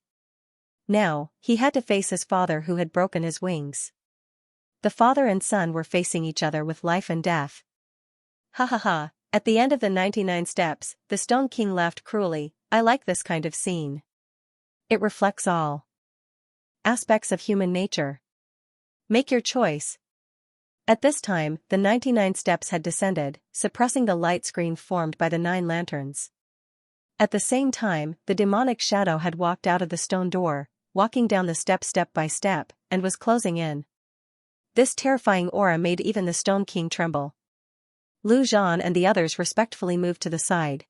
Now, he had to face his father who had broken his wings. The father and son were facing each other with life and death. Ha ha ha, at the end of the 99 steps, the Stone King laughed cruelly. I like this kind of scene. It reflects all aspects of human nature. Make your choice. At this time, the 99 steps had descended, suppressing the light screen formed by the 9 lanterns. At the same time, the demonic shadow had walked out of the stone door, walking down the steps step by step, and was closing in. This terrifying aura made even the Stone King tremble. Lu Zhan and the others respectfully moved to the side.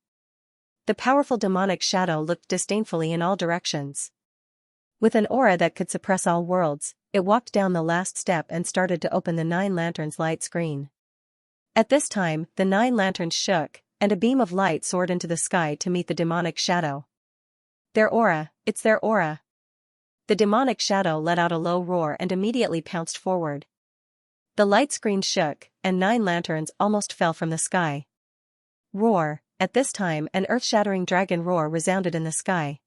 The powerful demonic shadow looked disdainfully in all directions. With an aura that could suppress all worlds, it walked down the last step and started to open the 9 lanterns' light screen. At this time, the 9 lanterns shook, and a beam of light soared into the sky to meet the demonic shadow. Their aura, it's their aura. The demonic shadow let out a low roar and immediately pounced forward. The light screen shook, and 9 lanterns almost fell from the sky. Roar! At this time, an earth-shattering dragon roar resounded in the sky.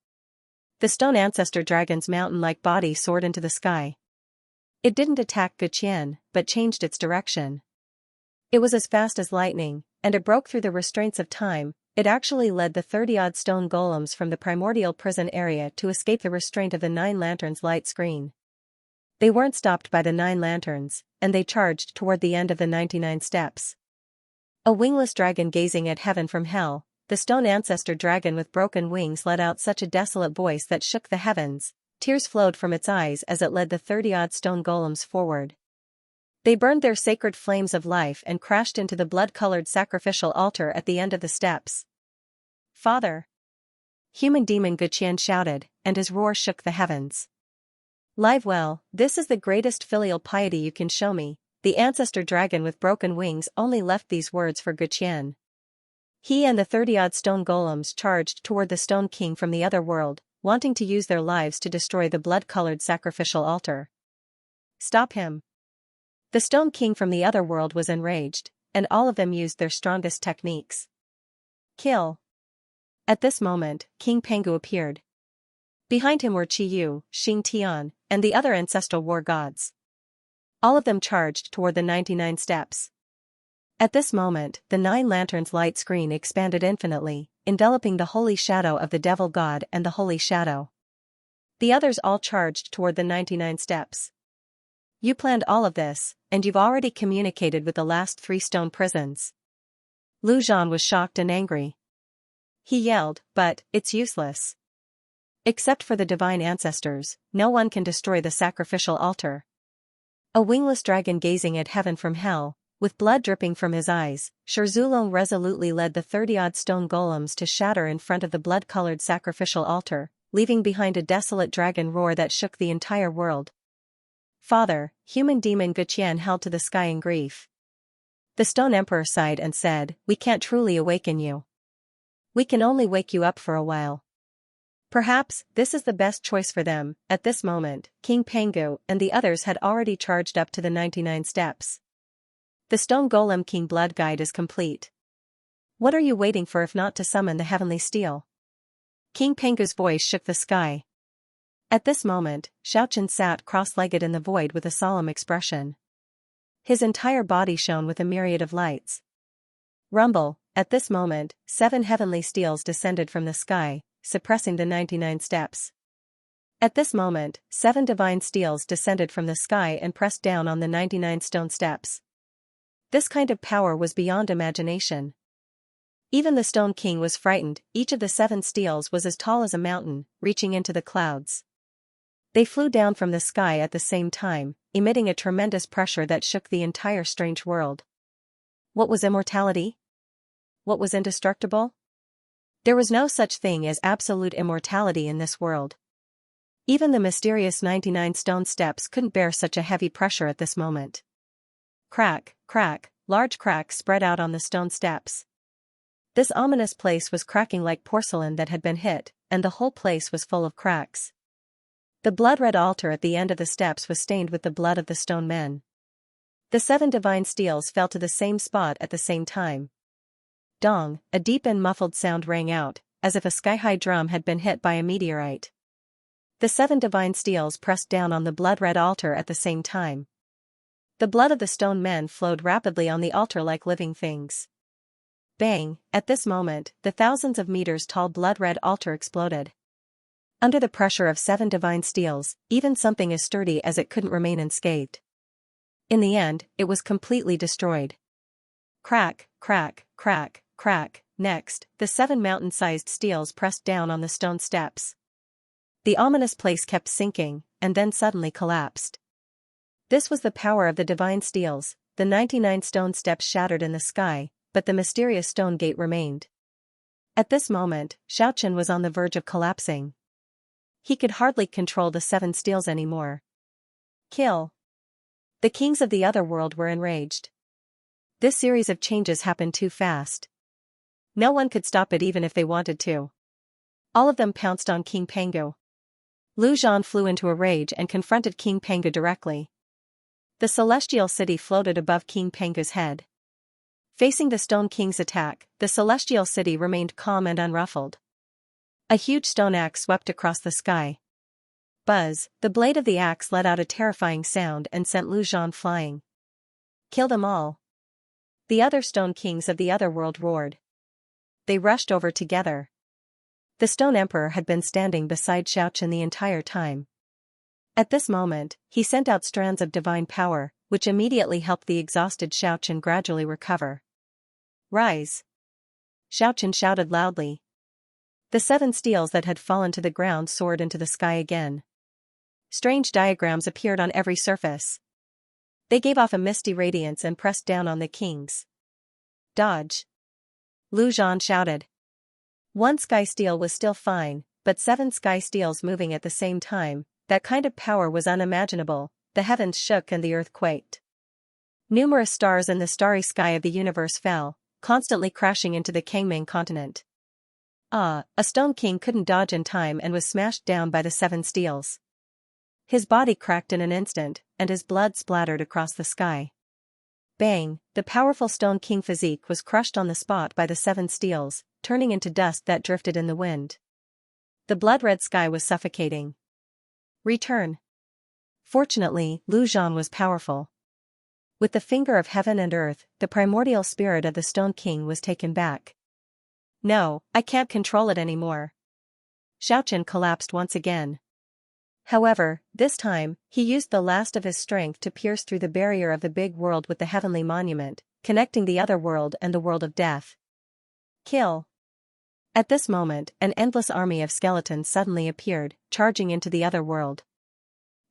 The stone ancestor dragon's mountain-like body soared into the sky. It didn't attack Guqian, but changed its direction. It was as fast as lightning, and it broke through the restraints of time. It actually led the 30-odd stone golems from the primordial prison area to escape the restraint of the 9 lanterns' light screen. They weren't stopped by the 9 lanterns, and they charged toward the end of the 99 steps. A wingless dragon gazing at heaven from hell, the stone ancestor dragon with broken wings let out such a desolate voice that shook the heavens. Tears flowed from its eyes as it led the 30-odd stone golems forward. They burned their sacred flames of life and crashed into the blood-colored sacrificial altar at the end of the steps. Father! Human demon Guqian shouted, and his roar shook the heavens. Live well, this is the greatest filial piety you can show me. The ancestor dragon with broken wings only left these words for Guqian. He and the 30-odd stone golems charged toward the Stone King from the other world, wanting to use their lives to destroy the blood-colored sacrificial altar. Stop him! The Stone King from the other world was enraged, and all of them used their strongest techniques. Kill! At this moment, King Pengu appeared. Behind him were Qi Yu, Xing Tian, and the other ancestral war gods. All of them charged toward the 99 steps. At this moment, the 9 lanterns' light screen expanded infinitely, enveloping the holy shadow of the devil god and the holy shadow. The others all charged toward the 99 steps. You planned all of this, and you've already communicated with the last 3 stone prisons. Lu Zhan was shocked and angry. He yelled, but, it's useless. Except for the divine ancestors, no one can destroy the sacrificial altar. A wingless dragon gazing at heaven from hell, with blood dripping from his eyes, Sherzulong resolutely led the 30-odd stone golems to shatter in front of the blood-colored sacrificial altar, leaving behind a desolate dragon roar that shook the entire world. Father, human demon Guqian held to the sky in grief. The Stone Emperor sighed and said, we can't truly awaken you. We can only wake you up for a while. Perhaps this is the best choice for them. At this moment, King Pengu and the others had already charged up to the 99 steps. The stone golem king blood guide is complete. What are you waiting for if not to summon the heavenly steel? King Pengu's voice shook the sky. At this moment, Xianxia sat cross-legged in the void with a solemn expression. His entire body shone with a myriad of lights. Rumble, at this moment, 7 heavenly steels descended from the sky, suppressing the 99 steps. At this moment, 7 divine steels descended from the sky and pressed down on the 99 stone steps. This kind of power was beyond imagination. Even the Stone King was frightened. Each of the 7 steels was as tall as a mountain, reaching into the clouds. They flew down from the sky at the same time, emitting a tremendous pressure that shook the entire strange world. What was immortality? What was indestructible? There was no such thing as absolute immortality in this world. Even the mysterious 99 stone steps couldn't bear such a heavy pressure at this moment. Crack, crack, large cracks spread out on the stone steps. This ominous place was cracking like porcelain that had been hit, and the whole place was full of cracks. The blood-red altar at the end of the steps was stained with the blood of the stone men. The 7 divine steels fell to the same spot at the same time. Dong, a deep and muffled sound rang out, as if a sky-high drum had been hit by a meteorite. The 7 divine steels pressed down on the blood-red altar at the same time. The blood of the stone men flowed rapidly on the altar like living things. Bang, at this moment, the thousands of meters tall blood-red altar exploded. Under the pressure of 7 divine steels, even something as sturdy as it couldn't remain unscathed. In the end, it was completely destroyed. Crack, crack, crack, crack. Next, the 7 mountain-sized steels pressed down on the stone steps. The ominous place kept sinking, and then suddenly collapsed. This was the power of the divine steels. The 99 stone steps shattered in the sky, but the mysterious stone gate remained. At this moment, Xianxia was on the verge of collapsing. He could hardly control the 7 steels anymore. Kill. The kings of the other world were enraged. This series of changes happened too fast. No one could stop it even if they wanted to. All of them pounced on King Pengu. Lu Zhan flew into a rage and confronted King Pengu directly. The celestial city floated above King Pengu's head. Facing the Stone King's attack, the celestial city remained calm and unruffled. A huge stone axe swept across the sky. Buzz, the blade of the axe let out a terrifying sound and sent Lu Zhan flying. Kill them all. The other Stone Kings of the other world roared. They rushed over together. The Stone Emperor had been standing beside Xianxia the entire time. At this moment, he sent out strands of divine power, which immediately helped the exhausted Xianxia gradually recover. Rise! Xianxia shouted loudly. The 7 steels that had fallen to the ground soared into the sky again. Strange diagrams appeared on every surface. They gave off a misty radiance and pressed down on the kings. Dodge! Lu Zhan shouted. 1 sky steel was still fine, but 7 sky steels moving at the same time, that kind of power was unimaginable. The heavens shook and the earth quaked. Numerous stars in the starry sky of the universe fell, constantly crashing into the Kangming continent. A Stone King couldn't dodge in time and was smashed down by the 7 steels. His body cracked in an instant, and his blood splattered across the sky. Bang, the powerful Stone King physique was crushed on the spot by the 7 steels, turning into dust that drifted in the wind. The blood-red sky was suffocating. Return. Fortunately, Lu Zhan was powerful. With the finger of heaven and earth, the primordial spirit of the Stone King was taken back. No, I can't control it anymore. Xianxia collapsed once again. However, this time, he used the last of his strength to pierce through the barrier of the big world with the heavenly monument, connecting the other world and the world of death. Kill. At this moment, an endless army of skeletons suddenly appeared, charging into the other world.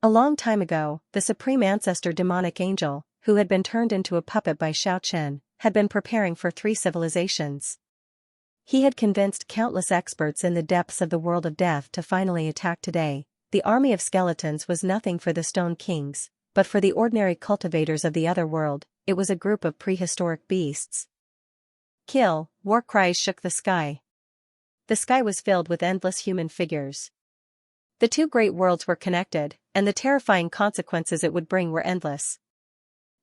A long time ago, the supreme ancestor demonic angel, who had been turned into a puppet by Xianxia, had been preparing for 3 civilizations. He had convinced countless experts in the depths of the world of death to finally attack today. The army of skeletons was nothing for the Stone Kings, but for the ordinary cultivators of the other world, it was a group of prehistoric beasts. Kill, war cries shook the sky. the sky was filled with endless human figures. The two great worlds were connected, and the terrifying consequences it would bring were endless.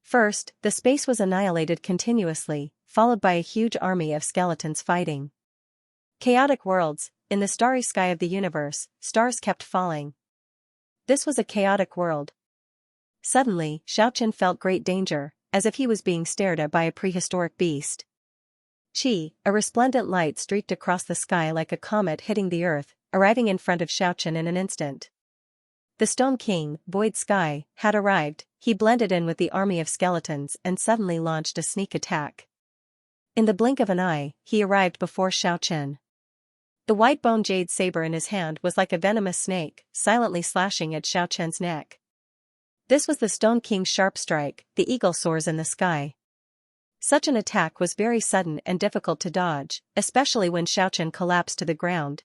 First, the space was annihilated continuously, followed by a huge army of skeletons fighting. Chaotic worlds, in the starry sky of the universe, stars kept falling. This was a chaotic world. Suddenly, Xiaochen felt great danger, as if he was being stared at by a prehistoric beast. A resplendent light streaked across the sky like a comet hitting the earth, arriving in front of Xiaochen in an instant. The Stone King, Void Sky, had arrived. He blended in with the army of skeletons and suddenly launched a sneak attack. In the blink of an eye, he arrived before Xiaochen. The white bone jade saber in his hand was like a venomous snake, silently slashing at Xiaochen's neck. This was the Stone King's sharp strike. The eagle soars in the sky. Such an attack was very sudden and difficult to dodge, especially when Xiaochen collapsed to the ground.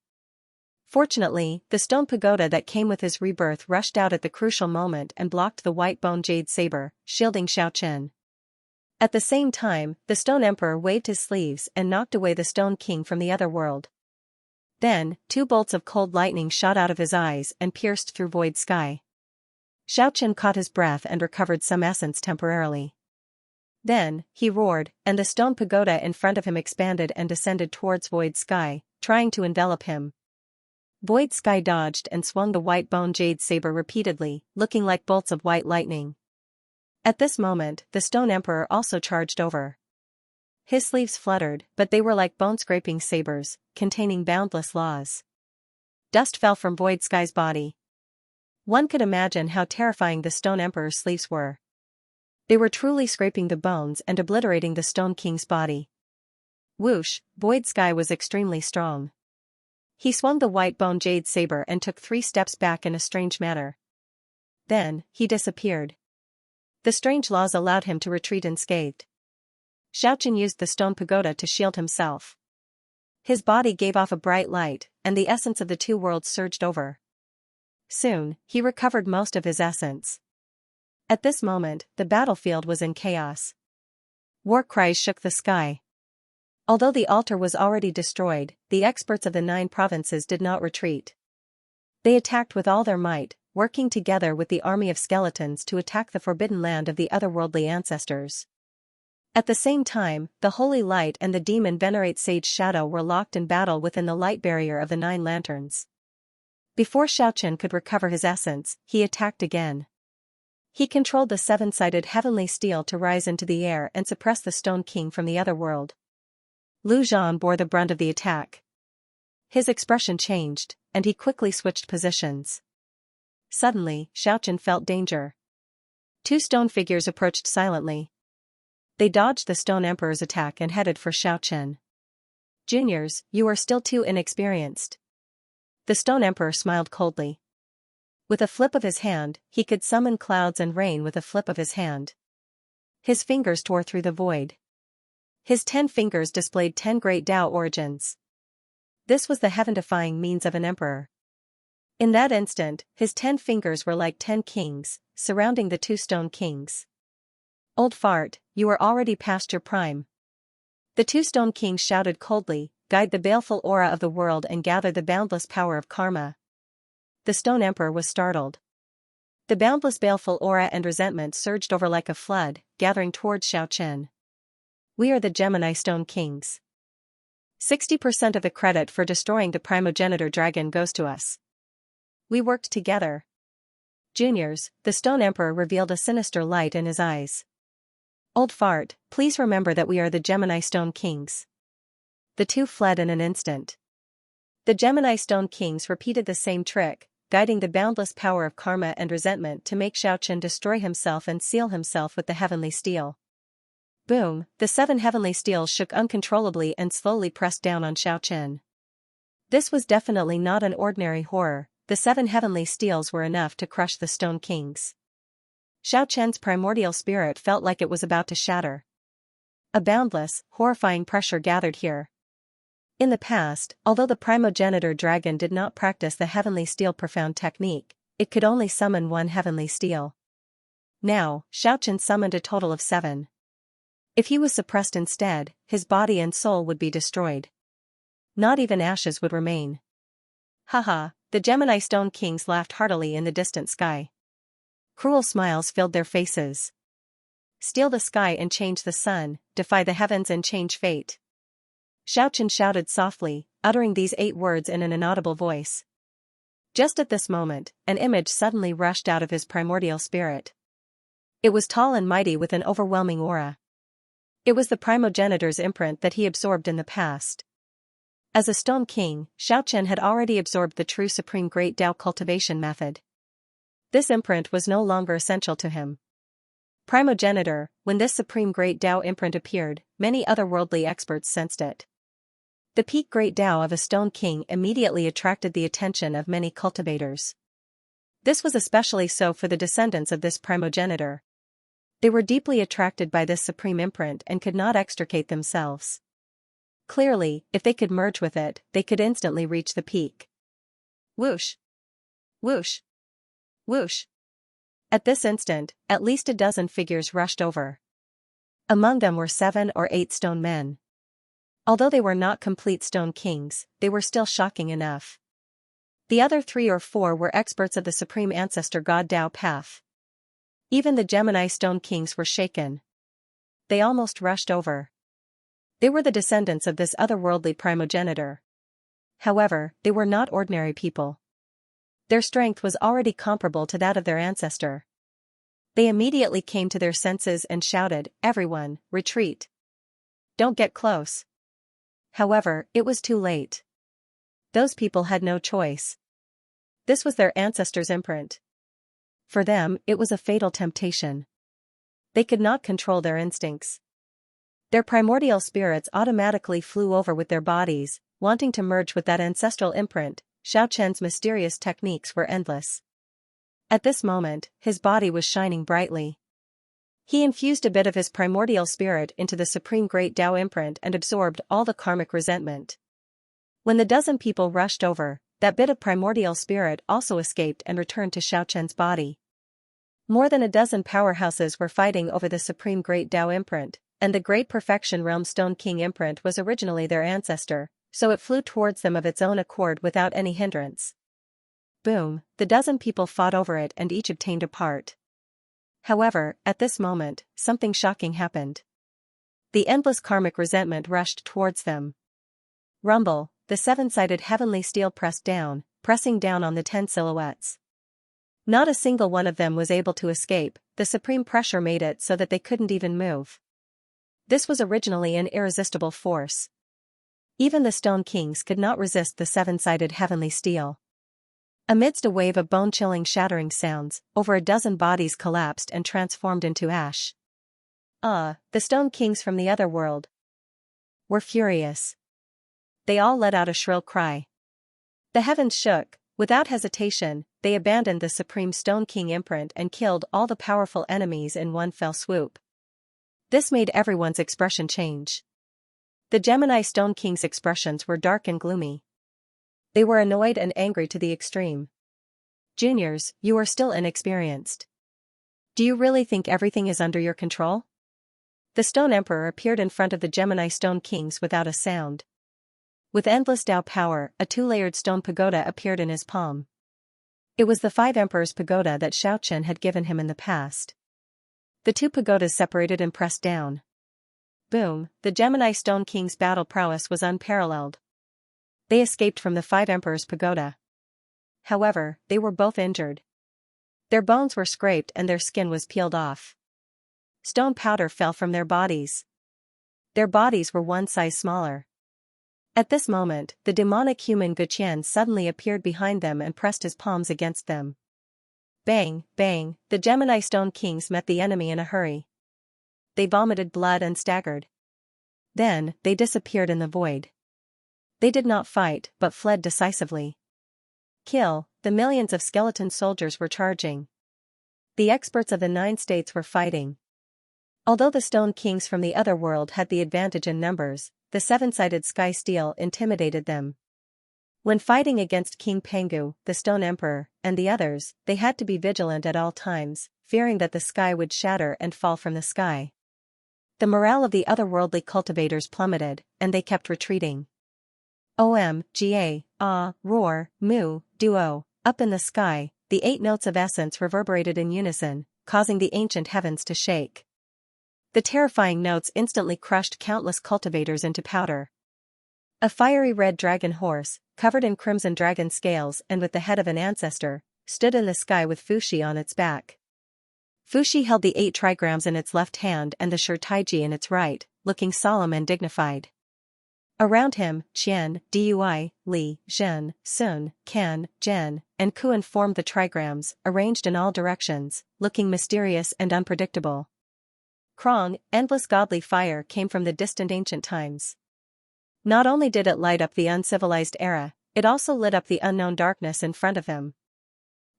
Fortunately, the stone pagoda that came with his rebirth rushed out at the crucial moment and blocked the white bone jade saber, shielding Xiaochen. At the same time, the Stone Emperor waved his sleeves and knocked away the Stone King from the other world. Then, two bolts of cold lightning shot out of his eyes and pierced through Void Sky. Xiaochen caught his breath and recovered some essence temporarily. Then, he roared, and the stone pagoda in front of him expanded and descended towards Void Sky, trying to envelop him. Void Sky dodged and swung the white bone jade saber repeatedly, looking like bolts of white lightning. At this moment, the Stone Emperor also charged over. His sleeves fluttered, but they were like bone-scraping sabers, containing boundless laws. Dust fell from Void Sky's body. One could imagine how terrifying the Stone Emperor's sleeves were. They were truly scraping the bones and obliterating the Stone King's body. Whoosh, Void Sky was extremely strong. He swung the white bone jade saber and took 3 steps back in a strange manner. Then, he disappeared. The strange laws allowed him to retreat unscathed. Xiaochen used the stone pagoda to shield himself. His body gave off a bright light, and the essence of the two worlds surged over. Soon, he recovered most of his essence. At this moment, the battlefield was in chaos. War cries shook the sky. Although the altar was already destroyed, the experts of the 9 provinces did not retreat. They attacked with all their might, working together with the army of skeletons to attack the forbidden land of the otherworldly ancestors. At the same time, the Holy Light and the demon Venerate Sage Shadow were locked in battle within the light barrier of the 9 lanterns. Before Xiaochen could recover his essence, he attacked again. He controlled the 7-sided heavenly steel to rise into the air and suppress the Stone King from the other world. Lu Zhan bore the brunt of the attack. His expression changed, and he quickly switched positions. Suddenly, Xiaochen felt danger. 2 stone figures approached silently. They dodged the Stone Emperor's attack and headed for Xiaochen. "Juniors, you are still too inexperienced." The Stone Emperor smiled coldly. With a flip of his hand, he could summon clouds and rain with a flip of his hand. His fingers tore through the void. His 10 fingers displayed 10 great Tao origins. This was the heaven-defying means of an emperor. In that instant, his 10 fingers were like 10 kings, surrounding the 2 stone kings. "Old fart, you are already past your prime." The 2 stone kings shouted coldly, "Guide the baleful aura of the world and gather the boundless power of karma." The Stone Emperor was startled. The boundless baleful aura and resentment surged over like a flood, gathering towards Xiaochen. "We are the Gemini Stone Kings. 60% of the credit for destroying the primogenitor dragon goes to us. We worked together." "Juniors," the Stone Emperor revealed a sinister light in his eyes. "Old fart, please remember that we are the Gemini Stone Kings." The 2 fled in an instant. The Gemini Stone Kings repeated the same trick, guiding the boundless power of karma and resentment to make Xiaochen destroy himself and seal himself with the heavenly steel. Boom, the 7 heavenly steels shook uncontrollably and slowly pressed down on Xiaochen. This was definitely not an ordinary horror. The 7 heavenly steels were enough to crush the Stone Kings. Xiaochen's primordial spirit felt like it was about to shatter. A boundless, horrifying pressure gathered here. In the past, although the primogenitor dragon did not practice the heavenly steel profound technique, it could only summon 1 heavenly steel. Now, Xiaochen summoned a total of 7. If he was suppressed instead, his body and soul would be destroyed. Not even ashes would remain. Haha, the Gemini Stone Kings laughed heartily in the distant sky. Cruel smiles filled their faces. Steal the sky and change the sun, defy the heavens and change fate. Xiaochen shouted softly, uttering these 8 words in an inaudible voice. Just at this moment, an image suddenly rushed out of his primordial spirit. It was tall and mighty with an overwhelming aura. It was the primogenitor's imprint that he absorbed in the past. As a Stone King, Xiaochen had already absorbed the true supreme great Tao cultivation method. This imprint was no longer essential to him. Primogenitor, when this supreme great Tao imprint appeared, many otherworldly experts sensed it. The peak great Tao of a Stone King immediately attracted the attention of many cultivators. This was especially so for the descendants of this primogenitor. They were deeply attracted by this supreme imprint and could not extricate themselves. Clearly, if they could merge with it, they could instantly reach the peak. Whoosh! Whoosh! Whoosh! At this instant, at least a dozen figures rushed over. Among them were 7 or 8 stone men. Although they were not complete Stone Kings, they were still shocking enough. The other 3 or 4 were experts of the Supreme Ancestor God Tao path. Even the Gemini Stone Kings were shaken. They almost rushed over. They were the descendants of this otherworldly primogenitor. However, they were not ordinary people. Their strength was already comparable to that of their ancestor. They immediately came to their senses and shouted, "Everyone, retreat! Don't get close!" However, it was too late. Those people had no choice. This was their ancestor's imprint. For them, it was a fatal temptation. They could not control their instincts. Their primordial spirits automatically flew over with their bodies, wanting to merge with that ancestral imprint. Xiaochen's mysterious techniques were endless. At this moment, his body was shining brightly. He infused a bit of his primordial spirit into the supreme great Tao imprint and absorbed all the karmic resentment. When the dozen people rushed over, that bit of primordial spirit also escaped and returned to Xiaochen's body. More than a dozen powerhouses were fighting over the supreme great Tao imprint, and the Great Perfection Realm Stone King imprint was originally their ancestor, so it flew towards them of its own accord without any hindrance. Boom, the dozen people fought over it and each obtained a part. However, at this moment, something shocking happened. The endless karmic resentment rushed towards them. Rumble, the 7-sided heavenly steel pressing down on the 10 silhouettes. Not a single one of them was able to escape, the supreme pressure made it so that they couldn't even move. This was originally an irresistible force. Even the Stone Kings could not resist the 7-sided heavenly steel. Amidst a wave of bone-chilling shattering sounds, over a dozen bodies collapsed and transformed into ash. The Stone Kings from the other world were furious. They all let out a shrill cry. The heavens shook. Without hesitation, they abandoned the Supreme Stone King imprint and killed all the powerful enemies in one fell swoop. This made everyone's expression change. The Gemini Stone King's expressions were dark and gloomy. They were annoyed and angry to the extreme. Juniors, you are still inexperienced. Do you really think everything is under your control? The Stone Emperor appeared in front of the Gemini Stone Kings without a sound. With endless Tao power, a 2-layered stone pagoda appeared in his palm. It was the 5 Emperors pagoda that Xiaochen had given him in the past. The 2 pagodas separated and pressed down. Boom, the Gemini Stone King's battle prowess was unparalleled. They escaped from the 5 Emperors pagoda. However, they were both injured. Their bones were scraped and their skin was peeled off. Stone powder fell from their bodies. Their bodies were one size smaller. At this moment, the demonic human Guqian suddenly appeared behind them and pressed his palms against them. Bang, bang, the Gemini Stone Kings met the enemy in a hurry. They vomited blood and staggered. Then, they disappeared in the void. They did not fight, but fled decisively. Kill, the millions of skeleton soldiers were charging. The experts of the 9 states were fighting. Although the Stone Kings from the other world had the advantage in numbers, the 7-sided sky steel intimidated them. When fighting against King Pengu, the Stone Emperor, and the others, they had to be vigilant at all times, fearing that the sky would shatter and fall from the sky. The morale of the otherworldly cultivators plummeted, and they kept retreating. Om-ga, ah, roar, mu, duo. Up in the sky, the 8 notes of essence reverberated in unison, causing the ancient heavens to shake. The terrifying notes instantly crushed countless cultivators into powder. A fiery red dragon horse, covered in crimson dragon scales and with the head of an ancestor, stood in the sky with Fuxi on its back. Fuxi held the 8 trigrams in its left hand and the Shurtaiji in its right, looking solemn and dignified. Around him, Qian, Dui, Li, Zhen, Sun, Kan, Zhen, and Kuan formed the trigrams, arranged in all directions, looking mysterious and unpredictable. Krong, endless godly fire came from the distant ancient times. Not only did it light up the uncivilized era, it also lit up the unknown darkness in front of him.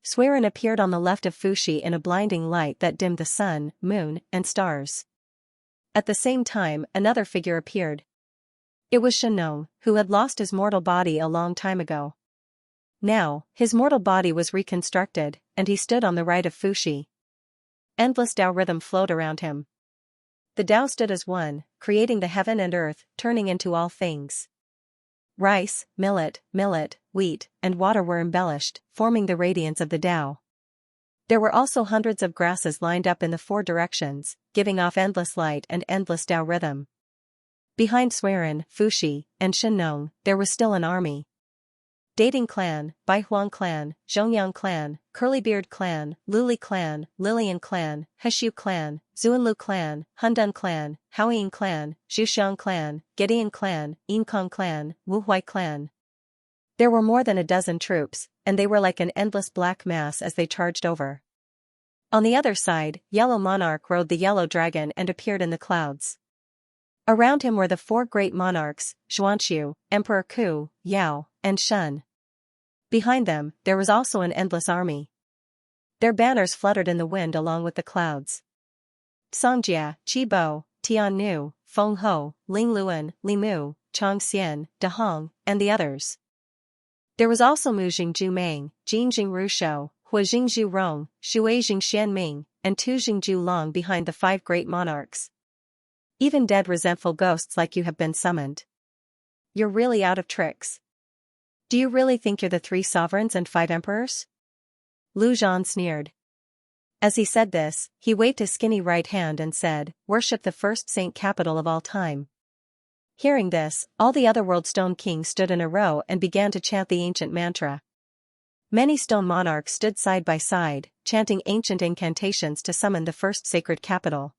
Swearin appeared on the left of Fuxi in a blinding light that dimmed the sun, moon, and stars. At the same time, another figure appeared. It was Shenong, who had lost his mortal body a long time ago. Now, his mortal body was reconstructed, and he stood on the right of Fuxi. Endless Tao rhythm flowed around him. The Tao stood as one, creating the heaven and earth, turning into all things. Rice, millet, wheat, and water were embellished, forming the radiance of the Tao. There were also hundreds of grasses lined up in the 4 directions, giving off endless light and endless Tao rhythm. Behind Swearin, Fuxi, and Shenong, there was still an army. Dating Clan, Baihuang Clan, Zhongyang Clan, Curlybeard Clan, Luli Clan, Lilian Clan, Heshu Clan, Zuanlu Clan, Hundun Clan, Haoying Clan, Zhuxiang Clan, Gideon Clan, Yinkong Clan, Wuhui Clan. There were more than a dozen troops, and they were like an endless black mass as they charged over. On the other side, Yellow Monarch rode the yellow dragon and appeared in the clouds. Around him were the 4 great monarchs, Xuanxia, Emperor Ku, Yao, and Shun. Behind them, there was also an endless army. Their banners fluttered in the wind along with the clouds. Songjia, Qibo, Tian Nu, Feng Ho, Ling Luan, Li Mu, Chang Xian, De Hong, and the others. There was also Mu Jingju Meng, Jin Jingru Shou, Hua Jingju Rong, Shui Jingxian Ming, and Tu Jingju Long behind the 5 great monarchs. Even dead resentful ghosts like you have been summoned. You're really out of tricks. Do you really think you're the 3 sovereigns and 5 emperors? Lu Zhan sneered. As he said this, he waved his skinny right hand and said, "Worship the first saint capital of all time." Hearing this, all the otherworld stone kings stood in a row and began to chant the ancient mantra. Many stone monarchs stood side by side, chanting ancient incantations to summon the first sacred capital.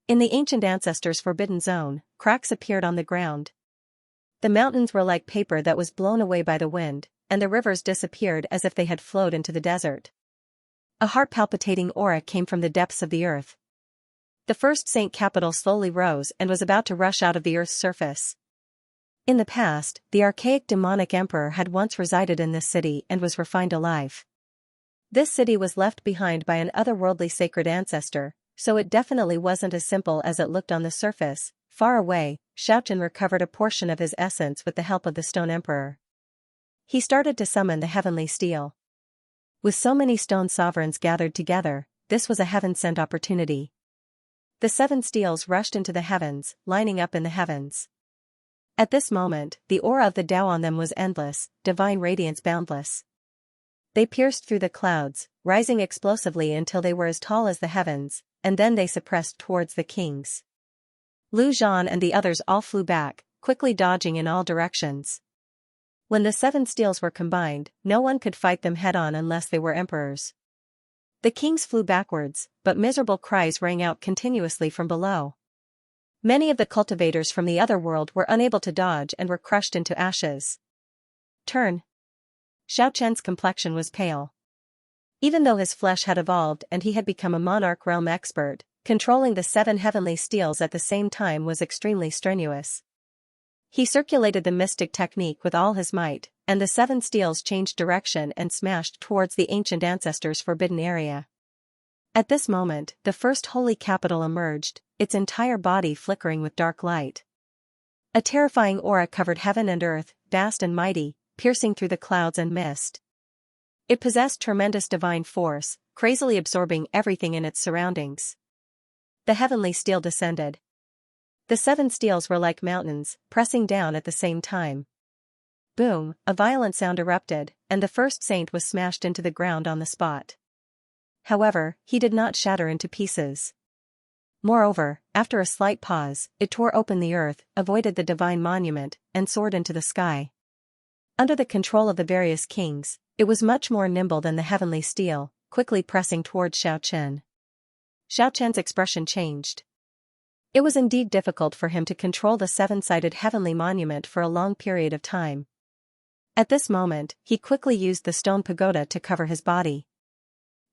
In the ancient ancestors' forbidden zone, cracks appeared on the ground. The mountains were like paper that was blown away by the wind, and the rivers disappeared as if they had flowed into the desert. A heart-palpitating aura came from the depths of the earth. The first saint capital slowly rose and was about to rush out of the earth's surface. In the past, the archaic demonic emperor had once resided in this city and was refined alive. This city was left behind by an otherworldly sacred ancestor, so it definitely wasn't as simple as it looked on the surface. Far away, Xiaochen recovered a portion of his essence with the help of the Stone Emperor. He started to summon the heavenly steel. With so many stone sovereigns gathered together, this was a heaven-sent opportunity. The 7 steels rushed into the heavens, lining up in the heavens. At this moment, the aura of the Tao on them was endless, divine radiance boundless. They pierced through the clouds, rising explosively until they were as tall as the heavens, and then they suppressed towards the kings. Lu Zhan and the others all flew back, quickly dodging in all directions. When the 7 steels were combined, no one could fight them head-on unless they were emperors. The kings flew backwards, but miserable cries rang out continuously from below. Many of the cultivators from the other world were unable to dodge and were crushed into ashes. Turn. Xiao Chen's complexion was pale. Even though his flesh had evolved and he had become a monarch realm expert, controlling the 7 heavenly steels at the same time was extremely strenuous. He circulated the mystic technique with all his might, and the 7 steels changed direction and smashed towards the ancient ancestors' forbidden area. At this moment, the first holy capital emerged, its entire body flickering with dark light. A terrifying aura covered heaven and earth, vast and mighty, piercing through the clouds and mist. It possessed tremendous divine force, crazily absorbing everything in its surroundings. The heavenly steel descended. The 7 steels were like mountains, pressing down at the same time. Boom, a violent sound erupted, and the first saint was smashed into the ground on the spot. However, he did not shatter into pieces. Moreover, after a slight pause, it tore open the earth, avoided the divine monument, and soared into the sky. Under the control of the various kings, it was much more nimble than the heavenly steel, quickly pressing towards Xianxia. Xianxia's expression changed. It was indeed difficult for him to control the seven-sided heavenly monument for a long period of time. At this moment, he quickly used the stone pagoda to cover his body.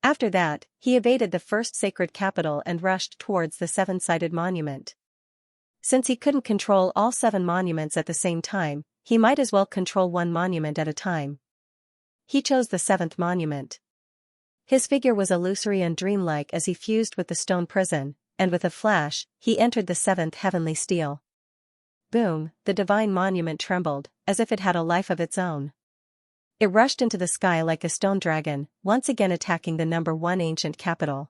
After that, he evaded the first sacred capital and rushed towards the seven-sided monument. Since he couldn't control all 7 monuments at the same time, he might as well control one monument at a time. He chose the 7th monument. His figure was illusory and dreamlike as he fused with the stone prison, and with a flash, he entered the 7th heavenly steel. Boom, the divine monument trembled, as if it had a life of its own. It rushed into the sky like a stone dragon, once again attacking the number 1 ancient capital.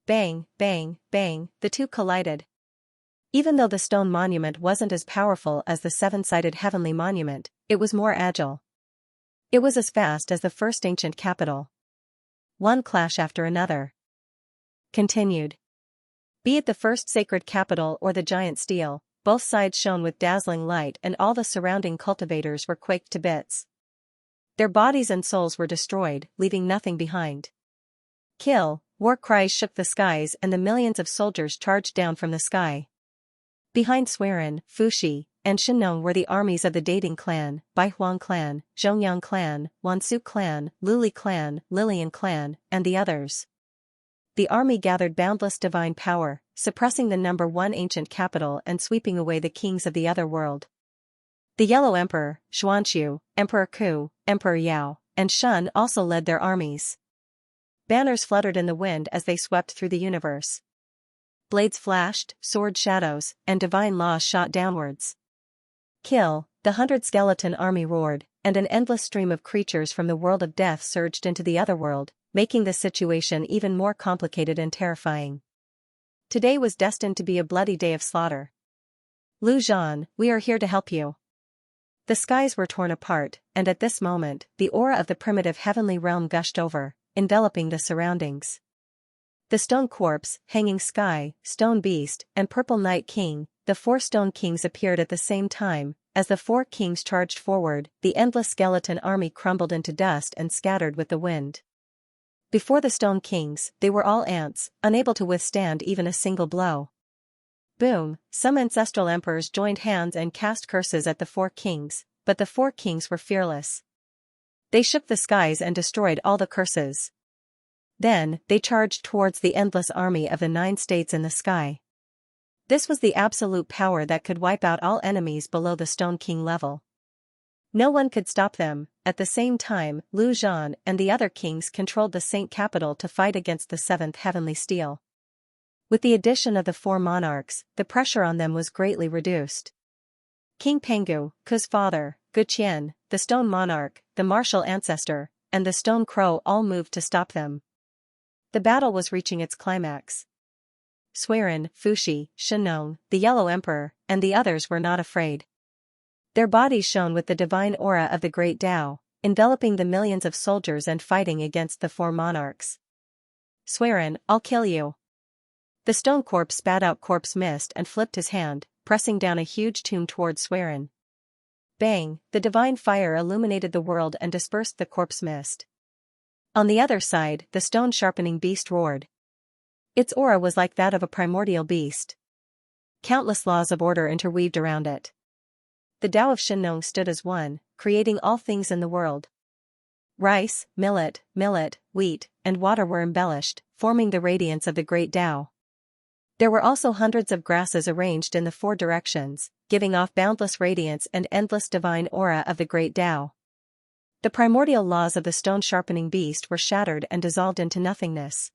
Bang, bang, bang, the two collided. Even though the stone monument wasn't as powerful as the 7-sided heavenly monument, it was more agile. It was as fast as the first ancient capital. One clash after another. Continued. Be it the first sacred capital or the giant steel, both sides shone with dazzling light and all the surrounding cultivators were quaked to bits. Their bodies and souls were destroyed, leaving nothing behind. Kill, war cries shook the skies and the millions of soldiers charged down from the sky. Behind Suiren, Fuxi, and Xianxia were the armies of the Dating clan, Baihuang clan, Zhongyang clan, Wansu clan, Luli clan, Lilian clan, and the others. The army gathered boundless divine power, suppressing the number 1 ancient capital and sweeping away the kings of the other world. The Yellow Emperor, Xuanxia, Emperor Ku, Emperor Yao, and Shun also led their armies. Banners fluttered in the wind as they swept through the universe. Blades flashed, sword shadows, and divine laws shot downwards. Kill, the 100-skeleton army roared, and an endless stream of creatures from the world of death surged into the other world, making the situation even more complicated and terrifying. Today was destined to be a bloody day of slaughter. Lu Zhan, we are here to help you. The skies were torn apart, and at this moment, the aura of the primitive heavenly realm gushed over, enveloping the surroundings. The stone corpse, hanging sky, stone beast, and purple night king, the 4 stone kings appeared at the same time. As the 4 kings charged forward, the endless skeleton army crumbled into dust and scattered with the wind. Before the stone kings, they were all ants, unable to withstand even a single blow. Boom, some ancestral emperors joined hands and cast curses at the 4 kings, but the 4 kings were fearless. They shook the skies and destroyed all the curses. Then, they charged towards the endless army of the 9 states in the sky. This was the absolute power that could wipe out all enemies below the Stone King level. No one could stop them. At the same time, Lu Zhan and the other kings controlled the Saint capital to fight against the 7th heavenly steel. With the addition of the 4 monarchs, the pressure on them was greatly reduced. King Pengu, Ku's father, Guqian, the Stone Monarch, the Martial Ancestor, and the Stone Crow all moved to stop them. The battle was reaching its climax. Suiren, Fuxi, Xianxia, the Yellow Emperor, and the others were not afraid. Their bodies shone with the divine aura of the Great Tao, enveloping the millions of soldiers and fighting against the 4 monarchs. Suiren, I'll kill you. The stone corpse spat out corpse mist and flipped his hand, pressing down a huge tomb towards Suiren. Bang, the divine fire illuminated the world and dispersed the corpse mist. On the other side, the stone-sharpening beast roared. Its aura was like that of a primordial beast. Countless laws of order interweaved around it. The Tao of Xianxia stood as one, creating all things in the world. Rice, millet, wheat, and water were embellished, forming the radiance of the Great Tao. There were also hundreds of grasses arranged in the 4 directions, giving off boundless radiance and endless divine aura of the Great Tao. The primordial laws of the stone-sharpening beast were shattered and dissolved into nothingness.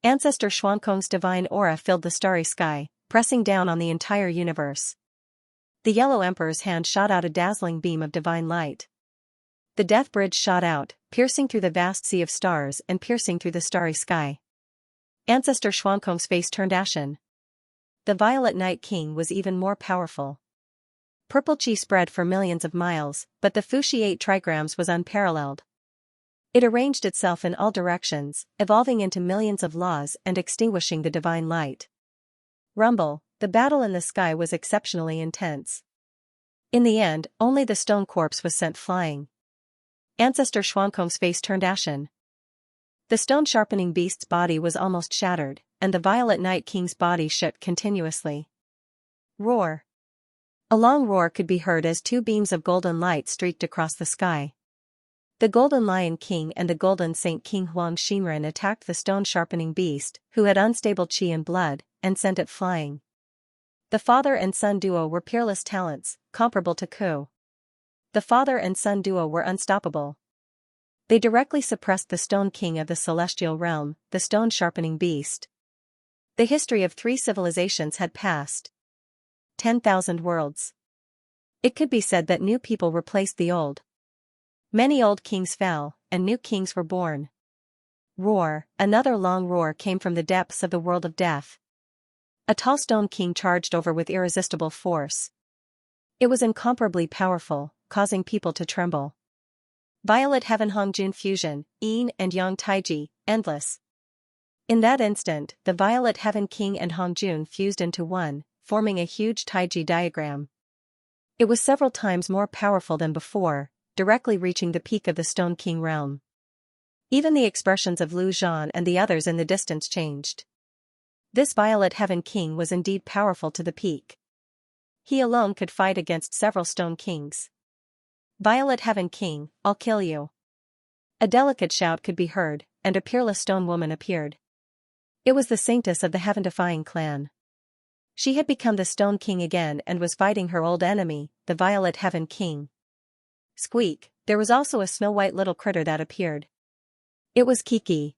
Ancestor Xuankong's divine aura filled the starry sky, pressing down on the entire universe. The Yellow Emperor's hand shot out a dazzling beam of divine light. The Death Bridge shot out, piercing through the vast sea of stars and piercing through the starry sky. Ancestor Xuankong's face turned ashen. The Violet Night King was even more powerful. Purple qi spread for millions of miles, but the Fuxi 8 trigrams was unparalleled. It arranged itself in all directions, evolving into millions of laws and extinguishing the divine light. Rumble, the battle in the sky was exceptionally intense. In the end, only the stone corpse was sent flying. Ancestor Xuankong's face turned ashen. The stone-sharpening beast's body was almost shattered, and the Violet Night King's body shook continuously. Roar. A long roar could be heard as two beams of golden light streaked across the sky. The Golden Lion King and the Golden Saint King Huang Xinren attacked the stone-sharpening beast, who had unstable qi and blood, and sent it flying. The father and son duo were peerless talents, comparable to Ku. The father and son duo were unstoppable. They directly suppressed the Stone King of the Celestial Realm, the stone-sharpening beast. The history of 3 civilizations had passed. 10,000 worlds. It could be said that new people replaced the old. Many old kings fell, and new kings were born. Roar, another long roar came from the depths of the world of death. A tall stone king charged over with irresistible force. It was incomparably powerful, causing people to tremble. Violet Heaven Hongjun fusion, Yin and Yang Taiji, endless. In that instant, the Violet Heaven King and Hongjun fused into one, forming a huge Taiji diagram. It was several times more powerful than before, directly reaching the peak of the Stone King realm. Even the expressions of Lu Zhan and the others in the distance changed. This Violet Heaven King was indeed powerful to the peak. He alone could fight against several Stone Kings. Violet Heaven King, I'll kill you. A delicate shout could be heard, and a peerless stone woman appeared. It was the saintess of the Heaven-defying clan. She had become the Stone King again and was fighting her old enemy, the Violet Heaven King. Squeak, there was also a snow-white little critter that appeared. It was Kiki.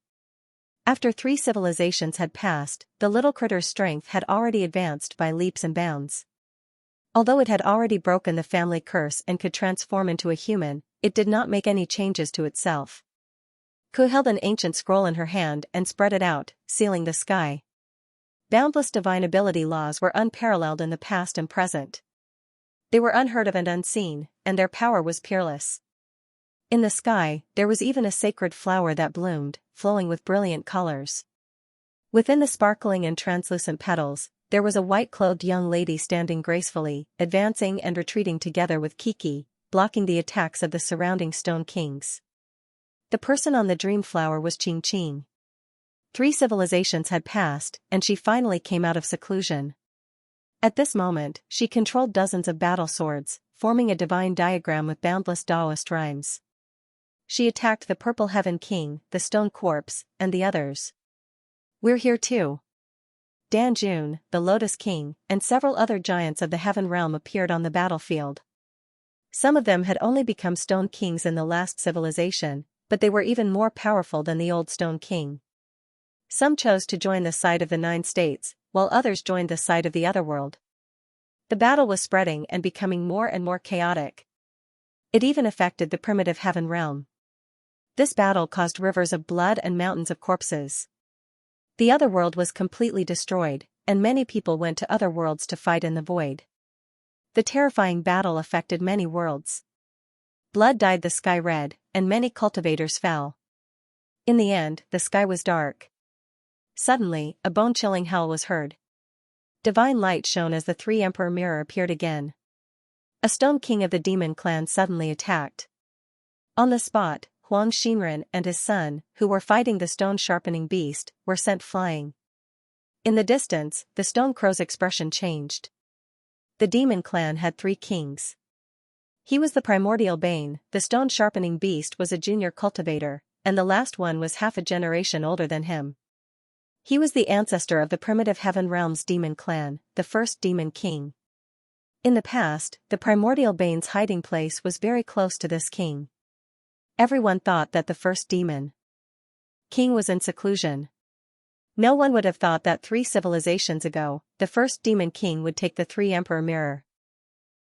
After 3 civilizations had passed, the little critter's strength had already advanced by leaps and bounds. Although it had already broken the family curse and could transform into a human, it did not make any changes to itself. Ku held an ancient scroll in her hand and spread it out, sealing the sky. Boundless divine ability laws were unparalleled in the past and present. They were unheard of and unseen, and their power was peerless. In the sky, there was even a sacred flower that bloomed, flowing with brilliant colors. Within the sparkling and translucent petals, there was a white-clothed young lady standing gracefully, advancing and retreating together with Kiki, blocking the attacks of the surrounding Stone Kings. The person on the dream flower was Qing Qing. 3 civilizations had passed, and she finally came out of seclusion. At this moment, she controlled dozens of battle swords, forming a divine diagram with boundless Taoist rhymes. She attacked the Purple Heaven King, the Stone Corpse, and the others. We're here too. Dan Jun, the Lotus King, and several other giants of the Heaven Realm appeared on the battlefield. Some of them had only become Stone Kings in the last civilization, but they were even more powerful than the old Stone King. Some chose to join the side of the 9 states, while others joined the side of the Otherworld. The battle was spreading and becoming more and more chaotic. It even affected the primitive Heaven Realm. This battle caused rivers of blood and mountains of corpses. The Otherworld was completely destroyed, and many people went to other worlds to fight in the void. The terrifying battle affected many worlds. Blood dyed the sky red, and many cultivators fell. In the end, the sky was dark. Suddenly, a bone-chilling howl was heard. Divine light shone as the 3 Emperor Mirror appeared again. A Stone King of the Demon Clan suddenly attacked. On the spot, Huang Xinren and his son, who were fighting the stone-sharpening beast, were sent flying. In the distance, the Stone Crow's expression changed. The Demon Clan had 3 kings. He was the primordial Bane, the stone-sharpening beast was a junior cultivator, and the last one was half a generation older than him. He was the ancestor of the primitive Heaven Realm's Demon Clan, the first Demon King. In the past, the primordial Bane's hiding place was very close to this king. Everyone thought that the first Demon King was in seclusion. No one would have thought that 3 civilizations ago, the first Demon King would take the 3 Emperor Mirror.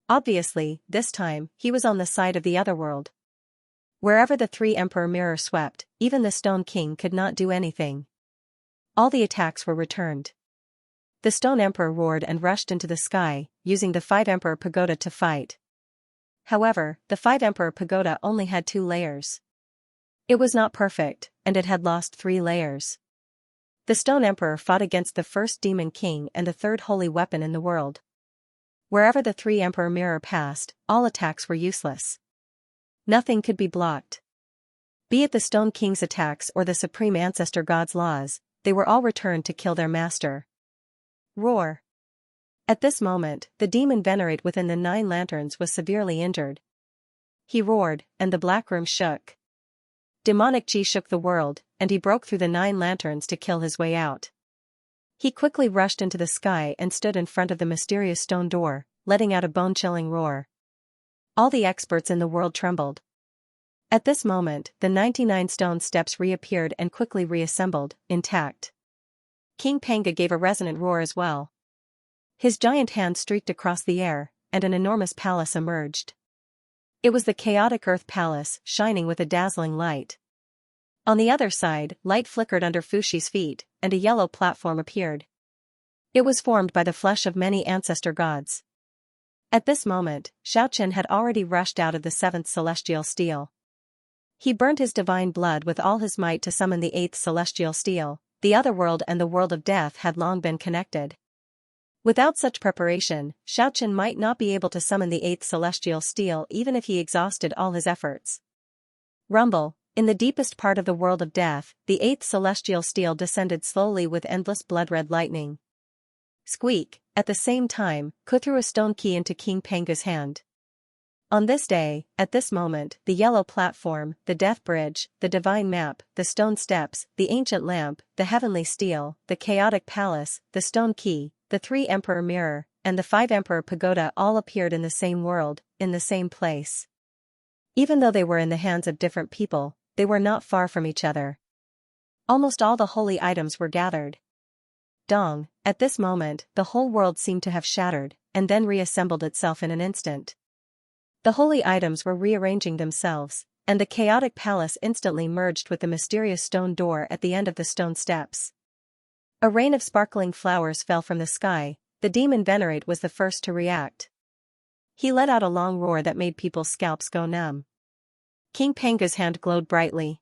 Obviously, this time, he was on the side of the Otherworld. Wherever the 3 Emperor Mirror swept, even the Stone King could not do anything. All the attacks were returned. The Stone Emperor roared and rushed into the sky, using the 5 Emperor Pagoda to fight. However, the 5 Emperor Pagoda only had 2 layers. It was not perfect, and it had lost 3 layers. The Stone Emperor fought against the first Demon King and the third holy weapon in the world. Wherever the 3 Emperor Mirror passed, all attacks were useless. Nothing could be blocked. Be it the Stone King's attacks or the Supreme Ancestor God's laws, they were all returned to kill their master. Roar. At this moment, the demon venerate within the 9 lanterns was severely injured. He roared, and the black room shook. Demonic Qi shook the world, and he broke through the 9 lanterns to kill his way out. He quickly rushed into the sky and stood in front of the mysterious stone door, letting out a bone-chilling roar. All the experts in the world trembled. At this moment, the 99 stone steps reappeared and quickly reassembled, intact. King Panga gave a resonant roar as well. His giant hand streaked across the air, and an enormous palace emerged. It was the chaotic Earth Palace, shining with a dazzling light. On the other side, light flickered under Fushi's feet, and a yellow platform appeared. It was formed by the flesh of many ancestor gods. At this moment, Xiaoqin had already rushed out of the 7th celestial steel. He burned his divine blood with all his might to summon the 8th celestial steel. The other world and the world of death had long been connected. Without such preparation, Xiaoqin might not be able to summon the 8th celestial steel even if he exhausted all his efforts. Rumble. In the deepest part of the world of death, the 8th celestial steel descended slowly with endless blood-red lightning. Squeak. At the same time, Ku threw a stone key into King Panga's hand. On this day, at this moment, the yellow platform, the death bridge, the divine map, the stone steps, the ancient lamp, the heavenly steel, the chaotic palace, the stone key, the 3 Emperor Mirror, and the 5 Emperor Pagoda all appeared in the same world, in the same place. Even though they were in the hands of different people, they were not far from each other. Almost all the holy items were gathered. Dong. At this moment, the whole world seemed to have shattered, and then reassembled itself in an instant. The holy items were rearranging themselves, and the chaotic palace instantly merged with the mysterious stone door at the end of the stone steps. A rain of sparkling flowers fell from the sky. The demon venerate was the first to react. He let out a long roar that made people's scalps go numb. King Panga's hand glowed brightly.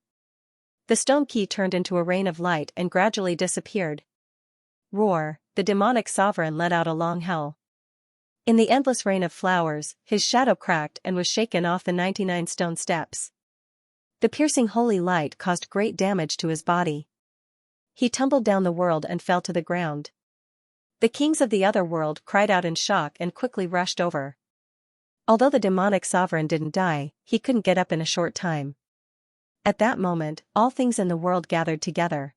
The stone key turned into a rain of light and gradually disappeared. Roar. The demonic sovereign let out a long howl. In the endless rain of flowers, his shadow cracked and was shaken off the 99 stone steps. The piercing holy light caused great damage to his body. He tumbled down the world and fell to the ground. The kings of the other world cried out in shock and quickly rushed over. Although the demonic sovereign didn't die, he couldn't get up in a short time. At that moment, all things in the world gathered together.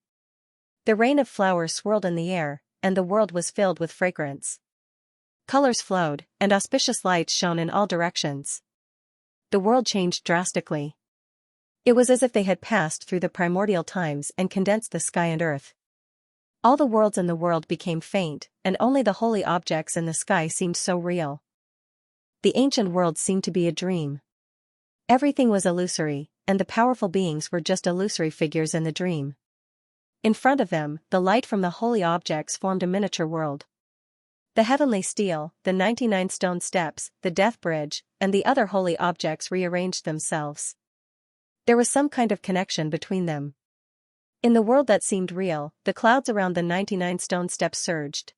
The rain of flowers swirled in the air, and the world was filled with fragrance. Colors flowed, and auspicious lights shone in all directions. The world changed drastically. It was as if they had passed through the primordial times and condensed the sky and earth. All the worlds in the world became faint, and only the holy objects in the sky seemed so real. The ancient world seemed to be a dream. Everything was illusory, and the powerful beings were just illusory figures in the dream. In front of them, the light from the holy objects formed a miniature world. The heavenly steel, the 99 stone steps, the death bridge, and the other holy objects rearranged themselves. There was some kind of connection between them. In the world that seemed real, the clouds around the 99 stone steps surged.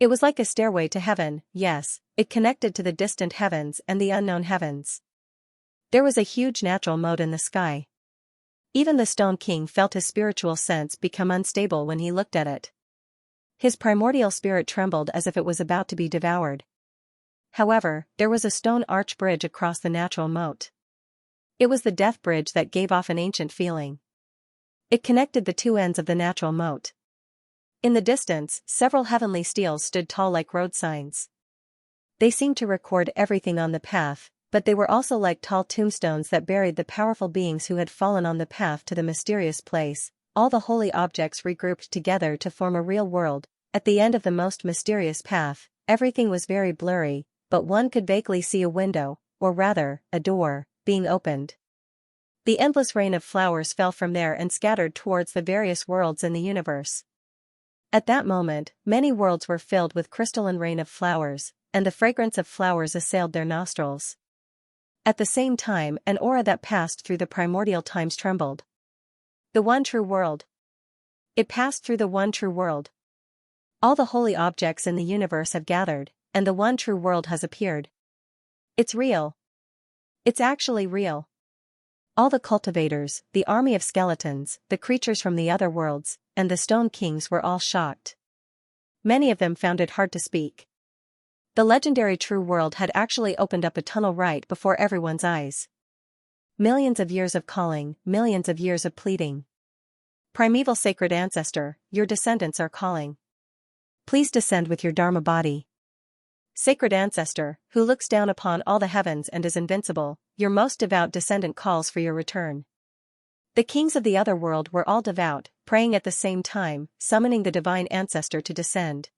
It was like a stairway to heaven. Yes, it connected to the distant heavens and the unknown heavens. There was a huge natural mode in the sky. Even the Stone King felt his spiritual sense become unstable when he looked at it. His primordial spirit trembled as if it was about to be devoured. However, there was a stone arch bridge across the natural moat. It was the death bridge that gave off an ancient feeling. It connected the 2 ends of the natural moat. In the distance, several heavenly steels stood tall like road signs. They seemed to record everything on the path, but they were also like tall tombstones that buried the powerful beings who had fallen on the path to the mysterious place. All the holy objects regrouped together to form a real world. At the end of the most mysterious path, everything was very blurry, but one could vaguely see a window, or rather, a door, being opened. The endless rain of flowers fell from there and scattered towards the various worlds in the universe. At that moment, many worlds were filled with crystalline rain of flowers, and the fragrance of flowers assailed their nostrils. At the same time, an aura that passed through the primordial times trembled. The one true world. It passed through the one true world. All the holy objects in the universe have gathered, and the one true world has appeared. It's real. It's actually real. All the cultivators, the army of skeletons, the creatures from the other worlds, and the stone kings were all shocked. Many of them found it hard to speak. The legendary true world had actually opened up a tunnel right before everyone's eyes. Millions of years of calling, millions of years of pleading. Primeval sacred ancestor, your descendants are calling. Please descend with your Dharma body. Sacred ancestor, who looks down upon all the heavens and is invincible, your most devout descendant calls for your return. The kings of the other world were all devout, praying at the same time, summoning the divine ancestor to descend.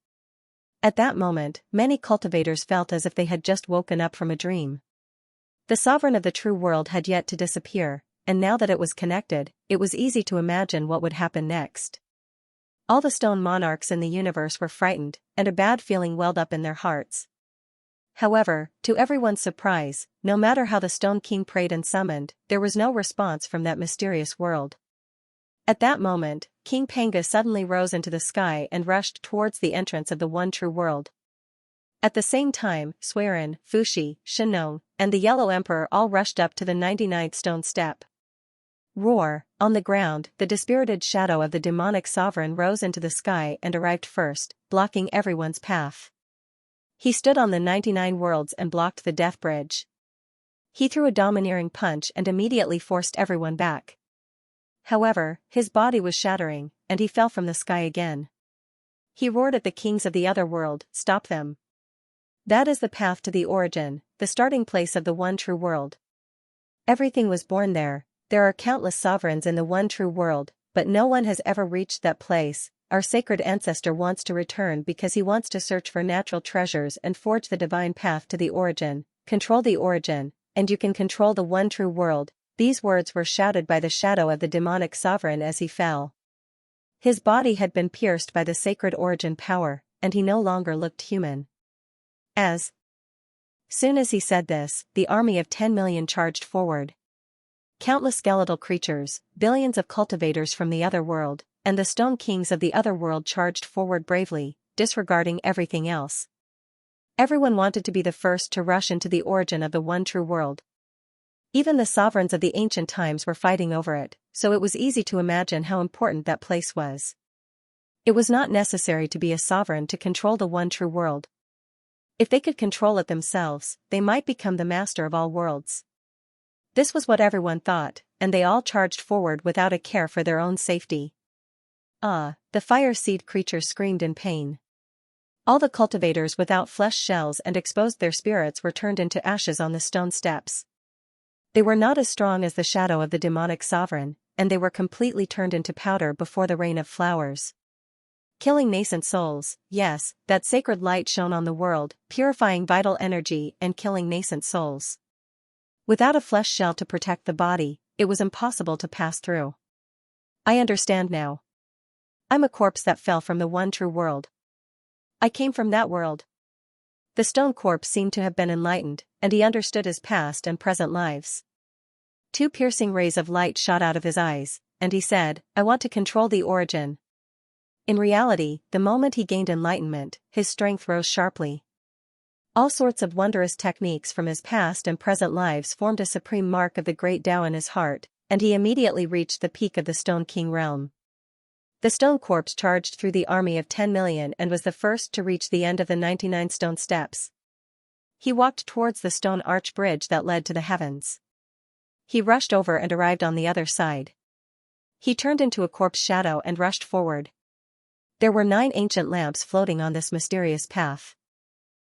At that moment, many cultivators felt as if they had just woken up from a dream. The sovereign of the true world had yet to disappear, and now that it was connected, it was easy to imagine what would happen next. All the stone monarchs in the universe were frightened, and a bad feeling welled up in their hearts. However, to everyone's surprise, no matter how the Stone King prayed and summoned, there was no response from that mysterious world. At that moment, King Panga suddenly rose into the sky and rushed towards the entrance of the one true world. At the same time, Suiren, Fuxi, Shenong, and the Yellow Emperor all rushed up to the 99th stone step. Roar! On the ground, the dispirited shadow of the demonic sovereign rose into the sky and arrived first, blocking everyone's path. He stood on the 99 worlds and blocked the death bridge. He threw a domineering punch and immediately forced everyone back. However, his body was shattering, and he fell from the sky again. He roared at the kings of the other world, "Stop them! That is the path to the origin, the starting place of the one true world. Everything was born there. There are countless sovereigns in the one true world, but no one has ever reached that place. Our sacred ancestor wants to return because he wants to search for natural treasures and forge the divine path to the origin, control the origin, and you can control the one true world." These words were shouted by the shadow of the demonic sovereign as he fell. His body had been pierced by the sacred origin power, and he no longer looked human. As soon as he said this, the army of 10 million charged forward. Countless skeletal creatures, billions of cultivators from the other world, and the stone kings of the other world charged forward bravely, disregarding everything else. Everyone wanted to be the first to rush into the origin of the one true world. Even the sovereigns of the ancient times were fighting over it, so it was easy to imagine how important that place was. It was not necessary to be a sovereign to control the one true world. If they could control it themselves, they might become the master of all worlds. This was what everyone thought, and they all charged forward without a care for their own safety. The fire seed creatures screamed in pain. All the cultivators without flesh shells and exposed their spirits were turned into ashes on the stone steps. They were not as strong as the shadow of the demonic sovereign, and they were completely turned into powder before the rain of flowers. Killing nascent souls, yes, that sacred light shone on the world, purifying vital energy and killing nascent souls. Without a flesh shell to protect the body, it was impossible to pass through. I understand now. I'm a corpse that fell from the one true world. I came from that world. The stone corpse seemed to have been enlightened, and he understood his past and present lives. 2 piercing rays of light shot out of his eyes, and he said, "I want to control the origin." In reality, the moment he gained enlightenment, his strength rose sharply. All sorts of wondrous techniques from his past and present lives formed a supreme mark of the great Tao in his heart, and he immediately reached the peak of the Stone King realm. The stone corpse charged through the army of 10 million and was the first to reach the end of the 99 stone steps. He walked towards the stone arch bridge that led to the heavens. He rushed over and arrived on the other side. He turned into a corpse shadow and rushed forward. There were 9 ancient lamps floating on this mysterious path.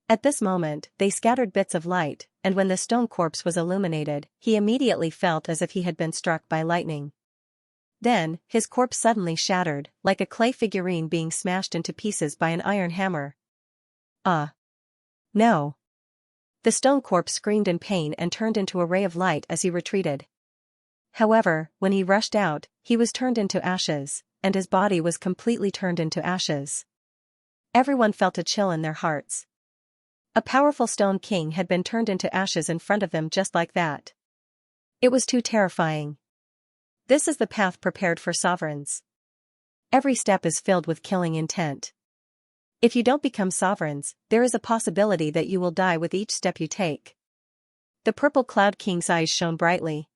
At this moment, they scattered bits of light, and when the stone corpse was illuminated, he immediately felt as if he had been struck by lightning. Then, his corpse suddenly shattered, like a clay figurine being smashed into pieces by an iron hammer. No! The stone corpse screamed in pain and turned into a ray of light as he retreated. However, when he rushed out, he was turned into ashes, and his body was completely turned into ashes. Everyone felt a chill in their hearts. A powerful Stone King had been turned into ashes in front of them just like that. It was too terrifying. This is the path prepared for sovereigns. Every step is filled with killing intent. If you don't become sovereigns, there is a possibility that you will die with each step you take. The purple Cloud King's eyes shone brightly.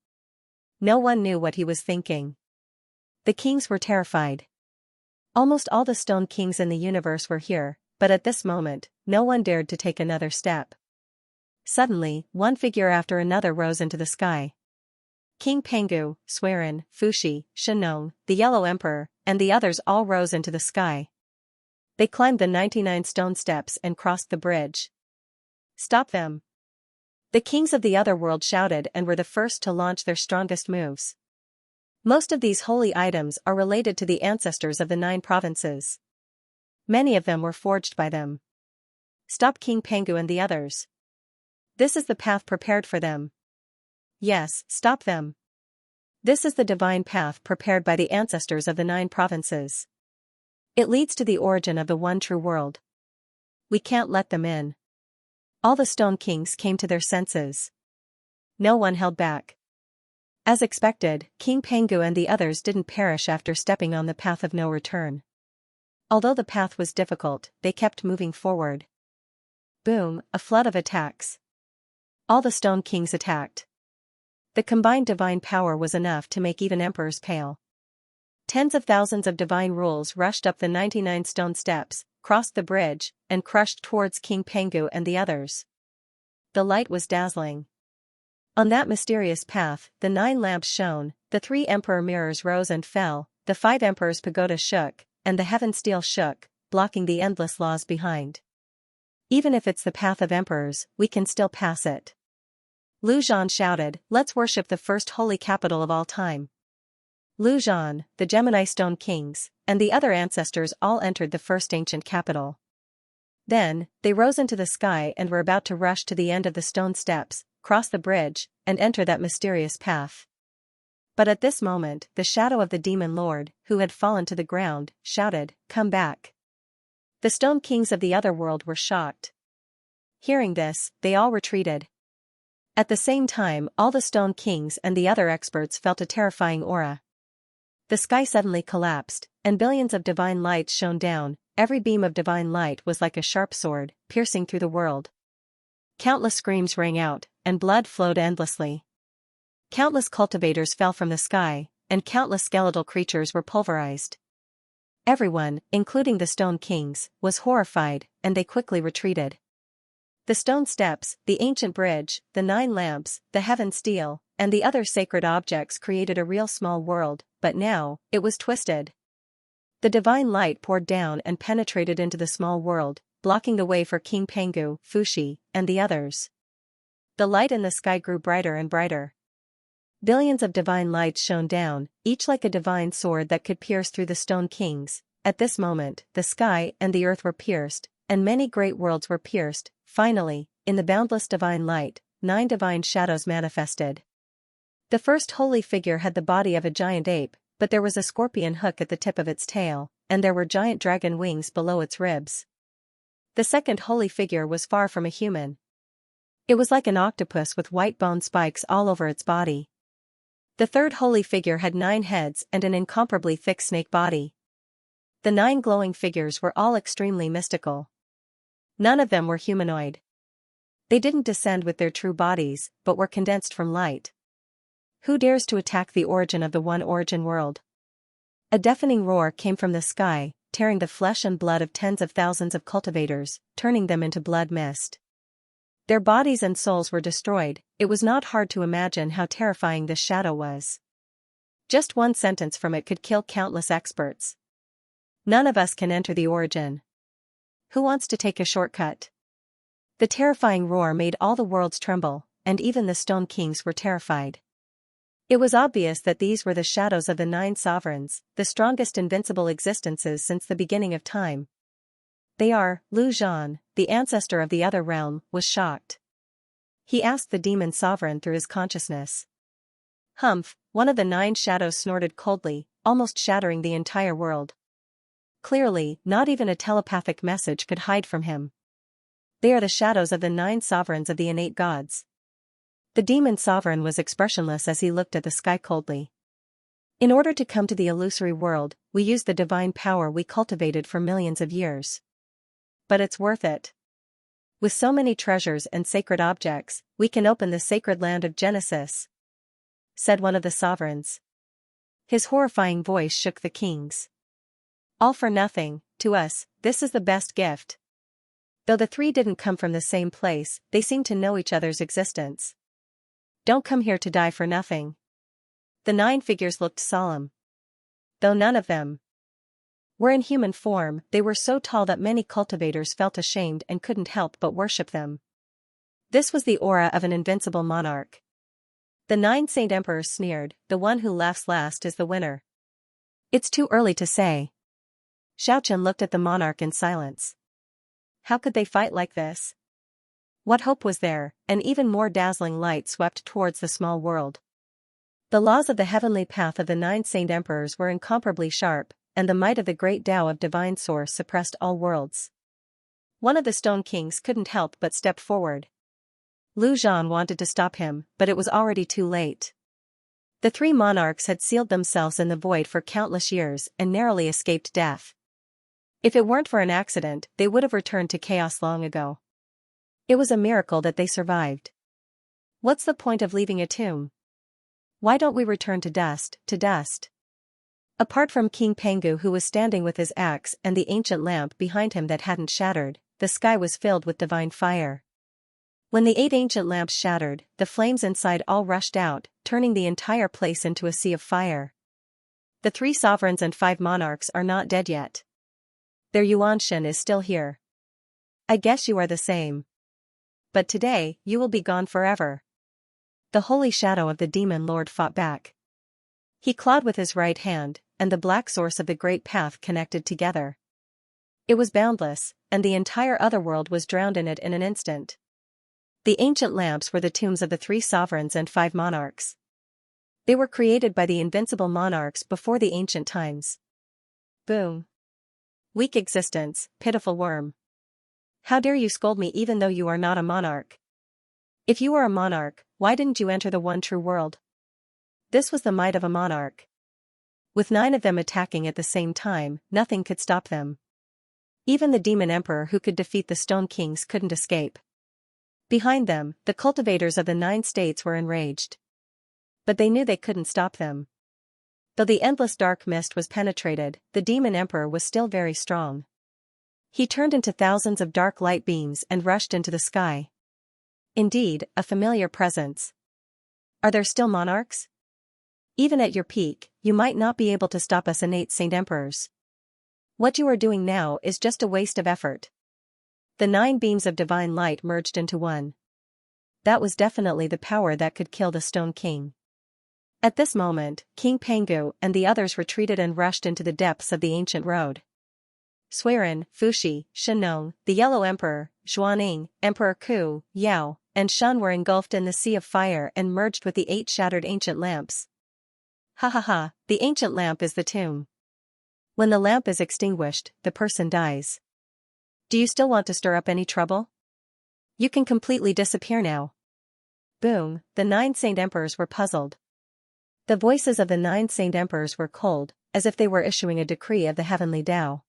No one knew what he was thinking. The kings were terrified. Almost all the Stone Kings in the universe were here, but at this moment, no one dared to take another step. Suddenly, one figure after another rose into the sky. King Pengu, Swerin, Fushi, Shenong, the Yellow Emperor, and the others all rose into the sky. They climbed the 99 stone steps and crossed the bridge. Stop them! The kings of the other world shouted and were the first to launch their strongest moves. Most of these holy items are related to the ancestors of the 9 provinces. Many of them were forged by them. Stop King Pengu and the others. This is the path prepared for them. Yes, stop them. This is the divine path prepared by the ancestors of the 9 provinces. It leads to the origin of the one true world. We can't let them in. All the Stone Kings came to their senses. No one held back. As expected, King Pengu and the others didn't perish after stepping on the path of no return. Although the path was difficult, they kept moving forward. Boom, a flood of attacks. All the Stone Kings attacked. The combined divine power was enough to make even emperors pale. Tens of thousands of divine rules rushed up the 99 stone steps, crossed the bridge, and crushed towards King Pengu and the others. The light was dazzling. On that mysterious path, the 9 lamps shone, the 3 emperor mirrors rose and fell, the 5 emperors' pagoda shook, and the heaven steel shook, blocking the endless laws behind. Even if it's the path of emperors, we can still pass it. Lu Zhan shouted, "Let's worship the first holy capital of all time." Lu Zhan, the Gemini Stone Kings, and the other ancestors all entered the first ancient capital. Then, they rose into the sky and were about to rush to the end of the stone steps, cross the bridge, and enter that mysterious path. But at this moment, the shadow of the demon lord, who had fallen to the ground, shouted, "Come back." The Stone Kings of the other world were shocked. Hearing this, they all retreated. At the same time, all the Stone Kings and the other experts felt a terrifying aura. The sky suddenly collapsed, and billions of divine lights shone down. Every beam of divine light was like a sharp sword, piercing through the world. Countless screams rang out, and blood flowed endlessly. Countless cultivators fell from the sky, and countless skeletal creatures were pulverized. Everyone, including the Stone Kings, was horrified, and they quickly retreated. The stone steps, the ancient bridge, the 9 lamps, the heaven steel, and the other sacred objects created a real small world, but now, it was twisted. The divine light poured down and penetrated into the small world, blocking the way for King Pengu, Fushi, and the others. The light in the sky grew brighter and brighter. Billions of divine lights shone down, each like a divine sword that could pierce through the Stone Kings. At this moment, the sky and the earth were pierced, and many great worlds were pierced. Finally, in the boundless divine light, 9 divine shadows manifested. The first holy figure had the body of a giant ape, but there was a scorpion hook at the tip of its tail, and there were giant dragon wings below its ribs. The second holy figure was far from a human. It was like an octopus with white bone spikes all over its body. The third holy figure had 9 heads and an incomparably thick snake body. The 9 glowing figures were all extremely mystical. None of them were humanoid. They didn't descend with their true bodies, but were condensed from light. Who dares to attack the origin of the one origin world? A deafening roar came from the sky, tearing the flesh and blood of tens of thousands of cultivators, turning them into blood mist. Their bodies and souls were destroyed. It was not hard to imagine how terrifying this shadow was. Just one sentence from it could kill countless experts. None of us can enter the origin. Who wants to take a shortcut? The terrifying roar made all the worlds tremble, and even the Stone Kings were terrified. It was obvious that these were the shadows of the 9 sovereigns, the strongest invincible existences since the beginning of time. They are. Lu Zhan, the ancestor of the other realm, was shocked. He asked the demon sovereign through his consciousness. Humph, one of the 9 shadows snorted coldly, almost shattering the entire world. Clearly, not even a telepathic message could hide from him. They are the shadows of the 9 sovereigns of the innate gods. The demon sovereign was expressionless as he looked at the sky coldly. In order to come to the illusory world, we use the divine power we cultivated for millions of years. But it's worth it. With so many treasures and sacred objects, we can open the sacred land of Genesis, said one of the sovereigns. His horrifying voice shook the kings. All for nothing, to us, this is the best gift. Though the 3 didn't come from the same place, they seemed to know each other's existence. Don't come here to die for nothing. The 9 figures looked solemn. Though none of them were in human form, they were so tall that many cultivators felt ashamed and couldn't help but worship them. This was the aura of an invincible monarch. The 9 Saint Emperors sneered, the one who laughs last is the winner. It's too early to say. Xianxia looked at the monarch in silence. How could they fight like this? What hope was there? An even more dazzling light swept towards the small world. The laws of the heavenly path of the 9 Saint Emperors were incomparably sharp, and the might of the great Tao of divine source suppressed all worlds. One of the Stone Kings couldn't help but step forward. Lu Zhan wanted to stop him, but it was already too late. The 3 monarchs had sealed themselves in the void for countless years and narrowly escaped death. If it weren't for an accident, they would have returned to chaos long ago. It was a miracle that they survived. What's the point of leaving a tomb? Why don't we return to dust, to dust? Apart from King Pengu, who was standing with his axe and the ancient lamp behind him that hadn't shattered, the sky was filled with divine fire. When the 8 ancient lamps shattered, the flames inside all rushed out, turning the entire place into a sea of fire. The 3 sovereigns and 5 monarchs are not dead yet. Their Yuanshan is still here. I guess you are the same. But today, you will be gone forever. The holy shadow of the demon lord fought back. He clawed with his right hand, and the black source of the great path connected together. It was boundless, and the entire otherworld was drowned in it in an instant. The ancient lamps were the tombs of the 3 sovereigns and 5 monarchs. They were created by the invincible monarchs before the ancient times. Boom. Weak existence, pitiful worm. How dare you scold me even though you are not a monarch? If you were a monarch, why didn't you enter the one true world? This was the might of a monarch. With 9 of them attacking at the same time, nothing could stop them. Even the demon emperor who could defeat the Stone Kings couldn't escape. Behind them, the cultivators of the 9 states were enraged. But they knew they couldn't stop them. Though the endless dark mist was penetrated, the demon emperor was still very strong. He turned into thousands of dark light beams and rushed into the sky. Indeed, a familiar presence. Are there still monarchs? Even at your peak, you might not be able to stop us innate Saint Emperors. What you are doing now is just a waste of effort. The 9 beams of divine light merged into one. That was definitely the power that could kill the Stone King. At this moment, King Pengu and the others retreated and rushed into the depths of the ancient road. Suiren, Fuxi, Shenong, the Yellow Emperor, Xuanning, Emperor Ku, Yao, and Shun were engulfed in the sea of fire and merged with the 8 shattered ancient lamps. Ha ha ha, the ancient lamp is the tomb. When the lamp is extinguished, the person dies. Do you still want to stir up any trouble? You can completely disappear now. Boom, the 9 Saint Emperors were puzzled. The voices of the 9 Saint Emperors were cold, as if they were issuing a decree of the heavenly Tao.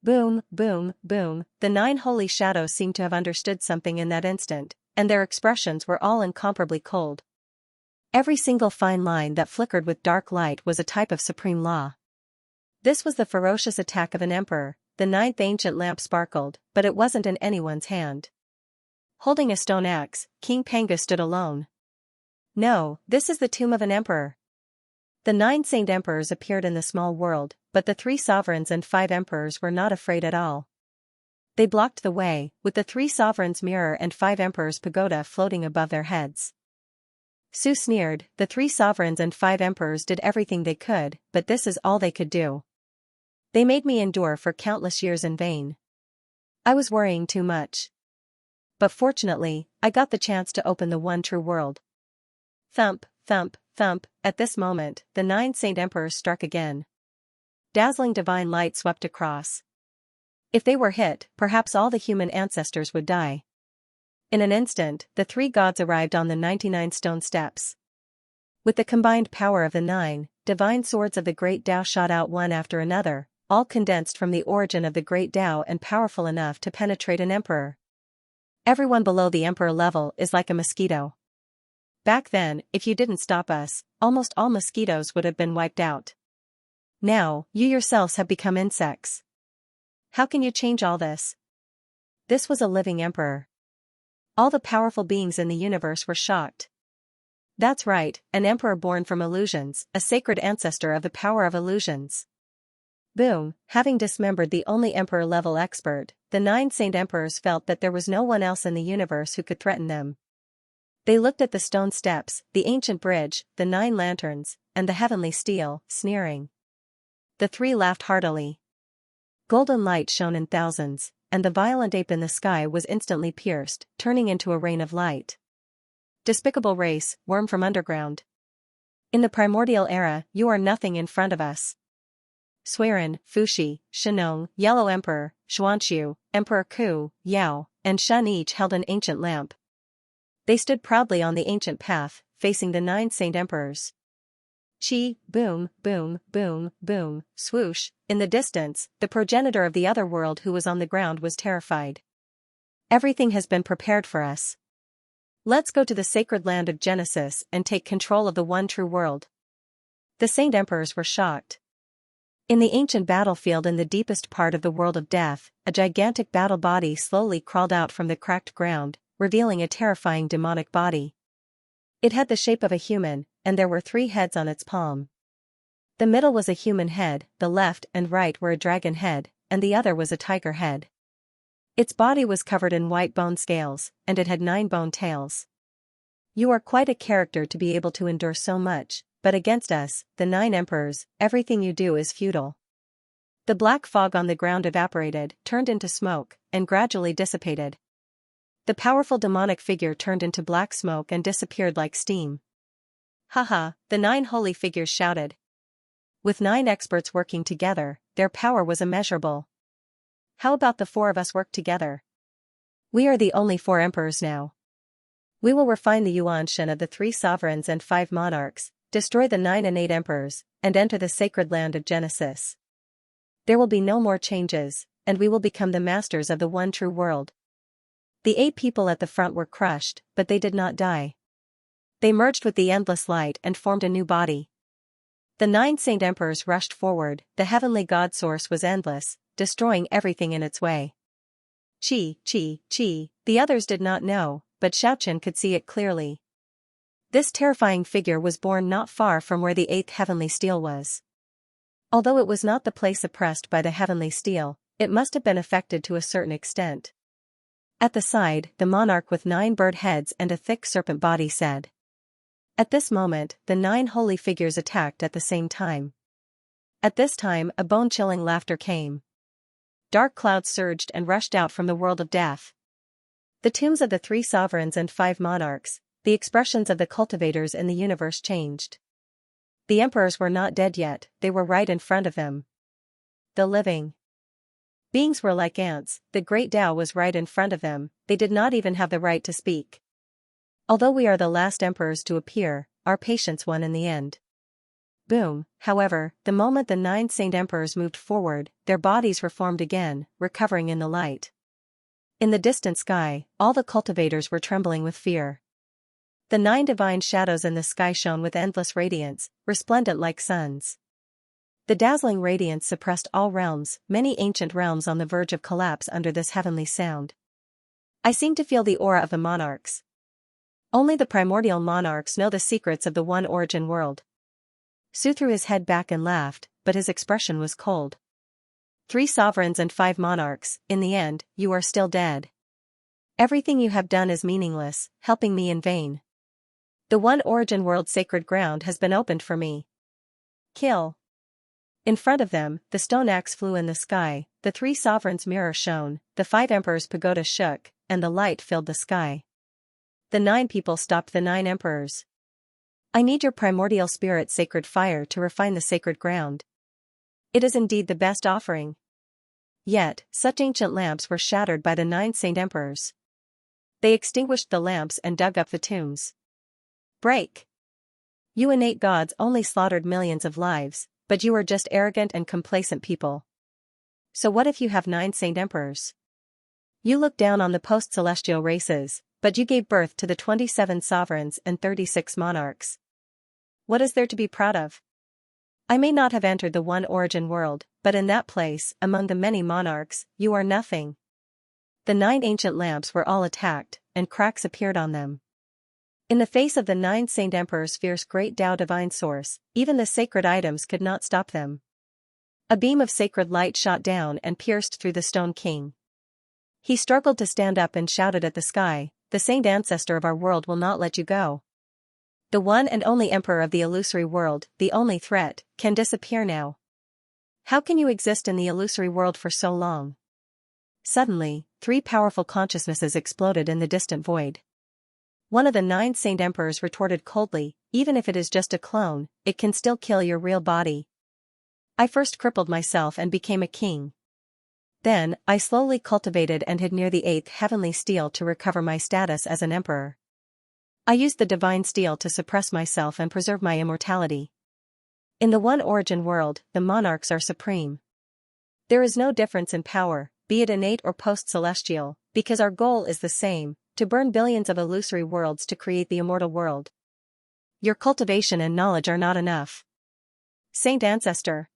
Boom, boom, boom, the 9 holy shadows seemed to have understood something in that instant, and their expressions were all incomparably cold. Every single fine line that flickered with dark light was a type of supreme law. This was the ferocious attack of an emperor. The 9th ancient lamp sparkled, but it wasn't in anyone's hand. Holding a stone axe, King Pengu stood alone. No, this is the tomb of an emperor. The 9 Saint Emperors appeared in the small world, but the 3 sovereigns and 5 emperors were not afraid at all. They blocked the way, with the 3 sovereigns' mirror and 5 emperors' pagoda floating above their heads. Su sneered, the 3 sovereigns and 5 emperors did everything they could, but this is all they could do. They made me endure for countless years in vain. I was worrying too much. But fortunately, I got the chance to open the one true world. Thump, thump, thump. At this moment, the 9 Saint Emperors struck again. Dazzling divine light swept across. If they were hit, perhaps all the human ancestors would die. In an instant, the 3 gods arrived on the 99 stone steps. With the combined power of the 9, divine swords of the Great Tao shot out one after another, all condensed from the origin of the Great Tao and powerful enough to penetrate an emperor. Everyone below the emperor level is like a mosquito. Back then, if you didn't stop us, almost all mosquitoes would have been wiped out. Now, you yourselves have become insects. How can you change all this? This was a living emperor. All the powerful beings in the universe were shocked. That's right, an emperor born from illusions, a sacred ancestor of the power of illusions. Boom, having dismembered the only emperor-level expert, the 9 Saint Emperors felt that there was no one else in the universe who could threaten them. They looked at the stone steps, the ancient bridge, the 9 lanterns, and the heavenly steel, sneering. The 3 laughed heartily. Golden light shone in thousands, and the violent ape in the sky was instantly pierced, turning into a rain of light. Despicable race, worm from underground. In the primordial era, you are nothing in front of us. Suiren, Fuxi, Shenong, Yellow Emperor, Xianxia, Emperor Ku, Yao, and Shun each held an ancient lamp. They stood proudly on the ancient path, facing the 9 Saint Emperors. Chi, boom, boom, boom, boom, swoosh. In the distance, the progenitor of the other world who was on the ground was terrified. Everything has been prepared for us. Let's go to the sacred land of Genesis and take control of the one true world. The Saint Emperors were shocked. In the ancient battlefield in the deepest part of the world of death, a gigantic battle body slowly crawled out from the cracked ground, revealing a terrifying demonic body. It had the shape of a human, and there were 3 heads on its palm. The middle was a human head, the left and right were a dragon head, and the other was a tiger head. Its body was covered in white bone scales, and it had 9 bone tails. You are quite a character to be able to endure so much, but against us, the 9 Emperors, everything you do is futile. The black fog on the ground evaporated, turned into smoke, and gradually dissipated. The powerful demonic figure turned into black smoke and disappeared like steam. Haha, the 9 holy figures shouted. With 9 experts working together, their power was immeasurable. How about the 4 of us work together? We are the only 4 emperors now. We will refine the Yuanshan of the 3 sovereigns and 5 monarchs, destroy the 9 and 8 emperors, and enter the sacred land of Genesis. There will be no more changes, and we will become the masters of the one true world. The 8 people at the front were crushed, but they did not die. They merged with the endless light and formed a new body. The 9 Saint Emperors rushed forward, the heavenly God source was endless, destroying everything in its way. Chi, chi, chi, the others did not know, but Xiaochen could see it clearly. This terrifying figure was born not far from where the 8th heavenly steel was. Although it was not the place oppressed by the heavenly steel, it must have been affected to a certain extent. At the side, the monarch with 9 bird heads and a thick serpent body said. At this moment, the 9 holy figures attacked at the same time. At this time, a bone-chilling laughter came. Dark clouds surged and rushed out from the world of death. The tombs of the 3 sovereigns and 5 monarchs, the expressions of the cultivators in the universe changed. The emperors were not dead yet, they were right in front of them. The living beings were like ants, the great Tao was right in front of them, they did not even have the right to speak. Although we are the last emperors to appear, our patience won in the end. Boom, however, the moment the 9 Saint Emperors moved forward, their bodies reformed again, recovering in the light. In the distant sky, all the cultivators were trembling with fear. The 9 divine shadows in the sky shone with endless radiance, resplendent like suns. The dazzling radiance suppressed all realms, many ancient realms on the verge of collapse under this heavenly sound. I seem to feel the aura of the monarchs. Only the primordial monarchs know the secrets of the one origin world. Su threw his head back and laughed, but his expression was cold. 3 sovereigns and 5 monarchs, in the end, you are still dead. Everything you have done is meaningless, helping me in vain. The one origin world sacred ground has been opened for me. Kill. In front of them, the stone axe flew in the sky, the 3 sovereigns' mirror shone, the 5 emperors' pagoda shook, and the light filled the sky. The 9 people stopped the 9 emperors. I need your primordial spirit sacred fire to refine the sacred ground. It is indeed the best offering. Yet, such ancient lamps were shattered by the 9 saint emperors. They extinguished the lamps and dug up the tombs. Break! You innate gods only slaughtered millions of lives, but you are just arrogant and complacent people. So what if you have 9 saint emperors? You look down on the post-celestial races, but you gave birth to the 27 sovereigns and 36 monarchs. What is there to be proud of? I may not have entered the one origin world, but in that place, among the many monarchs, you are nothing. The 9 ancient lamps were all attacked, and cracks appeared on them. In the face of the 9 saint emperors' fierce great Tao divine source, even the sacred items could not stop them. A beam of sacred light shot down and pierced through the stone king. He struggled to stand up and shouted at the sky, "The saint ancestor of our world will not let you go. The one and only emperor of the illusory world, the only threat, can disappear now. How can you exist in the illusory world for so long?" Suddenly, 3 powerful consciousnesses exploded in the distant void. One of the 9 saint emperors retorted coldly, "Even if it is just a clone, it can still kill your real body. I first crippled myself and became a king. Then, I slowly cultivated and hid near the 8th heavenly steel to recover my status as an emperor. I used the divine steel to suppress myself and preserve my immortality. In the one origin world, the monarchs are supreme. There is no difference in power, be it innate or post-celestial, because our goal is the same, to burn billions of illusory worlds to create the immortal world. Your cultivation and knowledge are not enough. Saint Ancestor.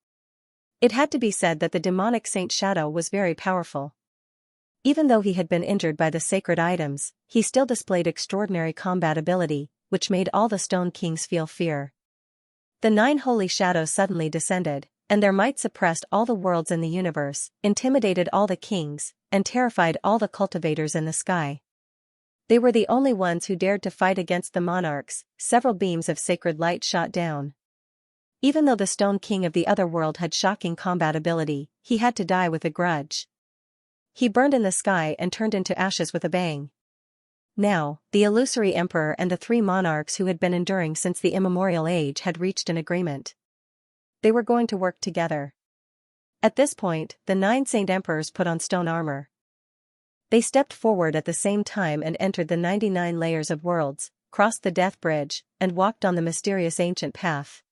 It had to be said that the demonic Saint Shadow was very powerful. Even though he had been injured by the sacred items, he still displayed extraordinary combat ability, which made all the Stone Kings feel fear. The 9 holy shadows suddenly descended, and their might suppressed all the worlds in the universe, intimidated all the kings, and terrified all the cultivators in the sky. They were the only ones who dared to fight against the monarchs. Several beams of sacred light shot down. Even though the Stone King of the other world had shocking combat ability, he had to die with a grudge. He burned in the sky and turned into ashes with a bang. Now, the illusory emperor and the 3 monarchs who had been enduring since the immemorial age had reached an agreement. They were going to work together. At this point, the 9 saint emperors put on stone armor. They stepped forward at the same time and entered the 99 layers of worlds, crossed the death bridge, and walked on the mysterious ancient path.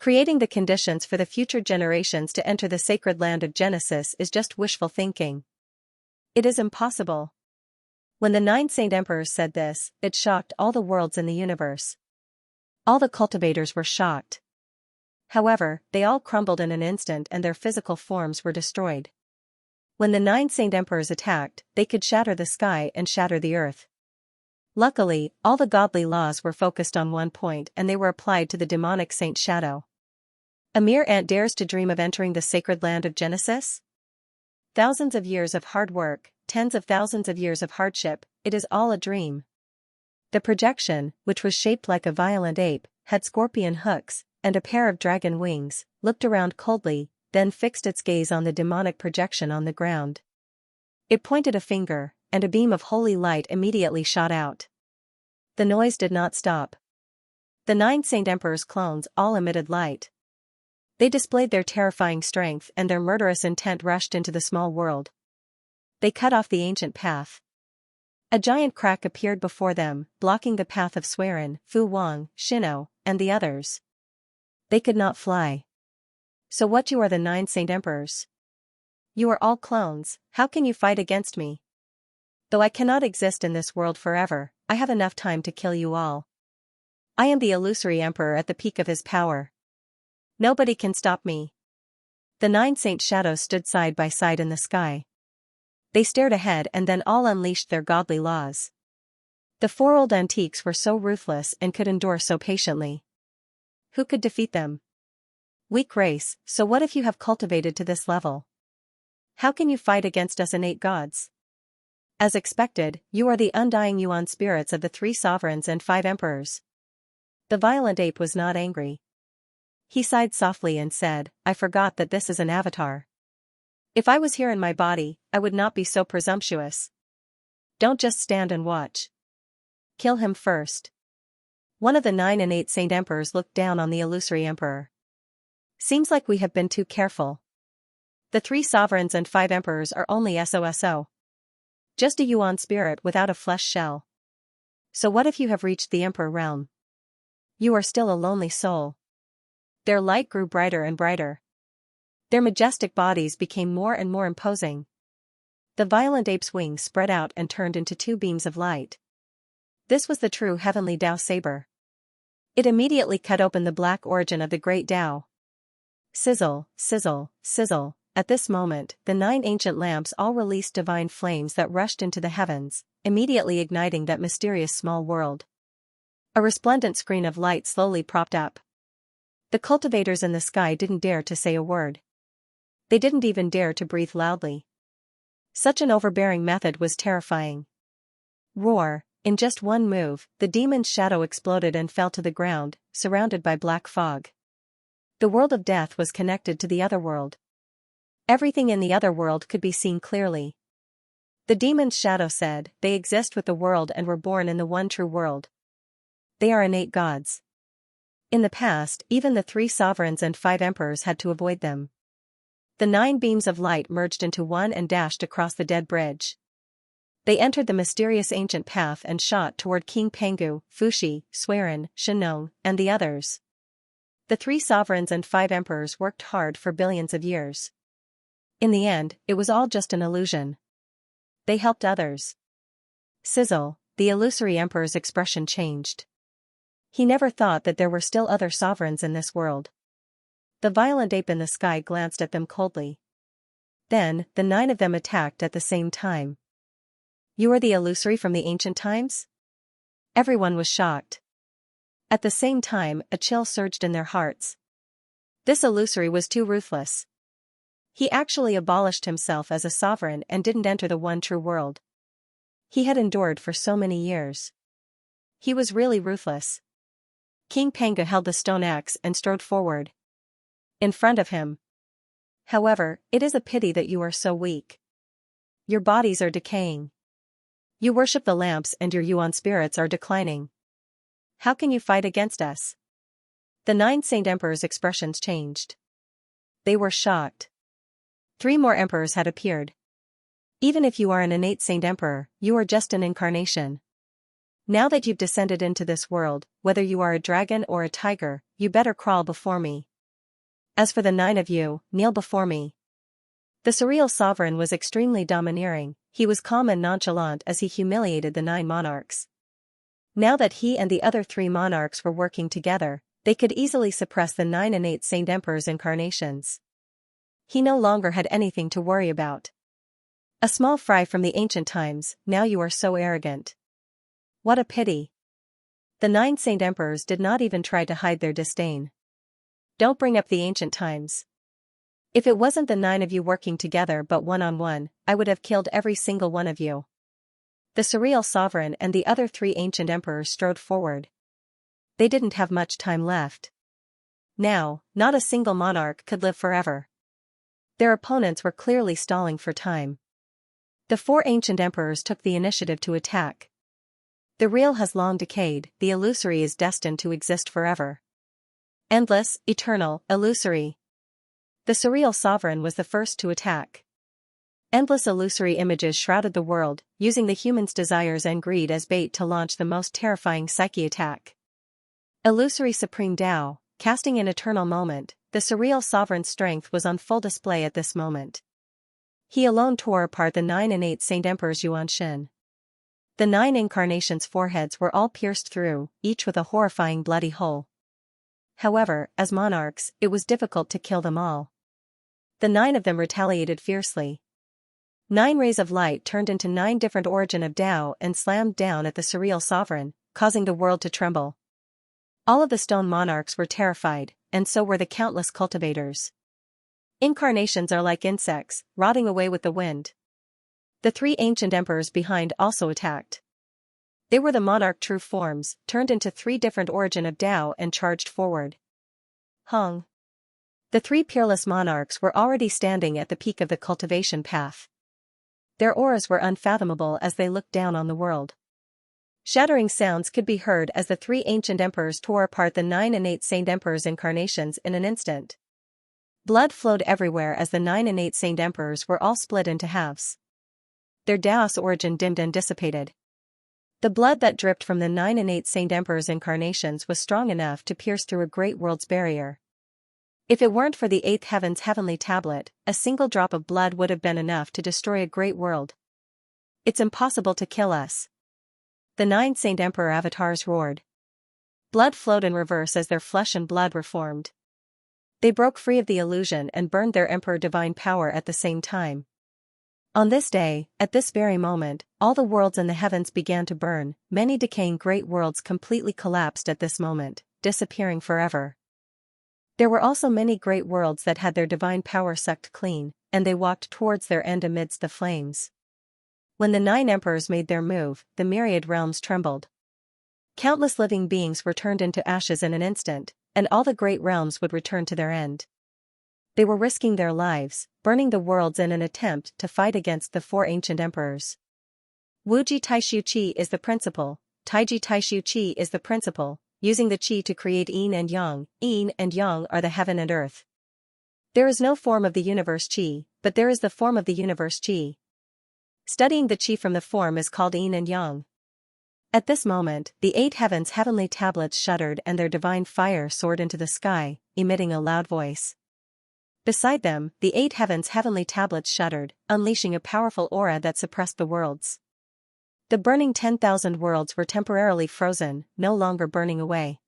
Creating the conditions for the future generations to enter the sacred land of Genesis is just wishful thinking. It is impossible. When the 9 saint emperors said this, it shocked all the worlds in the universe. All the cultivators were shocked. However, they all crumbled in an instant and their physical forms were destroyed. When the 9 saint emperors attacked, they could shatter the sky and shatter the earth. Luckily, all the godly laws were focused on one point and they were applied to the demonic Saint Shadow. A mere ant dares to dream of entering the sacred land of Genesis? Thousands of years of hard work, tens of thousands of years of hardship, it is all a dream. The projection, which was shaped like a violent ape, had scorpion hooks, and a pair of dragon wings, looked around coldly, then fixed its gaze on the demonic projection on the ground. It pointed a finger, and a beam of holy light immediately shot out. The noise did not stop. The 9 saint emperors' clones all emitted light. They displayed their terrifying strength and their murderous intent rushed into the small world. They cut off the ancient path. A giant crack appeared before them, blocking the path of Swerin, Fu Wang, Shino, and the others. They could not fly. So what, you are the 9 saint emperors? You are all clones, how can you fight against me? Though I cannot exist in this world forever, I have enough time to kill you all. I am the illusory emperor at the peak of his power. Nobody can stop me. The 9 saint shadows stood side by side in the sky. They stared ahead and then all unleashed their godly laws. The 4 old antiques were so ruthless and could endure so patiently. Who could defeat them? Weak race, so what if you have cultivated to this level? How can you fight against us innate gods? As expected, you are the undying yuan spirits of the 3 sovereigns and 5 emperors. The violent ape was not angry. He sighed softly and said, I forgot that this is an avatar. If I was here in my body, I would not be so presumptuous. Don't just stand and watch. Kill him first. One of the 9 and 8 Saint Emperors looked down on the illusory emperor. Seems like we have been too careful. The 3 sovereigns and 5 emperors are only SOSO. Just a yuan spirit without a flesh shell. So what if you have reached the emperor realm? You are still a lonely soul. Their light grew brighter and brighter. Their majestic bodies became more and more imposing. The violent ape's wings spread out and turned into 2 beams of light. This was the true heavenly Tao saber. It immediately cut open the black origin of the great Tao. Sizzle, sizzle, sizzle. At this moment, the 9 ancient lamps all released divine flames that rushed into the heavens, immediately igniting that mysterious small world. A resplendent screen of light slowly propped up. The cultivators in the sky didn't dare to say a word. They didn't even dare to breathe loudly. Such an overbearing method was terrifying. Roar! In just one move, the demon's shadow exploded and fell to the ground, surrounded by black fog. The world of death was connected to the other world. Everything in the other world could be seen clearly. The demon's shadow said, they exist with the world and were born in the one true world. They are innate gods. In the past, even the 3 sovereigns and 5 emperors had to avoid them. The 9 beams of light merged into one and dashed across the dead bridge. They entered the mysterious ancient path and shot toward King Pengu, Fuxi, Suiren, Shenong, and the others. The 3 sovereigns and 5 emperors worked hard for billions of years. In the end, it was all just an illusion. They helped others. Sizzle, the illusory emperor's expression changed. He never thought that there were still other sovereigns in this world. The violent ape in the sky glanced at them coldly. Then, the 9 of them attacked at the same time. You are the illusory from the ancient times? Everyone was shocked. At the same time, a chill surged in their hearts. This illusory was too ruthless. He actually abolished himself as a sovereign and didn't enter the one true world. He had endured for so many years. He was really ruthless. King Pengu held the stone axe and strode forward. In front of him. However, it is a pity that you are so weak. Your bodies are decaying. You worship the lamps and your yuan spirits are declining. How can you fight against us? The 9 Saint Emperors' expressions changed. They were shocked. 3 more emperors had appeared. Even if you are an innate Saint Emperor, you are just an incarnation. Now that you've descended into this world, whether you are a dragon or a tiger, you better crawl before me. As for the 9 of you, kneel before me. The surreal sovereign was extremely domineering. He was calm and nonchalant as he humiliated the 9 monarchs. Now that he and the other 3 monarchs were working together, they could easily suppress the 9 and 8 Saint Emperors' incarnations. He no longer had anything to worry about. A small fry from the ancient times, now you are so arrogant. What a pity. The 9 Saint Emperors did not even try to hide their disdain. Don't bring up the ancient times. If it wasn't the 9 of you working together but one-on-one, I would have killed every single one of you. The surreal sovereign and the other 3 ancient emperors strode forward. They didn't have much time left. Now, not a single monarch could live forever. Their opponents were clearly stalling for time. The 4 ancient emperors took the initiative to attack. The real has long decayed, the illusory is destined to exist forever. Endless, eternal, illusory. The surreal sovereign was the first to attack. Endless illusory images shrouded the world, using the human's desires and greed as bait to launch the most terrifying psyche attack. Illusory Supreme Tao, casting an eternal moment, the surreal sovereign's strength was on full display at this moment. He alone tore apart the 9 and 8 Saint Emperors Yuanshin. The 9 incarnations' foreheads were all pierced through, each with a horrifying bloody hole. However, as monarchs, it was difficult to kill them all. The 9 of them retaliated fiercely. 9 rays of light turned into 9 different origin of Tao and slammed down at the surreal sovereign, causing the world to tremble. All of the stone monarchs were terrified, and so were the countless cultivators. Incarnations are like insects, rotting away with the wind. The 3 ancient emperors behind also attacked. They were the monarch true forms, turned into 3 different origin of Tao and charged forward. Hung. The 3 peerless monarchs were already standing at the peak of the cultivation path. Their auras were unfathomable as they looked down on the world. Shattering sounds could be heard as the three ancient emperors tore apart the 9 innate saint emperors' incarnations in an instant. Blood flowed everywhere as the 9 innate saint emperors were all split into halves. Their Daos origin dimmed and dissipated. The blood that dripped from the 9 innate saint emperors' incarnations was strong enough to pierce through a great world's barrier. If it weren't for the 8th heaven's heavenly tablet, a single drop of blood would have been enough to destroy a great world. It's impossible to kill us. The 9 saint emperor avatars roared. Blood flowed in reverse as their flesh and blood were formed. They broke free of the illusion and burned their emperor divine power at the same time. On this day, at this very moment, all the worlds in the heavens began to burn. Many decaying great worlds completely collapsed at this moment, disappearing forever. There were also many great worlds that had their divine power sucked clean, and they walked towards their end amidst the flames. When the 9 emperors made their move, the myriad realms trembled. Countless living beings were turned into ashes in an instant, and all the great realms would return to their end. They were risking their lives, burning the worlds in an attempt to fight against the 4 ancient emperors. Wuji Taishu Qi is the principle, Taiji Taishu Qi is the principle, using the Qi to create Yin and Yang. Yin and Yang are the heaven and earth. There is no form of the universe Qi, but there is the form of the universe Qi. Studying the Qi from the form is called Yin and Yang. At this moment, the 8 heavens' heavenly tablets shuddered and their divine fire soared into the sky, emitting a loud voice. Beside them, the 8 heavens' heavenly tablets shuddered, unleashing a powerful aura that suppressed the worlds. The burning 10,000 worlds were temporarily frozen, no longer burning away.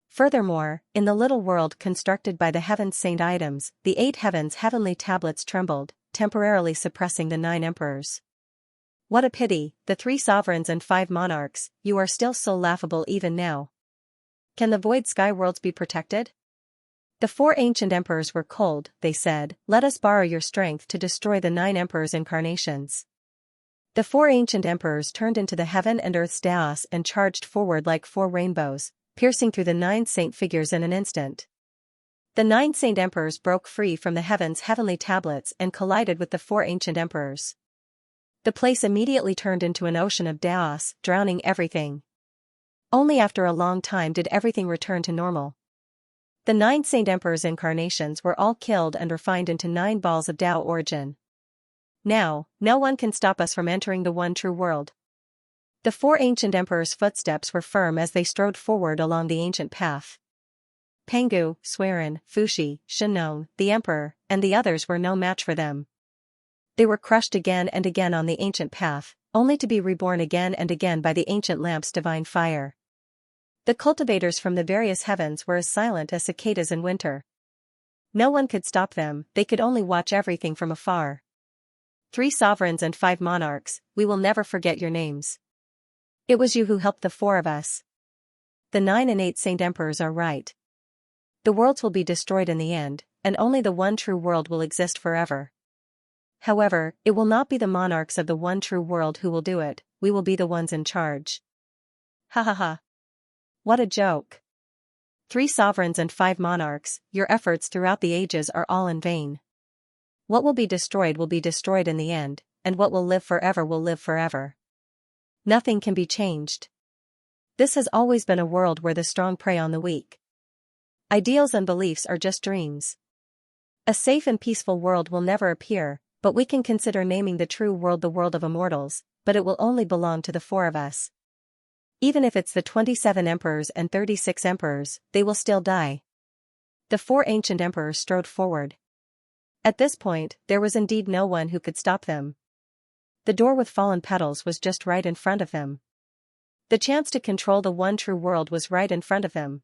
Furthermore, in the little world constructed by the heaven's saint items, the 8 heavens' heavenly tablets trembled, temporarily suppressing the 9 emperors. What a pity, the 3 sovereigns and 5 monarchs, you are still so laughable even now. Can the void sky worlds be protected? The 4 ancient emperors were cold, they said, let us borrow your strength to destroy the 9 emperors' incarnations. The 4 ancient emperors turned into the heaven and earth's Daos and charged forward like 4 rainbows, piercing through the 9 saint figures in an instant. The 9 saint emperors broke free from the heaven's heavenly tablets and collided with the 4 ancient emperors. The place immediately turned into an ocean of Daos, drowning everything. Only after a long time did everything return to normal. The 9 saint emperors' incarnations were all killed and refined into 9 balls of Tao origin. Now, no one can stop us from entering the one true world. The 4 ancient emperors' footsteps were firm as they strode forward along the ancient path. Penggu, Suiren, Fuxi, Shenong, the emperor, and the others were no match for them. They were crushed again and again on the ancient path, only to be reborn again and again by the ancient lamp's divine fire. The cultivators from the various heavens were as silent as cicadas in winter. No one could stop them, they could only watch everything from afar. 3 sovereigns and 5 monarchs, we will never forget your names. It was you who helped the 4 of us. The 9 innate saint emperors are right. The worlds will be destroyed in the end, and only the one true world will exist forever. However, it will not be the monarchs of the one true world who will do it, we will be the ones in charge. Ha ha ha. What a joke. 3 sovereigns and 5 monarchs, your efforts throughout the ages are all in vain. What will be destroyed in the end, and what will live forever will live forever. Nothing can be changed. This has always been a world where the strong prey on the weak. Ideals and beliefs are just dreams. A safe and peaceful world will never appear, but we can consider naming the true world the world of immortals, but it will only belong to the 4 of us. Even if it's the 27 emperors and 36 emperors, they will still die. The 4 ancient emperors strode forward. At this point, there was indeed no one who could stop them. The door with fallen petals was just right in front of them. The chance to control the one true world was right in front of them.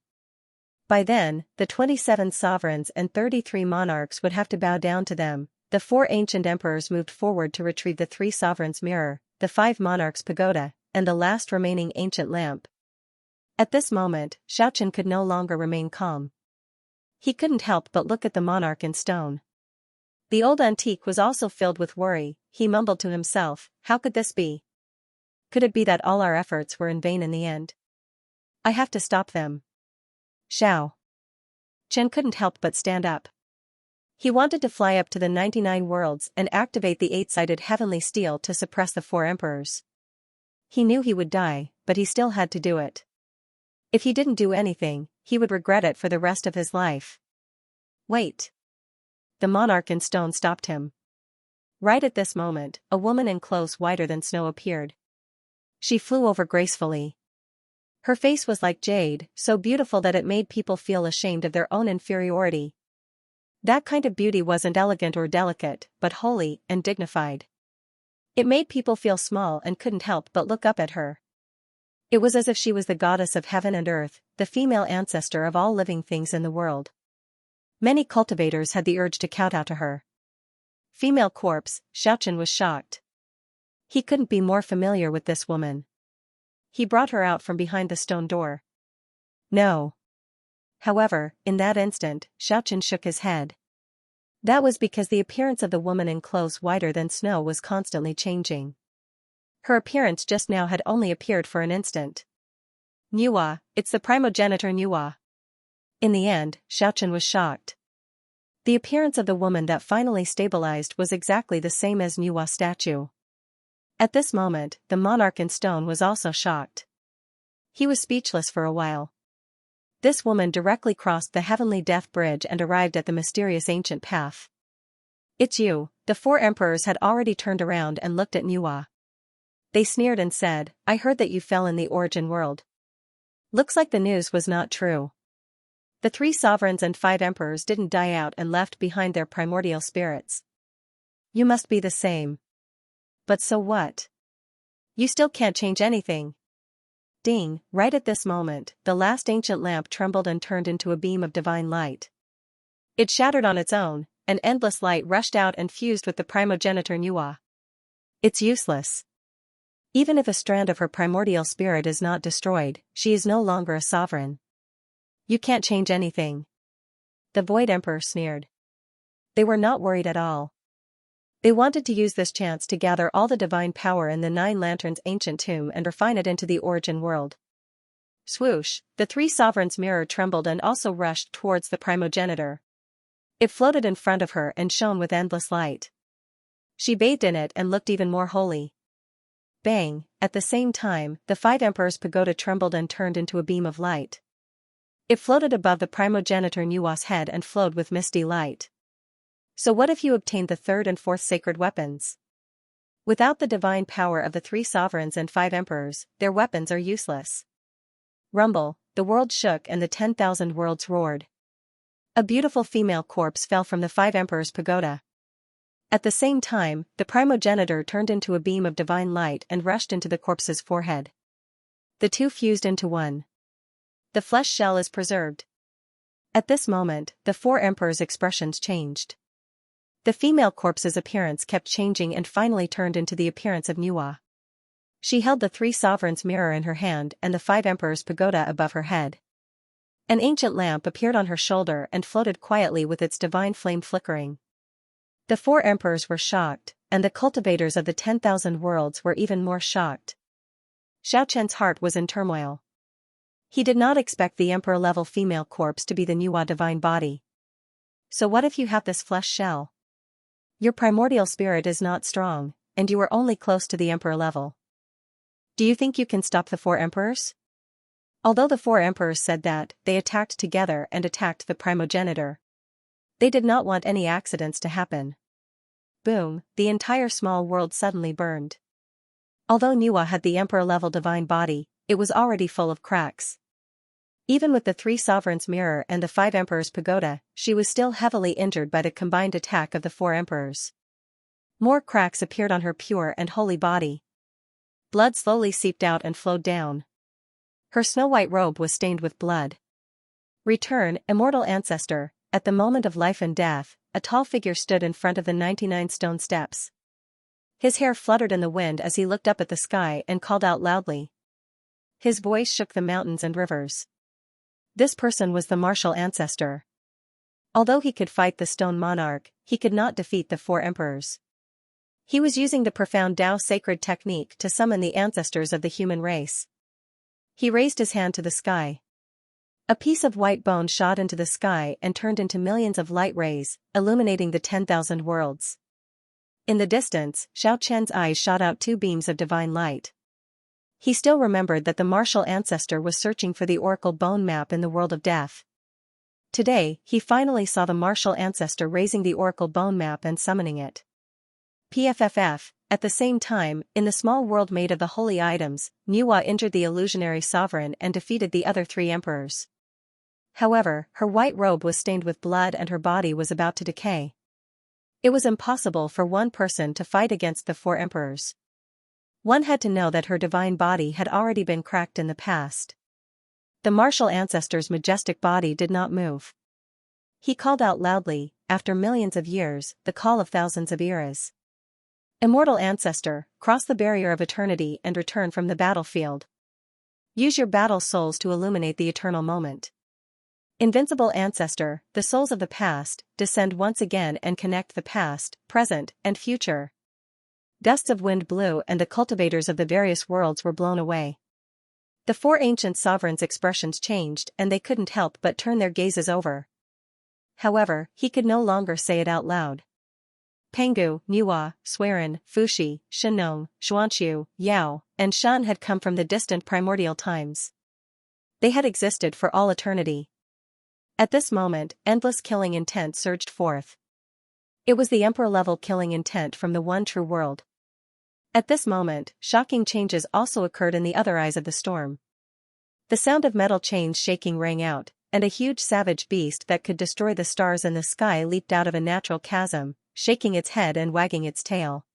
By then, the 27 sovereigns and 33 monarchs would have to bow down to them. The 4 ancient emperors moved forward to retrieve the 3 sovereigns' mirror, the 5 monarchs' pagoda, and the last remaining ancient lamp. At this moment, Xiaochen could no longer remain calm. He couldn't help but look at the monarch in stone. The old antique was also filled with worry. He mumbled to himself, how could this be? Could it be that all our efforts were in vain in the end? I have to stop them. Xiao Chen couldn't help but stand up. He wanted to fly up to the 99 worlds and activate the 8-sided heavenly steel to suppress the 4 emperors. He knew he would die, but he still had to do it. If he didn't do anything, he would regret it for the rest of his life. Wait. The monarch in stone stopped him. Right at this moment, a woman in clothes whiter than snow appeared. She flew over gracefully. Her face was like jade, so beautiful that it made people feel ashamed of their own inferiority. That kind of beauty wasn't elegant or delicate, but holy and dignified. It made people feel small and couldn't help but look up at her. It was as if she was the goddess of heaven and earth, the female ancestor of all living things in the world. Many cultivators had the urge to kowtow to her. Female corpse, Xianxia was shocked. He couldn't be more familiar with this woman. He brought her out from behind the stone door. No. However, in that instant, Xianxia shook his head. That was because the appearance of the woman in clothes whiter than snow was constantly changing. Her appearance just now had only appeared for an instant. Nuwa, it's the primogenitor Nuwa. In the end, Xianxia was shocked. The appearance of the woman that finally stabilized was exactly the same as Nuwa's statue. At this moment, the monarch in stone was also shocked. He was speechless for a while. This woman directly crossed the heavenly death bridge and arrived at the mysterious ancient path. It's you. The four emperors had already turned around and looked at Nuwa. They sneered and said, I heard that you fell in the origin world. Looks like the news was not true. The 3 sovereigns and 5 emperors didn't die out and left behind their primordial spirits. You must be the same. But so what? You still can't change anything. Ding, right at this moment, the last ancient lamp trembled and turned into a beam of divine light. It shattered on its own, and endless light rushed out and fused with the primogenitor Nuwa. It's useless. Even if a strand of her primordial spirit is not destroyed, she is no longer a sovereign. You can't change anything. The Void Emperor sneered. They were not worried at all. They wanted to use this chance to gather all the divine power in the 9 lanterns ancient tomb and refine it into the origin world. Swoosh, the 3 sovereigns' mirror trembled and also rushed towards the primogenitor. It floated in front of her and shone with endless light. She bathed in it and looked even more holy. Bang, at the same time, the 5 emperors' pagoda trembled and turned into a beam of light. It floated above the primogenitor Nuwa's head and flowed with misty light. So what if you obtained the 3rd and 4th sacred weapons? Without the divine power of the 3 sovereigns and 5 emperors, their weapons are useless. Rumble, the world shook and the 10,000 worlds roared. A beautiful female corpse fell from the 5 emperors' pagoda. At the same time, the primogenitor turned into a beam of divine light and rushed into the corpse's forehead. The 2 fused into one. The flesh shell is preserved. At this moment, the 4 emperors' expressions changed. The female corpse's appearance kept changing and finally turned into the appearance of Nuwa. She held the 3 sovereigns' mirror in her hand and the 5 emperors' pagoda above her head. An ancient lamp appeared on her shoulder and floated quietly with its divine flame flickering. The 4 emperors were shocked, and the cultivators of the 10,000 worlds were even more shocked. Xiaoqian's heart was in turmoil. He did not expect the emperor-level female corpse to be the Nuwa divine body. So what if you have this flesh shell? Your primordial spirit is not strong, and you are only close to the emperor level. Do you think you can stop the 4 emperors? Although the 4 emperors said that, they attacked together and attacked the primogenitor. They did not want any accidents to happen. Boom, the entire small world suddenly burned. Although Nuwa had the emperor-level divine body, it was already full of cracks. Even with the 3 sovereigns' mirror and the 5 emperors' pagoda, she was still heavily injured by the combined attack of the 4 emperors. More cracks appeared on her pure and holy body. Blood slowly seeped out and flowed down. Her snow-white robe was stained with blood. Return, immortal ancestor. At the moment of life and death, a tall figure stood in front of the 99 stone steps. His hair fluttered in the wind as he looked up at the sky and called out loudly. His voice shook the mountains and rivers. This person was the martial ancestor. Although he could fight the stone monarch, he could not defeat the 4 emperors. He was using the profound Tao sacred technique to summon the ancestors of the human race. He raised his hand to the sky. A piece of white bone shot into the sky and turned into millions of light rays, illuminating the 10,000 worlds. In the distance, Xiaoqian's eyes shot out 2 beams of divine light. He still remembered that the martial ancestor was searching for the oracle bone map in the world of death. Today, he finally saw the martial ancestor raising the oracle bone map and summoning it. PFFF. At the same time, in the small world made of the holy items, Nuwa injured the illusionary sovereign and defeated the other 3 emperors. However, her white robe was stained with blood and her body was about to decay. It was impossible for one person to fight against the 4 emperors. One had to know that her divine body had already been cracked in the past. The martial ancestor's majestic body did not move. He called out loudly, after millions of years, the call of thousands of eras. Immortal ancestor, cross the barrier of eternity and return from the battlefield. Use your battle souls to illuminate the eternal moment. Invincible ancestor, the souls of the past, descend once again and connect the past, present, and future. Gusts of wind blew and the cultivators of the various worlds were blown away. The 4 ancient sovereigns' expressions changed and they couldn't help but turn their gazes over. However, he could no longer say it out loud. Pengu, Nuwa, Swerin, Fuxi, Shenong, Xianxia, Yao, and Shan had come from the distant primordial times. They had existed for all eternity. At this moment, endless killing intent surged forth. It was the emperor-level killing intent from the one true world. At this moment, shocking changes also occurred in the other eyes of the storm. The sound of metal chains shaking rang out, and a huge savage beast that could destroy the stars in the sky leaped out of a natural chasm, shaking its head and wagging its tail.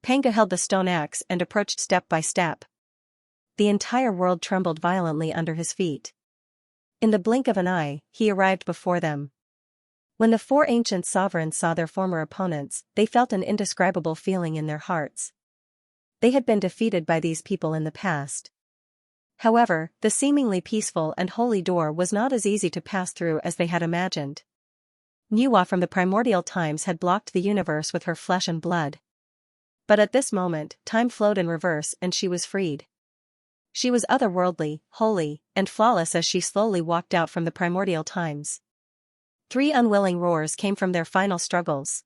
Pengu held the stone axe and approached step by step. The entire world trembled violently under his feet. In the blink of an eye, he arrived before them. When the 4 ancient sovereigns saw their former opponents, they felt an indescribable feeling in their hearts. They had been defeated by these people in the past. However, the seemingly peaceful and holy door was not as easy to pass through as they had imagined. Nuwa from the primordial times had blocked the universe with her flesh and blood. But at this moment, time flowed in reverse and she was freed. She was otherworldly, holy, and flawless as she slowly walked out from the primordial times. 3 unwilling roars came from their final struggles.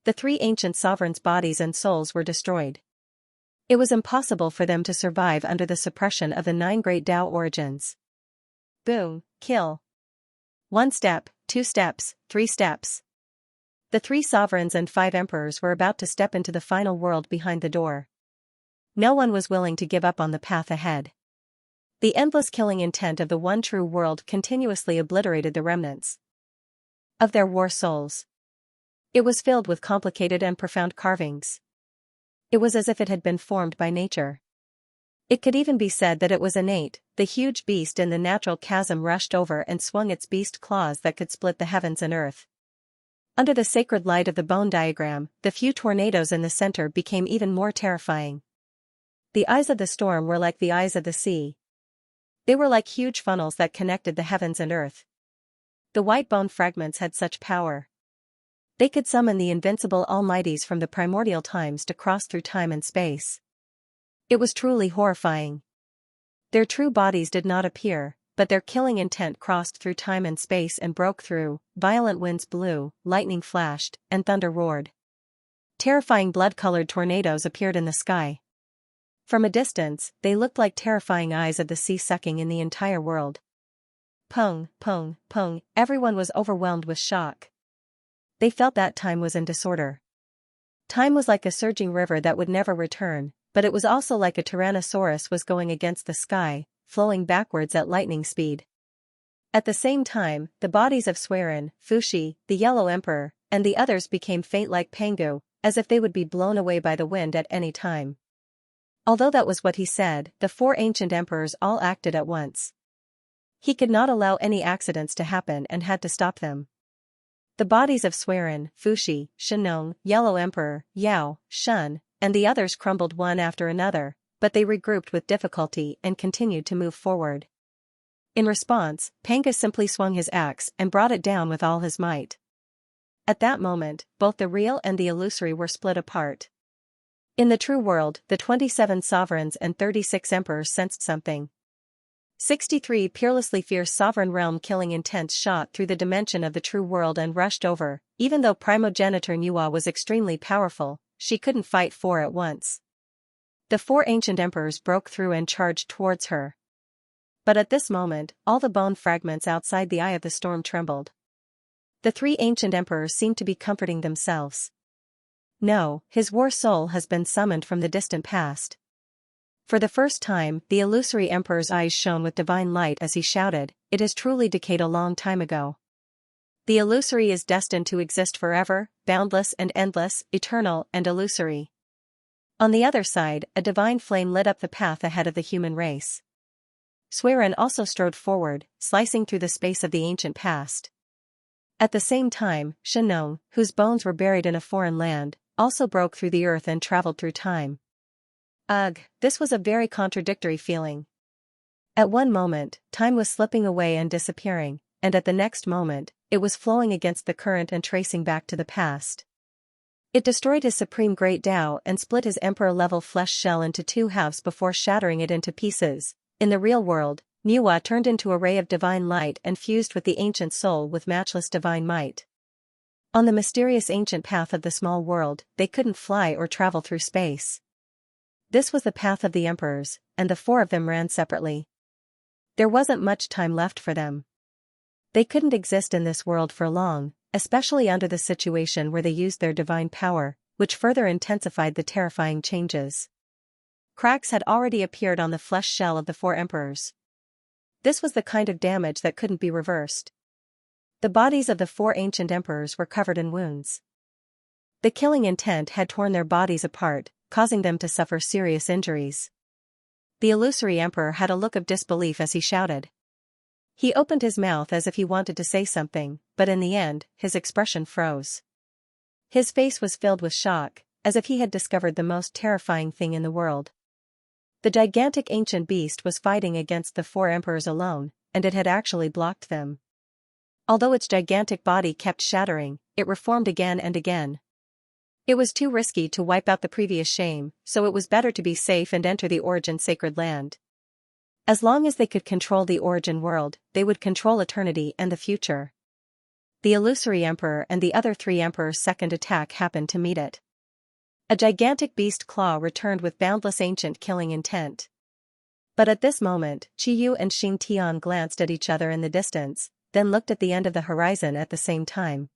The 3 ancient sovereigns' bodies and souls were destroyed. It was impossible for them to survive under the suppression of the 9 great Tao origins. Boom, kill. 1 step, 2 steps, 3 steps. The 3 sovereigns and 5 emperors were about to step into the final world behind the door. No one was willing to give up on the path ahead. The endless killing intent of the one true world continuously obliterated the remnants of their war souls. It was filled with complicated and profound carvings. It was as if it had been formed by nature. It could even be said that it was innate. The huge beast in the natural chasm rushed over and swung its beast claws that could split the heavens and earth. Under the sacred light of the bone diagram, the few tornadoes in the center became even more terrifying. The eyes of the storm were like the eyes of the sea. They were like huge funnels that connected the heavens and earth. The white bone fragments had such power. They could summon the invincible almighties from the primordial times to cross through time and space. It was truly horrifying. Their true bodies did not appear, but their killing intent crossed through time and space and broke through. Violent winds blew, lightning flashed, and thunder roared. Terrifying blood-colored tornadoes appeared in the sky. From a distance, they looked like terrifying eyes of the sea sucking in the entire world. Pung, pung, pung, everyone was overwhelmed with shock. They felt that time was in disorder. Time was like a surging river that would never return, but it was also like a tyrannosaurus was going against the sky, flowing backwards at lightning speed. At the same time, the bodies of Swerin, Fuxi, the Yellow Emperor, and the others became faint like Pengu, as if they would be blown away by the wind at any time. Although that was what he said, the 4 ancient emperors all acted at once. He could not allow any accidents to happen and had to stop them. The bodies of Swerin, Fuxi, Shenong, Yellow Emperor, Yao, Shun, and the others crumbled one after another, but they regrouped with difficulty and continued to move forward. In response, Pengu simply swung his axe and brought it down with all his might. At that moment, both the real and the illusory were split apart. In the true world, the 27 sovereigns and 36 emperors sensed something. 63 peerlessly fierce sovereign realm killing intents shot through the dimension of the true world and rushed over. Even though primogenitor Nuwa was extremely powerful, she couldn't fight 4 at once. The four ancient emperors broke through and charged towards her. But at this moment, all the bone fragments outside the eye of the storm trembled. The three ancient emperors seemed to be comforting themselves. No, his war soul has been summoned from the distant past. For the first time, the illusory emperor's eyes shone with divine light as he shouted, "It has truly decayed a long time ago. The illusory is destined to exist forever, boundless and endless, eternal and illusory." On the other side, a divine flame lit up the path ahead of the human race. Suiren also strode forward, slicing through the space of the ancient past. At the same time, Shenong, whose bones were buried in a foreign land, also broke through the earth and traveled through time. Ugh, this was a very contradictory feeling. At one moment, time was slipping away and disappearing, and at the next moment, it was flowing against the current and tracing back to the past. It destroyed his supreme great Tao and split his emperor-level flesh shell into two halves before shattering it into pieces. In the real world, Niwa turned into a ray of divine light and fused with the ancient soul with matchless divine might. On the mysterious ancient path of the small world, they couldn't fly or travel through space. This was the path of the emperors, and the four of them ran separately. There wasn't much time left for them. They couldn't exist in this world for long, especially under the situation where they used their divine power, which further intensified the terrifying changes. Cracks had already appeared on the flesh shell of the four emperors. This was the kind of damage that couldn't be reversed. The bodies of the four ancient emperors were covered in wounds. The killing intent had torn their bodies apart, causing them to suffer serious injuries. The illusory emperor had a look of disbelief as he shouted. He opened his mouth as if he wanted to say something, but in the end, his expression froze. His face was filled with shock, as if he had discovered the most terrifying thing in the world. The gigantic ancient beast was fighting against the four emperors alone, and it had actually blocked them. Although its gigantic body kept shattering, it reformed again and again. It was too risky to wipe out the previous shame, so it was better to be safe and enter the origin sacred land. As long as they could control the origin world, they would control eternity and the future. The illusory emperor and the other three emperors' second attack happened to meet it. A gigantic beast claw returned with boundless ancient killing intent. But at this moment, Qiyu and Xing Tian glanced at each other in the distance, then looked at the end of the horizon at the same time.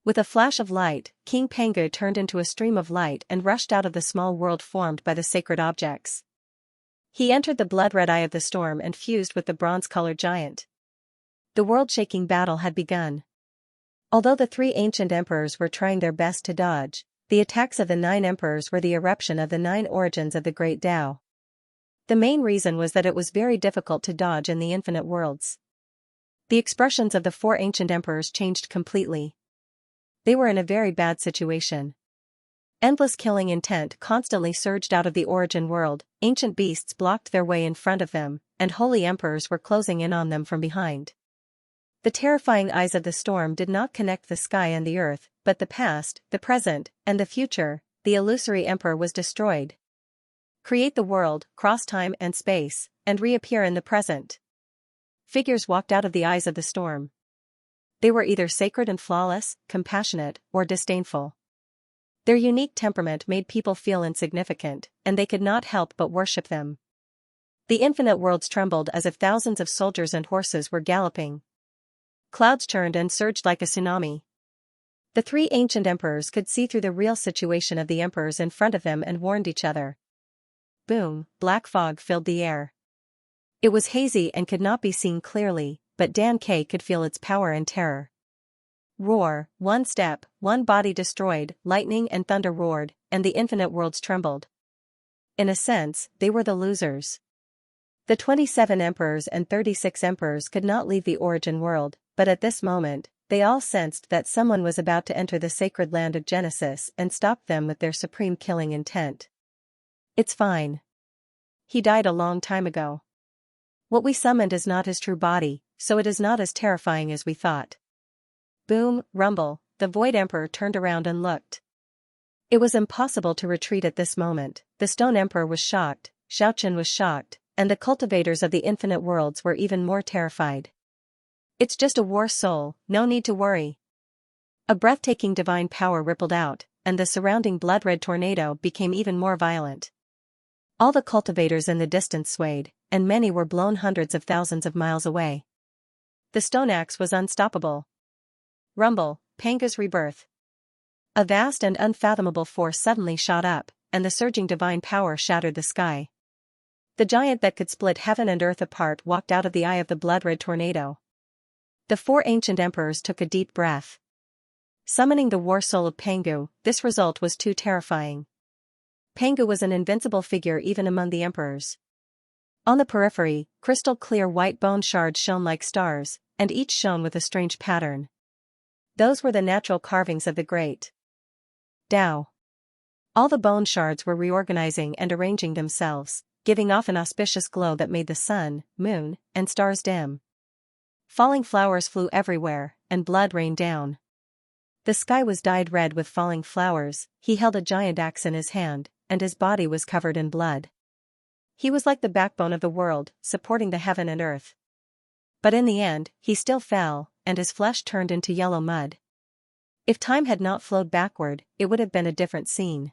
With a flash of light, King Pengu turned into a stream of light and rushed out of the small world formed by the sacred objects. He entered the blood-red eye of the storm and fused with the bronze-colored giant. The world-shaking battle had begun. Although the three ancient emperors were trying their best to dodge, the attacks of the 9 emperors were the eruption of the 9 origins of the Great Tao. The main reason was that it was very difficult to dodge in the infinite worlds. The expressions of the 4 ancient emperors changed completely. They were in a very bad situation. Endless killing intent constantly surged out of the origin world, ancient beasts blocked their way in front of them, and holy emperors were closing in on them from behind. The terrifying eyes of the storm did not connect the sky and the earth, but the past, the present, and the future. The illusory emperor was destroyed. Create the world, cross time and space, and reappear in the present. Figures walked out of the eyes of the storm. They were either sacred and flawless, compassionate, or disdainful. Their unique temperament made people feel insignificant, and they could not help but worship them. The infinite worlds trembled as if thousands of soldiers and horses were galloping. Clouds churned and surged like a tsunami. The 3 ancient emperors could see through the real situation of the emperors in front of them and warned each other. Boom, black fog filled the air. It was hazy and could not be seen clearly, but Dan K could feel its power and terror. Roar, one step, one body destroyed, lightning and thunder roared, and the infinite worlds trembled. In a sense, they were the losers. The 27 emperors and 36 emperors could not leave the origin world, but at this moment, they all sensed that someone was about to enter the sacred land of Genesis and stop them with their supreme killing intent. It's fine. He died a long time ago. What we summoned is not his true body, so it is not as terrifying as we thought. Boom, rumble, the Void Emperor turned around and looked. It was impossible to retreat at this moment. The Stone Emperor was shocked, Xiaochen was shocked, and the cultivators of the infinite worlds were even more terrified. It's just a war soul, no need to worry. A breathtaking divine power rippled out, and the surrounding blood-red tornado became even more violent. All the cultivators in the distance swayed, and many were blown hundreds of thousands of miles away. The stone axe was unstoppable. Rumble, Panga's rebirth. A vast and unfathomable force suddenly shot up, and the surging divine power shattered the sky. The giant that could split heaven and earth apart walked out of the eye of the blood-red tornado. The four ancient emperors took a deep breath. Summoning the war soul of Pangu, this result was too terrifying. Pangu was an invincible figure even among the emperors. On the periphery, crystal-clear white bone shards shone like stars, and each shone with a strange pattern. Those were the natural carvings of the great Tao. All the bone shards were reorganizing and arranging themselves, giving off an auspicious glow that made the sun, moon, and stars dim. Falling flowers flew everywhere, and blood rained down. The sky was dyed red with falling flowers. He held a giant axe in his hand, and his body was covered in blood. He was like the backbone of the world, supporting the heaven and earth. But in the end, he still fell, and his flesh turned into yellow mud. If time had not flowed backward, it would have been a different scene.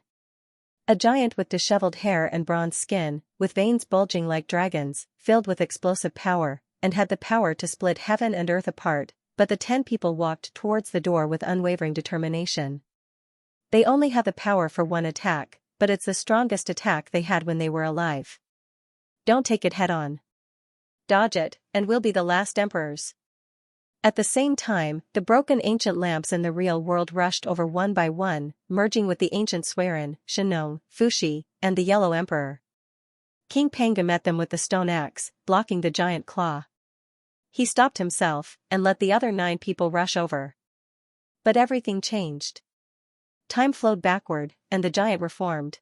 A giant with disheveled hair and bronze skin, with veins bulging like dragons, filled with explosive power, and had the power to split heaven and earth apart, but the 10 people walked towards the door with unwavering determination. They only have the power for one attack, but it's the strongest attack they had when they were alive. Don't take it head-on. Dodge it, and we'll be the last emperors. At the same time, the broken ancient lamps in the real world rushed over one by one, merging with the ancient Swerin, Xianxia, Fuxi, and the Yellow Emperor. King Panga met them with the stone axe, blocking the giant claw. He stopped himself, and let the other 9 people rush over. But everything changed. Time flowed backward, and the giant reformed.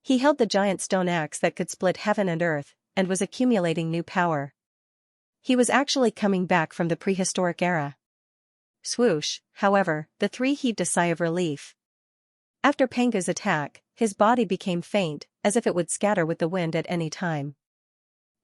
He held the giant stone axe that could split heaven and earth, and was accumulating new power. He was actually coming back from the prehistoric era. Swoosh, however, the 3 heaved a sigh of relief. After Panga's attack, his body became faint, as if it would scatter with the wind at any time.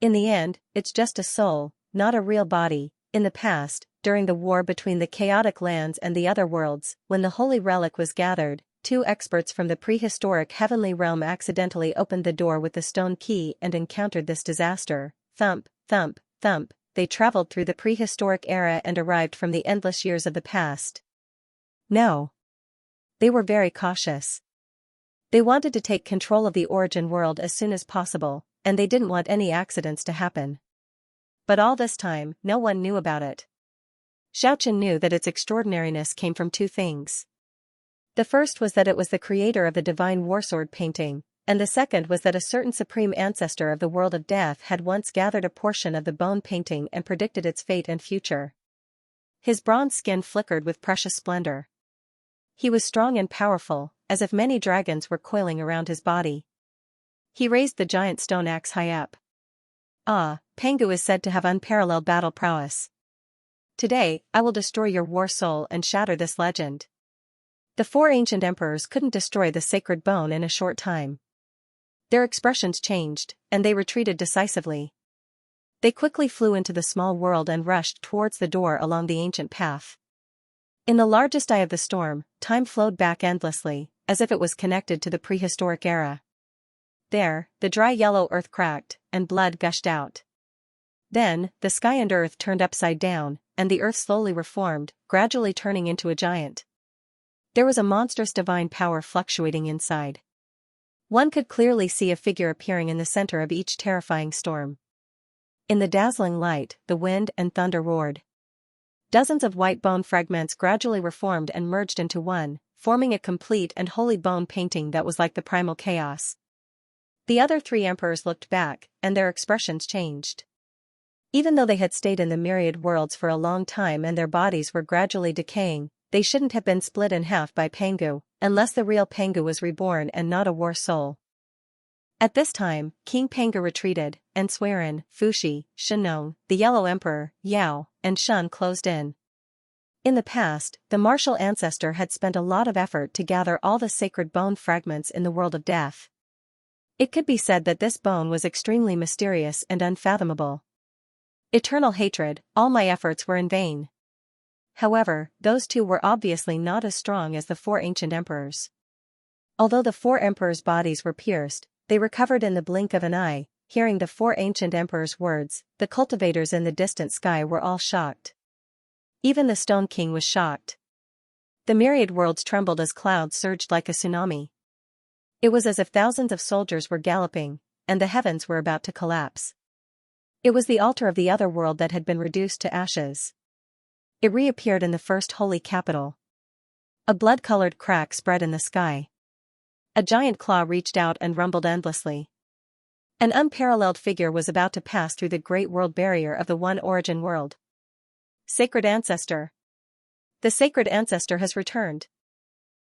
In the end, it's just a soul, not a real body. In the past, during the war between the chaotic lands and the other worlds, when the holy relic was gathered, 2 experts from the prehistoric heavenly realm accidentally opened the door with the stone key and encountered this disaster. Thump, thump, thump. They traveled through the prehistoric era and arrived from the endless years of the past. No. They were very cautious. They wanted to take control of the origin world as soon as possible, and they didn't want any accidents to happen. But all this time, no one knew about it. Xiaochen knew that its extraordinariness came from 2 things. The first was that it was the creator of the divine warsword painting, and the second was that a certain supreme ancestor of the world of death had once gathered a portion of the bone painting and predicted its fate and future. His bronze skin flickered with precious splendor. He was strong and powerful, as if many dragons were coiling around his body. He raised the giant stone axe high up. Pangu is said to have unparalleled battle prowess. Today, I will destroy your war soul and shatter this legend. The 4 ancient emperors couldn't destroy the sacred bone in a short time. Their expressions changed, and they retreated decisively. They quickly flew into the small world and rushed towards the door along the ancient path. In the largest eye of the storm, time flowed back endlessly, as if it was connected to the prehistoric era. There, the dry yellow earth cracked, and blood gushed out. Then, the sky and earth turned upside down, and the earth slowly reformed, gradually turning into a giant. There was a monstrous divine power fluctuating inside. One could clearly see a figure appearing in the center of each terrifying storm. In the dazzling light, the wind and thunder roared. Dozens of white bone fragments gradually reformed and merged into one, forming a complete and holy bone painting that was like the primal chaos. The other 3 emperors looked back, and their expressions changed. Even though they had stayed in the myriad worlds for a long time and their bodies were gradually decaying, they shouldn't have been split in half by Pangu, unless the real Pangu was reborn and not a war soul. At this time, King Panga retreated, and Swerin, Fuxi, Xianxia, the Yellow Emperor, Yao, and Shun closed in. In the past, the martial ancestor had spent a lot of effort to gather all the sacred bone fragments in the world of death. It could be said that this bone was extremely mysterious and unfathomable. Eternal hatred, all my efforts were in vain. However, those 2 were obviously not as strong as the 4 ancient emperors. Although the 4 emperors' bodies were pierced, they recovered in the blink of an eye. Hearing the four ancient emperors' words, the cultivators in the distant sky were all shocked. Even the Stone King was shocked. The myriad worlds trembled as clouds surged like a tsunami. It was as if thousands of soldiers were galloping, and the heavens were about to collapse. It was the altar of the other world that had been reduced to ashes. It reappeared in the first holy capital. A blood-colored crack spread in the sky. A giant claw reached out and rumbled endlessly. An unparalleled figure was about to pass through the great world barrier of the One Origin world. Sacred Ancestor. The Sacred Ancestor has returned.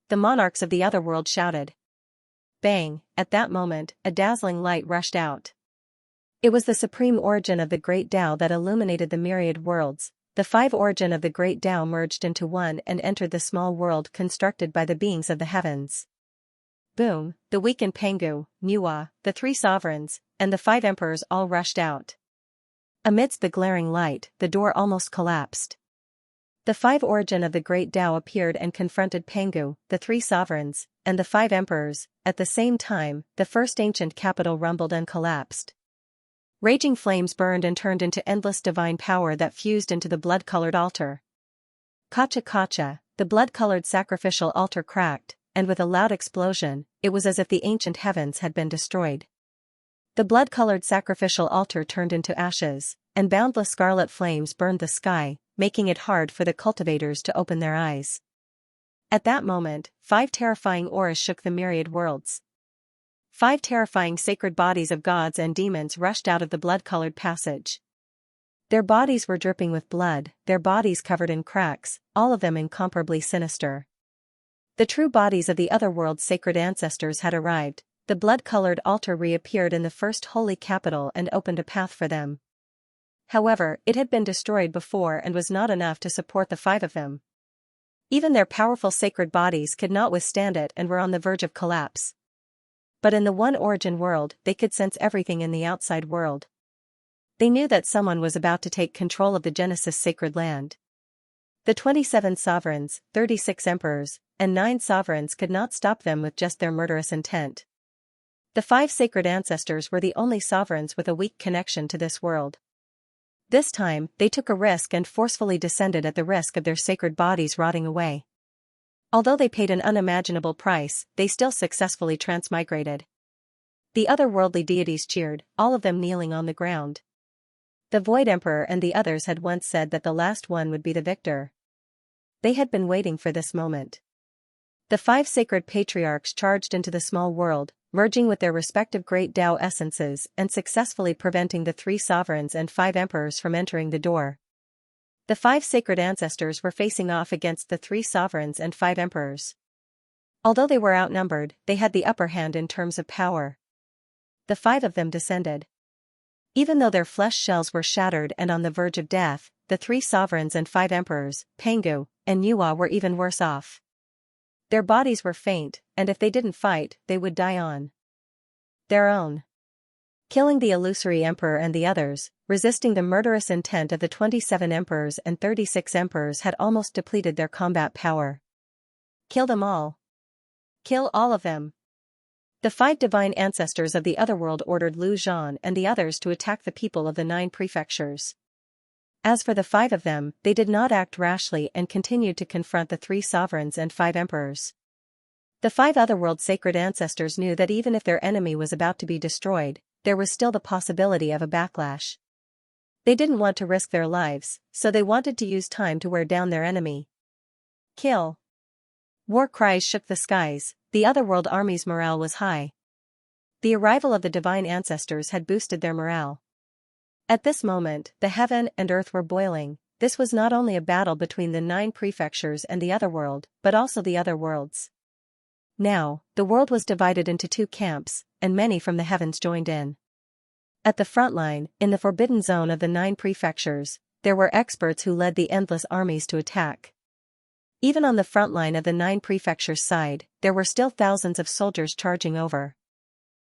The monarchs of the other world shouted. Bang! At that moment, a dazzling light rushed out. It was the supreme origin of the Great Tao that illuminated the myriad worlds. The five origin of the Great Tao merged into one and entered the small world constructed by the beings of the heavens. Boom, the weakened Pengu, Nuwa, the three sovereigns, and the five emperors all rushed out. Amidst the glaring light, the door almost collapsed. The five origin of the Great Tao appeared and confronted Pengu, the three sovereigns, and the five emperors. At the same time, the first ancient capital rumbled and collapsed. Raging flames burned and turned into endless divine power that fused into the blood-colored altar. Kacha kacha, the blood-colored sacrificial altar cracked, and with a loud explosion, it was as if the ancient heavens had been destroyed. The blood-colored sacrificial altar turned into ashes, and boundless scarlet flames burned the sky, making it hard for the cultivators to open their eyes. At that moment, five terrifying auras shook the myriad worlds. Five terrifying sacred bodies of gods and demons rushed out of the blood-colored passage. Their bodies were dripping with blood, their bodies covered in cracks, all of them incomparably sinister. The true bodies of the other world's sacred ancestors had arrived. The blood-colored altar reappeared in the first holy capital and opened a path for them. However, it had been destroyed before and was not enough to support the five of them. Even their powerful sacred bodies could not withstand it and were on the verge of collapse. But in the One Origin world, they could sense everything in the outside world. They knew that someone was about to take control of the Genesis sacred land. The 27 sovereigns, 36 emperors, and 9 sovereigns could not stop them with just their murderous intent. The 5 sacred ancestors were the only sovereigns with a weak connection to this world. This time, they took a risk and forcefully descended at the risk of their sacred bodies rotting away. Although they paid an unimaginable price, they still successfully transmigrated. The otherworldly deities cheered, all of them kneeling on the ground. The Void Emperor and the others had once said that the last one would be the victor. They had been waiting for this moment. The 5 sacred patriarchs charged into the small world, merging with their respective great Tao essences and successfully preventing the 3 sovereigns and 5 emperors from entering the door. The 5 sacred ancestors were facing off against the 3 sovereigns and 5 emperors. Although they were outnumbered, they had the upper hand in terms of power. The 5 of them descended. Even though their flesh shells were shattered and on the verge of death, the 3 sovereigns and 5 emperors, Pengu and Nuwa, were even worse off. Their bodies were faint, and if they didn't fight, they would die on their own. Killing the illusory emperor and the others, resisting the murderous intent of the 27 emperors and 36 emperors had almost depleted their combat power. Kill them all. Kill all of them. The 5 divine ancestors of the otherworld ordered Lu Zhan and the others to attack the people of the 9 prefectures. As for the 5 of them, they did not act rashly and continued to confront the 3 sovereigns and 5 emperors. The 5 otherworld sacred ancestors knew that even if their enemy was about to be destroyed, there was still the possibility of a backlash. They didn't want to risk their lives, so they wanted to use time to wear down their enemy. Kill. War cries shook the skies, the otherworld army's morale was high. The arrival of the divine ancestors had boosted their morale. At this moment, the heaven and earth were boiling. This was not only a battle between the 9 prefectures and the otherworld, but also the other worlds. Now, the world was divided into 2 camps, and many from the heavens joined in. At the front line, in the forbidden zone of the 9 prefectures, there were experts who led the endless armies to attack. Even on the front line of the 9 prefectures side, there were still thousands of soldiers charging over.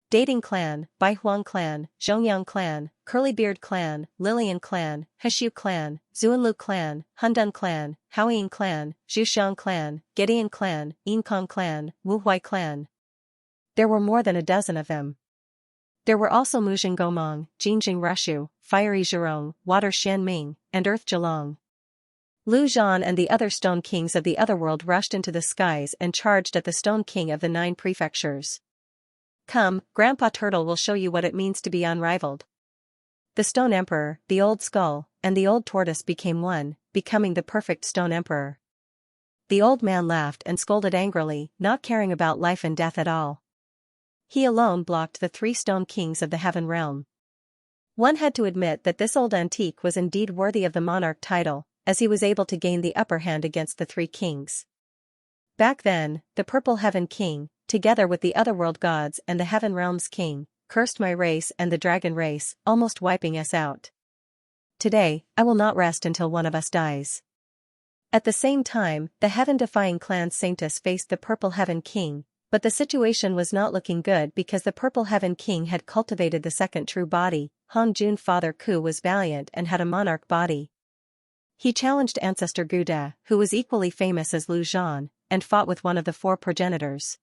Dating Clan, Baihuang Clan, Zhongyang Clan, Curlybeard Clan, Lilian Clan, Heshu Clan, Zuanlu Clan, Hundun Clan, Haoying Clan, Zhuxiang Clan, Gideon Clan, Yinkong Clan, Wuhuai Clan. There were more than a dozen of them. There were also Muzheng Gomong, Jinjing Rushu, Fiery Zhurong, Water Xianming, and Earth Zhelong. Lu Zhan and the other stone kings of the otherworld rushed into the skies and charged at the stone king of the 9 prefectures. Come, Grandpa Turtle will show you what it means to be unrivaled. The Stone Emperor, the Old Skull, and the Old Tortoise became one, becoming the perfect Stone Emperor. The old man laughed and scolded angrily, not caring about life and death at all. He alone blocked the 3 stone kings of the heaven realm. One had to admit that this old antique was indeed worthy of the monarch title, as he was able to gain the upper hand against the 3 kings. Back then, the Purple Heaven King, together with the otherworld gods and the Heaven Realm's king, cursed my race and the dragon race, almost wiping us out. Today, I will not rest until one of us dies. At the same time, the heaven-defying clan Saintus faced the Purple Heaven King, but the situation was not looking good because the Purple Heaven King had cultivated the second true body. Hongjun Father Ku was valiant and had a monarch body. He challenged Ancestor Guda, who was equally famous as Lu Zhan, and fought with one of the 4 progenitors.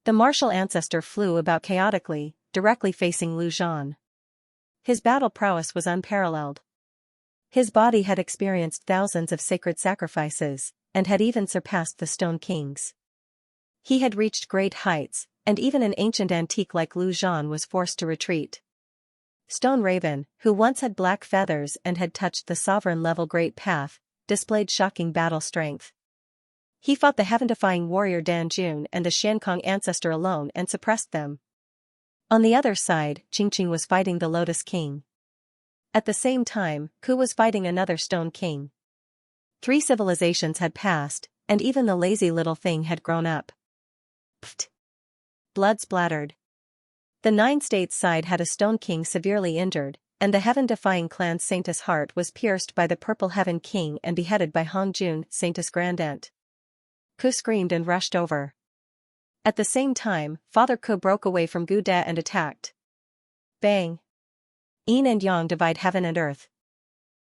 The martial ancestor flew about chaotically, directly facing Lu Zhan. His battle prowess was unparalleled. His body had experienced thousands of sacred sacrifices, and had even surpassed the Stone Kings. He had reached great heights, and even an ancient antique like Lu Zhan was forced to retreat. Stone Raven, who once had black feathers and had touched the sovereign-level Great Path, displayed shocking battle strength. He fought the heaven-defying warrior Dan Jun and the Xiankong ancestor alone and suppressed them. On the other side, Qingqing was fighting the Lotus King. At the same time, Ku was fighting another Stone King. 3 civilizations had passed, and even the lazy little thing had grown up. Pfft! Blood splattered. The 9 states side had a Stone King severely injured, and the heaven-defying clan Saintus heart was pierced by the Purple Heaven King and beheaded by Hongjun, Saintus' grandaunt. Ku screamed and rushed over. At the same time, Father Ku broke away from Gu De and attacked. Bang! Yin and Yang divide heaven and earth.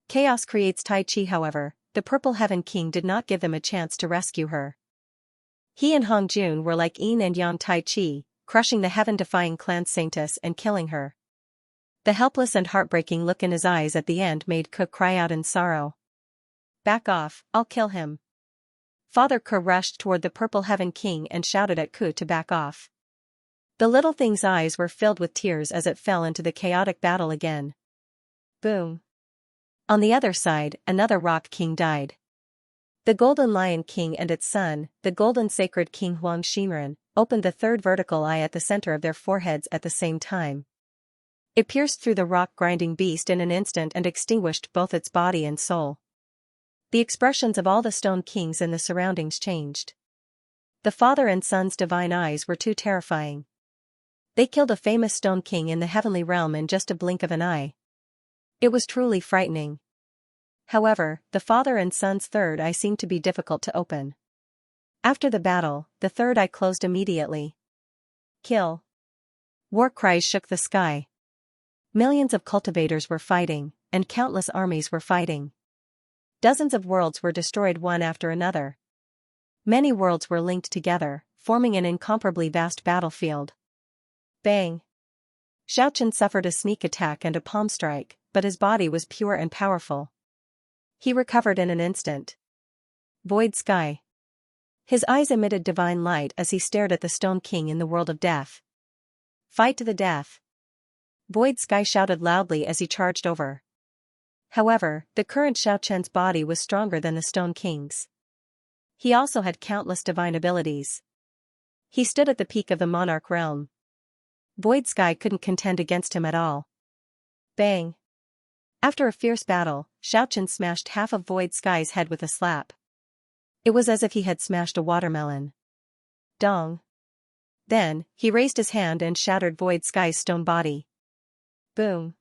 Chaos creates Tai Chi. However, the Purple Heaven King did not give them a chance to rescue her. He and Hongjun were like Yin and Yang Tai Chi, crushing the heaven-defying clan Saintus and killing her. The helpless and heartbreaking look in his eyes at the end made Ku cry out in sorrow. Back off, I'll kill him. Father Ku rushed toward the Purple Heaven King and shouted at Ku to back off. The little thing's eyes were filled with tears as it fell into the chaotic battle again. Boom. On the other side, another Rock King died. The Golden Lion King and its son, the Golden Sacred King Huang Xinren, opened the 3rd vertical eye at the center of their foreheads at the same time. It pierced through the rock-grinding beast in an instant and extinguished both its body and soul. The expressions of all the Stone Kings in the surroundings changed. The father and son's divine eyes were too terrifying. They killed a famous Stone King in the heavenly realm in just a blink of an eye. It was truly frightening. However, the father and son's 3rd eye seemed to be difficult to open. After the battle, the 3rd eye closed immediately. Kill! War cries shook the sky. Millions of cultivators were fighting, and countless armies were fighting. Dozens of worlds were destroyed one after another. Many worlds were linked together, forming an incomparably vast battlefield. Bang! Xiaochen suffered a sneak attack and a palm strike, but his body was pure and powerful. He recovered in an instant. Void Sky. His eyes emitted divine light as he stared at the Stone King in the world of death. Fight to the death! Void Sky shouted loudly as he charged over. However, the current Xiaochen's body was stronger than the Stone King's. He also had countless divine abilities. He stood at the peak of the monarch realm. Void Sky couldn't contend against him at all. Bang! After a fierce battle, Xiaochen smashed half of Void Sky's head with a slap. It was as if he had smashed a watermelon. Dong! Then, he raised his hand and shattered Void Sky's stone body. Boom!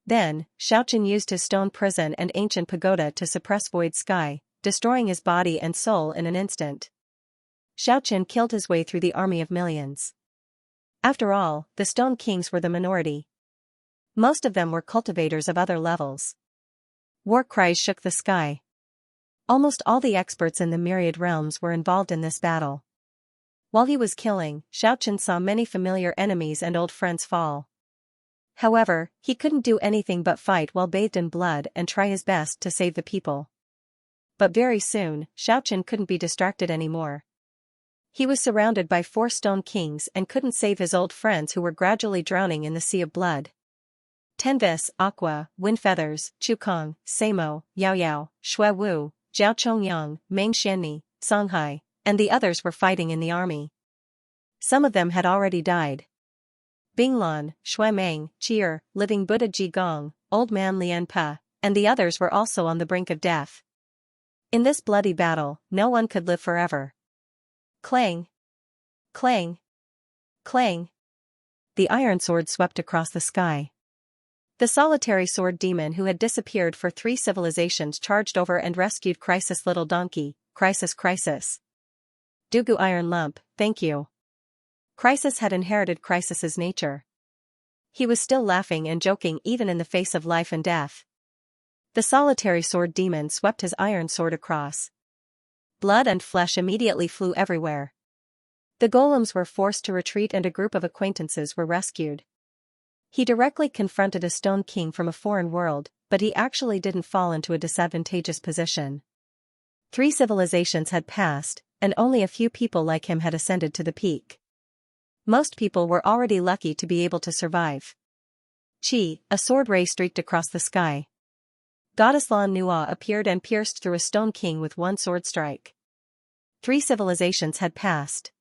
Then, Xiaochen used his stone prison and ancient pagoda to suppress Void Sky, destroying his body and soul in an instant. Xiaochen killed his way through the army of millions. After all, the Stone Kings were the minority. Most of them were cultivators of other levels. War cries shook the sky. Almost all the experts in the myriad realms were involved in this battle. While he was killing, Xiaochen saw many familiar enemies and old friends fall. However, he couldn't do anything but fight while bathed in blood and try his best to save the people. But very soon, Xiaochen couldn't be distracted anymore. He was surrounded by 4 stone kings and couldn't save his old friends who were gradually drowning in the sea of blood. Tenvis, Aqua, Windfeathers, Chukong, Samo, Yao Yao, Shui Wu, Jiao Chongyang, Meng Xianni, Songhai, and the others were fighting in the army. Some of them had already died. Binglan, Shui Meng, Chier, Living Buddha Ji Gong, Old Man Lian Pa, and the others were also on the brink of death. In this bloody battle, no one could live forever. Clang! Clang! Clang! The iron sword swept across the sky. The solitary sword demon who had disappeared for 3 civilizations charged over and rescued Crisis Little Donkey, Crisis. Dugu Iron Lump, thank you. Crisis had inherited Crisis's nature. He was still laughing and joking even in the face of life and death. The solitary sword demon swept his iron sword across. Blood and flesh immediately flew everywhere. The golems were forced to retreat and a group of acquaintances were rescued. He directly confronted a stone king from a foreign world, but he actually didn't fall into a disadvantageous position. 3 civilizations had passed, and only a few people like him had ascended to the peak. Most people were already lucky to be able to survive. Chi, a sword ray streaked across the sky. Goddess Lan Nua appeared and pierced through a stone king with 1 sword strike. 3 civilizations had passed.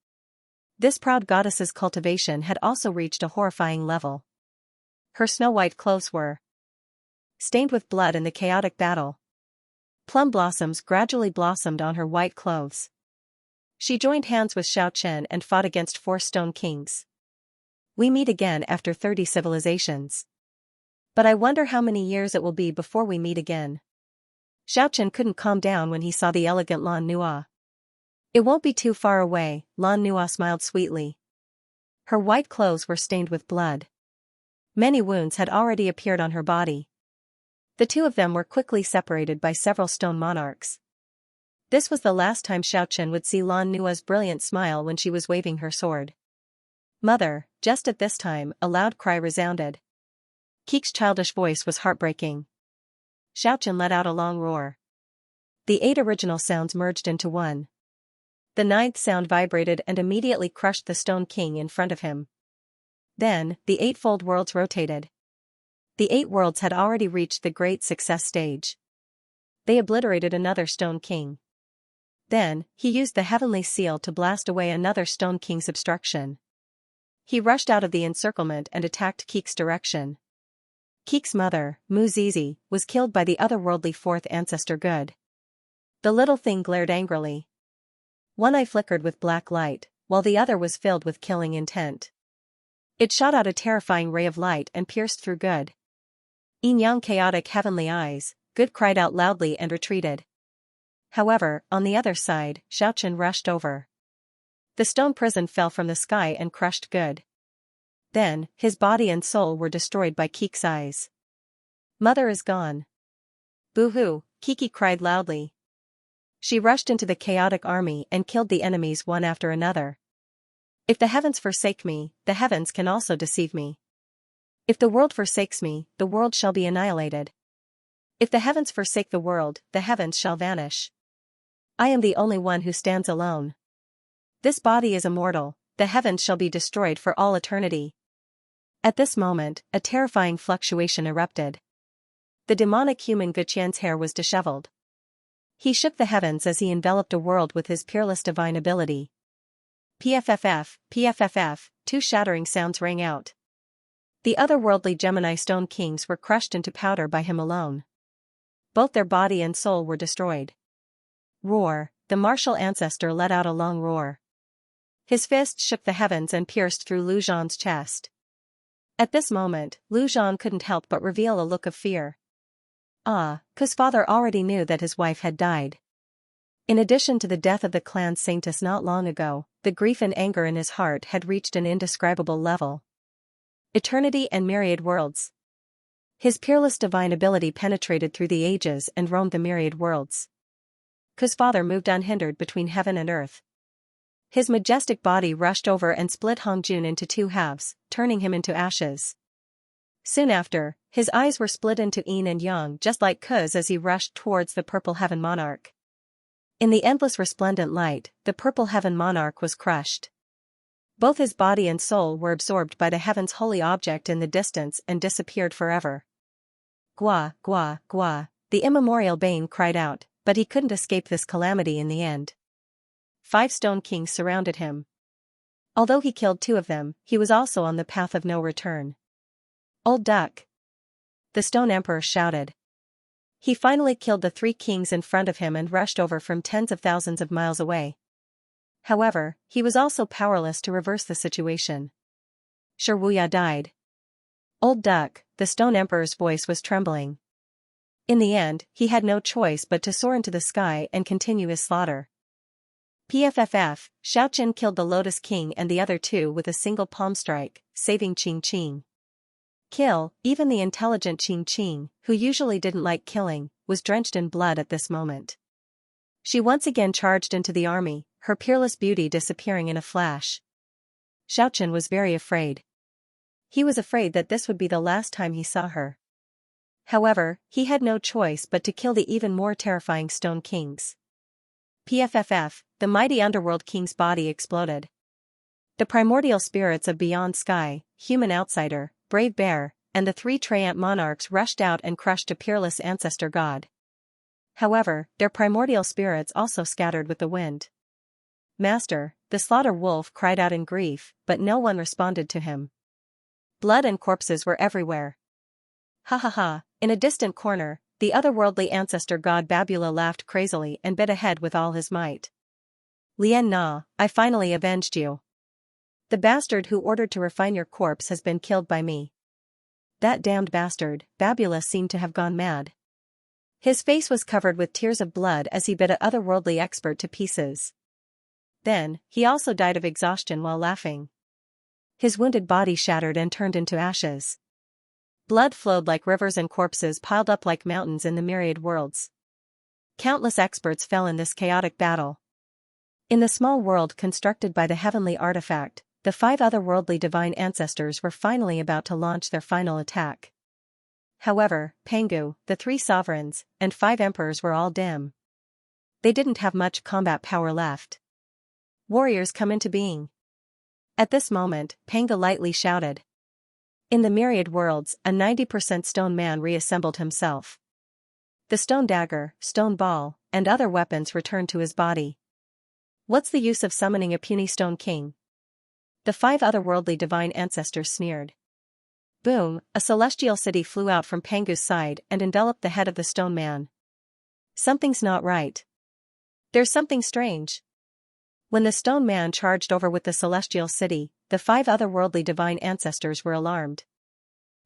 This proud goddess's cultivation had also reached a horrifying level. Her snow-white clothes were stained with blood in the chaotic battle. Plum blossoms gradually blossomed on her white clothes. She joined hands with Xiaochen and fought against 4 stone kings. We meet again after 30 civilizations. But I wonder how many years it will be before we meet again. Xiaochen couldn't calm down when he saw the elegant Lan Nua. It won't be too far away, Lan Nua smiled sweetly. Her white clothes were stained with blood. Many wounds had already appeared on her body. The 2 of them were quickly separated by several stone monarchs. This was the last time Xiaochen would see Lan Nua's brilliant smile when she was waving her sword. Mother, just at this time, a loud cry resounded. Keek's childish voice was heartbreaking. Xiaochen let out a long roar. The 8 original sounds merged into one. The 9th sound vibrated and immediately crushed the stone king in front of him. Then, the 8-fold worlds rotated. The 8 worlds had already reached the great success stage. They obliterated another stone king. Then, he used the heavenly seal to blast away another stone king's obstruction. He rushed out of the encirclement and attacked Keek's direction. Keek's mother, Mu Zizi, was killed by the otherworldly 4th ancestor Good. The little thing glared angrily. One eye flickered with black light, while the other was filled with killing intent. It shot out a terrifying ray of light and pierced through Good. Yin Yang chaotic heavenly eyes, Good cried out loudly and retreated. However, on the other side, Xiaochen rushed over. The stone prison fell from the sky and crushed Good. Then, his body and soul were destroyed by Keek's eyes. Mother is gone. Boo-hoo, Kiki cried loudly. She rushed into the chaotic army and killed the enemies one after another. If the heavens forsake me, the heavens can also deceive me. If the world forsakes me, the world shall be annihilated. If the heavens forsake the world, the heavens shall vanish. I am the only one who stands alone. This body is immortal, the heavens shall be destroyed for all eternity. At this moment, a terrifying fluctuation erupted. The demonic human Guqian's hair was disheveled. He shook the heavens as he enveloped a world with his peerless divine ability. PFFF, PFFF, 2 shattering sounds rang out. The otherworldly Gemini stone kings were crushed into powder by him alone. Both their body and soul were destroyed. Roar, the martial ancestor let out a long roar. His fist shook the heavens and pierced through Lu Zhan's chest. At this moment, Lu Zhan couldn't help but reveal a look of fear. Ku's father already knew that his wife had died. In addition to the death of the clan saintess not long ago, the grief and anger in his heart had reached an indescribable level. Eternity and myriad worlds. His peerless divine ability penetrated through the ages and roamed the myriad worlds. Ku's father moved unhindered between heaven and earth. His majestic body rushed over and split Hongjun into two halves, turning him into ashes. Soon after, his eyes were split into yin and yang just like Kuz as he rushed towards the Purple Heaven Monarch. In the endless resplendent light, the Purple Heaven Monarch was crushed. Both his body and soul were absorbed by the heaven's holy object in the distance and disappeared forever. Gua, gua, gua, the immemorial Bane cried out, but he couldn't escape this calamity in the end. 5 Stone Kings surrounded him. Although he killed 2 of them, he was also on the path of no return. Old duck! The Stone Emperor shouted. He finally killed the 3 kings in front of him and rushed over from tens of thousands of miles away. However, he was also powerless to reverse the situation. Shi Wuya died. Old duck, the Stone Emperor's voice was trembling. In the end, he had no choice but to soar into the sky and continue his slaughter. PFFF, Xiaoqin killed the Lotus King and the other 2 with a single palm strike, saving Qing Qing. Kill, even the intelligent Qing Qing, who usually didn't like killing, was drenched in blood at this moment. She once again charged into the army, her peerless beauty disappearing in a flash. Xiaoqin was very afraid. He was afraid that this would be the last time he saw her. However, he had no choice but to kill the even more terrifying Stone Kings. PFFF, the mighty Underworld King's body exploded. The primordial spirits of Beyond Sky, Human Outsider, Brave Bear, and the 3 Treant monarchs rushed out and crushed a peerless ancestor god. However, their primordial spirits also scattered with the wind. Master, the Slaughter Wolf cried out in grief, but no one responded to him. Blood and corpses were everywhere. Ha ha ha, in a distant corner, the otherworldly ancestor god Babula laughed crazily and bit ahead with all his might. Lian Na, I finally avenged you. The bastard who ordered to refine your corpse has been killed by me. That damned bastard, Babula seemed to have gone mad. His face was covered with tears of blood as he bit an otherworldly expert to pieces. Then, he also died of exhaustion while laughing. His wounded body shattered and turned into ashes. Blood flowed like rivers and corpses piled up like mountains in the myriad worlds. Countless experts fell in this chaotic battle. In the small world constructed by the heavenly artifact, the 5 otherworldly divine ancestors were finally about to launch their final attack. However, Pangu, the 3 sovereigns, and 5 emperors were all dim. They didn't have much combat power left. Warriors come into being. At this moment, Pangu lightly shouted. In the myriad worlds, a 90% stone man reassembled himself. The stone dagger, stone ball, and other weapons returned to his body. What's the use of summoning a puny stone king? The 5 otherworldly divine ancestors sneered. Boom, a celestial city flew out from Pangu's side and enveloped the head of the stone man. Something's not right. There's something strange. When the stone man charged over with the celestial city, the 5 otherworldly divine ancestors were alarmed.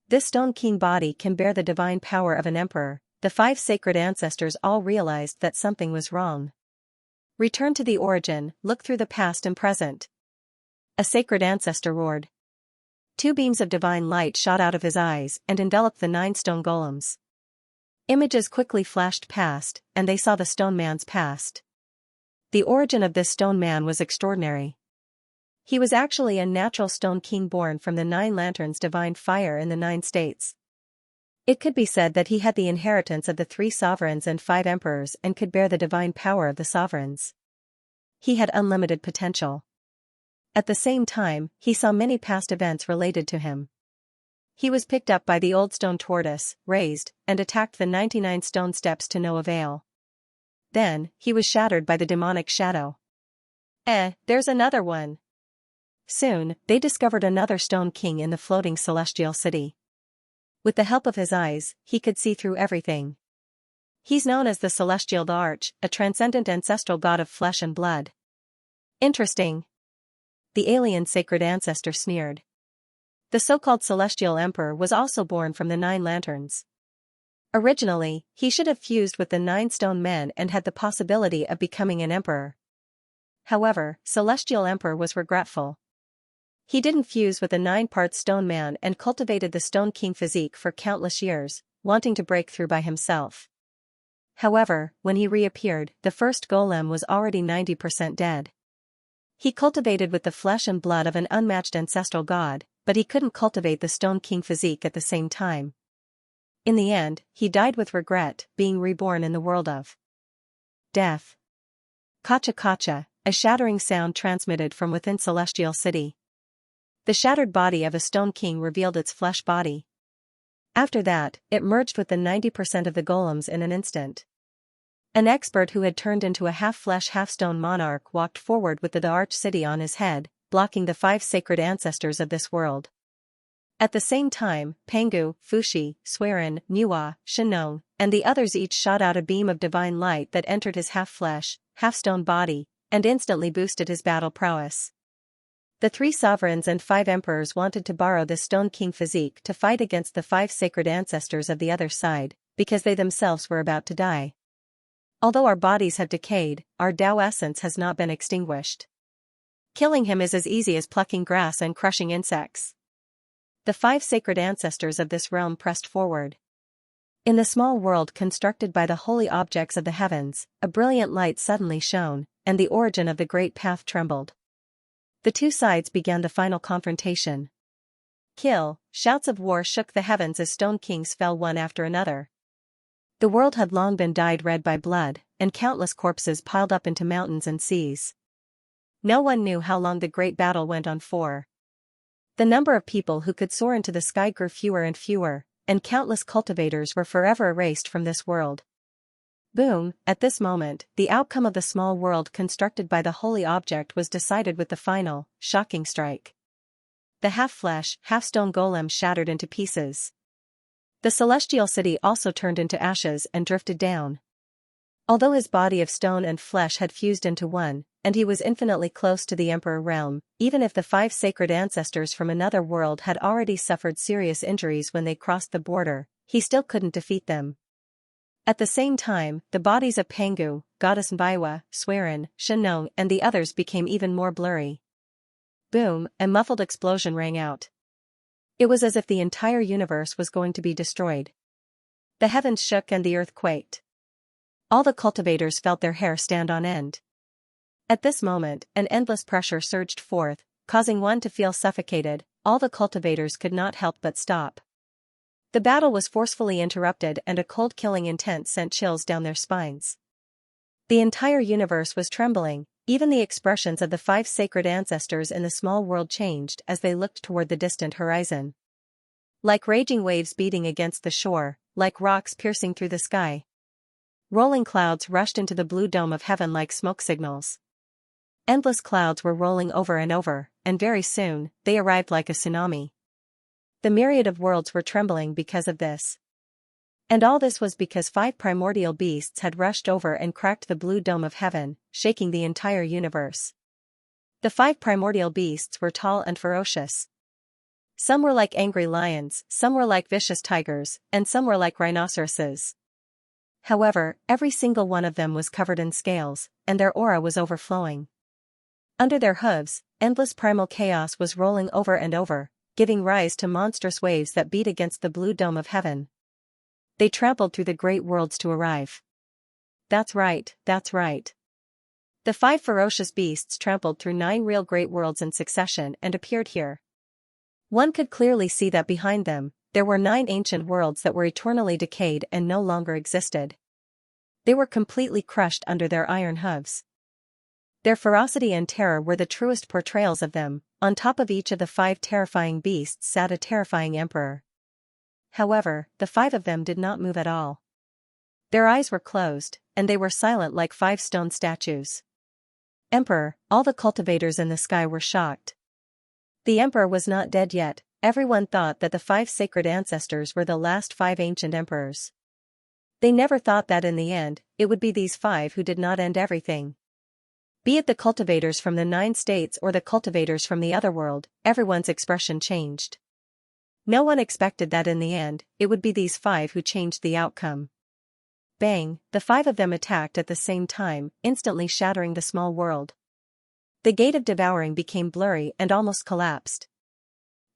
This stone king body can bear the divine power of an emperor. The 5 sacred ancestors all realized that something was wrong. Return to the origin, look through the past and present. A sacred ancestor roared. 2 beams of divine light shot out of his eyes and enveloped the 9 stone golems. Images quickly flashed past, and they saw the stone man's past. The origin of this stone man was extraordinary. He was actually a natural stone king born from the 9 lanterns divine fire in the 9 states. It could be said that he had the inheritance of the 3 sovereigns and 5 emperors and could bear the divine power of the sovereigns. He had unlimited potential. At the same time, he saw many past events related to him. He was picked up by the old stone tortoise, raised, and attacked the 99 stone steps to no avail. Then, he was shattered by the demonic shadow. There's another one. Soon, they discovered another stone king in the floating celestial city. With the help of his eyes, he could see through everything. He's known as the Celestial Arch, a transcendent ancestral god of flesh and blood. Interesting. The alien sacred ancestor sneered. The so-called Celestial Emperor was also born from the 9 lanterns. Originally, he should have fused with the 9 stone men and had the possibility of becoming an emperor. However, Celestial Emperor was regretful. He didn't fuse with a 9-part stone man and cultivated the Stone King physique for countless years, wanting to break through by himself. However, when he reappeared, the first golem was already 90% dead. He cultivated with the flesh and blood of an unmatched ancestral god, but he couldn't cultivate the Stone King physique at the same time. In the end, he died with regret, being reborn in the world of death. Kacha kacha, a shattering sound transmitted from within Celestial City. The shattered body of a Stone King revealed its flesh body. After that, it merged with the 90% of the golems in an instant. An expert who had turned into a half-flesh half-stone monarch walked forward with the Arch City on his head, blocking the 5 sacred ancestors of this world. At the same time, Pangu, Fushi, Swerin, Nuwa, Shenong, and the others each shot out a beam of divine light that entered his half-flesh, half-stone body, and instantly boosted his battle prowess. The 3 sovereigns and 5 emperors wanted to borrow the Stone King physique to fight against the 5 sacred ancestors of the other side, because they themselves were about to die. Although our bodies have decayed, our Tao essence has not been extinguished. Killing him is as easy as plucking grass and crushing insects. The 5 sacred ancestors of this realm pressed forward. In the small world constructed by the holy objects of the heavens, a brilliant light suddenly shone, and the origin of the great path trembled. The 2 sides began the final confrontation. Kill! Shouts of war shook the heavens as Stone Kings fell one after another. The world had long been dyed red by blood, and countless corpses piled up into mountains and seas. No one knew how long the great battle went on for. The number of people who could soar into the sky grew fewer and fewer, and countless cultivators were forever erased from this world. Boom! At this moment, the outcome of the small world constructed by the holy object was decided with the final, shocking strike. The half-flesh, half-stone golem shattered into pieces. The Celestial City also turned into ashes and drifted down. Although his body of stone and flesh had fused into one, and he was infinitely close to the Emperor realm, even if the 5 sacred ancestors from another world had already suffered serious injuries when they crossed the border, he still couldn't defeat them. At the same time, the bodies of Pangu, Goddess Mbaiwa, Swerin, Shenong and the others became even more blurry. Boom! A muffled explosion rang out. It was as if the entire universe was going to be destroyed. The heavens shook and the earth quaked. All the cultivators felt their hair stand on end. At this moment, an endless pressure surged forth, causing one to feel suffocated. All the cultivators could not help but stop. The battle was forcefully interrupted and a cold killing intent sent chills down their spines. The entire universe was trembling, even the expressions of the 5 sacred ancestors in the small world changed as they looked toward the distant horizon. Like raging waves beating against the shore, like rocks piercing through the sky. Rolling clouds rushed into the blue dome of heaven like smoke signals. Endless clouds were rolling over, and very soon, they arrived like a tsunami. The myriad of worlds were trembling because of this. And all this was because 5 primordial beasts had rushed over and cracked the blue dome of heaven, shaking the entire universe. The 5 primordial beasts were tall and ferocious. Some were like angry lions, some were like vicious tigers, and some were like rhinoceroses. However, every single one of them was covered in scales, and their aura was overflowing. Under their hooves, endless primal chaos was rolling over and over, giving rise to monstrous waves that beat against the blue dome of heaven. They trampled through the great worlds to arrive. That's right, that's right. The 5 ferocious beasts trampled through 9 real great worlds in succession and appeared here. One could clearly see that behind them, there were 9 ancient worlds that were eternally decayed and no longer existed. They were completely crushed under their iron hooves. Their ferocity and terror were the truest portrayals of them. On top of each of the 5 terrifying beasts sat a terrifying emperor. However, the 5 of them did not move at all. Their eyes were closed, and they were silent like 5 stone statues. Emperor, all the cultivators in the sky were shocked. The emperor was not dead yet. Everyone thought that the 5 sacred ancestors were the last 5 ancient emperors. They never thought that in the end, it would be these 5 who did not end everything. Be it the cultivators from the 9 states or the cultivators from the other world, everyone's expression changed. No one expected that in the end, it would be these 5 who changed the outcome. Bang, the 5 of them attacked at the same time, instantly shattering the small world. The gate of devouring became blurry and almost collapsed.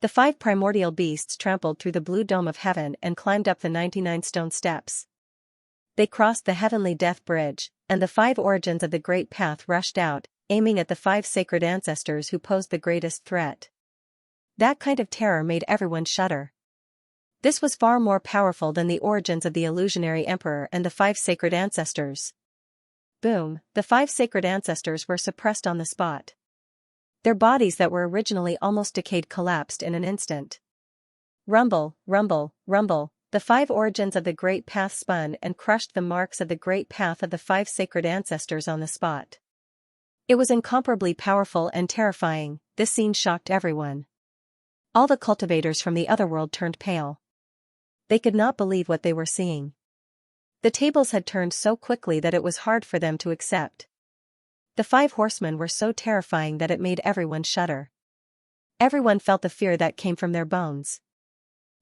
The 5 primordial beasts trampled through the blue dome of heaven and climbed up the 99 stone steps. They crossed the heavenly death bridge, and the 5 origins of the great path rushed out, aiming at the 5 sacred ancestors who posed the greatest threat. That kind of terror made everyone shudder. This was far more powerful than the origins of the illusionary emperor and the 5 sacred ancestors. Boom, the 5 sacred ancestors were suppressed on the spot. Their bodies that were originally almost decayed collapsed in an instant. Rumble, rumble, rumble, the 5 origins of the great path spun and crushed the marks of the great path of the 5 sacred ancestors on the spot. It was incomparably powerful and terrifying. This scene shocked everyone. All the cultivators from the otherworld turned pale. They could not believe what they were seeing. The tables had turned so quickly that it was hard for them to accept. The 5 horsemen were so terrifying that it made everyone shudder. Everyone felt the fear that came from their bones.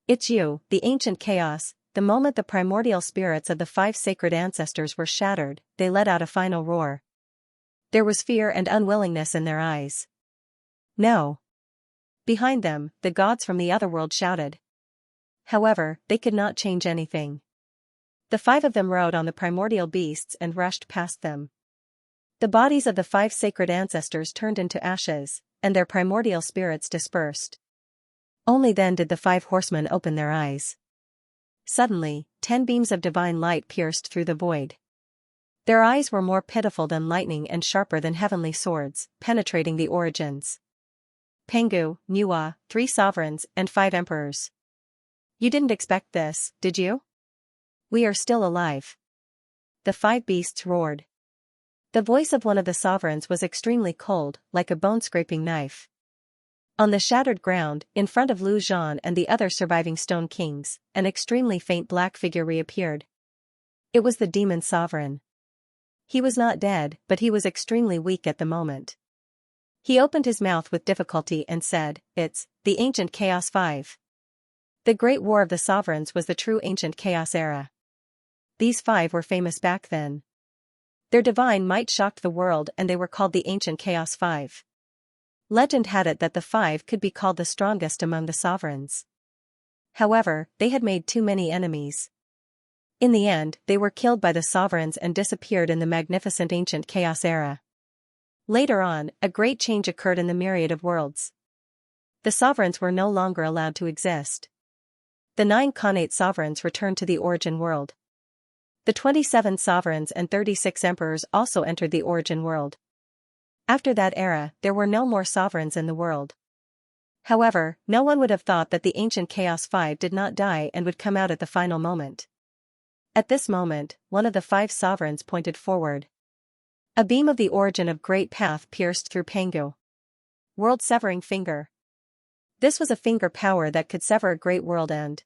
It's you, the ancient chaos. The moment the primordial spirits of the 5 sacred ancestors were shattered, they let out a final roar. There was fear and unwillingness in their eyes. No. Behind them, the gods from the otherworld shouted. However, they could not change anything. The 5 of them rode on the primordial beasts and rushed past them. The bodies of the 5 sacred ancestors turned into ashes, and their primordial spirits dispersed. Only then did the 5 horsemen open their eyes. Suddenly, 10 beams of divine light pierced through the void. Their eyes were more pitiful than lightning and sharper than heavenly swords, penetrating the origins. Pengu, Nuwa, 3 sovereigns, and 5 emperors. You didn't expect this, did you? We are still alive. The 5 beasts roared. The voice of one of the sovereigns was extremely cold, like a bone-scraping knife. On the shattered ground, in front of Lu Zhan and the other surviving stone kings, an extremely faint black figure reappeared. It was the demon sovereign. He was not dead, but he was extremely weak at the moment. He opened his mouth with difficulty and said, "It's the ancient Chaos 5. The Great War of the Sovereigns was the true ancient Chaos era. These 5 were famous back then. Their divine might shocked the world and they were called the ancient Chaos 5. Legend had it that the 5 could be called the strongest among the sovereigns. However, they had made too many enemies. In the end, they were killed by the sovereigns and disappeared in the magnificent ancient Chaos era. Later on, a great change occurred in the myriad of worlds. The sovereigns were no longer allowed to exist. The 9 Khanate sovereigns returned to the origin world. The 27 sovereigns and 36 emperors also entered the origin world. After that era, there were no more sovereigns in the world. However, no one would have thought that the ancient Chaos 5 did not die and would come out at the final moment. At this moment, one of the 5 sovereigns pointed forward. A beam of the origin of Great Path pierced through Pengu. World-severing finger. This was a finger power that could sever a great world and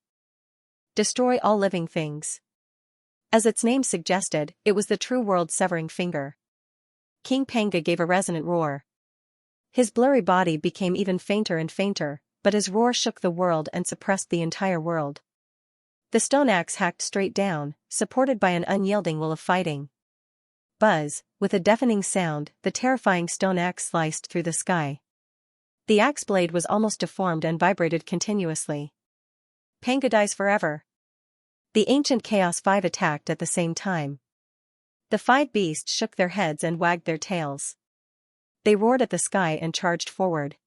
destroy all living things. As its name suggested, it was the true world-severing finger. King Pengu gave a resonant roar. His blurry body became even fainter and fainter, but his roar shook the world and suppressed the entire world. The stone axe hacked straight down, supported by an unyielding will of fighting. Buzz, with a deafening sound, the terrifying stone axe sliced through the sky. The axe blade was almost deformed and vibrated continuously. Pengu dies forever. The ancient Chaos 5 attacked at the same time. The 5 beasts shook their heads and wagged their tails. They roared at the sky and charged forward.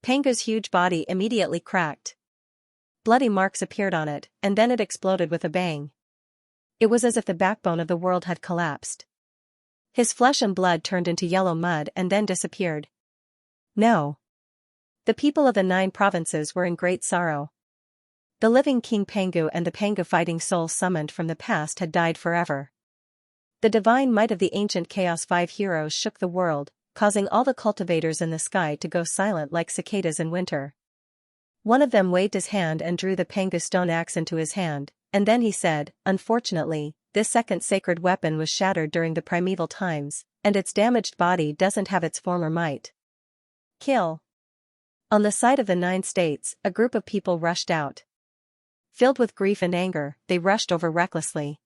Pengu's huge body immediately cracked. Bloody marks appeared on it, and then it exploded with a bang. It was as if the backbone of the world had collapsed. His flesh and blood turned into yellow mud and then disappeared. No. The people of the 9 provinces were in great sorrow. The living King Pengu and the Pengu fighting souls summoned from the past had died forever. The divine might of the ancient Chaos 5 heroes shook the world, causing all the cultivators in the sky to go silent like cicadas in winter. One of them waved his hand and drew the Pengu stone axe into his hand, and then he said, "Unfortunately, this second sacred weapon was shattered during the primeval times, and its damaged body doesn't have its former might." Kill. On the side of the 9 states, a group of people rushed out. Filled with grief and anger, they rushed over recklessly.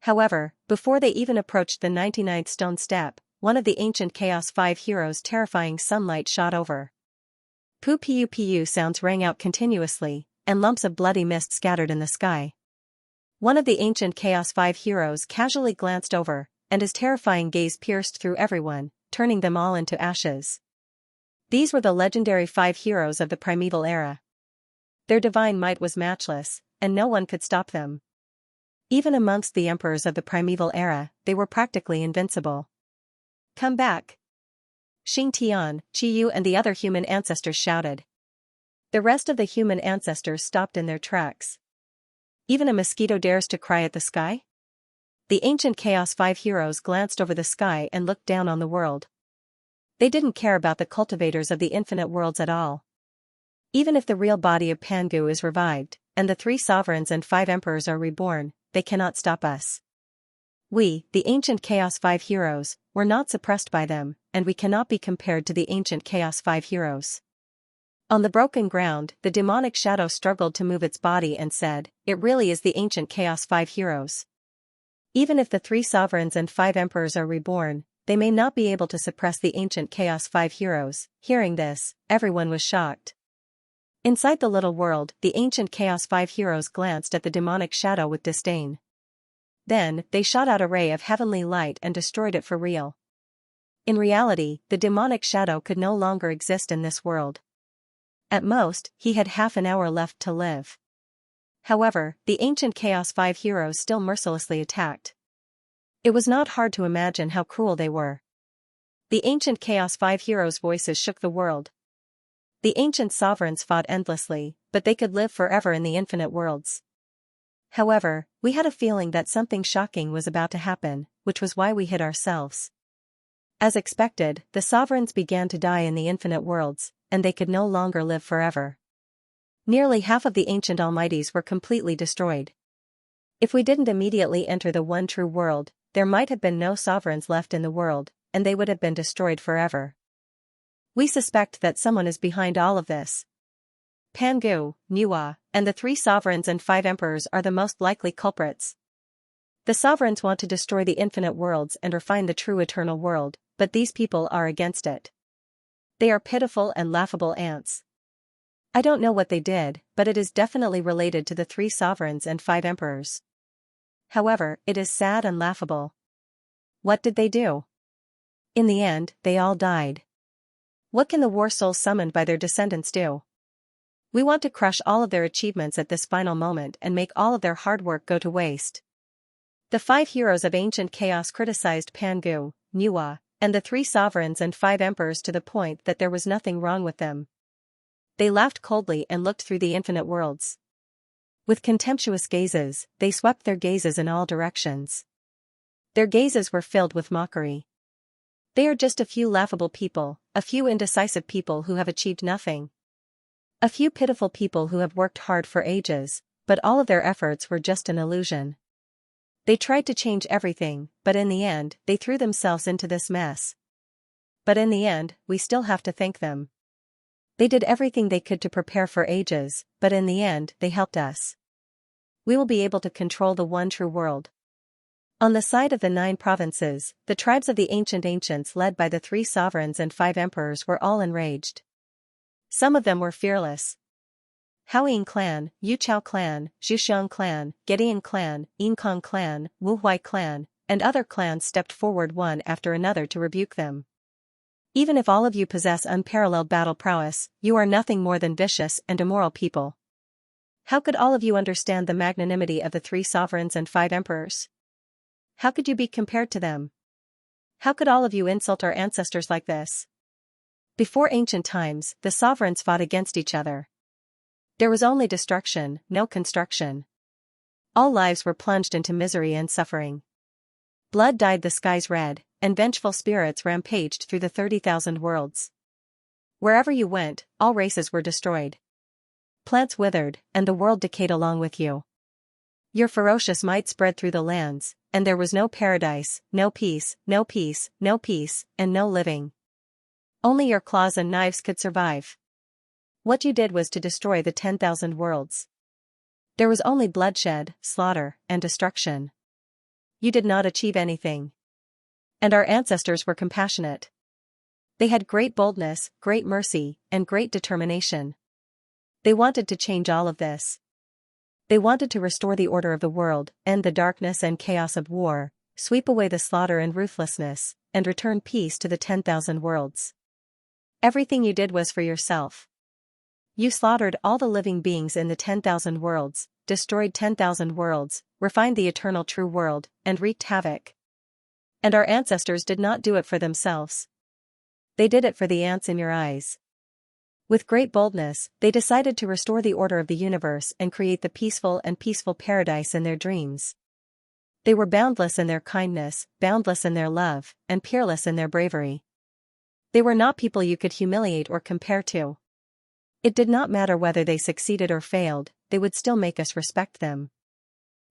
However, before they even approached the 99th stone step, one of the ancient Chaos 5 heroes' terrifying sunlight shot over. Pu-pu-pu sounds rang out continuously, and lumps of bloody mist scattered in the sky. One of the ancient Chaos 5 heroes casually glanced over, and his terrifying gaze pierced through everyone, turning them all into ashes. These were the legendary 5 heroes of the primeval era. Their divine might was matchless, and no one could stop them. Even amongst the emperors of the primeval era, they were practically invincible. Come back! Xingtian, Qiyu and the other human ancestors shouted. The rest of the human ancestors stopped in their tracks. Even a mosquito dares to cry at the sky? The ancient Chaos 5 heroes glanced over the sky and looked down on the world. They didn't care about the cultivators of the infinite worlds at all. Even if the real body of Pangu is revived, and the 3 sovereigns and 5 emperors are reborn, they cannot stop us. We, the ancient Chaos 5 heroes, were not suppressed by them, and we cannot be compared to the ancient Chaos 5 heroes. On the broken ground, the demonic shadow struggled to move its body and said, "It really is the ancient Chaos 5 heroes. Even if the 3 sovereigns and 5 emperors are reborn, they may not be able to suppress the ancient Chaos 5 heroes." Hearing this, everyone was shocked. Inside the little world, the ancient Chaos 5 heroes glanced at the demonic shadow with disdain. Then, they shot out a ray of heavenly light and destroyed it for real. In reality, the demonic shadow could no longer exist in this world. At most, he had half an hour left to live. However, the ancient Chaos 5 heroes still mercilessly attacked. It was not hard to imagine how cruel they were. The ancient Chaos 5 heroes' voices shook the world. The ancient sovereigns fought endlessly, but they could live forever in the infinite worlds. However, we had a feeling that something shocking was about to happen, which was why we hid ourselves. As expected, the sovereigns began to die in the infinite worlds, and they could no longer live forever. Nearly half of the ancient almighties were completely destroyed. If we didn't immediately enter the one true world, there might have been no sovereigns left in the world, and they would have been destroyed forever. We suspect that someone is behind all of this. Pangu, Nuwa, and the 3 sovereigns and 5 emperors are the most likely culprits. The sovereigns want to destroy the infinite worlds and refine the true eternal world, but these people are against it. They are pitiful and laughable ants. I don't know what they did, but it is definitely related to the 3 sovereigns and 5 emperors. However, it is sad and laughable. What did they do? In the end, they all died. What can the war souls summoned by their descendants do? We want to crush all of their achievements at this final moment and make all of their hard work go to waste. The 5 heroes of ancient chaos criticized Pangu, Nuwa, and the 3 sovereigns and 5 emperors to the point that there was nothing wrong with them. They laughed coldly and looked through the infinite worlds. With contemptuous gazes, they swept their gazes in all directions. Their gazes were filled with mockery. They are just a few laughable people, a few indecisive people who have achieved nothing. A few pitiful people who have worked hard for ages, but all of their efforts were just an illusion. They tried to change everything, but in the end, they threw themselves into this mess. But in the end, we still have to thank them. They did everything they could to prepare for ages, but in the end, they helped us. We will be able to control the one true world. On the side of the 9 provinces, the tribes of the ancient ancients led by the 3 sovereigns and 5 emperors were all enraged. Some of them were fearless. Haoying clan, Yuchao clan, Zhuxiang clan, Gedian clan, Yinkong clan, Wuhuai clan, and other clans stepped forward one after another to rebuke them. Even if all of you possess unparalleled battle prowess, you are nothing more than vicious and immoral people. How could all of you understand the magnanimity of the 3 sovereigns and 5 emperors? How could you be compared to them? How could all of you insult our ancestors like this? Before ancient times, the sovereigns fought against each other. There was only destruction, no construction. All lives were plunged into misery and suffering. Blood dyed the skies red, and vengeful spirits rampaged through the 30,000 worlds. Wherever you went, all races were destroyed. Plants withered, and the world decayed along with you. Your ferocious might spread through the lands, and there was no paradise, no peace, no peace, no peace, and no living. Only your claws and knives could survive. What you did was to destroy the 10,000 worlds. There was only bloodshed, slaughter, and destruction. You did not achieve anything. And our ancestors were compassionate. They had great boldness, great mercy, and great determination. They wanted to change all of this. They wanted to restore the order of the world, end the darkness and chaos of war, sweep away the slaughter and ruthlessness, and return peace to the 10,000 worlds. Everything you did was for yourself. You slaughtered all the living beings in the 10,000 worlds, destroyed 10,000 worlds, refined the eternal true world, and wreaked havoc. And our ancestors did not do it for themselves. They did it for the ants in your eyes. With great boldness, they decided to restore the order of the universe and create the peaceful paradise in their dreams. They were boundless in their kindness, boundless in their love, and peerless in their bravery. They were not people you could humiliate or compare to. It did not matter whether they succeeded or failed, they would still make us respect them.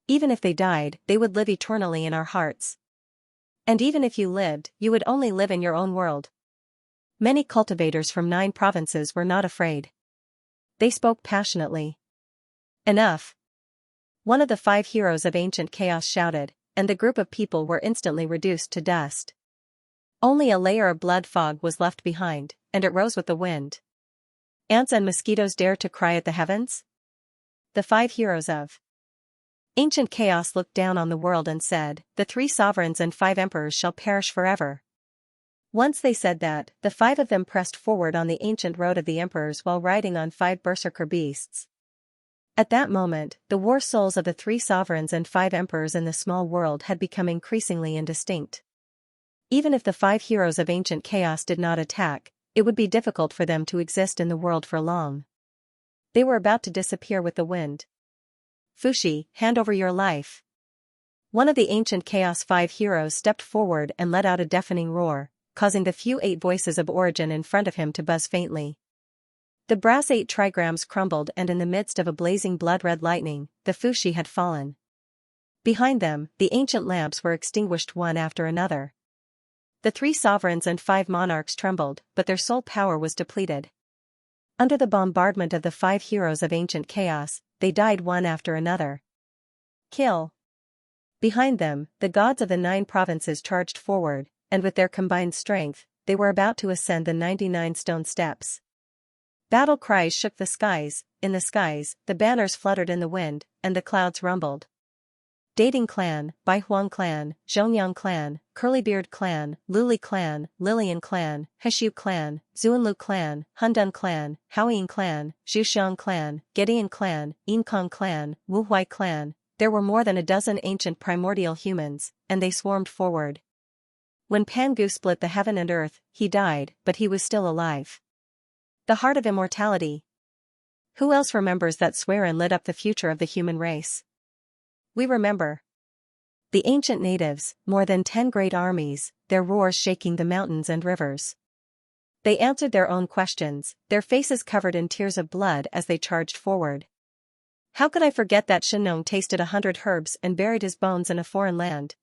Even if they died, they would live eternally in our hearts. And even if you lived, you would only live in your own world. Many cultivators from 9 provinces were not afraid. They spoke passionately. Enough! One of the 5 heroes of ancient chaos shouted, and the group of people were instantly reduced to dust. Only a layer of blood fog was left behind, and it rose with the wind. Ants and mosquitoes dare to cry at the heavens? The 5 heroes of ancient chaos looked down on the world and said, the 3 sovereigns and 5 emperors shall perish forever. Once they said that, the 5 of them pressed forward on the ancient road of the emperors while riding on 5 berserker beasts. At that moment, the war souls of the 3 sovereigns and 5 emperors in the small world had become increasingly indistinct. Even if the 5 heroes of ancient chaos did not attack, it would be difficult for them to exist in the world for long. They were about to disappear with the wind. Fushi, hand over your life. One of the ancient chaos 5 heroes stepped forward and let out a deafening roar, causing the few 8 voices of origin in front of him to buzz faintly. The brass 8 trigrams crumbled, and in the midst of a blazing blood-red lightning, the Fushi had fallen. Behind them, the ancient lamps were extinguished one after another. The 3 sovereigns and 5 monarchs trembled, but their soul power was depleted. Under the bombardment of the 5 heroes of ancient chaos, they died one after another. Kill! Behind them, the gods of the 9 provinces charged forward, and with their combined strength, they were about to ascend the 99 stone steps. Battle cries shook the skies, in the skies, the banners fluttered in the wind, and the clouds rumbled. Dating clan, Baihuang clan, Zhongyang clan, Curlybeard clan, Luli clan, Lilian clan, Heshu clan, Zuanlu clan, Hundun clan, Haoying clan, Zhuxiang clan, Gedian clan, Yinkong clan, Wuhuai clan. There were more than a dozen ancient primordial humans, and they swarmed forward. When Pangu split the heaven and earth, he died, but he was still alive. The heart of immortality. Who else remembers that Swearin lit up the future of the human race? We remember. The ancient natives, more than 10 great armies, their roars shaking the mountains and rivers. They answered their own questions, their faces covered in tears of blood as they charged forward. How could I forget that Shenong tasted 100 herbs and buried his bones in a foreign land?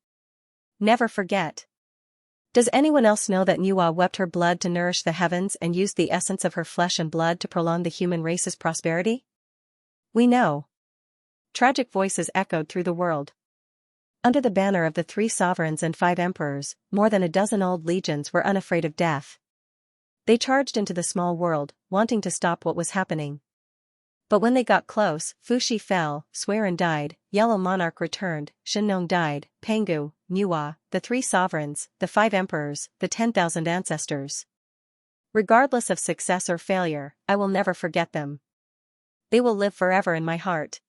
Never forget. Does anyone else know that Nuwa wept her blood to nourish the heavens and used the essence of her flesh and blood to prolong the human race's prosperity? We know. Tragic voices echoed through the world. Under the banner of the 3 sovereigns and 5 emperors, more than a dozen old legions were unafraid of death. They charged into the small world, wanting to stop what was happening. But when they got close, Fushi fell, Swearin died, Yellow Monarch returned, Shenong died, Pangu, Nuwa, the 3 sovereigns, the 5 emperors, the 10,000 ancestors. Regardless of success or failure, I will never forget them. They will live forever in my heart.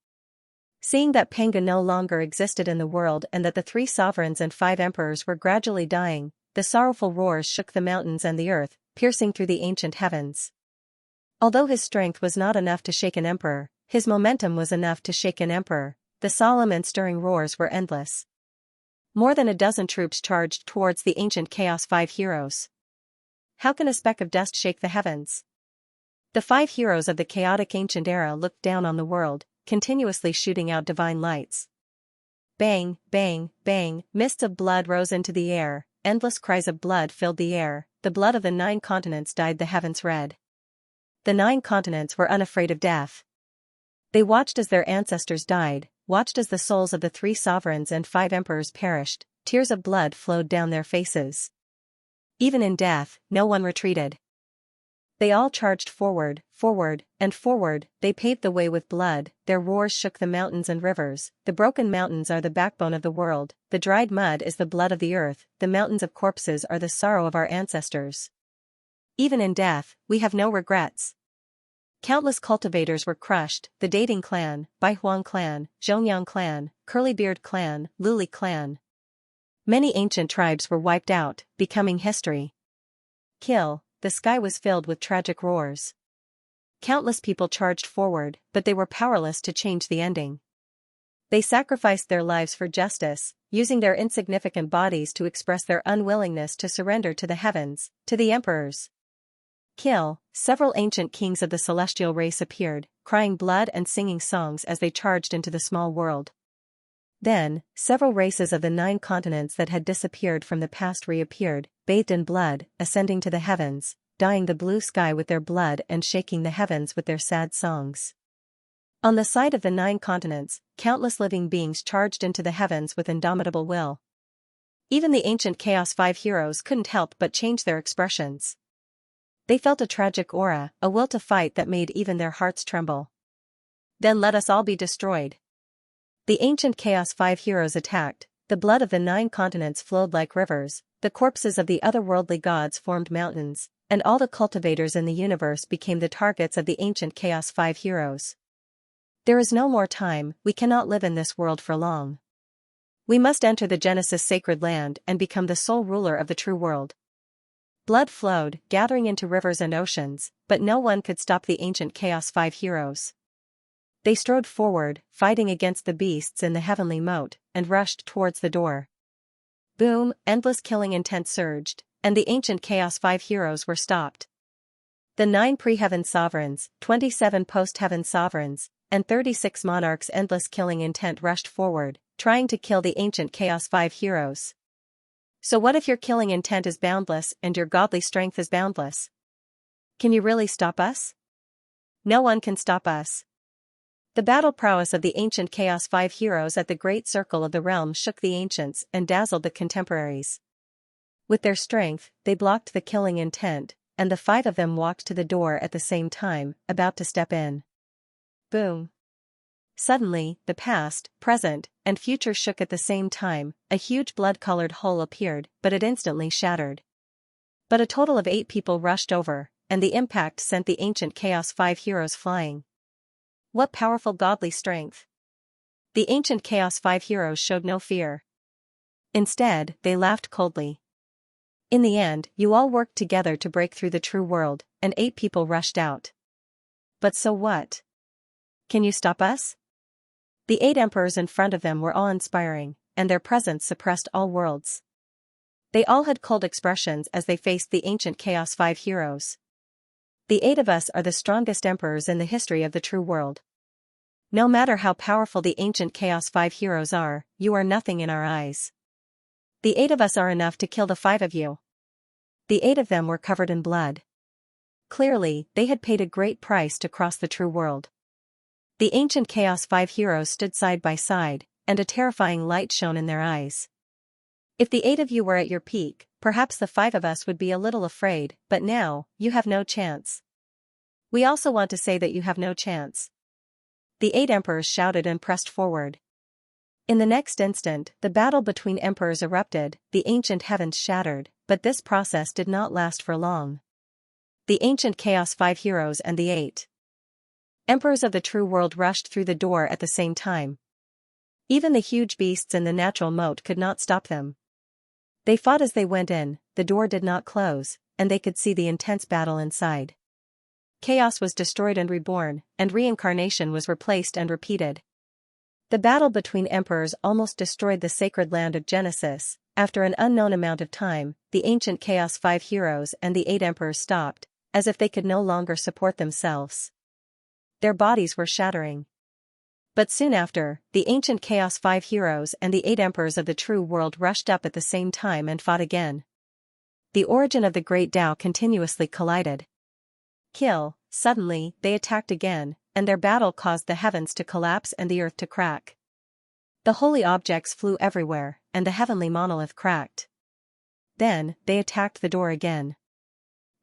Seeing that Pangu no longer existed in the world and that the 3 sovereigns and 5 emperors were gradually dying, the sorrowful roars shook the mountains and the earth, piercing through the ancient heavens. Although his strength was not enough to shake an emperor, his momentum was enough to shake an emperor. The solemn and stirring roars were endless. More than a dozen troops charged towards the ancient Chaos 5 heroes. How can a speck of dust shake the heavens? The 5 heroes of the chaotic ancient era looked down on the world, continuously shooting out divine lights. Bang, bang, bang, mists of blood rose into the air, endless cries of blood filled the air, the blood of the 9 continents dyed the heavens red. The 9 continents were unafraid of death. They watched as their ancestors died, watched as the souls of the 3 sovereigns and 5 emperors perished, tears of blood flowed down their faces. Even in death, no one retreated. They all charged forward, forward, and forward. They paved the way with blood, their roars shook the mountains and rivers. The broken mountains are the backbone of the world, the dried mud is the blood of the earth, the mountains of corpses are the sorrow of our ancestors. Even in death, we have no regrets. Countless cultivators were crushed, the Dating clan, Baihuang clan, Zhongyang clan, Curlybeard clan, Luli clan. Many ancient tribes were wiped out, becoming history. Kill. The sky was filled with tragic roars. Countless people charged forward, but they were powerless to change the ending. They sacrificed their lives for justice, using their insignificant bodies to express their unwillingness to surrender to the heavens, to the emperors. Kill. Several ancient kings of the celestial race appeared, crying blood and singing songs as they charged into the small world. Then, several races of the 9 continents that had disappeared from the past reappeared, bathed in blood, ascending to the heavens, dyeing the blue sky with their blood and shaking the heavens with their sad songs. On the side of the 9 continents, countless living beings charged into the heavens with indomitable will. Even the ancient Chaos 5 heroes couldn't help but change their expressions. They felt a tragic aura, a will to fight that made even their hearts tremble. Then let us all be destroyed. The ancient Chaos 5 heroes attacked, the blood of the 9 continents flowed like rivers, the corpses of the otherworldly gods formed mountains, and all the cultivators in the universe became the targets of the ancient Chaos 5 heroes. There is no more time, we cannot live in this world for long. We must enter the Genesis sacred land and become the sole ruler of the true world. Blood flowed, gathering into rivers and oceans, but no one could stop the ancient Chaos 5 heroes. They strode forward, fighting against the beasts in the heavenly moat, and rushed towards the door. Boom, endless killing intent surged, and the ancient Chaos 5 heroes were stopped. The 9 pre-heaven sovereigns, 27 post-heaven sovereigns, and 36 monarchs' endless killing intent rushed forward, trying to kill the ancient Chaos 5 heroes. So what if your killing intent is boundless and your godly strength is boundless? Can you really stop us? No one can stop us. The battle prowess of the ancient Chaos 5 heroes at the great circle of the realm shook the ancients and dazzled the contemporaries. With their strength, they blocked the killing intent, and the 5 of them walked to the door at the same time, about to step in. Boom. Suddenly, the past, present, and future shook at the same time, a huge blood-colored hole appeared, but it instantly shattered. But a total of 8 people rushed over, and the impact sent the ancient Chaos 5 heroes flying. What powerful godly strength! The ancient Chaos 5 heroes showed no fear. Instead, they laughed coldly. In the end, you all worked together to break through the true world, and 8 people rushed out. But so what? Can you stop us? The 8 emperors in front of them were awe-inspiring, and their presence suppressed all worlds. They all had cold expressions as they faced the ancient Chaos 5 heroes. The 8 of us are the strongest emperors in the history of the true world. No matter how powerful the ancient Chaos 5 heroes are, you are nothing in our eyes. The 8 of us are enough to kill the 5 of you. The 8 of them were covered in blood. Clearly, they had paid a great price to cross the true world. The ancient Chaos 5 heroes stood side by side, and a terrifying light shone in their eyes. If the 8 of you were at your peak, perhaps the 5 of us would be a little afraid, but now, you have no chance. We also want to say that you have no chance. The 8 emperors shouted and pressed forward. In the next instant, the battle between emperors erupted, the ancient heavens shattered, but this process did not last for long. The ancient Chaos 5 heroes and the 8 emperors of the true world rushed through the door at the same time. Even the huge beasts in the natural moat could not stop them. They fought as they went in, the door did not close, and they could see the intense battle inside. Chaos was destroyed and reborn, and reincarnation was replaced and repeated. The battle between emperors almost destroyed the sacred land of Genesis. After an unknown amount of time, the ancient Chaos 5 heroes and the 8 emperors stopped, as if they could no longer support themselves. Their bodies were shattering. But soon after, the ancient Chaos 5 heroes and the 8 emperors of the true world rushed up at the same time and fought again. The origin of the great Tao continuously collided. Kill. Suddenly, they attacked again, and their battle caused the heavens to collapse and the earth to crack. The holy objects flew everywhere, and the heavenly monolith cracked. Then, they attacked the door again.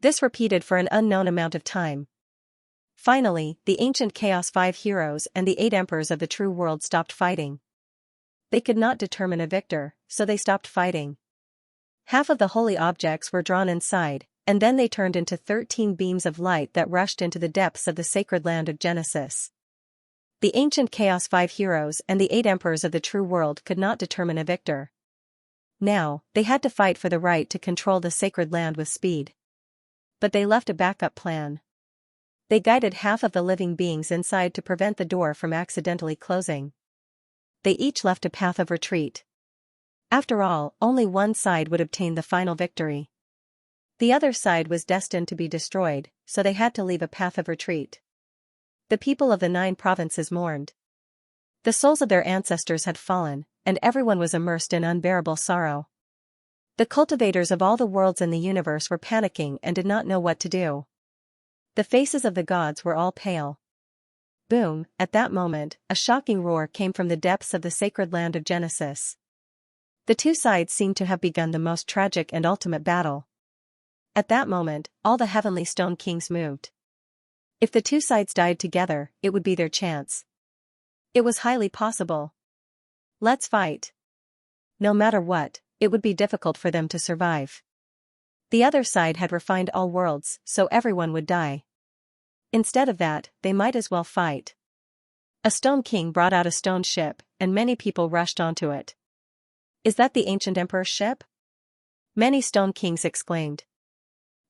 This repeated for an unknown amount of time. Finally, the ancient Chaos 5 heroes and the 8 emperors of the true world stopped fighting. They could not determine a victor, so they stopped fighting. Half of the holy objects were drawn inside, and then they turned into 13 beams of light that rushed into the depths of the sacred land of Genesis. The ancient Chaos 5 heroes and the 8 emperors of the true world could not determine a victor. Now, they had to fight for the right to control the sacred land with speed. But they left a backup plan. They guided half of the living beings inside to prevent the door from accidentally closing. They each left a path of retreat. After all, only one side would obtain the final victory. The other side was destined to be destroyed, so they had to leave a path of retreat. The people of the 9 provinces mourned. The souls of their ancestors had fallen, and everyone was immersed in unbearable sorrow. The cultivators of all the worlds in the universe were panicking and did not know what to do. The faces of the gods were all pale. Boom, at that moment, a shocking roar came from the depths of the sacred land of Genesis. The two sides seemed to have begun the most tragic and ultimate battle. At that moment, all the heavenly stone kings moved. If the two sides died together, it would be their chance. It was highly possible. Let's fight. No matter what, it would be difficult for them to survive. The other side had refined all worlds, so everyone would die. Instead of that, they might as well fight. A stone king brought out a stone ship, and many people rushed onto it. Is that the ancient emperor's ship? Many stone kings exclaimed.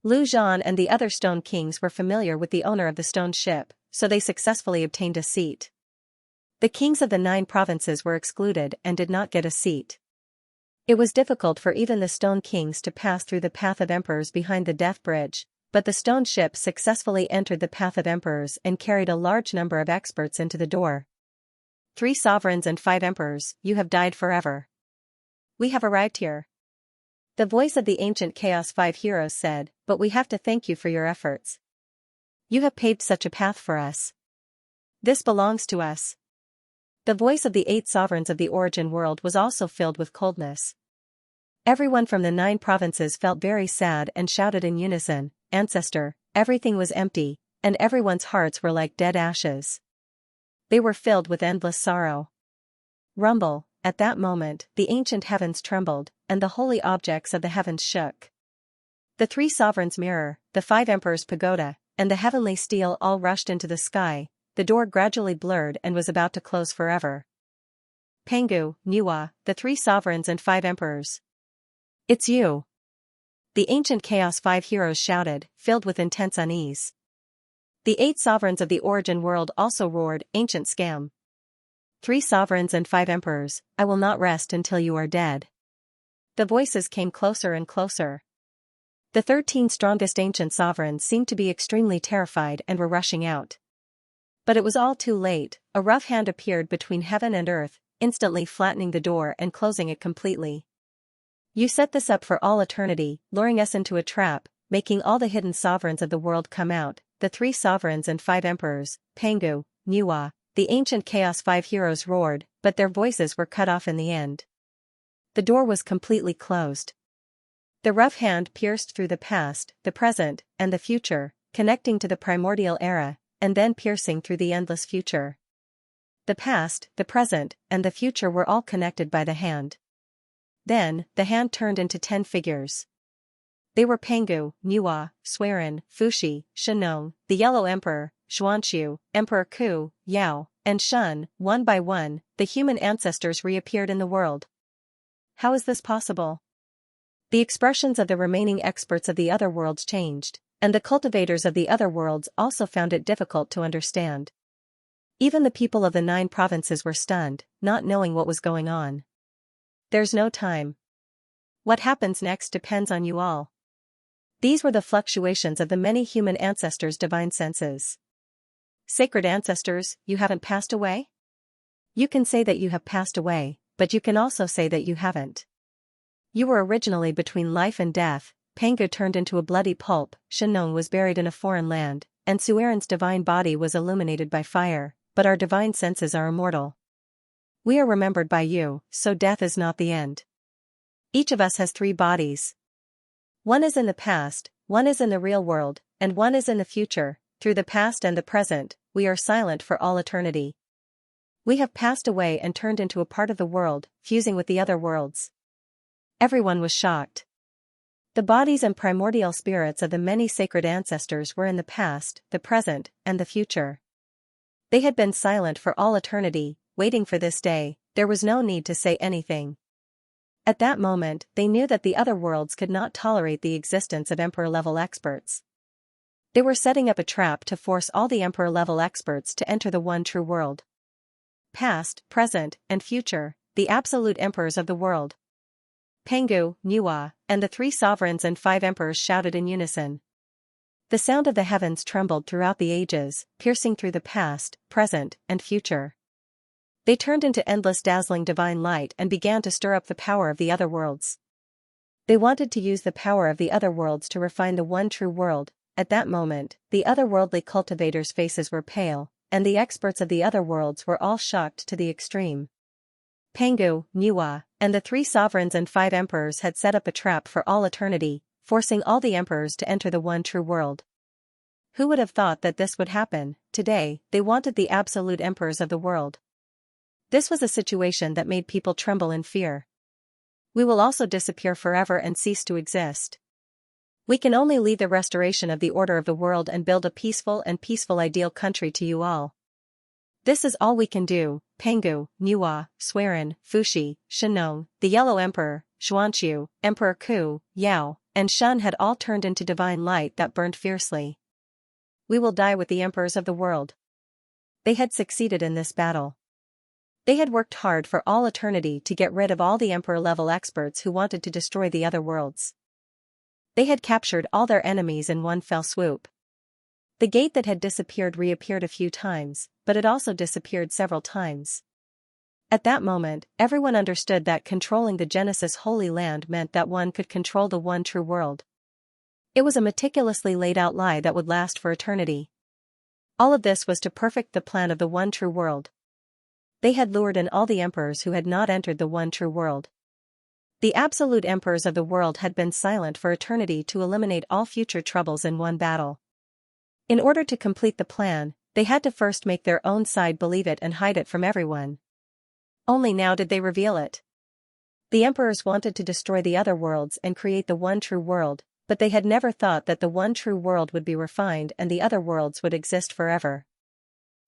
Lu Zhan and the other stone kings were familiar with the owner of the stone ship, so they successfully obtained a seat. The kings of the 9 provinces were excluded and did not get a seat. It was difficult for even the stone kings to pass through the path of emperors behind the death bridge, but the stone ship successfully entered the path of emperors and carried a large number of experts into the door. 3 sovereigns and 5 emperors, you have died forever. We have arrived here. The voice of the ancient Chaos 5 heroes said, but we have to thank you for your efforts. You have paved such a path for us. This belongs to us. The voice of the 8 sovereigns of the origin world was also filled with coldness. Everyone from the 9 provinces felt very sad and shouted in unison, Ancestor, everything was empty, and everyone's hearts were like dead ashes. They were filled with endless sorrow. Rumble, at that moment, the ancient heavens trembled, and the holy objects of the heavens shook. The 3 sovereigns' mirror, the 5 emperors' pagoda, and the heavenly steel all rushed into the sky. The door gradually blurred and was about to close forever. Pengu, Nuwa, the 3 sovereigns and 5 emperors. It's you. The ancient Chaos 5 heroes shouted, filled with intense unease. The 8 sovereigns of the origin world also roared, ancient scam. 3 sovereigns and 5 emperors, I will not rest until you are dead. The voices came closer and closer. The 13 strongest ancient sovereigns seemed to be extremely terrified and were rushing out. But it was all too late. A rough hand appeared between heaven and earth, instantly flattening the door and closing it completely. You set this up for all eternity, luring us into a trap, making all the hidden sovereigns of the world come out, the 3 sovereigns and 5 emperors, Pengu, Nuwa, the ancient Chaos 5 heroes roared, but their voices were cut off in the end. The door was completely closed. The rough hand pierced through the past, the present, and the future, connecting to the primordial era, and then piercing through the endless future. The past, the present, and the future were all connected by the hand. Then, the hand turned into 10 figures. They were Pengu, Nuwa, Suiren, Fuxi, Shenong, the Yellow Emperor, Xuanxiu, Emperor Ku, Yao, and Shun. One by one, the human ancestors reappeared in the world. How is this possible? The expressions of the remaining experts of the other worlds changed, and the cultivators of the other worlds also found it difficult to understand. Even the people of the 9 provinces were stunned, not knowing what was going on. There's no time. What happens next depends on you all. These were the fluctuations of the many human ancestors' divine senses. Sacred ancestors, you haven't passed away? You can say that you have passed away, but you can also say that you haven't. You were originally between life and death. Pengu turned into a bloody pulp, Shenong was buried in a foreign land, and Suiren's divine body was illuminated by fire, but our divine senses are immortal. We are remembered by you, so death is not the end. Each of us has 3 bodies. One is in the past, one is in the real world, and one is in the future. Through the past and the present, we are silent for all eternity. We have passed away and turned into a part of the world, fusing with the other worlds. Everyone was shocked. The bodies and primordial spirits of the many sacred ancestors were in the past, the present, and the future. They had been silent for all eternity, waiting for this day. There was no need to say anything. At that moment, they knew that the other worlds could not tolerate the existence of Emperor-level experts. They were setting up a trap to force all the Emperor-level experts to enter the one true world. Past, present, and future, the absolute emperors of the world. Pengu, Niwa, and the 3 sovereigns and 5 emperors shouted in unison. The sound of the heavens trembled throughout the ages, piercing through the past, present, and future. They turned into endless dazzling divine light and began to stir up the power of the other worlds. They wanted to use the power of the other worlds to refine the one true world. At that moment, the otherworldly cultivators' faces were pale, and the experts of the other worlds were all shocked to the extreme. Pengu, Niwa, and the 3 sovereigns and 5 emperors had set up a trap for all eternity, forcing all the emperors to enter the one true world. Who would have thought that this would happen? Today, they wanted the absolute emperors of the world. This was a situation that made people tremble in fear. We will also disappear forever and cease to exist. We can only leave the restoration of the order of the world and build a peaceful ideal country to you all. This is all we can do. Pengu, Niwa, Swerin, Fushi, Shenong, the Yellow Emperor, Xuanxia, Emperor Ku, Yao, and Shun had all turned into divine light that burned fiercely. We will die with the emperors of the world. They had succeeded in this battle. They had worked hard for all eternity to get rid of all the emperor-level experts who wanted to destroy the other worlds. They had captured all their enemies in one fell swoop. The gate that had disappeared reappeared a few times, but it also disappeared several times. At that moment, everyone understood that controlling the Genesis Holy Land meant that one could control the one true world. It was a meticulously laid out lie that would last for eternity. All of this was to perfect the plan of the one true world. They had lured in all the emperors who had not entered the one true world. The absolute emperors of the world had been silent for eternity to eliminate all future troubles in one battle. In order to complete the plan, they had to first make their own side believe it and hide it from everyone. Only now did they reveal it. The emperors wanted to destroy the other worlds and create the one true world, but they had never thought that the one true world would be refined and the other worlds would exist forever.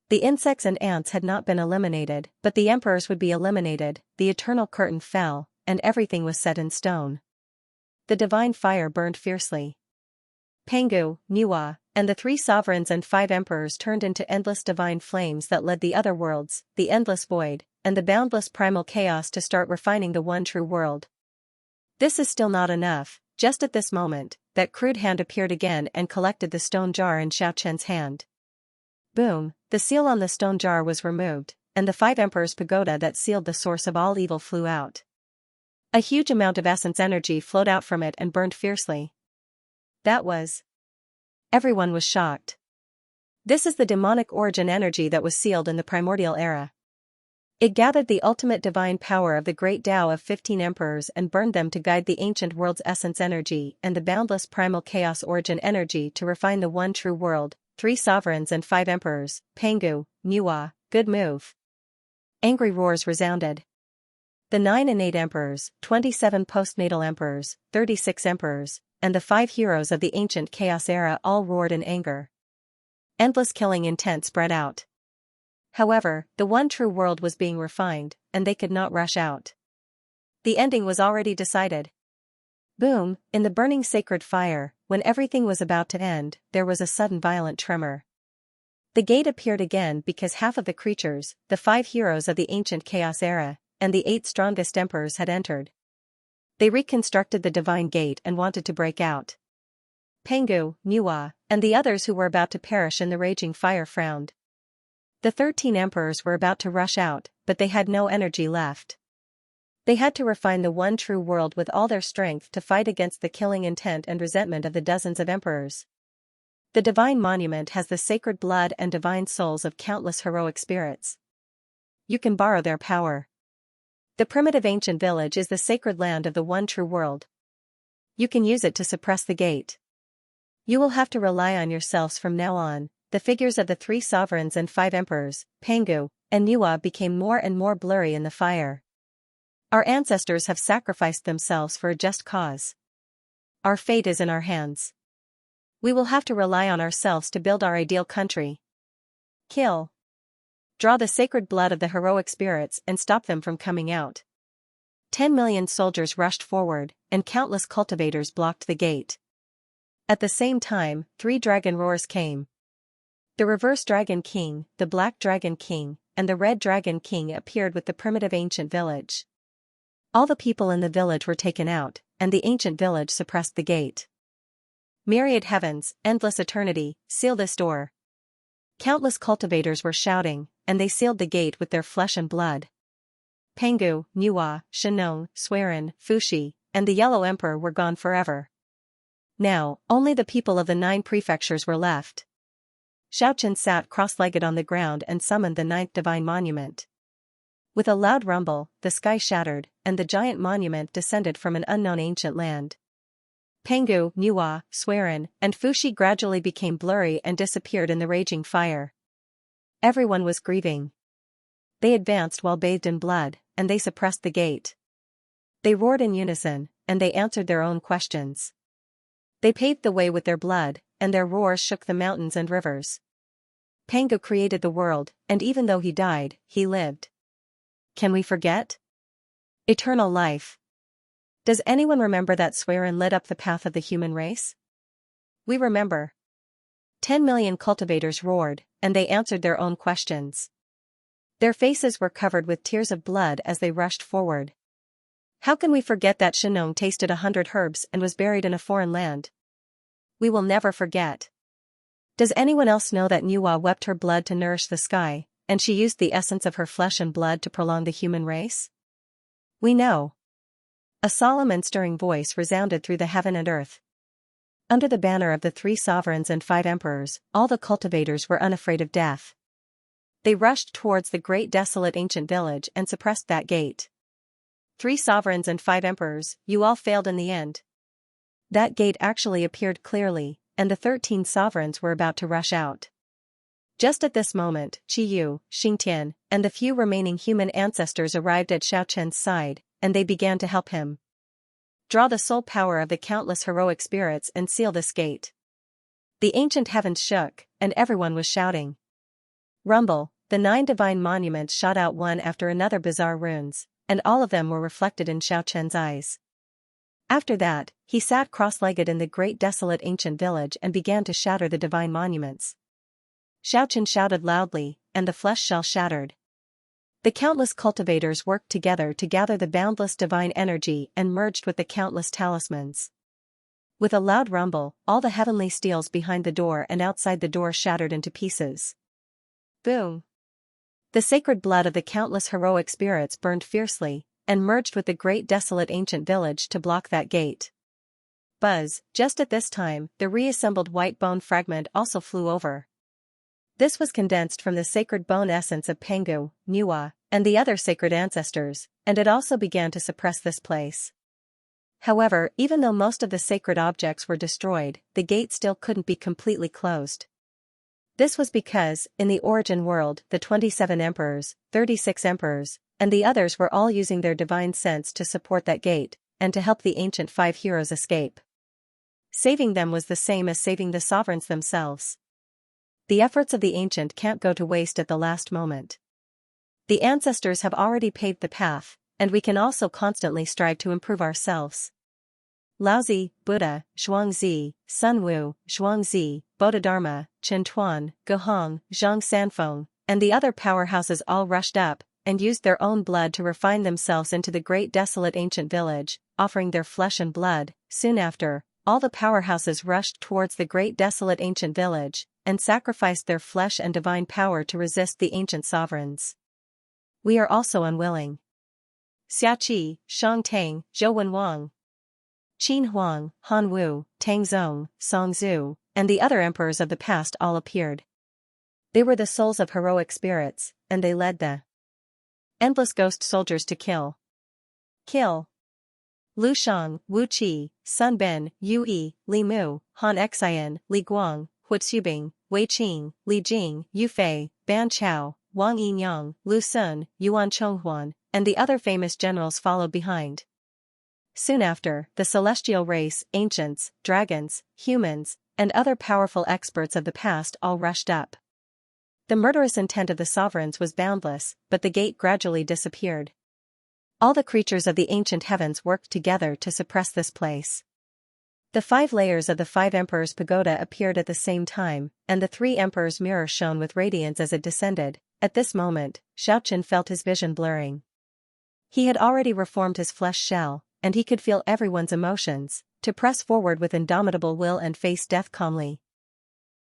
The insects and ants had not been eliminated, but the emperors would be eliminated. The eternal curtain fell, and everything was set in stone. The divine fire burned fiercely. Pengu, Niwa, and the 3 sovereigns and 5 emperors turned into endless divine flames that led the other worlds, the endless void, and the boundless primal chaos to start refining the one true world. This is still not enough. Just at this moment, that crude hand appeared again and collected the stone jar in Xiaochen's hand. Boom, the seal on the stone jar was removed, and the 5 emperors' pagoda that sealed the source of all evil flew out. A huge amount of essence energy flowed out from it and burned fiercely. That was... Everyone was shocked. This is the demonic origin energy that was sealed in the primordial era. It gathered the ultimate divine power of the great Tao of 15 emperors and burned them to guide the ancient world's essence energy and the boundless primal chaos origin energy to refine the one true world. 3 sovereigns and 5 emperors, Pengu, Niwa, good move. Angry roars resounded. The 9 and 8 emperors, 27 postnatal emperors, 36 emperors, and the 5 heroes of the ancient chaos era all roared in anger. Endless killing intent spread out. However, the one true world was being refined, and they could not rush out. The ending was already decided. Boom, in the burning sacred fire, when everything was about to end, there was a sudden violent tremor. The gate appeared again because half of the creatures, the 5 heroes of the ancient chaos era, and the 8 strongest emperors had entered. They reconstructed the divine gate and wanted to break out. Pengu, Niwa, and the others who were about to perish in the raging fire frowned. The 13 emperors were about to rush out, but they had no energy left. They had to refine the one true world with all their strength to fight against the killing intent and resentment of the dozens of emperors. The divine monument has the sacred blood and divine souls of countless heroic spirits. You can borrow their power. The primitive ancient village is the sacred land of the one true world. You can use it to suppress the gate. You will have to rely on yourselves from now on. The figures of the 3 sovereigns and 5 emperors, Pangu and Nuwa, became more and more blurry in the fire. Our ancestors have sacrificed themselves for a just cause. Our fate is in our hands. We will have to rely on ourselves to build our ideal country. Kill. Draw the sacred blood of the heroic spirits and stop them from coming out. 10 million soldiers rushed forward, and countless cultivators blocked the gate. At the same time, 3 dragon roars came. The reverse dragon king, the black dragon king, and the red dragon king appeared with the primitive ancient village. All the people in the village were taken out, and the ancient village suppressed the gate. Myriad heavens, endless eternity, seal this door. Countless cultivators were shouting, and they sealed the gate with their flesh and blood. Pangu, Nuwa, Xianxia, Suiren, Fuxi, and the Yellow Emperor were gone forever. Now, only the people of the 9 prefectures were left. Xiaoqian sat cross-legged on the ground and summoned the 9th divine monument. With a loud rumble, the sky shattered, and the giant monument descended from an unknown ancient land. Pangu, Nuwa, Suiren, and Fuxi gradually became blurry and disappeared in the raging fire. Everyone was grieving. They advanced while bathed in blood, and they suppressed the gate. They roared in unison, and they answered their own questions. They paved the way with their blood, and their roars shook the mountains and rivers. Pangu created the world, and even though he died, he lived. Can we forget? Eternal life. Does anyone remember that Suiren lit up the path of the human race? We remember. 10 million cultivators roared, and they answered their own questions. Their faces were covered with tears of blood as they rushed forward. How can we forget that Xianxia tasted 100 herbs and was buried in a foreign land? We will never forget. Does anyone else know that Nuwa wept her blood to nourish the sky, and she used the essence of her flesh and blood to prolong the human race? We know. A solemn and stirring voice resounded through the heaven and earth. Under the banner of the 3 sovereigns and 5 emperors, all the cultivators were unafraid of death. They rushed towards the great desolate ancient village and suppressed that gate. 3 sovereigns and 5 emperors, you all failed in the end. That gate actually appeared clearly, and the 13 sovereigns were about to rush out. Just at this moment, Qiyu, Xingtian, and the few remaining human ancestors arrived at Xiaoqian's side, and they began to help him. Draw the soul power of the countless heroic spirits and seal this gate. The ancient heavens shook, and everyone was shouting. Rumble, the 9 divine monuments shot out one after another bizarre runes, and all of them were reflected in Xiaoqian's eyes. After that, he sat cross-legged in the great desolate ancient village and began to shatter the divine monuments. Xiaoqian shouted loudly, and the flesh shell shattered. The countless cultivators worked together to gather the boundless divine energy and merged with the countless talismans. With a loud rumble, all the heavenly steels behind the door and outside the door shattered into pieces. Boom! The sacred blood of the countless heroic spirits burned fiercely, and merged with the great desolate ancient village to block that gate. Buzz, just at this time, the reassembled white bone fragment also flew over. This was condensed from the sacred bone essence of Pangu, Nuwa, and the other sacred ancestors, and it also began to suppress this place. However, even though most of the sacred objects were destroyed, the gate still couldn't be completely closed. This was because, in the origin world, the 27 emperors, 36 emperors, and the others were all using their divine sense to support that gate, and to help the ancient 5 heroes escape. Saving them was the same as saving the sovereigns themselves. The efforts of the ancient can't go to waste at the last moment. The ancestors have already paved the path, and we can also constantly strive to improve ourselves. Laozi, Buddha, Zhuangzi, Sun Wu, Zhuangzi, Bodhidharma, Chen Tuan, Guhong, Zhang Sanfeng, and the other powerhouses all rushed up, and used their own blood to refine themselves into the great desolate ancient village, offering their flesh and blood. Soon after, all the powerhouses rushed towards the great desolate ancient village, and sacrificed their flesh and divine power to resist the ancient sovereigns. We are also unwilling. Xiaqi, Shang Tang, Zhou Wenwang, Qin Huang, Han Wu, Tang Zong, Song Zhu, and the other emperors of the past all appeared. They were the souls of heroic spirits, and they led the endless ghost soldiers to kill. Kill. Lu Shang, Wu Qi, Sun Bin, Yu Yi, Li Mu, Han Xian, Li Guang, Hu Xubing, Wei Qing, Li Jing, Yu Fei, Ban Chao, Wang Yinyang, Lu Sun, Yuan Chonghuan, and the other famous generals followed behind. Soon after, the celestial race, ancients, dragons, humans, and other powerful experts of the past all rushed up. The murderous intent of the sovereigns was boundless, but the gate gradually disappeared. All the creatures of the ancient heavens worked together to suppress this place. The 5 layers of the 5 emperors' pagoda appeared at the same time, and the 3 emperors' mirror shone with radiance as it descended. At this moment, Xiaoqin felt his vision blurring. He had already reformed his flesh shell, and he could feel everyone's emotions, to press forward with indomitable will and face death calmly.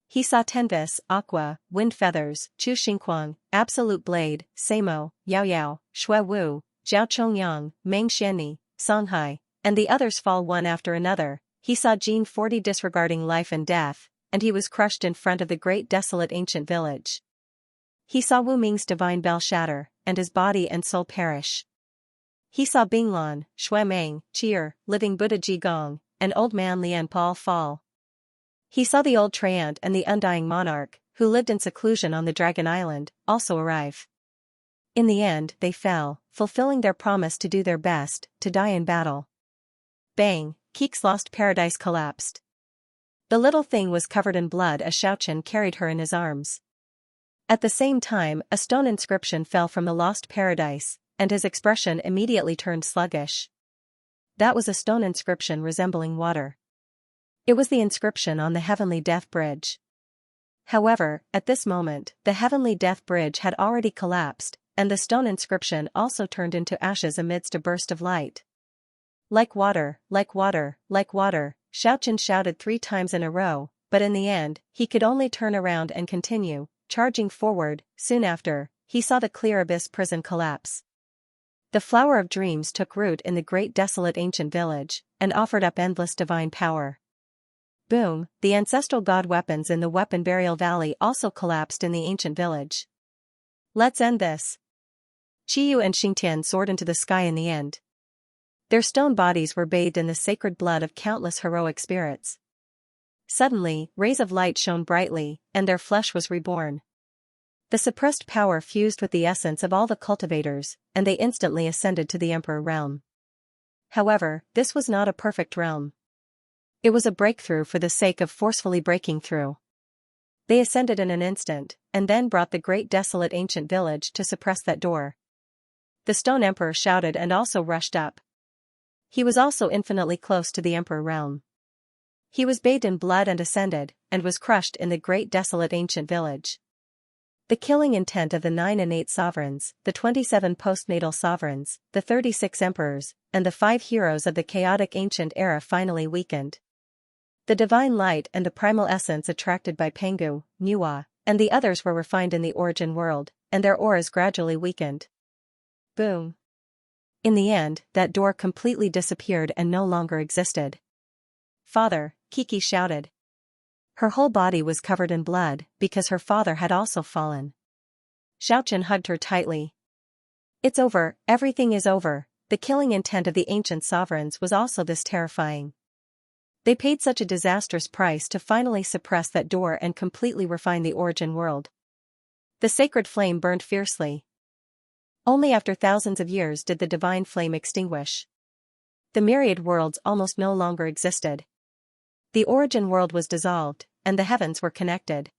He saw Tenvis, Aqua, Wind Feathers, Chu Xingquang, Absolute Blade, Samo, Yao Yao, Shui Wu, Zhao Chongyang, Meng Xianni, Songhai, and the others fall one after another. He saw Jin 40 disregarding life and death, and he was crushed in front of the great desolate ancient village. He saw Wu Ming's divine bell shatter, and his body and soul perish. He saw Binglan, Shui Meng, Chi'er, living Buddha Ji Gong, and old man Lian Paul fall. He saw the old Treant and the undying monarch, who lived in seclusion on the Dragon Island, also arrive. In the end, they fell, fulfilling their promise to do their best, to die in battle. Bang! Keek's lost paradise collapsed. The little thing was covered in blood as Xiaoqin carried her in his arms. At the same time, a stone inscription fell from the lost paradise, and his expression immediately turned sluggish. That was a stone inscription resembling water. It was the inscription on the heavenly death bridge. However, at this moment, the heavenly death bridge had already collapsed, and the stone inscription also turned into ashes amidst a burst of light. Like water, like water, like water, Xiaoqin shouted 3 times in a row, but in the end, he could only turn around and continue, charging forward. Soon after, he saw the clear abyss prison collapse. The flower of dreams took root in the great desolate ancient village, and offered up endless divine power. Boom! The ancestral god weapons in the Weapon Burial Valley also collapsed in the ancient village. Let's end this. Qiyu and Xingtian soared into the sky in the end. Their stone bodies were bathed in the sacred blood of countless heroic spirits. Suddenly, rays of light shone brightly, and their flesh was reborn. The suppressed power fused with the essence of all the cultivators, and they instantly ascended to the Emperor realm. However, this was not a perfect realm. It was a breakthrough for the sake of forcefully breaking through. They ascended in an instant, and then brought the great desolate ancient village to suppress that door. The Stone Emperor shouted and also rushed up. He was also infinitely close to the Emperor realm. He was bathed in blood and ascended, and was crushed in the great desolate ancient village. The killing intent of the 9 innate sovereigns, the 27 postnatal sovereigns, the 36 emperors, and the 5 heroes of the chaotic ancient era finally weakened. The divine light and the primal essence attracted by Pengu, Nuwa, and the others were refined in the origin world, and their auras gradually weakened. Boom. In the end, that door completely disappeared and no longer existed. Father, Kiki shouted. Her whole body was covered in blood, because her father had also fallen. Xiaoqin hugged her tightly. It's over, everything is over. The killing intent of the ancient sovereigns was also this terrifying. They paid such a disastrous price to finally suppress that door and completely refine the origin world. The sacred flame burned fiercely. Only after thousands of years did the divine flame extinguish. The myriad worlds almost no longer existed. The origin world was dissolved, and the heavens were connected.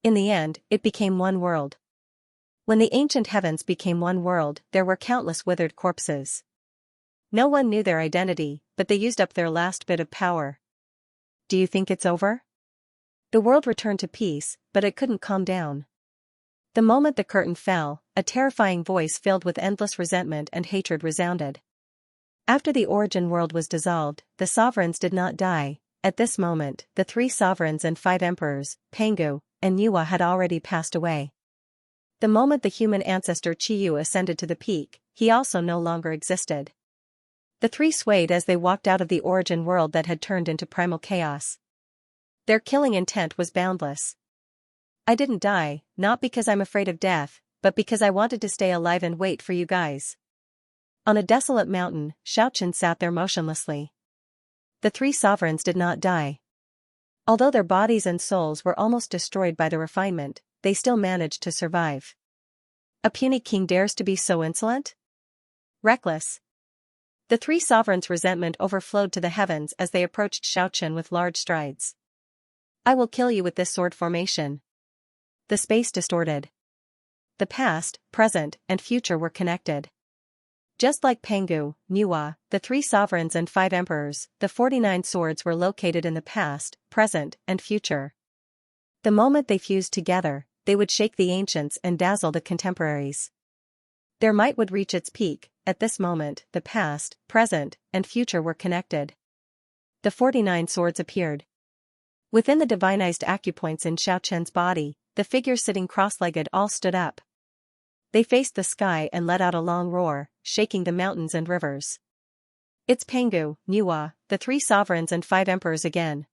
In the end, it became one world. When the ancient heavens became one world, there were countless withered corpses. No one knew their identity, but they used up their last bit of power. Do you think it's over? The world returned to peace, but it couldn't calm down. The moment the curtain fell, a terrifying voice filled with endless resentment and hatred resounded. After the origin world was dissolved, the sovereigns did not die. At this moment, the 3 sovereigns and 5 emperors, Pengu, and Nuwa had already passed away. The moment the human ancestor Qiyu ascended to the peak, he also no longer existed. The 3 swayed as they walked out of the origin world that had turned into primal chaos. Their killing intent was boundless. I didn't die, not because I'm afraid of death, but because I wanted to stay alive and wait for you guys. On a desolate mountain, Xiaochen sat there motionlessly. The three sovereigns did not die. Although their bodies and souls were almost destroyed by the refinement, they still managed to survive. A puny king dares to be so insolent? Reckless. The three sovereigns' resentment overflowed to the heavens as they approached Xiaochen with large strides. I will kill you with this sword formation. The space distorted. The past, present, and future were connected. Just like Pangu, Nuwa, the three sovereigns and 5 emperors, the 49 swords were located in the past, present, and future. The moment they fused together, they would shake the ancients and dazzle the contemporaries. Their might would reach its peak. At this moment, the past, present, and future were connected. The 49 swords appeared. Within the divinized acupoints in Xiaochen's body, the figures sitting cross-legged all stood up. They faced the sky and let out a long roar, shaking the mountains and rivers. It's Pangu, Nuwa, the 3 sovereigns and 5 emperors again.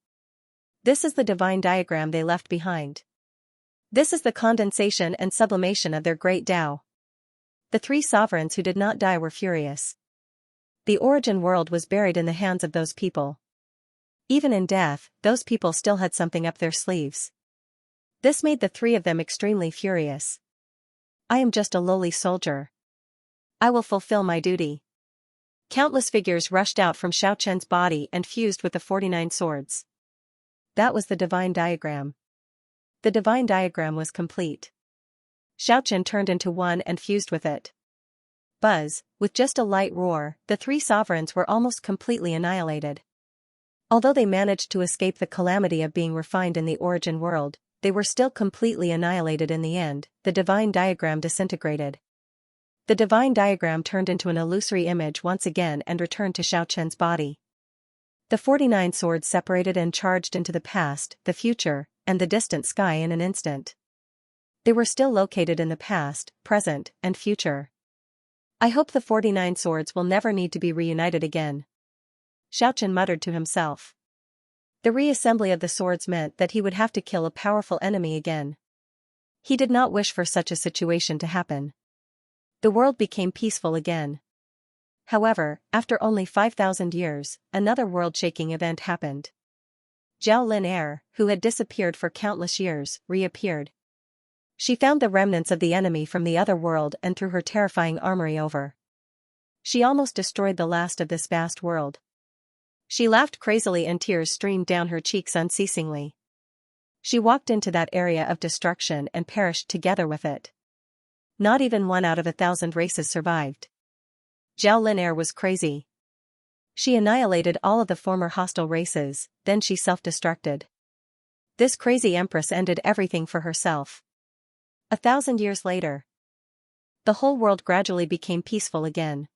This is the divine diagram they left behind. This is the condensation and sublimation of their great Tao. The 3 sovereigns who did not die were furious. The origin world was buried in the hands of those people. Even in death, those people still had something up their sleeves. This made the 3 of them extremely furious. I am just a lowly soldier. I will fulfill my duty. Countless figures rushed out from Xiaochen's body and fused with the 49 swords. That was the divine diagram. The divine diagram was complete. Xiaochen turned into one and fused with it. Buzz, with just a light roar, the 3 sovereigns were almost completely annihilated. Although they managed to escape the calamity of being refined in the origin world, they were still completely annihilated in the end. The divine diagram disintegrated. The divine diagram turned into an illusory image once again and returned to Xiaochen's body. The 49 swords separated and charged into the past, the future, and the distant sky in an instant. They were still located in the past, present, and future. I hope the 49 swords will never need to be reunited again. Xiaochen muttered to himself. The reassembly of the swords meant that he would have to kill a powerful enemy again. He did not wish for such a situation to happen. The world became peaceful again. However, after only 5,000 years, another world-shaking event happened. Zhao Lin, who had disappeared for countless years, reappeared. She found the remnants of the enemy from the other world and threw her terrifying armory over. She almost destroyed the last of this vast world. She laughed crazily and tears streamed down her cheeks unceasingly. She walked into that area of destruction and perished together with it. Not even 1 out of 1,000 races survived. Zhao Lin was crazy. She annihilated all of the former hostile races, then she self-destructed. This crazy empress ended everything for herself. 1,000 years later, the whole world gradually became peaceful again.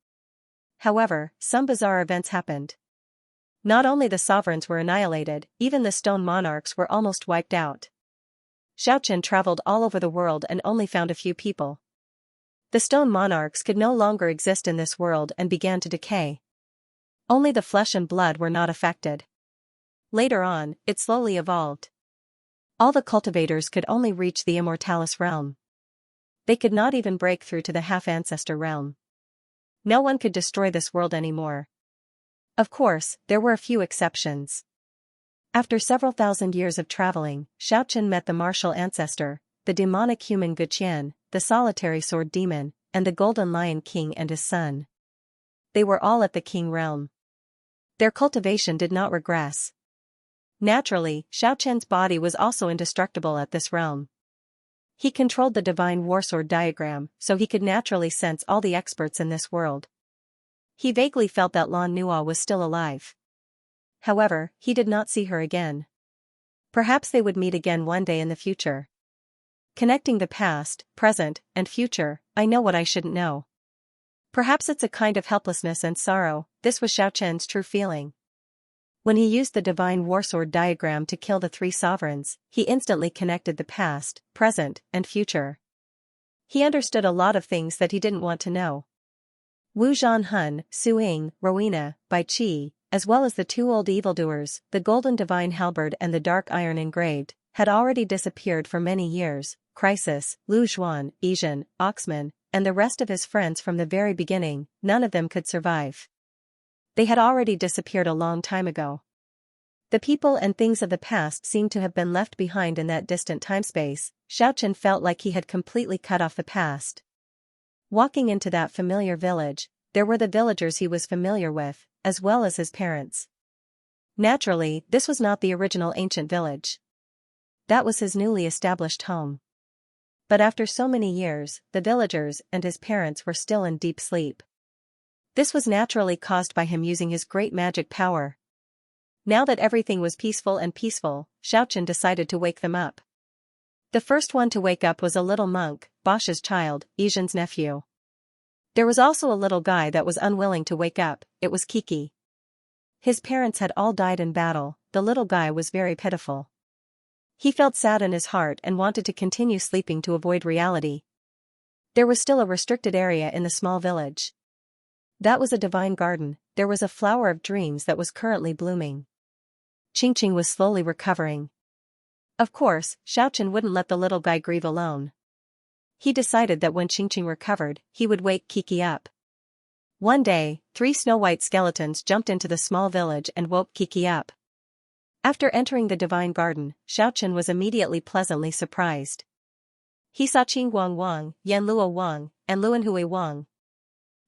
However, some bizarre events happened. Not only the sovereigns were annihilated, even the stone monarchs were almost wiped out. Xiaochen traveled all over the world and only found a few people. The stone monarchs could no longer exist in this world and began to decay. Only the flesh and blood were not affected. Later on, it slowly evolved. All the cultivators could only reach the Immortalis realm. They could not even break through to the half-ancestor realm. No one could destroy this world anymore. Of course, there were a few exceptions. After several thousand years of traveling, Xiaochen met the martial ancestor, the demonic human Guqian, the solitary sword demon, and the golden lion king and his son. They were all at the king realm. Their cultivation did not regress. Naturally, Xiaochen's body was also indestructible at this realm. He controlled the divine warsword diagram, so he could naturally sense all the experts in this world. He vaguely felt that Lan Nuo was still alive. However, he did not see her again. Perhaps they would meet again one day in the future. Connecting the past, present, and future, I know what I shouldn't know. Perhaps it's a kind of helplessness and sorrow. This was Xiaochen's true feeling. When he used the divine warsword diagram to kill the 3 sovereigns, he instantly connected the past, present, and future. He understood a lot of things that he didn't want to know. Wu Zhanhun, Su Ying, Rowena, Bai Qi, as well as the 2 old evildoers, the golden divine halberd and the dark iron engraved, had already disappeared for many years. Crisis, Lu Zhuan, Yizhen, Oxman, and the rest of his friends from the very beginning, none of them could survive. They had already disappeared a long time ago. The people and things of the past seemed to have been left behind in that distant timespace. Xiaochen felt like he had completely cut off the past. Walking into that familiar village, there were the villagers he was familiar with, as well as his parents. Naturally, this was not the original ancient village. That was his newly established home. But after so many years, the villagers and his parents were still in deep sleep. This was naturally caused by him using his great magic power. Now that everything was peaceful, Xiaochen decided to wake them up. The first one to wake up was a little monk, Bosch's child, Yizhen's nephew. There was also a little guy that was unwilling to wake up. It was Kiki. His parents had all died in battle. The little guy was very pitiful. He felt sad in his heart and wanted to continue sleeping to avoid reality. There was still a restricted area in the small village. That was a divine garden. There was a flower of dreams that was currently blooming. Qingqing was slowly recovering. Of course, Xiaochen wouldn't let the little guy grieve alone. He decided that when Qingqing recovered, he would wake Kiki up. One day, 3 snow-white skeletons jumped into the small village and woke Kiki up. After entering the divine garden, Xiaochen was immediately pleasantly surprised. He saw Qingguang Wang, Yanluo Wang, and Luanhui Wang.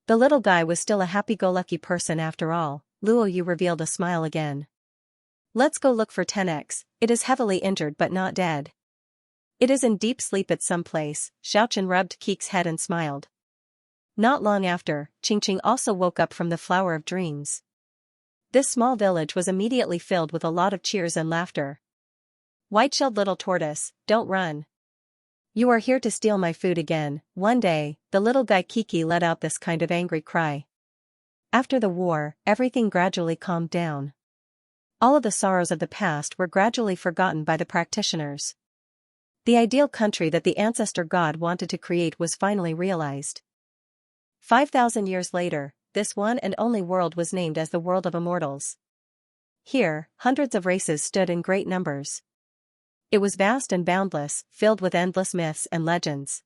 The little guy was still a happy-go-lucky person after all. Luo Yu revealed a smile again. Let's go look for 10x, it is heavily injured but not dead. It is in deep sleep at some place. Xiaochen rubbed Kiki's head and smiled. Not long after, Qingqing also woke up from the flower of dreams. This small village was immediately filled with a lot of cheers and laughter. White-shelled little tortoise, don't run. You are here to steal my food again. One day, the little guy Kiki let out this kind of angry cry. After the war, everything gradually calmed down. All of the sorrows of the past were gradually forgotten by the practitioners. The ideal country that the ancestor god wanted to create was finally realized. 5,000 years later, this one and only world was named as the world of Immortals. Here, hundreds of races stood in great numbers. It was vast and boundless, filled with endless myths and legends.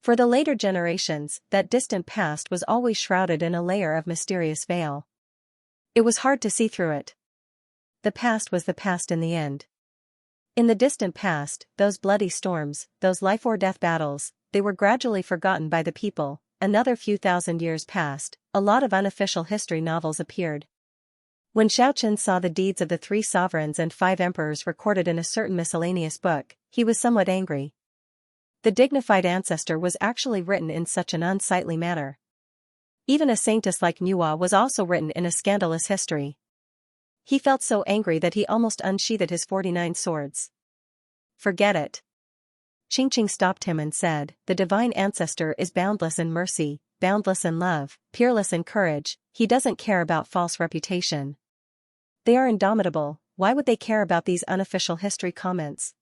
For the later generations, that distant past was always shrouded in a layer of mysterious veil. It was hard to see through it. The past was the past in the end. In the distant past, those bloody storms, those life-or-death battles, they were gradually forgotten by the people. Another few thousand years passed, a lot of unofficial history novels appeared. When Xiaochen saw the deeds of the 3 sovereigns and 5 emperors recorded in a certain miscellaneous book, he was somewhat angry. The dignified ancestor was actually written in such an unsightly manner. Even a saintess like Nuwa was also written in a scandalous history. He felt so angry that he almost unsheathed his 49 swords. Forget it. Qingqing stopped him and said, the divine ancestor is boundless in mercy, boundless in love, peerless in courage. He doesn't care about false reputation. They are indomitable. Why would they care about these unofficial history comments?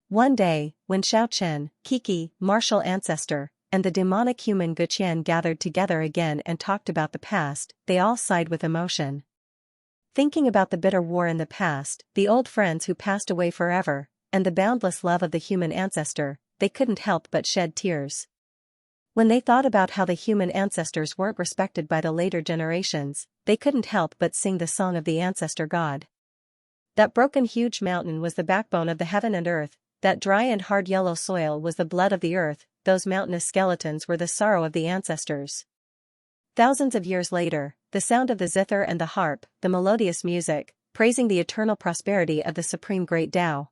One day, when Xiaochen, Kiki, martial ancestor, and the demonic human Guqian gathered together again and talked about the past, they all sighed with emotion. Thinking about the bitter war in the past, the old friends who passed away forever, and the boundless love of the human ancestor, they couldn't help but shed tears. When they thought about how the human ancestors weren't respected by the later generations, they couldn't help but sing the song of the ancestor god. That broken huge mountain was the backbone of the heaven and earth, that dry and hard yellow soil was the blood of the earth, those mountainous skeletons were the sorrow of the ancestors. Thousands of years later, the sound of the zither and the harp, the melodious music, praising the eternal prosperity of the supreme great Tao.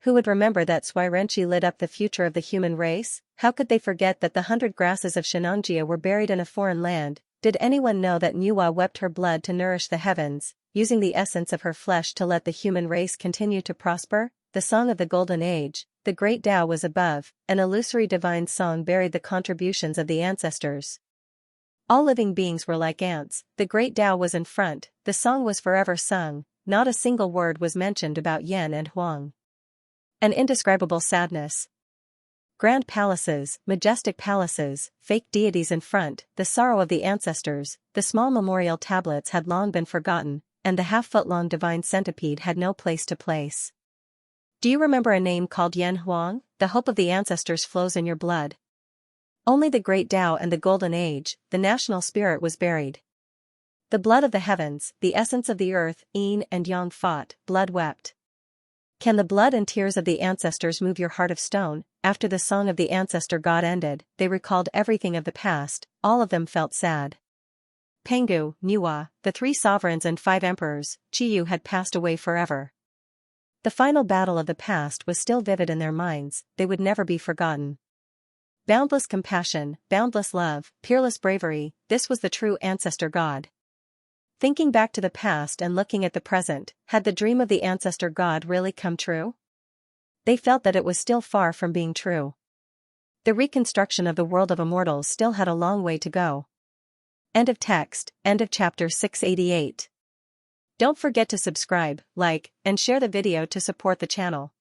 Who would remember that Xianxia lit up the future of the human race? How could they forget that the 100 grasses of Xianxia were buried in a foreign land? Did anyone know that Nuwa wept her blood to nourish the heavens, using the essence of her flesh to let the human race continue to prosper? The song of the golden age, the great Tao was above, an illusory divine song buried the contributions of the ancestors. All living beings were like ants, the great Tao was in front, the song was forever sung, not a single word was mentioned about Yan and Huang. An indescribable sadness. Grand palaces, majestic palaces, fake deities in front, the sorrow of the ancestors, the small memorial tablets had long been forgotten, and the half-foot-long divine centipede had no place to place. Do you remember a name called Yan Huang? The hope of the ancestors flows in your blood. Only the great Tao and the Golden Age, the national spirit, was buried. The blood of the heavens, the essence of the earth, yin and yang fought, blood wept. Can the blood and tears of the ancestors move your heart of stone? After the song of the ancestor god ended, they recalled everything of the past, all of them felt sad. Penghu, Nuwa, the 3 sovereigns and 5 emperors, Qiyu had passed away forever. The final battle of the past was still vivid in their minds, they would never be forgotten. Boundless compassion, boundless love, peerless bravery, this was the true ancestor god. Thinking back to the past and looking at the present, had the dream of the ancestor god really come true? They felt that it was still far from being true. The reconstruction of the world of immortals still had a long way to go. End of text, end of chapter 688. Don't forget to subscribe, like, and share the video to support the channel.